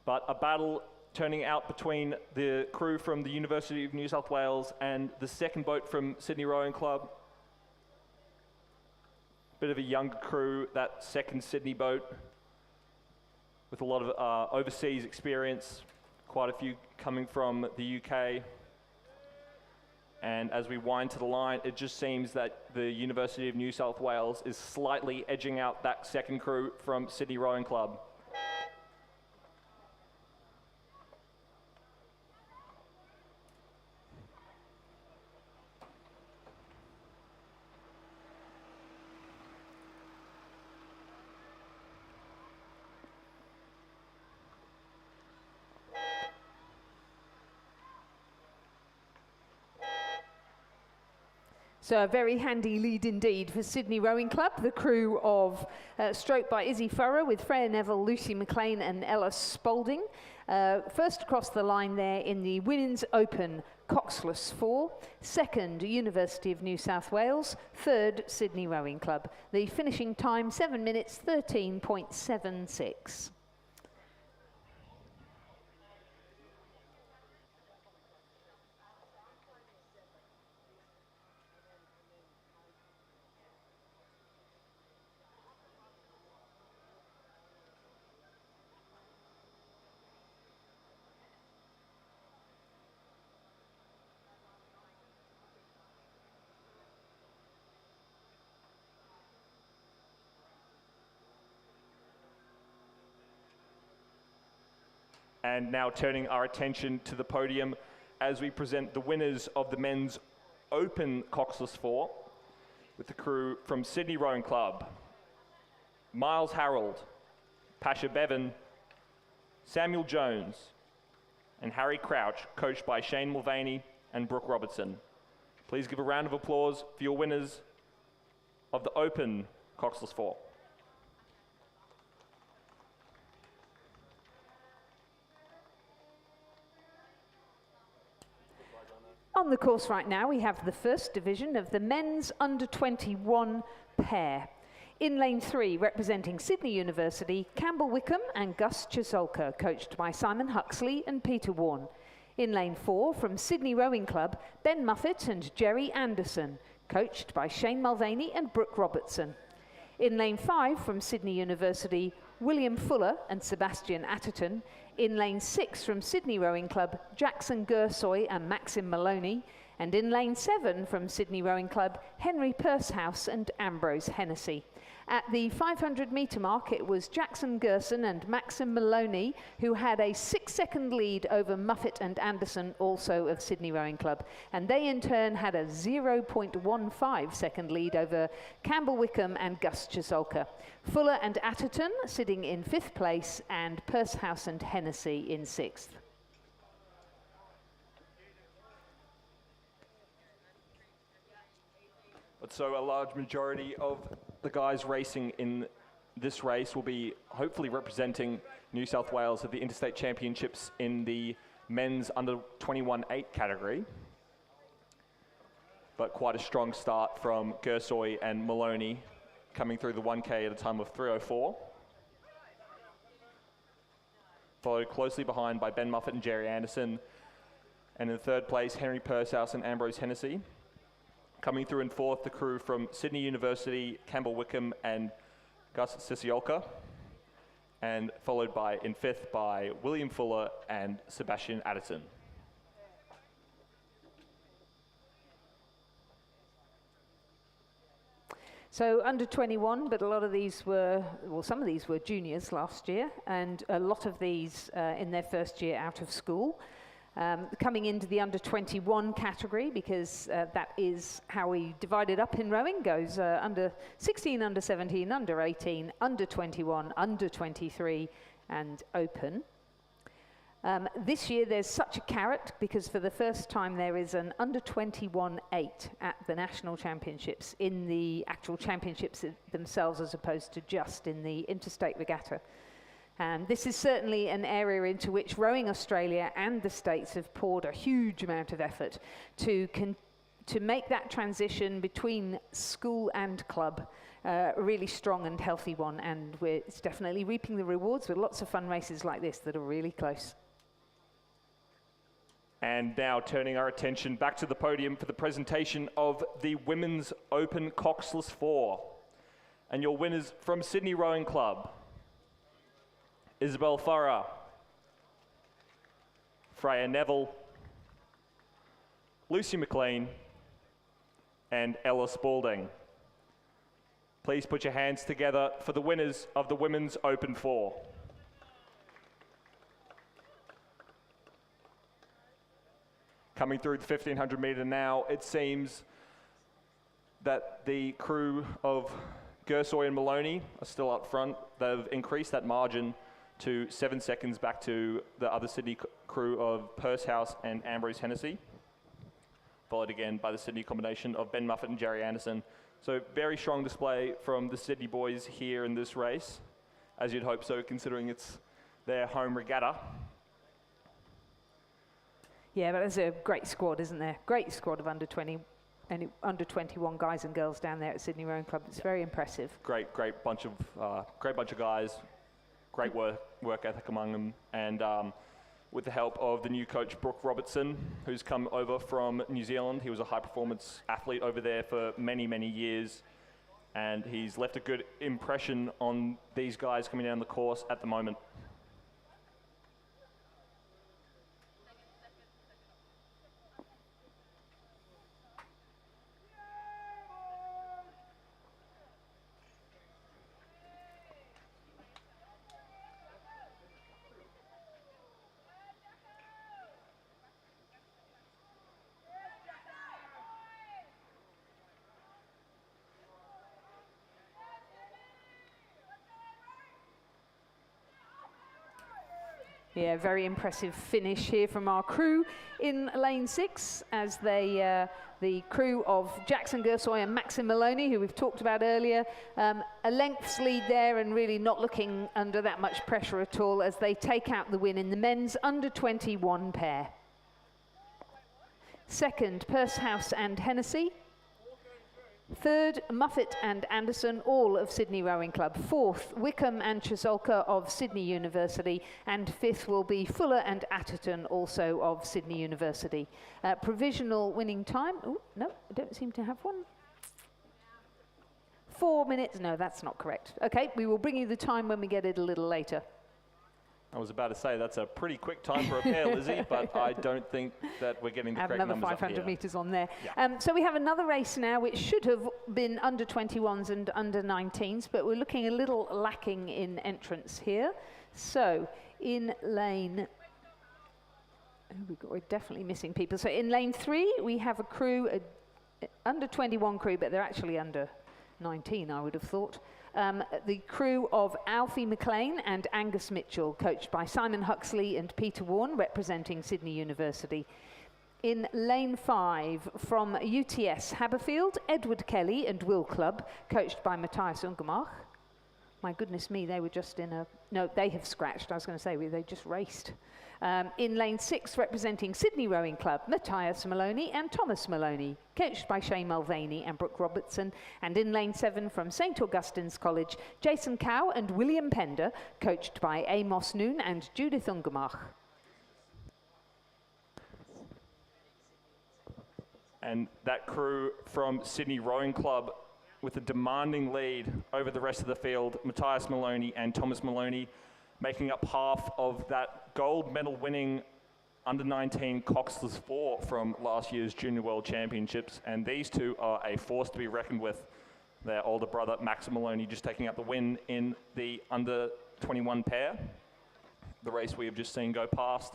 But a battle turning out between the crew from the University of New South Wales and the second boat from Sydney Rowing Club. Bit of a younger crew, that second Sydney boat, with a lot of overseas experience, quite a few coming from the UK. And as we wind to the line, it just seems that the University of New South Wales is slightly edging out that second crew from Sydney Rowing Club. So a very handy lead indeed for Sydney Rowing Club, the crew of stroked by Izzy Furrow with Freya Neville, Lucy McLean and Ella Spalding. First across the line there in the Women's Open Coxless 4, second University of New South Wales, third Sydney Rowing Club. The finishing time 7 minutes 13.76. And now turning our attention to the podium as we present the winners of the Men's Open Coxless 4 with the crew from Sydney Rowing Club. Miles Harold, Pasha Bevan, Samuel Jones, and Harry Crouch, coached by Shane Mulvaney and Brooke Robertson. Please give a round of applause for your winners of the Open Coxless 4. On the course right now, we have the first division of the men's under-21 pair. In lane 3, representing Sydney University, Campbell Wickham and Gus Chisolka, coached by Simon Huxley and Peter Warne. In lane 4, from Sydney Rowing Club, Ben Muffett and Jerry Anderson, coached by Shane Mulvaney and Brooke Robertson. In lane 5, from Sydney University, William Fuller and Sebastian Atherton. In lane 6 from Sydney Rowing Club, Jackson Gersoy and Maxim Maloney. And in lane 7 from Sydney Rowing Club, Henry Pursehouse and Ambrose Hennessy. At the 500-metre mark, it was Jackson Gerson and Maxim Maloney who had a 6-second lead over Muffett and Anderson, also of Sydney Rowing Club. And they in turn had a 0.15-second lead over Campbell Wickham and Gus Chisolka. Fuller and Atherton sitting in 5th place and Pursehouse and Hennessy in 6th. So a large majority of the guys racing in this race will be hopefully representing New South Wales at the Interstate Championships in the men's under-21 8 category. But quite a strong start from Gersoy and Maloney, coming through the 1K at a time of 3:04. Followed closely behind by Ben Muffett and Jerry Anderson. And in 3rd place, Henry Pursehouse and Ambrose Hennessy. Coming through in 4th, the crew from Sydney University, Campbell Wickham and Gus Chisolka. And followed by, in 5th, by William Fuller and Sebastian Atherton. So under 21, but a lot of these were, well, some of these were juniors last year, and a lot of these in their first year out of school. Coming into the under 21 category, because that is how we divide it up in rowing, goes under 16, under 17, under 18, under 21, under 23, and open. This year there's such a carrot because for the first time there is an under 21 8 at the national championships, in the actual championships themselves, as opposed to just in the interstate regatta. And this is certainly an area into which Rowing Australia and the States have poured a huge amount of effort to make that transition between school and club a really strong and healthy one. And it's definitely reaping the rewards with lots of fun races like this that are really close. And now turning our attention back to the podium for the presentation of the Women's Open Coxless 4. And your winners from Sydney Rowing Club: Isabel Farah, Freya Neville, Lucy McLean, and Ella Spalding. Please put your hands together for the winners of the Women's Open 4. Coming through the 1500 metre now, it seems that the crew of Gersoy and Maloney are still up front. They've increased that margin to 7 seconds back to the other Sydney crew of Pursehouse and Ambrose Hennessy, followed again by the Sydney combination of Ben Muffet and Jerry Anderson. So very strong display from the Sydney boys here in this race, as you'd hope so, considering it's their home regatta. Yeah, but there's a great squad, isn't there? Great squad of under 20 and under 21 guys and girls down there at Sydney Rowing Club. It's very impressive. Great bunch of guys. Great work ethic among them, and with the help of the new coach Brooke Robertson, who's come over from New Zealand. He was a high performance athlete over there for many, many years, and he's left a good impression on these guys coming down the course at the moment. Yeah, very impressive finish here from our crew in lane 6, as they, the crew of Jackson Gersoy and Maxim Maloney, who we've talked about earlier, a length's lead there and really not looking under that much pressure at all as they take out the win in the men's under 21 pair. Second, Pursehouse and Hennessy. Third, Muffet and Anderson, all of Sydney Rowing Club. Fourth, Wickham and Chisolka of Sydney University. And fifth will be Fuller and Atherton, also of Sydney University. Provisional winning time. Oh, no, I don't seem to have one. 4 minutes. No, that's not correct. Okay, we will bring you the time when we get it a little later. I was about to say that's a pretty quick time for a pair, Lizzie, but I don't think that we're getting the correct numbers another 500 up here. metres on there. Yeah. So we have another race now which should have been under 21s and under 19s, but we're looking a little lacking in entrance here. So in lane, we're definitely missing people. So in lane 3 we have a crew, under 21 crew, but they're actually under 19, I would have thought. The crew of Alfie McLean and Angus Mitchell, coached by Simon Huxley and Peter Warren, representing Sydney University. In lane 5, from UTS Haberfield, Edward Kelly and Will Clubb, coached by Matthias Ungemach. My goodness me, they were just in a... No, they have scratched. I was going to say, they just raced. In lane 6, representing Sydney Rowing Club, Matthias Maloney and Thomas Maloney, coached by Shay Mulvaney and Brooke Robertson. And in lane 7, from St Augustine's College, Jason Cow and William Pender, coached by Amos Noon and Judith Ungemach. And that crew from Sydney Rowing Club with a demanding lead over the rest of the field, Matthias Maloney and Thomas Maloney, making up half of that gold medal winning under-19 Coxless 4 from last year's Junior World Championships. And these two are a force to be reckoned with. Their older brother, Max Maloney, just taking up the win in the under-21 pair, the race we have just seen go past.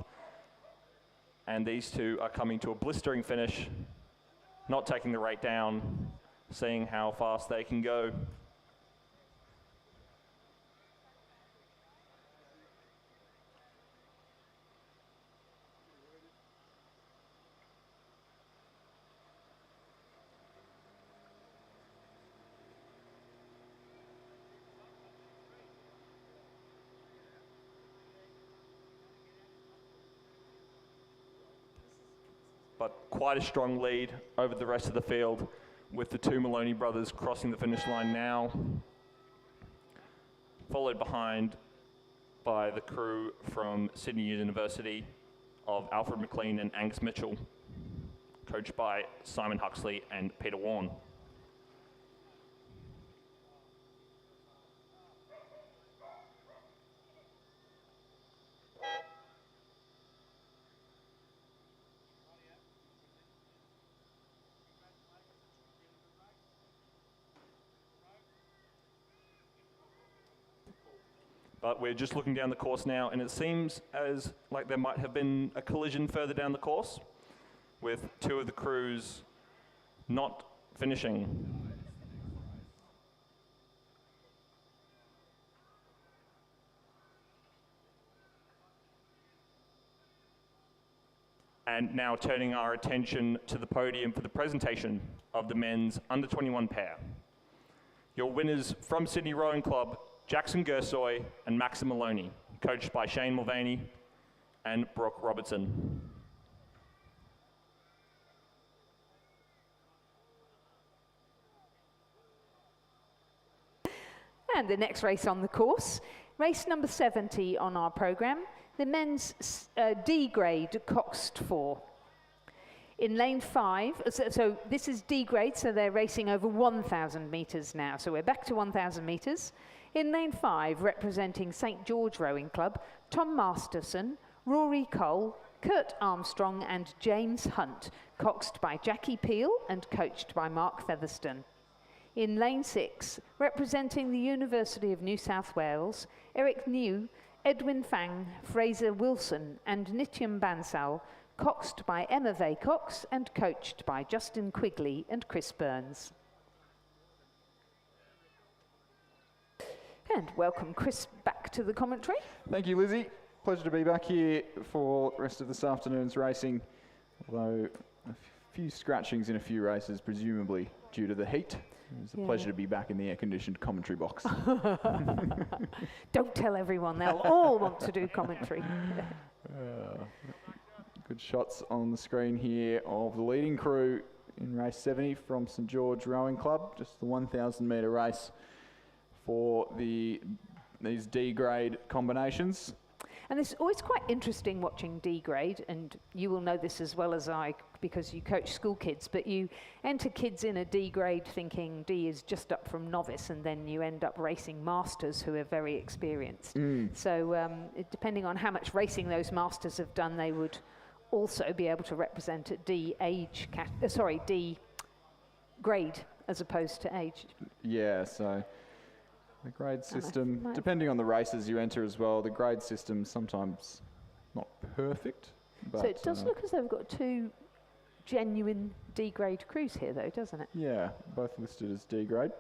And these two are coming to a blistering finish, not taking the rate down, seeing how fast they can go. But quite a strong lead over the rest of the field, with the two Maloney brothers crossing the finish line now, followed behind by the crew from Sydney University of Alfred McLean and Angus Mitchell, coached by Simon Huxley and Peter Warren. But we're just looking down the course now, and it seems as like there might have been a collision further down the course, with two of the crews not finishing. And now turning our attention to the podium for the presentation of the men's under-21 pair. Your winners from Sydney Rowing Club, Jackson Gersoy and Maxim Maloney, coached by Shane Mulvaney and Brooke Robertson. And the next race on the course, race number 70 on our programme, the men's D-grade coxed 4. In lane 5, so this is D-grade, so they're racing over 1,000 metres now. So we're back to 1,000 metres. In lane 5, representing St George Rowing Club, Tom Masterson, Rory Cole, Kurt Armstrong and James Hunt, coxed by Jackie Peel and coached by Mark Featherstone. In lane 6, representing the University of New South Wales, Eric New, Edwin Fang, Fraser Wilson and Nityam Bansal, coxed by Emma Vaycox and coached by Justin Quigley and Chris Burns. And welcome Chris back to the commentary. Thank you, Lizzie. Pleasure to be back here for the rest of this afternoon's racing, although a few scratchings in a few races, presumably due to the heat. It's a pleasure to be back in the air-conditioned commentary box. Don't tell everyone, they'll all want to do commentary. Good shots on the screen here of the leading crew in race 70 from St George Rowing Club, just the 1,000 metre race for these D-grade combinations. And it's always quite interesting watching D-grade, and you will know this as well as I because you coach school kids, but you enter kids in a D-grade thinking D is just up from novice, and then you end up racing masters who are very experienced. So depending on how much racing those masters have done, they would also be able to represent at D grade as opposed to age. Yeah, so the grade system, depending on the races you enter as well, the grade system sometimes not perfect. But so it does look as though we've got two genuine D-grade crews here though, doesn't it? Yeah, both listed as D-grade.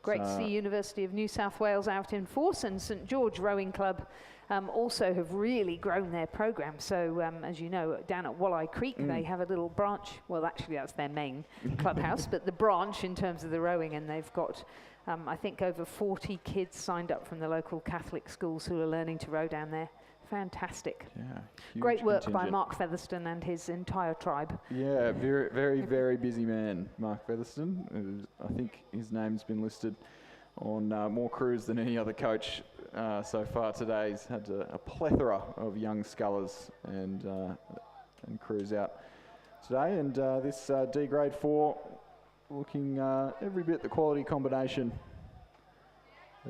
Great to see University of New South Wales out in force, and St George Rowing Club also have really grown their programme. So as you know, down at Walleye Creek they have a little branch, well actually that's their main clubhouse, but the branch in terms of the rowing, and they've got I think over 40 kids signed up from the local Catholic schools who are learning to row down there. Fantastic. Yeah, great work contingent by Mark Featherstone and his entire tribe. Yeah, very busy man, Mark Featherstone. I think his name's been listed on more crews than any other coach so far today. He's had a plethora of young scullers and crews out today. And this D grade 4 looking every bit the quality combination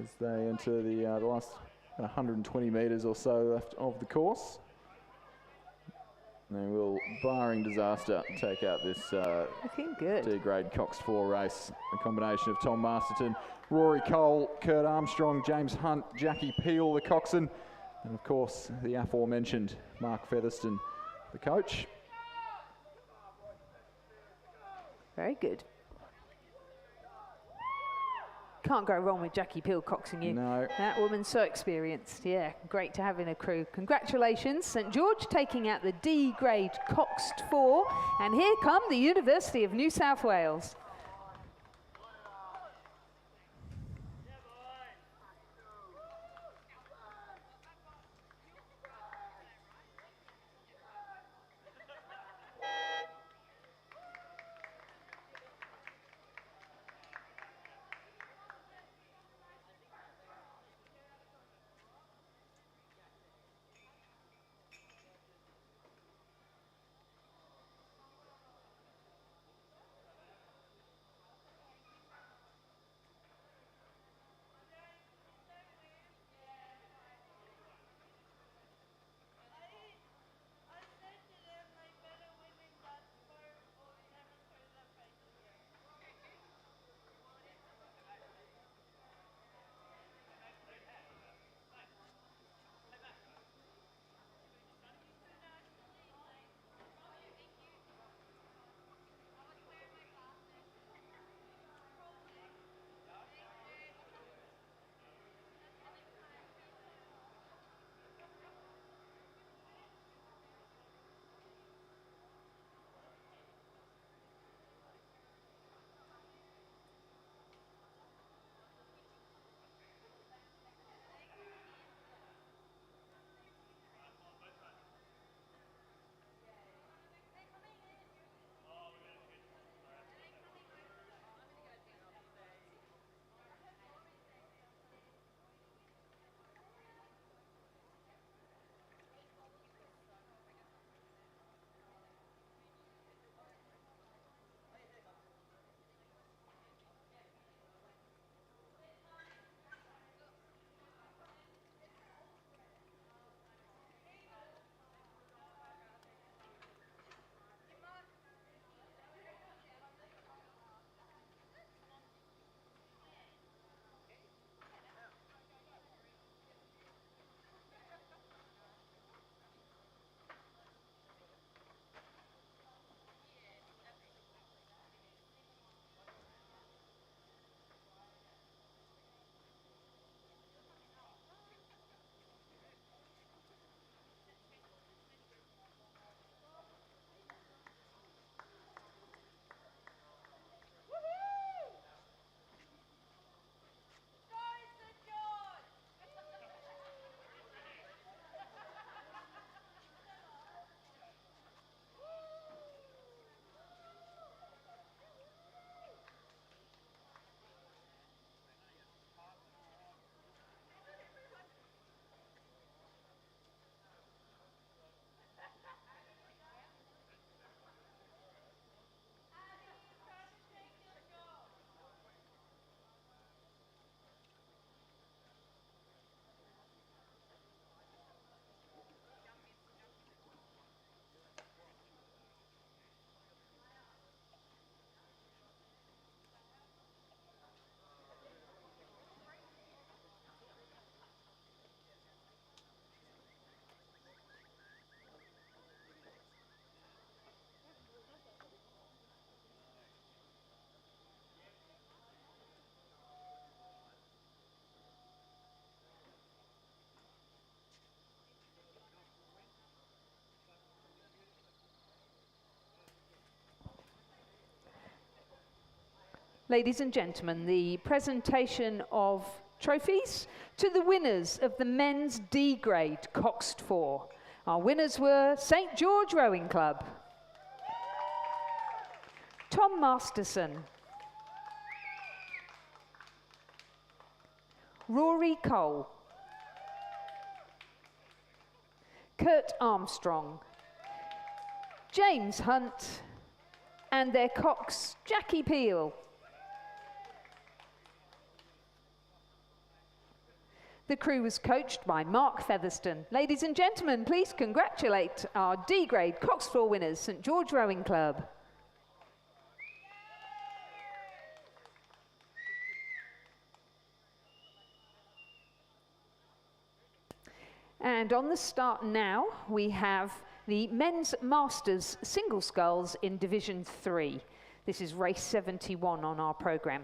as they enter the last 120 metres or so left of the course. They will, barring disaster, take out this looking good D-grade Cox 4 race. A combination of Tom Masterton, Rory Cole, Kurt Armstrong, James Hunt, Jackie Peel, the coxswain, and of course the aforementioned Mark Featherstone, the coach. Very good. Can't go wrong with Jackie Pilcoxing you. No. That woman's so experienced. Yeah, great to have in a crew. Congratulations, St George taking out the D-grade Coxed 4. And here come the University of New South Wales. Ladies and gentlemen, the presentation of trophies to the winners of the men's D-grade Coxed 4. Our winners were St George Rowing Club, Tom Masterson, Rory Cole, Kurt Armstrong, James Hunt, and their cox, Jackie Peel. The crew was coached by Mark Featherston. Ladies and gentlemen, please congratulate our D-grade Coxed 4 winners, St George Rowing Club. And on the start now, we have the men's masters single sculls in Division 3. This is race 71 on our programme.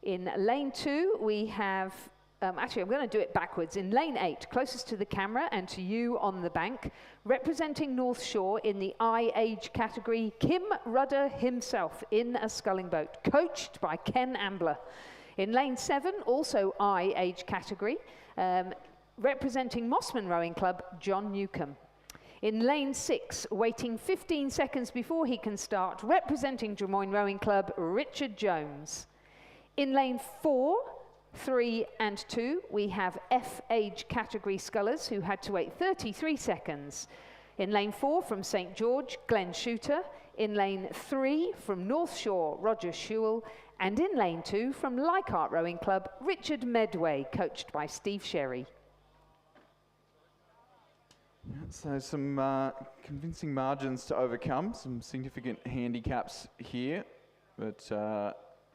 In lane 2, we have, actually I'm going to do it backwards. In lane 8, closest to the camera and to you on the bank, representing North Shore in the I age category, Kim Rudder himself in a sculling boat, coached by Ken Ambler. In lane 7, also I age category, representing Mossman Rowing Club, John Newcomb. In lane 6, waiting 15 seconds before he can start, representing Des Moines Rowing Club, Richard Jones. In lane 4, 3 and 2, we have F age category scullers who had to wait 33 seconds. In lane 4 from St George, Glenn Shooter. In lane 3 from North Shore, Roger Schewel. And in lane 2 from Leichhardt Rowing Club, Richard Medway, coached by Steve Sherry. So some convincing margins to overcome, some significant handicaps here, but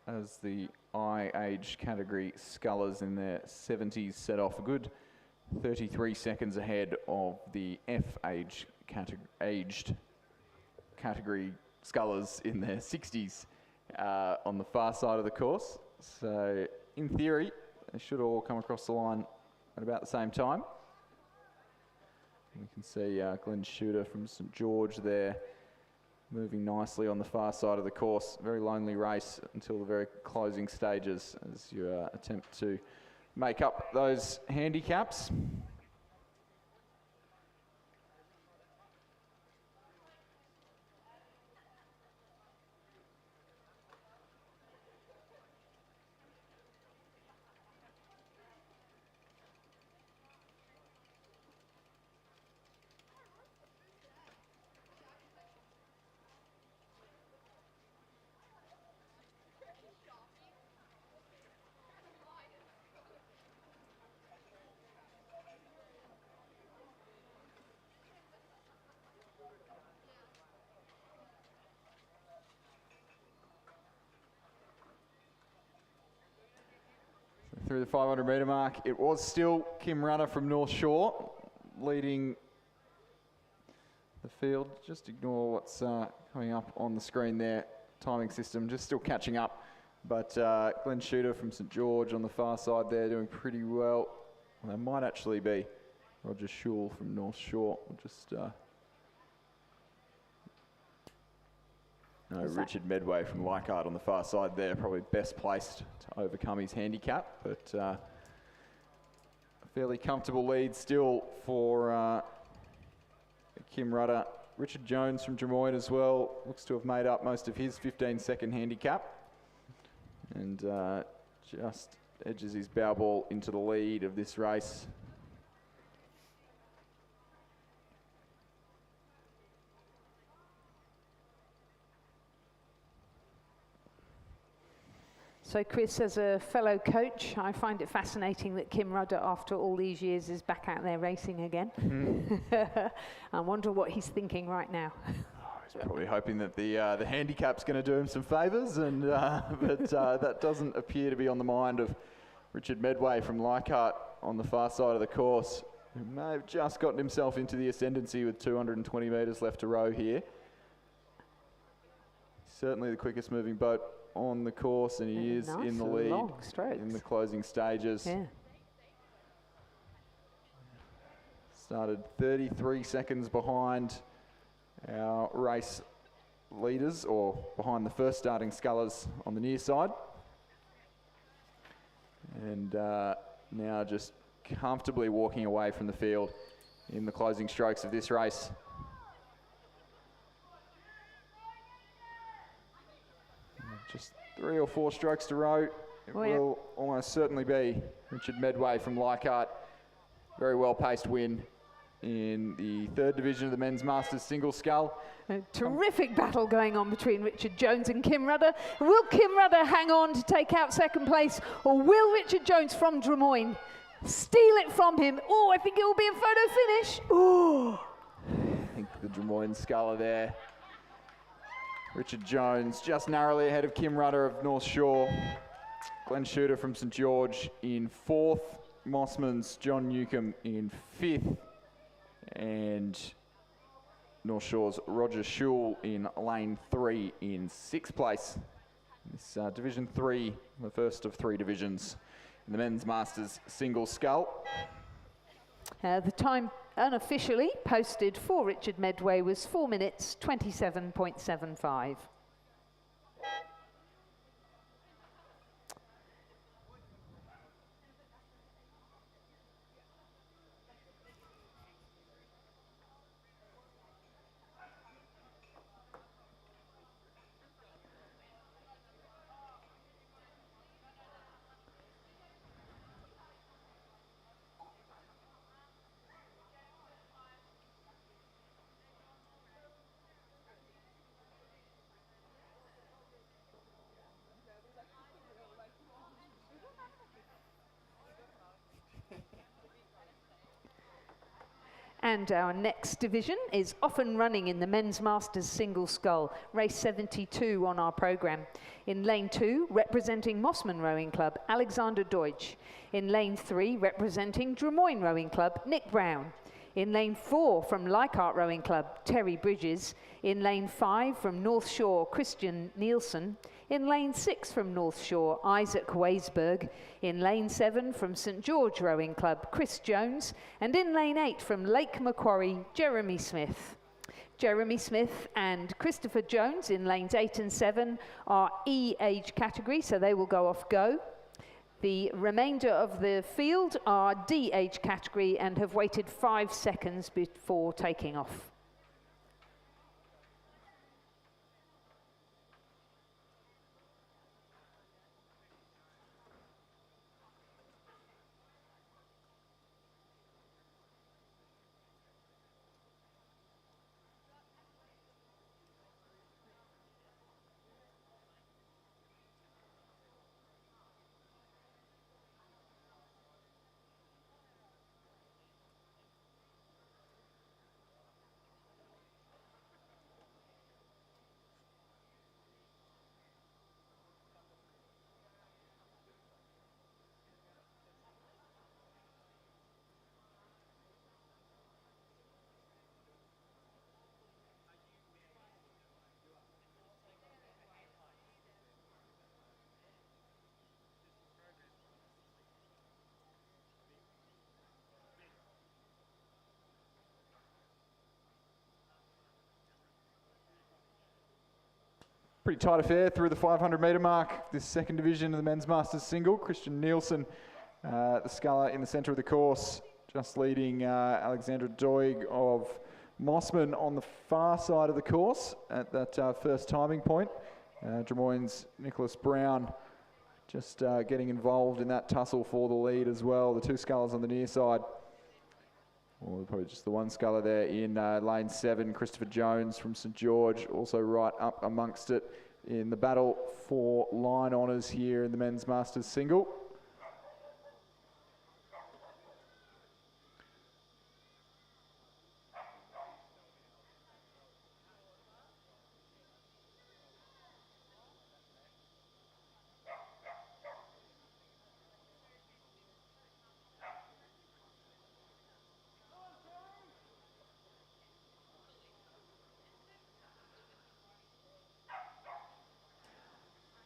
as the I age category scullers in their 70s set off a good 33 seconds ahead of the F age aged category scullers in their 60s on the far side of the course. So in theory, they should all come across the line at about the same time. We can see Glenn Shooter from St George there, moving nicely on the far side of the course. Very lonely race until the very closing stages as you attempt to make up those handicaps. Through the 500 metre mark, it was still Kim Rudder from North Shore leading the field. Just ignore what's coming up on the screen there. Timing system just still catching up. But Glenn Shooter from St George on the far side there doing pretty well. Well, that might actually be Roger Schewel from North Shore. We'll just no, Richard Medway from Leichhardt on the far side there, probably best placed to overcome his handicap, but a fairly comfortable lead still for Kim Rudder. Richard Jones from Des Moines as well, looks to have made up most of his 15-second handicap, and just edges his bow ball into the lead of this race. So Chris, as a fellow coach, I find it fascinating that Kim Rudder, after all these years, is back out there racing again. I wonder what he's thinking right now. He's probably hoping that the handicap's going to do him some favours, and but that doesn't appear to be on the mind of Richard Medway from Leichhardt on the far side of the course, who may have just gotten himself into the ascendancy with 220 metres left to row here. Certainly the quickest moving boat on the course, and he is nice in the lead in the closing stages. Yeah. Started 33 seconds behind our race leaders, or behind the first starting scullers on the near side. And now just comfortably walking away from the field in the closing strokes of this race. Just 3 or 4 strokes to row. It will almost certainly be Richard Medway from Leichhardt. Very well-paced win in the 3rd division of the men's masters single scull. A terrific battle going on between Richard Jones and Kim Rudder. Will Kim Rudder hang on to take out 2nd place, or will Richard Jones from Des Moines steal it from him? Oh, I think it will be a photo finish. Oh. I think the Des Moines sculler there. Richard Jones just narrowly ahead of Kim Rudder of North Shore. Glenn Shooter from St George in 4th. Mossman's John Newcomb in 5th. And North Shore's Roger Schul in lane 3 in 6th place. This Division 3, the first of 3 divisions in the Men's Masters single scull. The time unofficially posted for Richard Medway was 4 minutes 27.75. And our next division is often running in the Men's Masters single scull, race 72 on our programme. In lane 2, representing Mossman Rowing Club, Alexander Deutsch. In lane 3, representing Drummoyne Rowing Club, Nick Brown. In lane 4, from Leichhardt Rowing Club, Terry Bridges. In lane 5, from North Shore, Christian Nielsen. In lane 6, from North Shore, Isaac Weisberg. In lane 7, from St George Rowing Club, Chris Jones. And in lane 8, from Lake Macquarie, Jeremy Smith. Jeremy Smith and Christopher Jones in lanes 8 and 7 are E age category, so they will go off go. The remainder of the field are D age category and have waited 5 seconds before taking off. Pretty tight affair through the 500 metre mark. This second division of the Men's Masters single. Christian Nielsen, the sculler in the centre of the course, just leading Alexandra Doig of Mossman on the far side of the course at that first timing point. Drummoyne's Nicholas Brown just getting involved in that tussle for the lead as well. The 2 scullers on the near side. Or probably just the 1 sculler there in lane 7, Christopher Jones from St George, also right up amongst it in the battle for line honours here in the Men's Masters single.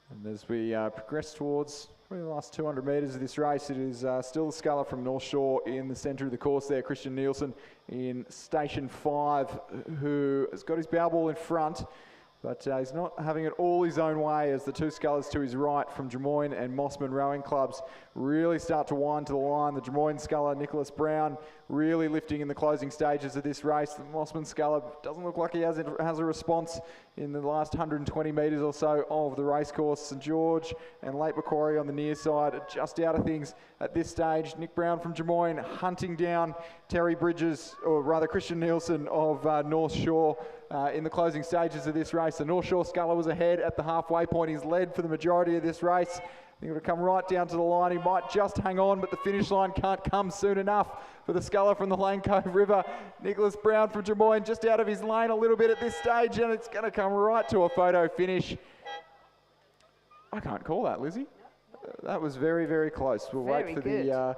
And as we progress towards probably the last 200 metres of this race, it is still the sculler from North Shore in the centre of the course there, Christian Nielsen in station 5, who has got his bow ball in front, but he's not having it all his own way as the 2 scullers to his right from Drummoyne and Mossman rowing clubs really start to wind to the line. The Drummoyne sculler, Nicholas Brown, really lifting in the closing stages of this race. The Mossman sculler doesn't look like he has a response in the last 120 metres or so of the racecourse. St George and Lake Macquarie on the near side are just out of things at this stage. Nick Brown from Drummoyne hunting down Terry Bridges, or rather Christian Nielsen of North Shore in the closing stages of this race. The North Shore sculler was ahead at the halfway point. He's led for the majority of this race. He would have come right down to the line. He might just hang on, but the finish line can't come soon enough for the sculler from the Lane Cove River. Nicholas Brown from Drummoyne just out of his lane a little bit at this stage, and it's going to come right to a photo finish. I can't call that, Lizzie. That was very, very close. We'll wait for the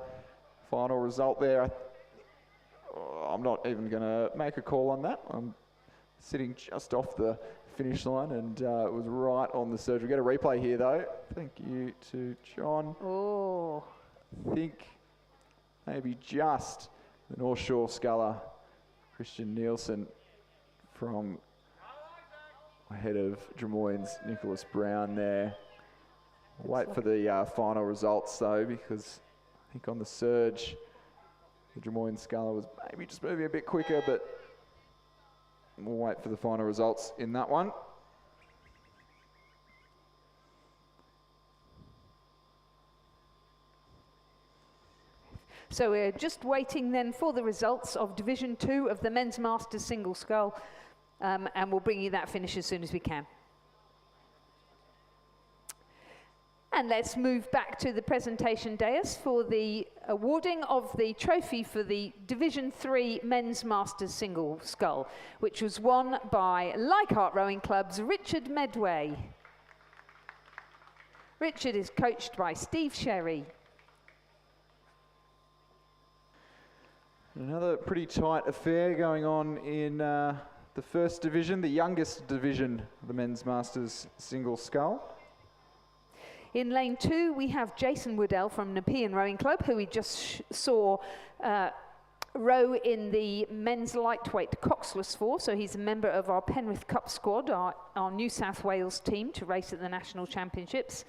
final result there. I'm not even going to make a call on that. I'm sitting just off the finish line, and it was right on the surge. We get a replay here though. Thank you to John. Oh. I think maybe just the North Shore sculler, Christian Nielsen, from ahead of Drummoyne's Nicholas Brown there. Wait for the final results though, because I think on the surge, the Drummoyne sculler was maybe just moving a bit quicker, but we'll wait for the final results in that one. So we're just waiting then for the results of Division 2 of the Men's Masters Single Scull, and we'll bring you that finish as soon as we can. And let's move back to the presentation dais for the awarding of the trophy for the Division 3 Men's Masters Single Scull, which was won by Leichhardt Rowing Club's Richard Medway. Richard is coached by Steve Sherry. Another pretty tight affair going on in the first division, the youngest division of the Men's Masters Single Scull. In lane 2, we have Jason Woodell from Nepean Rowing Club, who we just saw row in the men's lightweight coxless 4. So he's a member of our Penrith Cup squad, our New South Wales team, to race at the National Championships.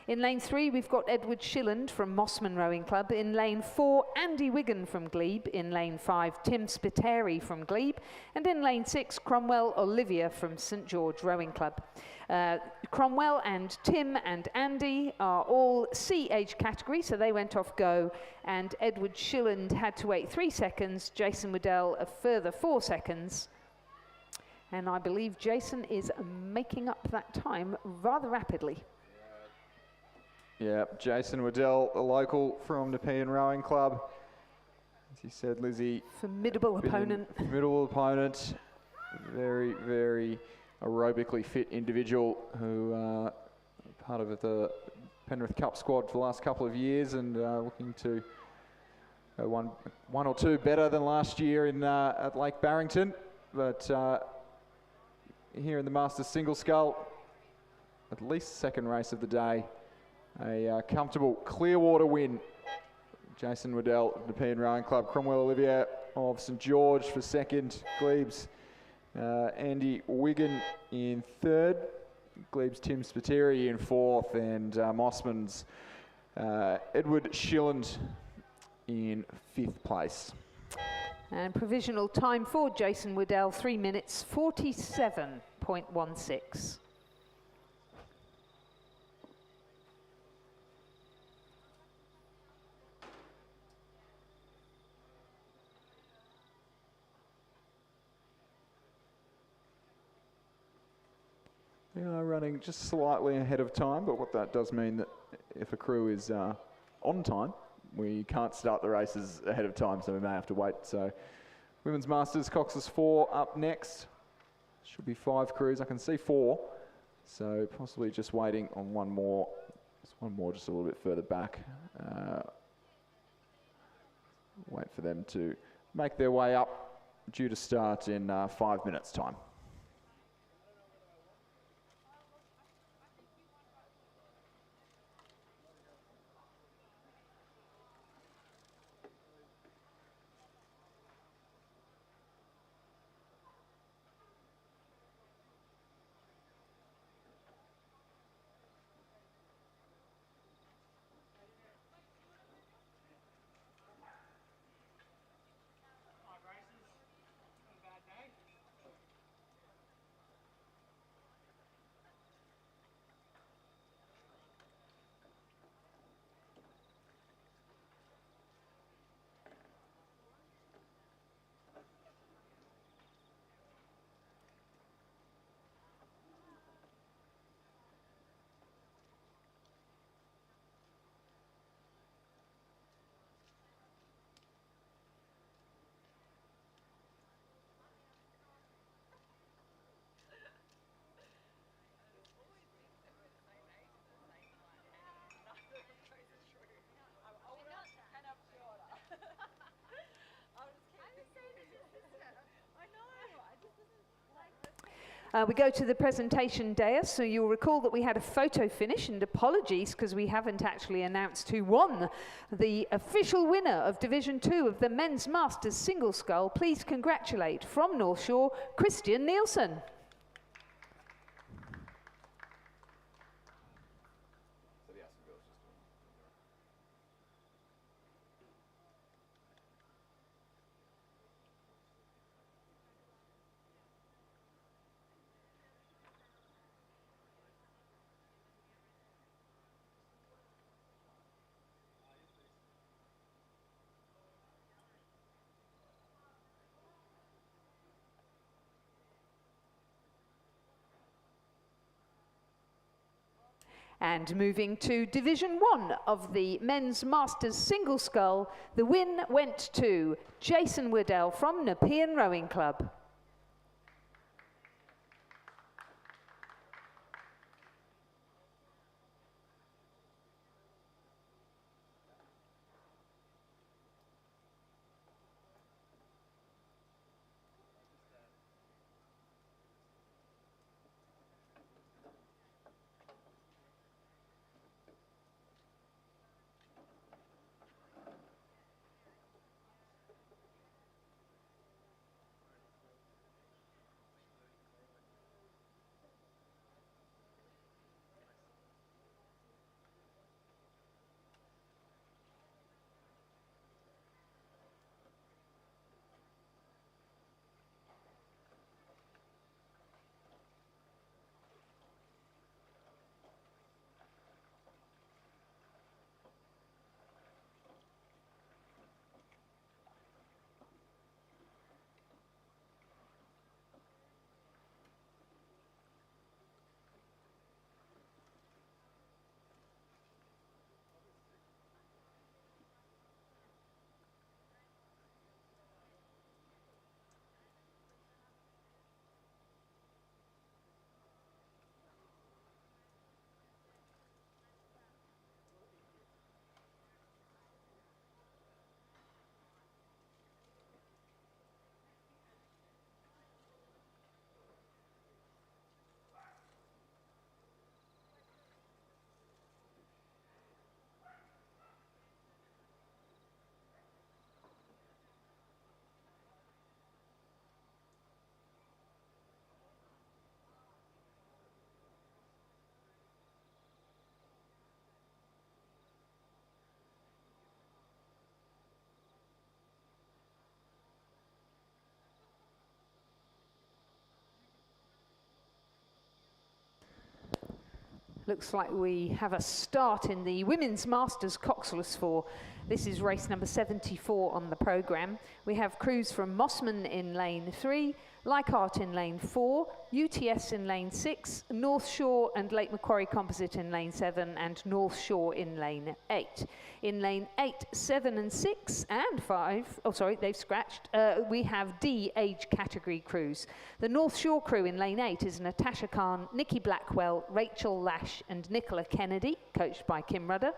In lane 3, we've got Edward Shilland from Mossman Rowing Club. In lane 4, Andy Wigan from Glebe. In lane 5, Tim Spiteri from Glebe. And in lane 6, Cromwell Olivia from St George Rowing Club. Cromwell and Tim and Andy are all C age category, so they went off go. And Edward Shilland had to wait 3 seconds. Jason Woodell a further 4 seconds. And I believe Jason is making up that time rather rapidly. Yeah, Jason Waddell, a local from Nepean Rowing Club. As you said, Lizzie. Formidable opponent. Formidable opponent. Very, very aerobically fit individual who part of the Penrith Cup squad for the last couple of years, and looking to one or two better than last year in at Lake Barrington. But here in the Masters Single Scull, at least second race of the day. A comfortable Clearwater win. Jason Waddell, Nepean Rowing Club. Cromwell Olivia of St George for second. Glebe's Andy Wigan in third. Glebe's Tim Spiteri in fourth. And Mossman's Edward Shilland in fifth place. And provisional time for Jason Waddell, 3 minutes 47.16. We are running just slightly ahead of time, but what that does mean that if a crew is on time, we can't start the races ahead of time, so we may have to wait. So Women's Masters Cox's 4 up next. Should be 5 crews. I can see 4, so possibly just waiting on one more. Just one more just a little bit further back. Wait for them to make their way up, due to start in 5 minutes' time. We go to the presentation dais, so you'll recall that we had a photo finish, and apologies because we haven't actually announced who won. The official winner of Division 2 of the Men's Masters Single Scull. Please congratulate from North Shore, Christian Nielsen. And moving to Division 1 of the Men's Masters Single Scull, the win went to Jason Waddell from Nepean Rowing Club. Looks like we have a start in the Women's Masters Coxless 4. This is race number 74 on the programme. We have crews from Mossman in lane 3, Leichhardt in lane 4, UTS in lane 6, North Shore and Lake Macquarie Composite in lane 7, and North Shore in lane 8. In lane 8, 7 and 6 and 5, oh sorry, they've scratched, we have D age category crews. The North Shore crew in lane 8 is Natasha Khan, Nikki Blackwell, Rachel Lash and Nicola Kennedy, coached by Kim Rudder.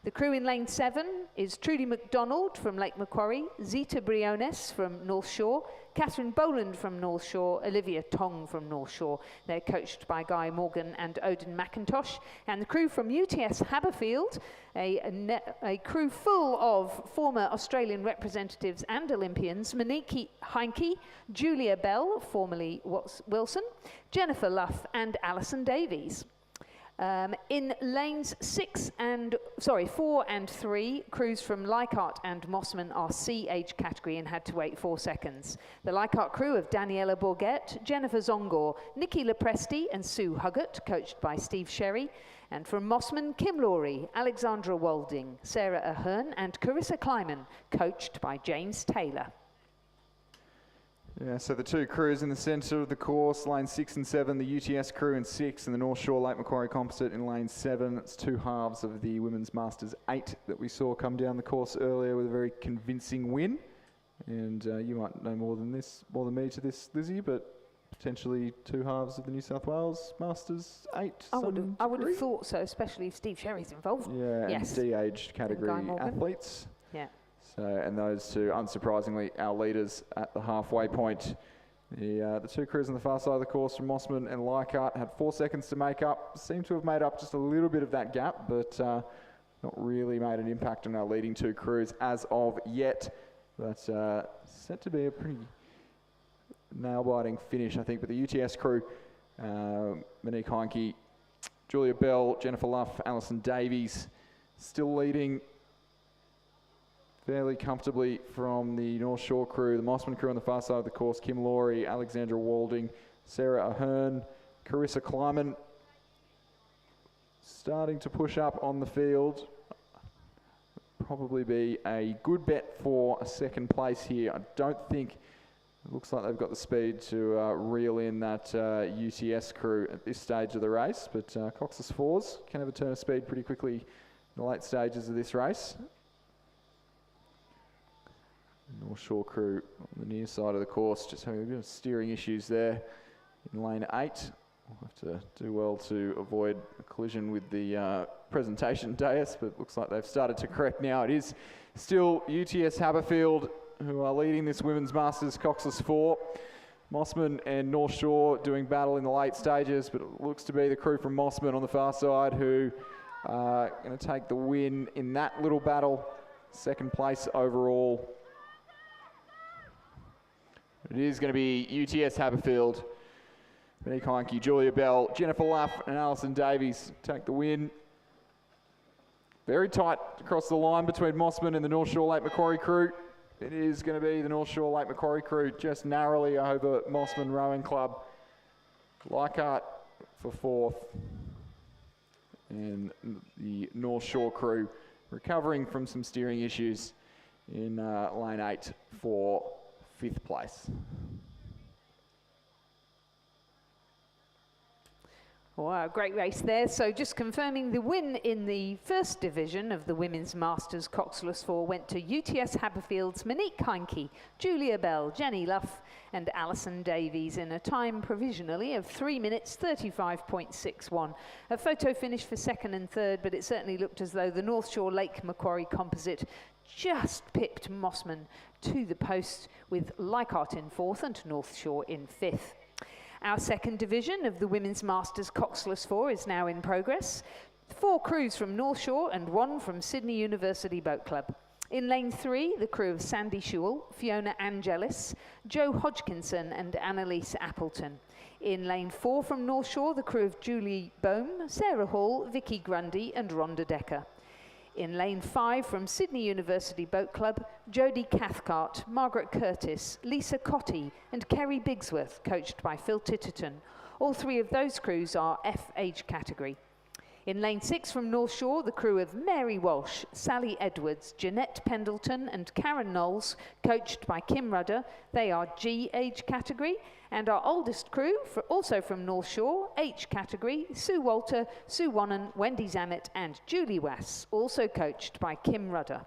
The crew in lane 7 is Trudy McDonald from Lake Macquarie, Zita Briones from North Shore, Catherine Boland from North Shore, Olivia Tong from North Shore. They're coached by Guy Morgan and Odin McIntosh. And the crew from UTS Haberfield, a crew full of former Australian representatives and Olympians, Monique Heinke, Julia Bell, formerly Wilson, Jennifer Luff and Alison Davies. In lanes 4 and 3, crews from Leichhardt and Mossman are C age category and had to wait 4 seconds. The Leichhardt crew of Daniela Bourget, Jennifer Zongor, Nikki Lepresti and Sue Huggett, coached by Steve Sherry. And from Mossman, Kim Laurie, Alexandra Walding, Sarah Ahern and Carissa Kleiman, coached by James Taylor. Yeah, so the two crews in the centre of the course, lane 6 and 7, the UTS crew in 6, and the North Shore Lake Macquarie Composite in lane 7. It's two halves of the Women's Masters 8 that we saw come down the course earlier with a very convincing win. And you might know more than me to this, Lizzie, but potentially two halves of the New South Wales Masters 8. I would have thought so, especially if Steve Sherry's involved. Yeah, yes. And D-aged category athletes. Yeah. So, and those two, unsurprisingly, our leaders at the halfway point. The two crews on the far side of the course from Mossman and Leichhardt had 4 seconds to make up. Seem to have made up just a little bit of that gap, but not really made an impact on our leading two crews as of yet. But set to be a pretty nail-biting finish, I think. But the UTS crew, Monique Heinke, Julia Bell, Jennifer Luff, Alison Davies, still leading fairly comfortably from the North Shore crew. The Mossman crew on the far side of the course, Kim Laurie, Alexandra Walding, Sarah Ahern, Carissa Kleiman, starting to push up on the field. Probably be a good bet for a second place here. I don't think, it looks like they've got the speed to reel in that UTS crew at this stage of the race, but coxless fours can have a turn of speed pretty quickly in the late stages of this race. North Shore crew on the near side of the course, just having a bit of steering issues there in lane 8. We'll have to do well to avoid a collision with the presentation dais, but it looks like they've started to correct now. It is still UTS Haberfield who are leading this Women's Masters Coxless 4. Mossman and North Shore doing battle in the late stages, but it looks to be the crew from Mossman on the far side who are going to take the win in that little battle. Second place overall. It is going to be UTS Haberfield. Monique Heinke, Julia Bell, Jennifer Luff and Alison Davies take the win. Very tight across the line between Mossman and the North Shore Lake Macquarie crew. It is going to be the North Shore Lake Macquarie crew just narrowly over Mossman Rowing Club. Leichhardt for 4th. And the North Shore crew recovering from some steering issues in lane 8 for 5th place. Wow, great race there. So just confirming the win in the first division of the Women's Masters Coxless 4 went to UTS Haberfield's Monique Heinke, Julia Bell, Jenny Luff and Alison Davies in a time provisionally of 3 minutes 35.61. A photo finish for 2nd and 3rd, but it certainly looked as though the North Shore Lake Macquarie composite just pipped Mossman to the post, with Leichhardt in 4th and North Shore in 5th. Our second division of the Women's Masters Coxless 4 is now in progress. 4 crews from North Shore and 1 from Sydney University Boat Club. In lane 3, the crew of Sandy Shewell, Fiona Angelis, Jo Hodgkinson and Annalise Appleton. In lane 4 from North Shore, the crew of Julie Bohm, Sarah Hall, Vicky Grundy and Rhonda Decker. In lane 5 from Sydney University Boat Club, Jodie Cathcart, Margaret Curtis, Lisa Cotty and Kerry Bigsworth, coached by Phil Titterton. All 3 of those crews are F age category. In lane 6 from North Shore, the crew of Mary Walsh, Sally Edwards, Jeanette Pendleton and Karen Knowles, coached by Kim Rudder. They are G age category. And our oldest crew, also from North Shore, H category, Sue Walter, Sue Wannon, Wendy Zammett and Julie Wass, also coached by Kim Rudder.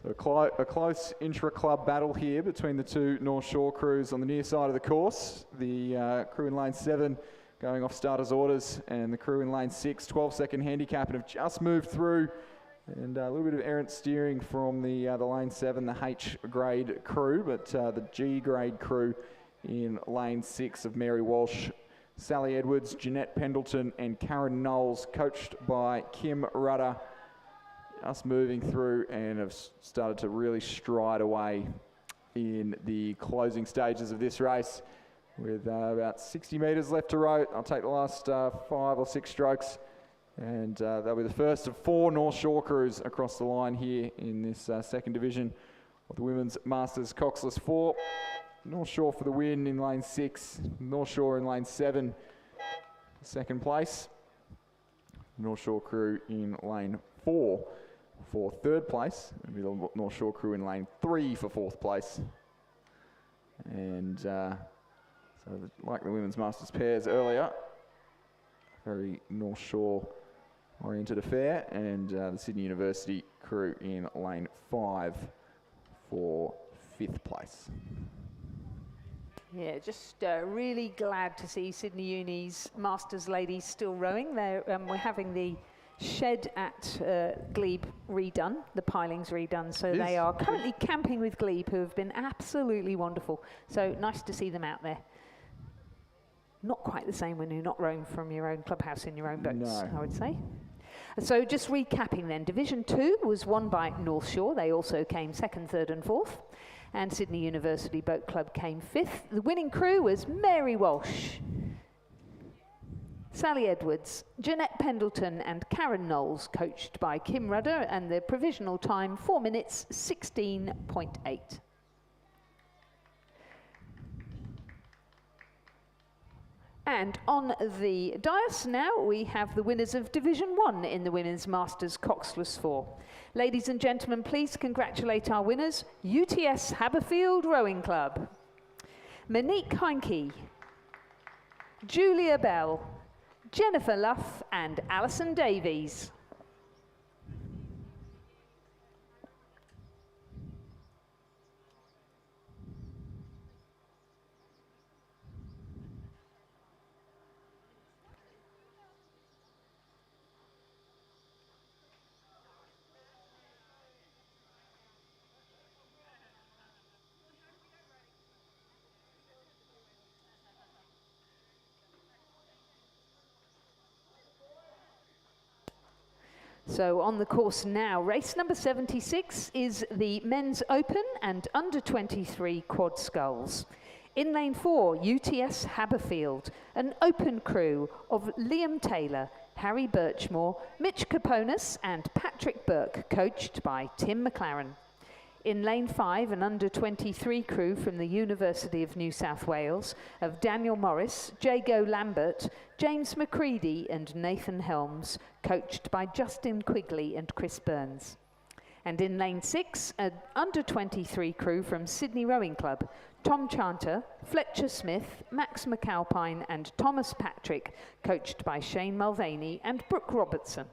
A close intra-club battle here between the two North Shore crews on the near side of the course. The crew in lane 7 going off starters orders, and the crew in lane 6, 12-second handicap, and have just moved through. And a little bit of errant steering from the lane 7, the H grade crew, but the G grade crew in lane 6 of Mary Walsh, Sally Edwards, Jeanette Pendleton, and Karen Knowles, coached by Kim Rudder, just moving through and have started to really stride away in the closing stages of this race with about 60 metres left to row. I'll take the last 5 or 6 strokes, and they'll be the first of 4 North Shore crews across the line here in this second division of the Women's Masters Coxless 4. North Shore for the win in lane 6, North Shore in lane 7, second place. North Shore crew in lane 4 for third place. It'll be the North Shore crew in lane 3 for fourth place. And so like the Women's Masters pairs earlier, very North Shore oriented affair, and the Sydney University crew in lane 5 for 5th place. Yeah, just really glad to see Sydney Uni's Masters ladies still rowing. We're having the shed at Glebe redone, the pilings redone, so they are currently camping with Glebe, who have been absolutely wonderful. So nice to see them out there. Not quite the same when you're not rowing from your own clubhouse in your own boats, I would say. So just recapping then, Division 2 was won by North Shore. They also came 2nd, 3rd and 4th. And Sydney University Boat Club came 5th. The winning crew was Mary Walsh, Sally Edwards, Jeanette Pendleton and Karen Knowles, coached by Kim Rudder, and the provisional time 4 minutes 16.8. And on the dais now we have the winners of Division 1 in the Women's Masters Coxless 4. Ladies and gentlemen, please congratulate our winners, UTS Haberfield Rowing Club, Monique Heinke, Julia Bell, Jennifer Luff and Alison Davies. So on the course now, race number 76 is the Men's Open and Under 23 Quad Sculls. In lane 4, UTS Haberfield, an open crew of Liam Taylor, Harry Birchmore, Mitch Caponis and Patrick Burke, coached by Tim McLaren. In lane 5, an Under 23 crew from the University of New South Wales of Daniel Morris, Jago Lambert, James McCready and Nathan Helms, coached by Justin Quigley and Chris Burns. And in lane 6, an Under 23 crew from Sydney Rowing Club, Tom Chanter, Fletcher Smith, Max McAlpine and Thomas Patrick, coached by Shane Mulvaney and Brooke Robertson.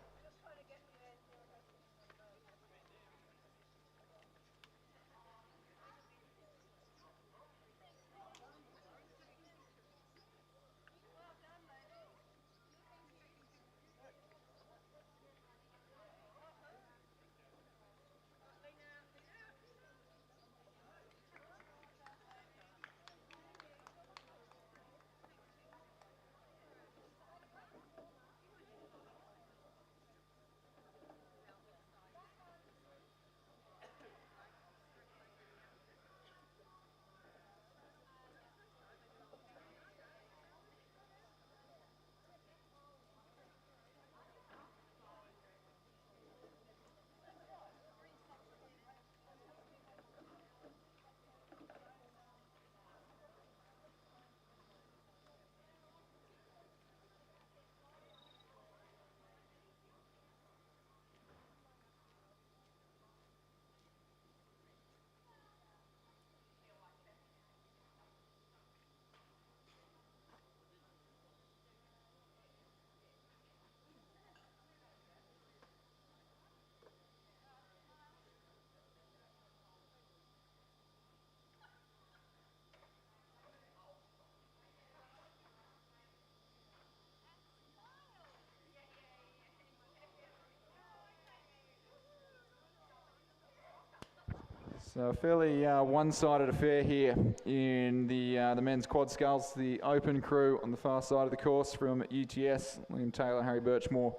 So a fairly one-sided affair here in the men's quad sculls. The open crew on the far side of the course from UTS, Liam Taylor, Harry Birchmore,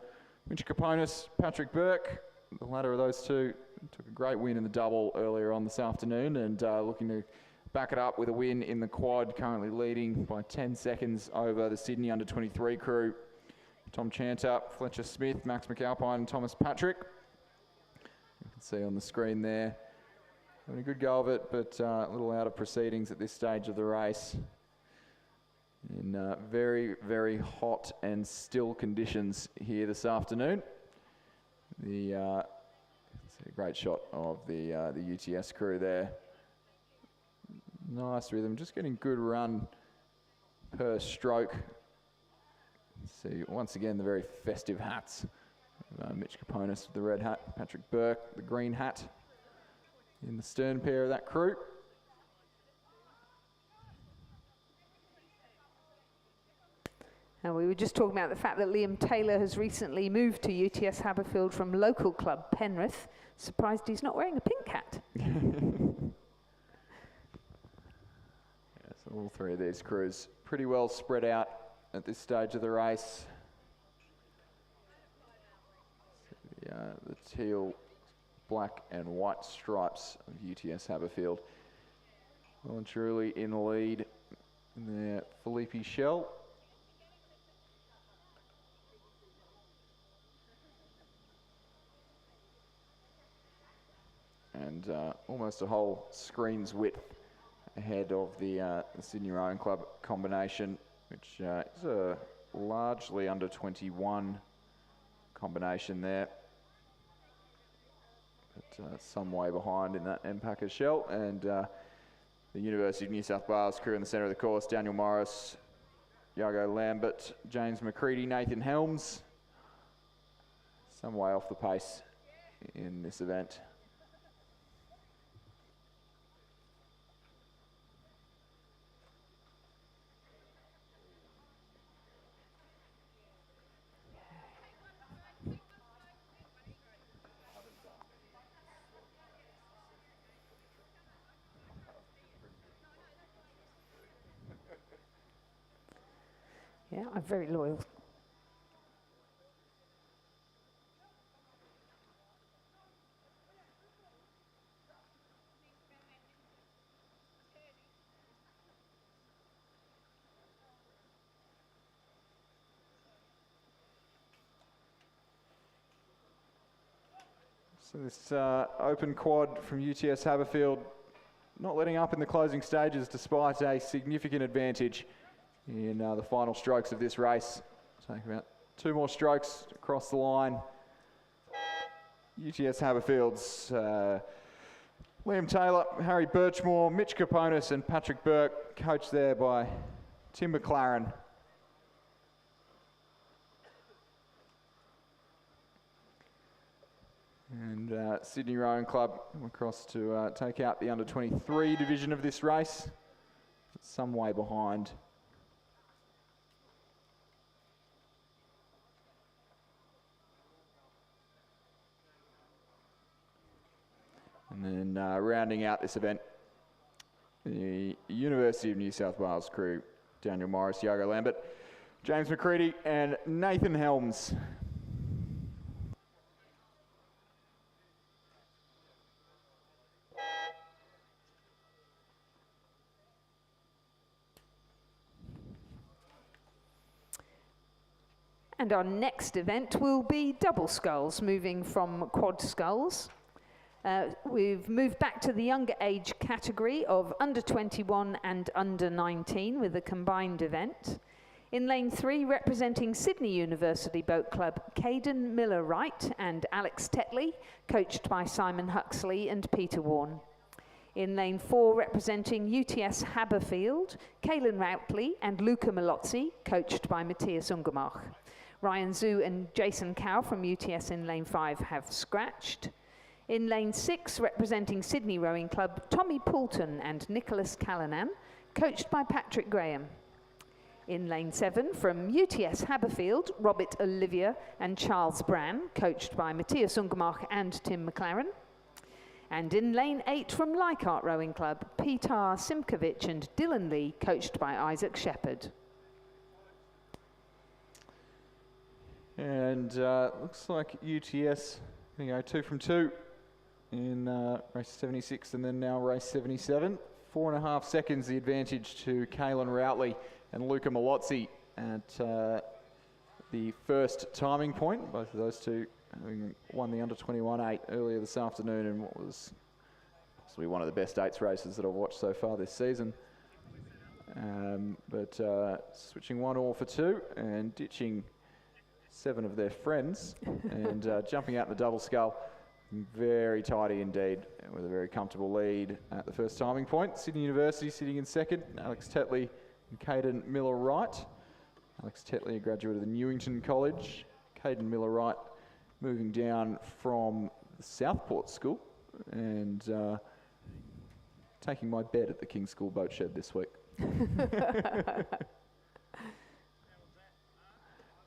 Mitch Kaponis, Patrick Burke. The latter of those two took a great win in the double earlier on this afternoon and looking to back it up with a win in the quad, currently leading by 10 seconds over the Sydney under-23 crew. Tom Chanter, Fletcher Smith, Max McAlpine and Thomas Patrick. You can see on the screen there. Having a good go of it, but a little out of proceedings at this stage of the race. In very, very hot and still conditions here this afternoon. See a great shot of the UTS crew there. Nice rhythm, just getting good run per stroke. See, once again, the very festive hats. Mitch Kaponis with the red hat, Patrick Burke, the green hat. In the stern pair of that crew. And we were just talking about the fact that Liam Taylor has recently moved to UTS Haberfield from local club Penrith. Surprised he's not wearing a pink hat. So all three of these crews pretty well spread out at this stage of the race. The teal, black and white stripes of UTS Haberfield. Well and truly in the lead there, Felipe Shell. And almost a whole screen's width ahead of the Sydney Rowing Club combination, which is a largely under 21 combination there. But some way behind in that Empacker Shell. And the University of New South Wales crew in the centre of the course, Daniel Morris, Iago Lambert, James McCready, Nathan Helms. Some way off the pace in this event. Yeah, I'm very loyal. So this open quad from UTS Haberfield not letting up in the closing stages despite a significant advantage in the final strokes of this race. Take about 2 more strokes across the line. UTS Haberfield's Liam Taylor, Harry Birchmore, Mitch Kaponis and Patrick Burke, coached there by Tim McLaren. And Sydney Rowing Club across to take out the under-23 division of this race. Some way behind. And then rounding out this event, the University of New South Wales crew, Daniel Morris, Iago Lambert, James McCready and Nathan Helms. And our next event will be double sculls, moving from quad sculls. We've moved back to the younger age category of under 21 and under 19 with a combined event. In lane 3, representing Sydney University Boat Club, Caden Miller-Wright and Alex Tetley, coached by Simon Huxley and Peter Warne. In lane 4, representing UTS Haberfield, Kaylin Routley and Luca Malozzi, coached by Matthias Ungemach. Ryan Zhu and Jason Cow from UTS in lane 5 have scratched. In lane 6, representing Sydney Rowing Club, Tommy Poulton and Nicholas Callanan, coached by Patrick Graham. In lane 7, from UTS Haberfield, Robert Olivia and Charles Bran, coached by Matthias Ungemach and Tim McLaren. And in lane 8 from Leichhardt Rowing Club, Peter Simkovic and Dylan Lee, coached by Isaac Shepherd. And looks like UTS going to go 2 from 2 in race 76 and then now race 77. 4.5 seconds the advantage to Kaylin Routley and Luca Malozzi at the first timing point. Both of those two having won the under 21 8 earlier this afternoon in what was possibly one of the best 8s races that I've watched so far this season. But switching 1 all for 2 and ditching 7 of their friends and jumping out in the double scull. Very tidy indeed, with a very comfortable lead at the first timing point. Sydney University sitting in second, Alex Tetley and Caden Miller-Wright. Alex Tetley, a graduate of the Newington College. Caden Miller-Wright moving down from the Southport School and taking my bed at the King's School Boat Shed this week.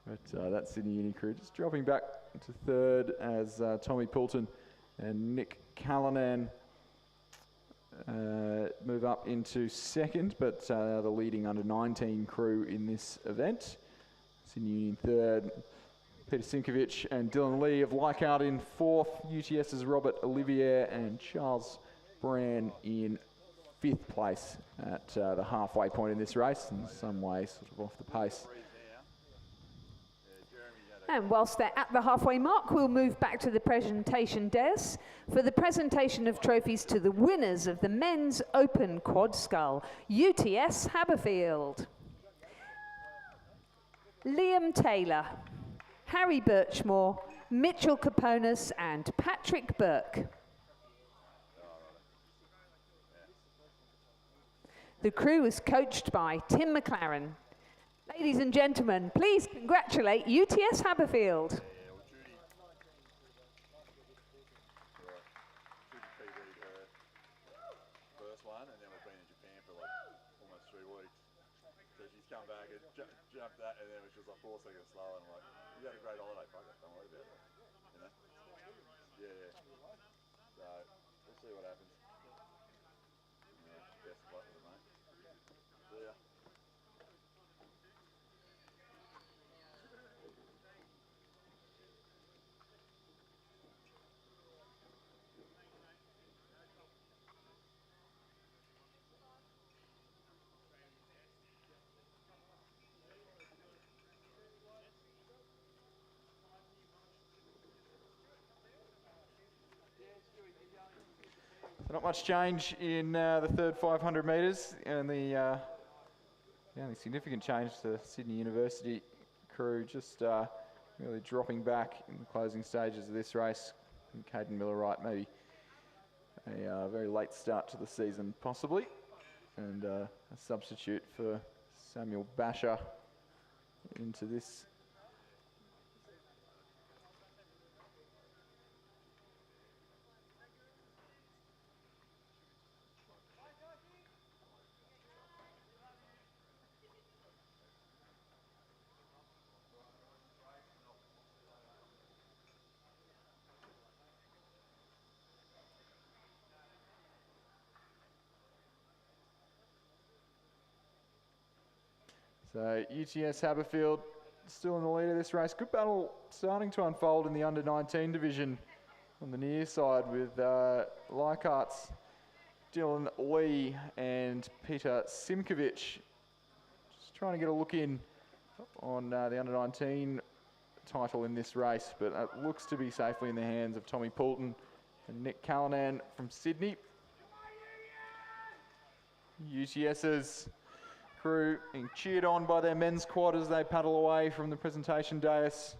But that Sydney Uni crew just dropping back to third as Tommy Poulton and Nick Callanan move up into second, but the leading under 19 crew in this event. Sydney Uni in third, Peter Simkovic and Dylan Lee of Leichhardt in fourth, UTS's Robert Olivier and Charles Brand in fifth place at the halfway point in this race, in some way sort of off the pace. And whilst they're at the halfway mark, we'll move back to the presentation dais for the presentation of trophies to the winners of the Men's Open Quad Scull, UTS Haberfield. Liam Taylor, Harry Birchmore, Mitchell Caponis and Patrick Burke. The crew is coached by Tim McLaren. Ladies and gentlemen, please congratulate UTS Haberfield. First one, and then we've been in Japan for like almost 3 weeks. So she's come back and jumped that, and then it was just like 4 seconds slower. And I'm like, you had a great holiday, fuck it, don't worry about it. You know? Yeah. So we'll see what happens. Best of luck with it, mate. See ya. Not much change in the third 500 metres, and the only significant change to the Sydney University crew just really dropping back in the closing stages of this race. And Caden Miller-Wright maybe a very late start to the season possibly, and a substitute for Samuel Basher into this. So UTS Haberfield still in the lead of this race. Good battle starting to unfold in the under 19 division on the near side with Leichhardt's Dylan Lee and Peter Simkovic. Just trying to get a look in on the under 19 title in this race, but it looks to be safely in the hands of Tommy Poulton and Nick Callanan from Sydney. UTS's crew being cheered on by their men's quad as they paddle away from the presentation dais.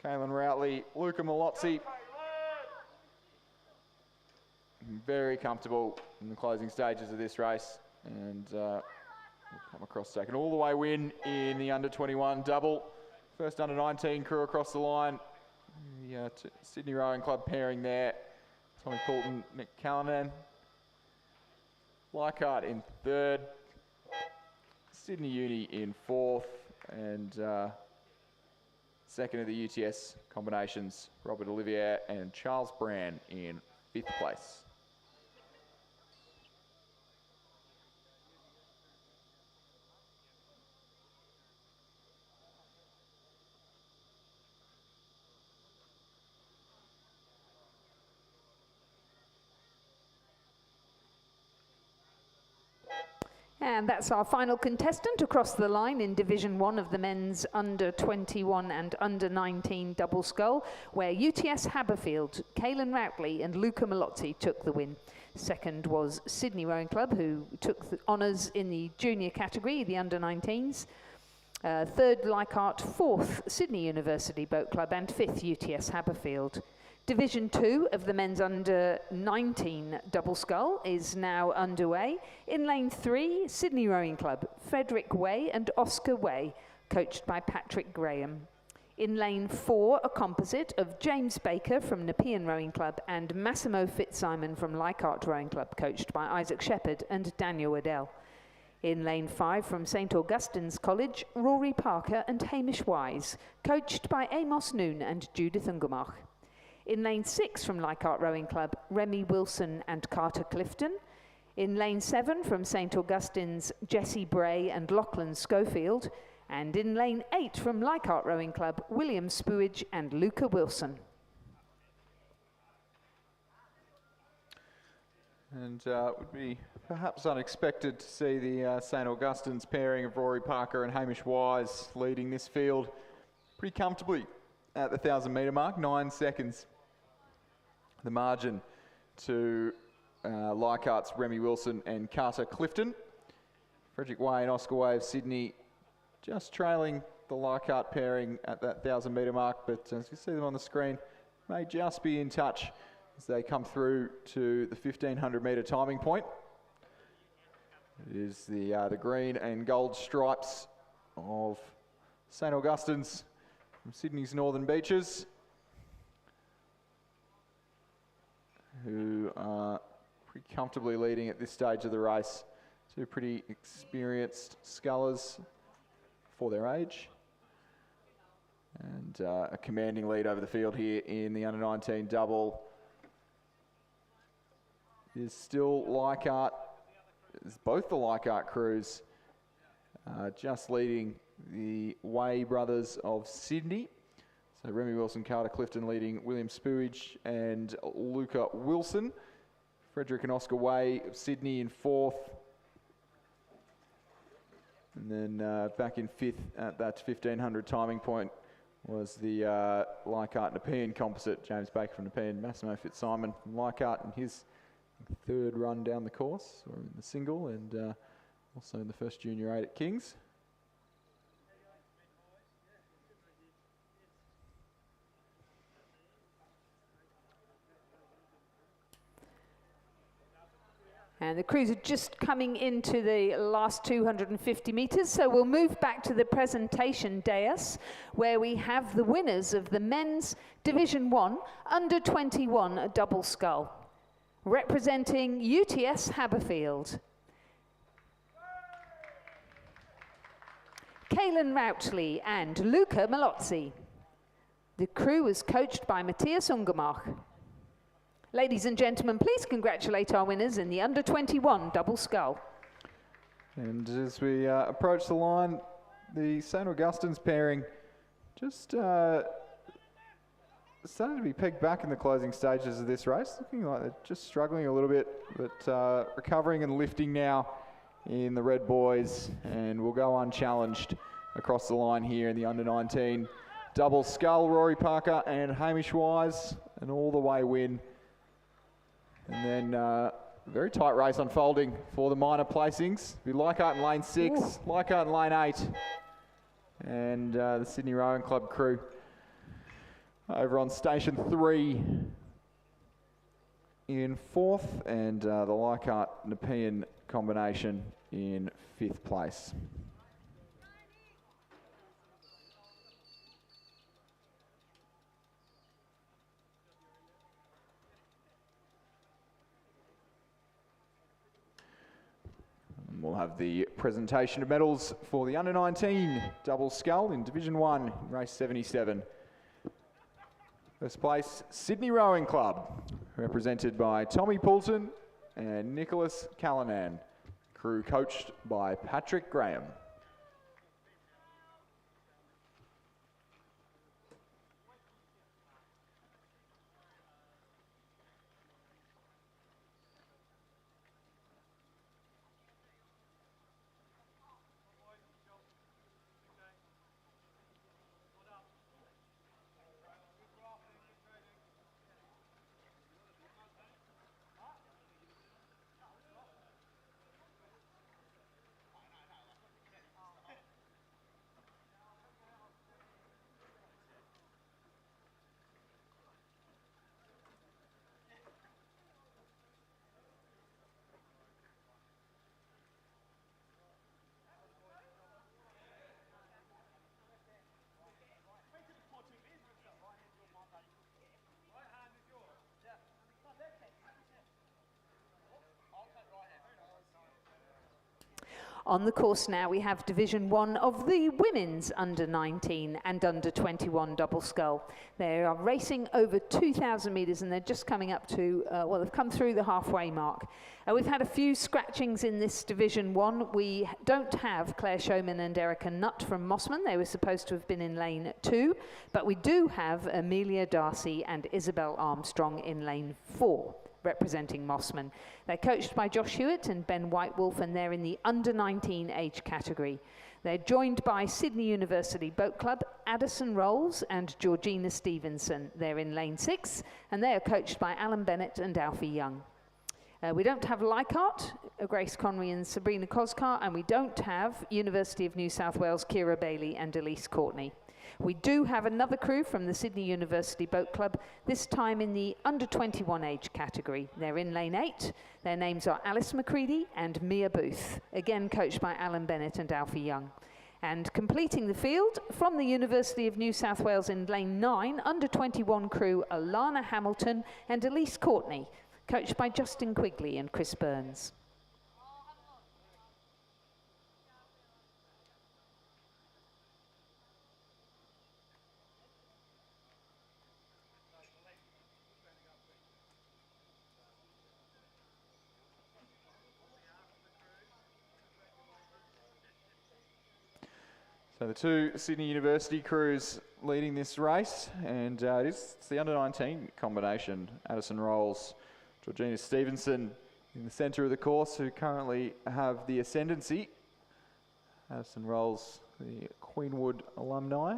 Kaylin Routley, Luca Malozzi, very comfortable in the closing stages of this race, and we'll come across second. All the way win in the under 21 double. First under 19 crew across the line. The Sydney Rowing Club pairing there. Tommy Poulton, Nick Callanan. Leichhardt in third. Sydney Uni in fourth, and second of the UTS combinations, Robert Olivier and Charles Brand in 5th place. And that's our final contestant across the line in Division 1 of the men's under 21 and under 19 double scull, where UTS Haberfield, Caelan Routley and Luca Malozzi took the win. Second was Sydney Rowing Club, who took the honours in the junior category, the under 19s. Third, Leichhardt. Fourth, Sydney University Boat Club, and fifth, UTS Haberfield. Division 2 of the men's under 19 double scull is now underway. In lane 3, Sydney Rowing Club, Frederick Way and Oscar Way, coached by Patrick Graham. In lane 4, a composite of James Baker from Nepean Rowing Club and Massimo Fitzsimon from Leichhardt Rowing Club, coached by Isaac Shepherd and Daniel Waddell. In lane 5 from St Augustine's College, Rory Parker and Hamish Wise, coached by Amos Noon and Judith Ungemach. In lane 6 from Leichhardt Rowing Club, Remy Wilson and Carter Clifton. In lane 7 from St Augustine's, Jesse Bray and Lachlan Schofield. And in lane 8 from Leichhardt Rowing Club, William Spuage and Luca Wilson. And it would be perhaps unexpected to see the St Augustine's pairing of Rory Parker and Hamish Wise leading this field pretty comfortably at the 1,000 metre mark, 9 seconds. The margin to Leichhardt's Remy Wilson and Carter Clifton. Frederick Way and Oscar Way of Sydney just trailing the Leichhardt pairing at that 1,000 metre mark, but as you see them on the screen, may just be in touch as they come through to the 1,500 metre timing point. It is the green and gold stripes of St Augustine's from Sydney's Northern Beaches, who are pretty comfortably leading at this stage of the race. Two pretty experienced scullers for their age. And a commanding lead over the field here in the under-19 double is still Leichhardt. It's both the Leichhardt crews just leading the Way brothers of Sydney. So Remy Wilson, Carter Clifton leading William Spuage and Luca Wilson. Frederick and Oscar Way of Sydney in 4th. And then back in 5th at that 1,500 timing point was the Leichhardt Nepean composite. James Baker from Nepean, Massimo Fitzsimon from Leichhardt in his 3rd run down the course, or in the single, and also in the first Junior 8 at Kings. And the crews are just coming into the last 250 metres, so we'll move back to the presentation dais, where we have the winners of the men's Division 1 under 21 double scull. Representing UTS Haberfield, Caelan Routley and Luca Malozzi. The crew was coached by Matthias Ungemach. Ladies and gentlemen, please congratulate our winners in the under 21 double scull. And as we approach the line, the St Augustine's pairing just starting to be pegged back in the closing stages of this race, looking like they're just struggling a little bit, but recovering and lifting now in the red boys, and will go unchallenged across the line here in the under-19 double scull. Rory Parker and Hamish Wise, an all-the-way win. And then very tight race unfolding for the minor placings. Be Leichhardt in lane 6, Leichhardt in lane 8, and the Sydney Rowing Club crew over on station 3 in 4th, and the Leichhardt Nepean combination in 5th place. And we'll have the presentation of medals for the under-19 double scull in Division 1, race 77. First place, Sydney Rowing Club, represented by Tommy Poulton and Nicholas Callanan. Crew coached by Patrick Graham. On the course now, we have Division 1 of the women's under 19 and under 21 double scull. They are racing over 2,000 metres and they're just coming up to, well, they've come through the halfway mark. We've had a few scratchings in this Division 1. We don't have Claire Showman and Erica Nutt from Mossman. They were supposed to have been in lane 2, but we do have Amelia Darcy and Isabel Armstrong in lane 4. Representing Mossman. They're coached by Josh Hewitt and Ben Whitewolf, and they're in the under 19 age category. They're joined by Sydney University Boat Club, Addison Rolls and Georgina Stevenson. They're in lane 6, and they are coached by Alan Bennett and Alfie Young. We don't have Leichhardt, Grace Conry and Sabrina Koskar, and we don't have University of New South Wales, Kira Bailey and Elise Courtney. We do have another crew from the Sydney University Boat Club, this time in the under 21 age category. They're in lane 8. Their names are Alice McCready and Mia Booth, again coached by Alan Bennett and Alfie Young. And completing the field from the University of New South Wales in lane 9, under 21 crew Alana Hamilton and Elise Courtney, coached by Justin Quigley and Chris Burns. So the two Sydney University crews leading this race, and it's the under-19 combination. Addison Rolls, Georgina Stevenson in the centre of the course, who currently have the ascendancy. Addison Rolls, the Queenwood alumni.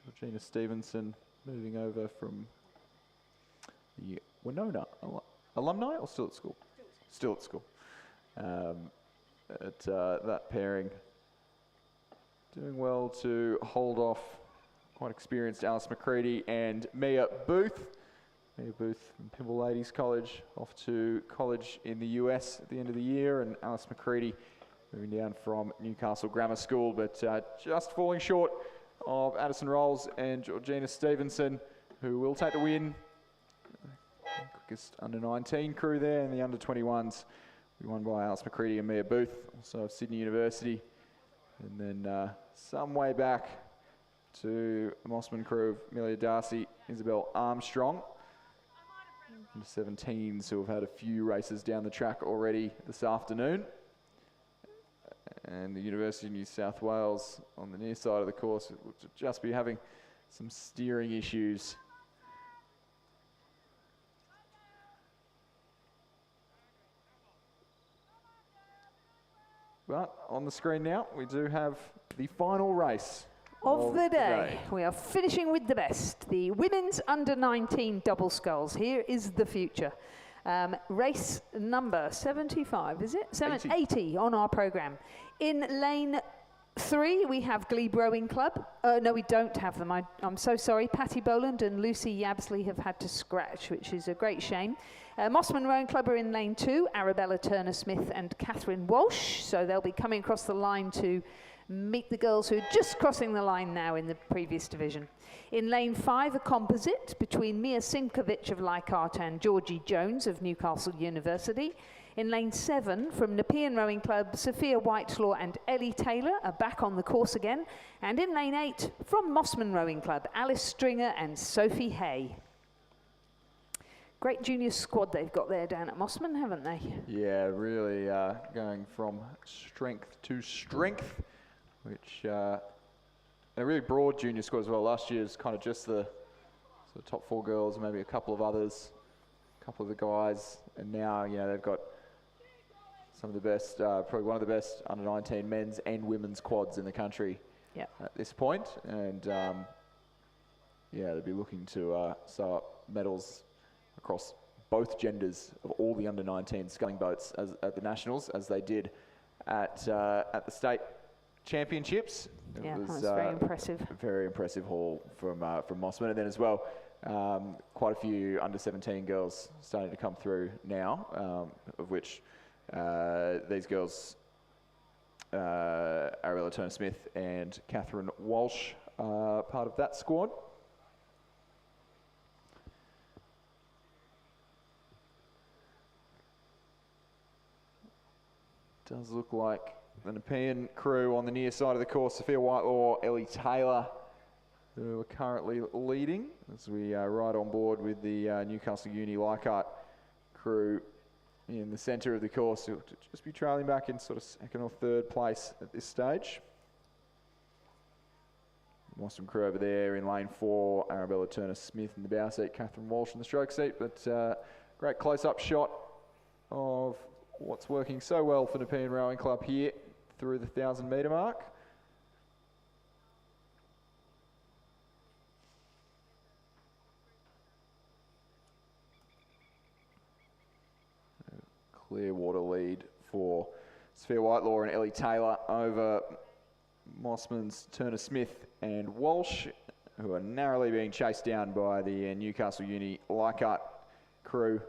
Georgina Stevenson moving over from the Winona alumni, or still at school? Still at school. That pairing doing well to hold off quite experienced Alice McCready and Mia Booth. Mia Booth from Pymble Ladies College, off to college in the US at the end of the year, and Alice McCready moving down from Newcastle Grammar School, but just falling short of Addison Rolls and Georgina Stevenson, who will take the win. Quickest under 19 crew there, and the under 21s will be won by Alice McCready and Mia Booth, also of Sydney University. And then some way back to the Mossman crew of Amelia Darcy, Isabel Armstrong. And 17s who have had a few races down the track already this afternoon. And the University of New South Wales on the near side of the course will just be having some steering issues. But on the screen now, we do have the final race of the day. We are finishing with the best, the women's under 19 double sculls. Here is the future. Race number 75, is it? 80 on our programme. In lane 3, we have Glebe Rowing Club. No, we don't have them. I'm so sorry. Patty Boland and Lucy Yabsley have had to scratch, which is a great shame. Mossman Rowing Club are in lane 2, Arabella Turner-Smith and Catherine Walsh. So they'll be coming across the line to meet the girls who are just crossing the line now in the previous division. In lane 5, a composite between Mia Simkovic of Leichhardt and Georgie Jones of Newcastle University. In lane 7, from Nepean Rowing Club, Sophia Whitelaw and Ellie Taylor are back on the course again. And in lane 8, from Mossman Rowing Club, Alice Stringer and Sophie Hay. Great junior squad they've got there down at Mossman, haven't they? Yeah, really going from strength to strength, which a really broad junior squad as well. Last year's kind of just the sort of top 4 girls, maybe a couple of others, a couple of the guys, and now they've got some of the best, probably one of the best under-19 men's and women's quads in the country at this point, and they'll be looking to sew up medals across both genders of all the under-19 sculling boats at the Nationals, as they did at the state championships. It was very impressive. A very impressive haul from Mossman, and then as well, quite a few under-17 girls starting to come through now, of which these girls, Arabella Turner-Smith and Catherine Walsh, are part of that squad. Does look like the Nepean crew on the near side of the course, Sophia Whitelaw, Ellie Taylor, who are currently leading, as we ride on board with the Newcastle Uni Leichhardt crew in the centre of the course, who just be trailing back in sort of 2nd or 3rd place at this stage. Mossman crew over there in lane 4, Arabella Turner-Smith in the bow seat, Catherine Walsh in the stroke seat, but great close-up shot of what's working so well for Nepean Rowing Club here through the 1,000 metre mark. Clear water lead for Sophia Whitelaw and Ellie Taylor over Mossman's Turner-Smith and Walsh, who are narrowly being chased down by the Newcastle Uni Leichhardt crew.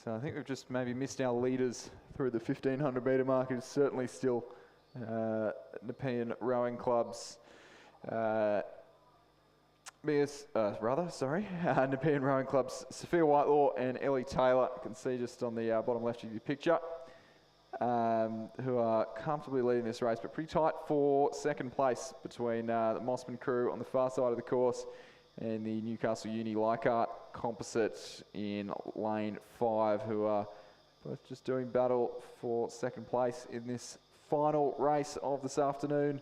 So I think we've just maybe missed our leaders through the 1,500 metre mark. It's certainly still Nepean Rowing Club's Nepean Rowing Club's Sophia Whitelaw and Ellie Taylor. You can see just on the bottom left of your picture, who are comfortably leading this race, but pretty tight for 2nd place between the Mossman crew on the far side of the course and the Newcastle Uni Leichhardt composite in lane 5, who are both just doing battle for 2nd place in this final race of this afternoon.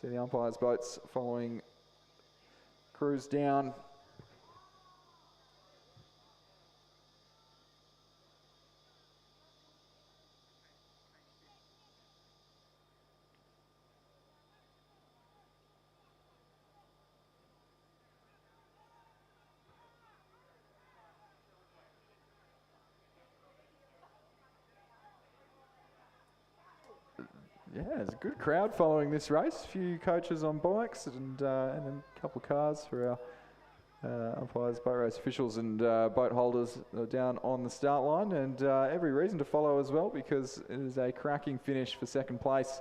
See the umpires' boats following crews down. Yeah, there's a good crowd following this race. A few coaches on bikes and then a couple of cars for our umpires, boat race officials and boat holders down on the start line. And every reason to follow as well, because it is a cracking finish for second place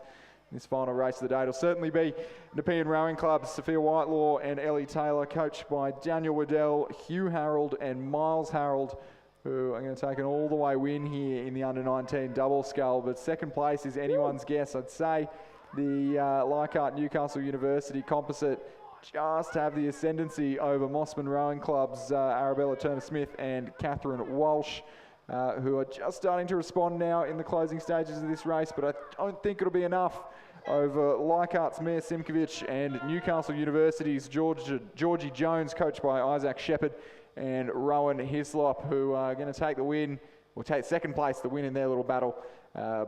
in this final race of the day. It'll certainly be Nepean Rowing Club, Sophia Whitelaw and Ellie Taylor, coached by Daniel Waddell, Hugh Harold and Miles Harold, who are going to take an all-the-way win here in the under-19 double scull. But second place is anyone's guess. I'd say the Leichhardt Newcastle University composite just have the ascendancy over Mossman Rowing Club's Arabella Turner-Smith and Catherine Walsh, who are just starting to respond now in the closing stages of this race, but I don't think it'll be enough over Leichhardt's Mayor Simkovich and Newcastle University's Georgie Jones, coached by Isaac Shepherd, and Rowan Hislop, who are going to take the win, or take second place, the win in their little battle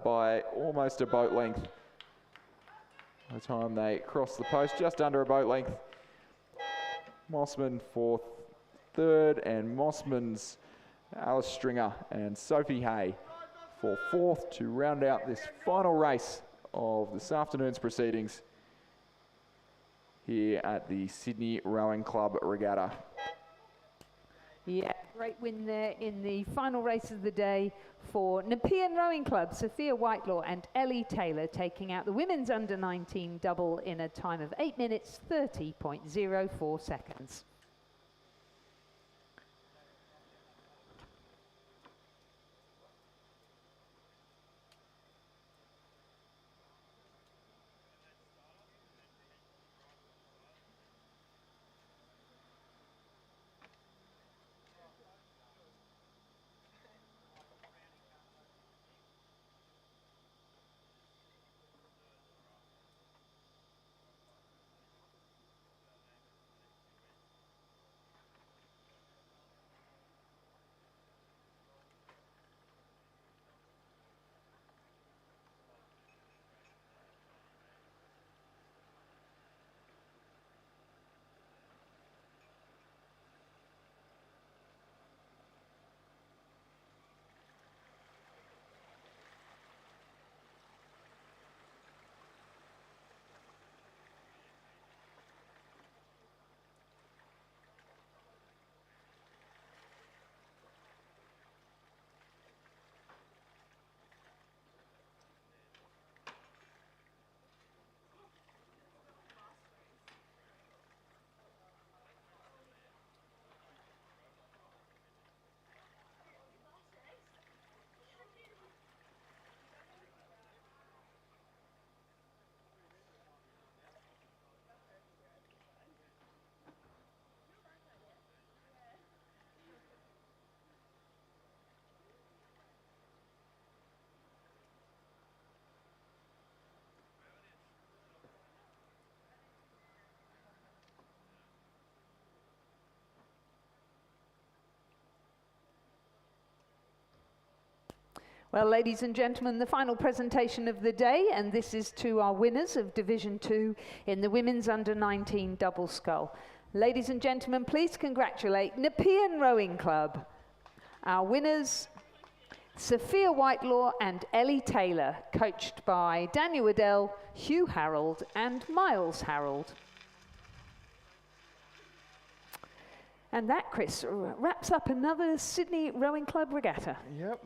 by almost a boat length. By the time they cross the post, just under a boat length. Mossman for third, and Mossman's Alice Stringer and Sophie Hay for fourth to round out this final race of this afternoon's proceedings here at the Sydney Rowing Club Regatta. Yeah, great win there in the final race of the day for Nepean Rowing Club, Sophia Whitelaw and Ellie Taylor, taking out the women's under-19 double in a time of 8 minutes 30.04 seconds. Well, ladies and gentlemen, the final presentation of the day, and this is to our winners of Division 2 in the women's under-19 double scull. Ladies and gentlemen, please congratulate Nepean Rowing Club. Our winners, Sophia Whitelaw and Ellie Taylor, coached by Daniel Waddell, Hugh Harold and Miles Harold. And that, Chris, wraps up another Sydney Rowing Club regatta. Yep,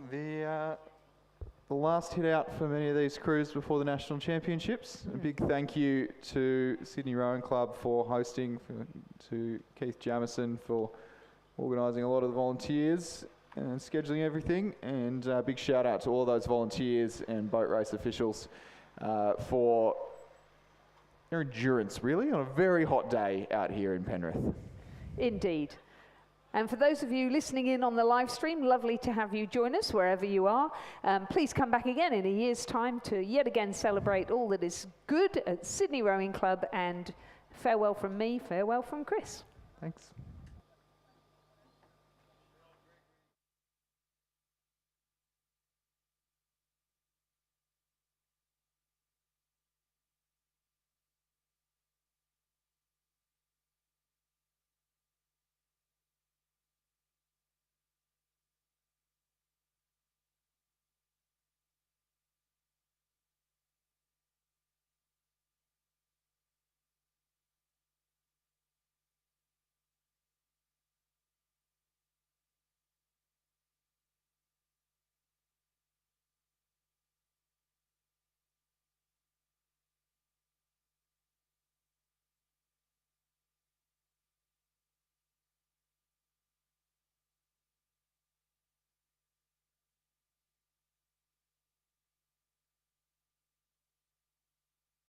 the last hit out for many of these crews before the National Championships. A big thank you to Sydney Rowing Club for hosting, to Keith Jamison for organising a lot of the volunteers and scheduling everything, and a big shout out to all those volunteers and boat race officials for their endurance, really, on a very hot day out here in Penrith. Indeed. And for those of you listening in on the live stream, lovely to have you join us wherever you are. Please come back again in a year's time to yet again celebrate all that is good at Sydney Rowing Club, and farewell from me, farewell from Chris. Thanks.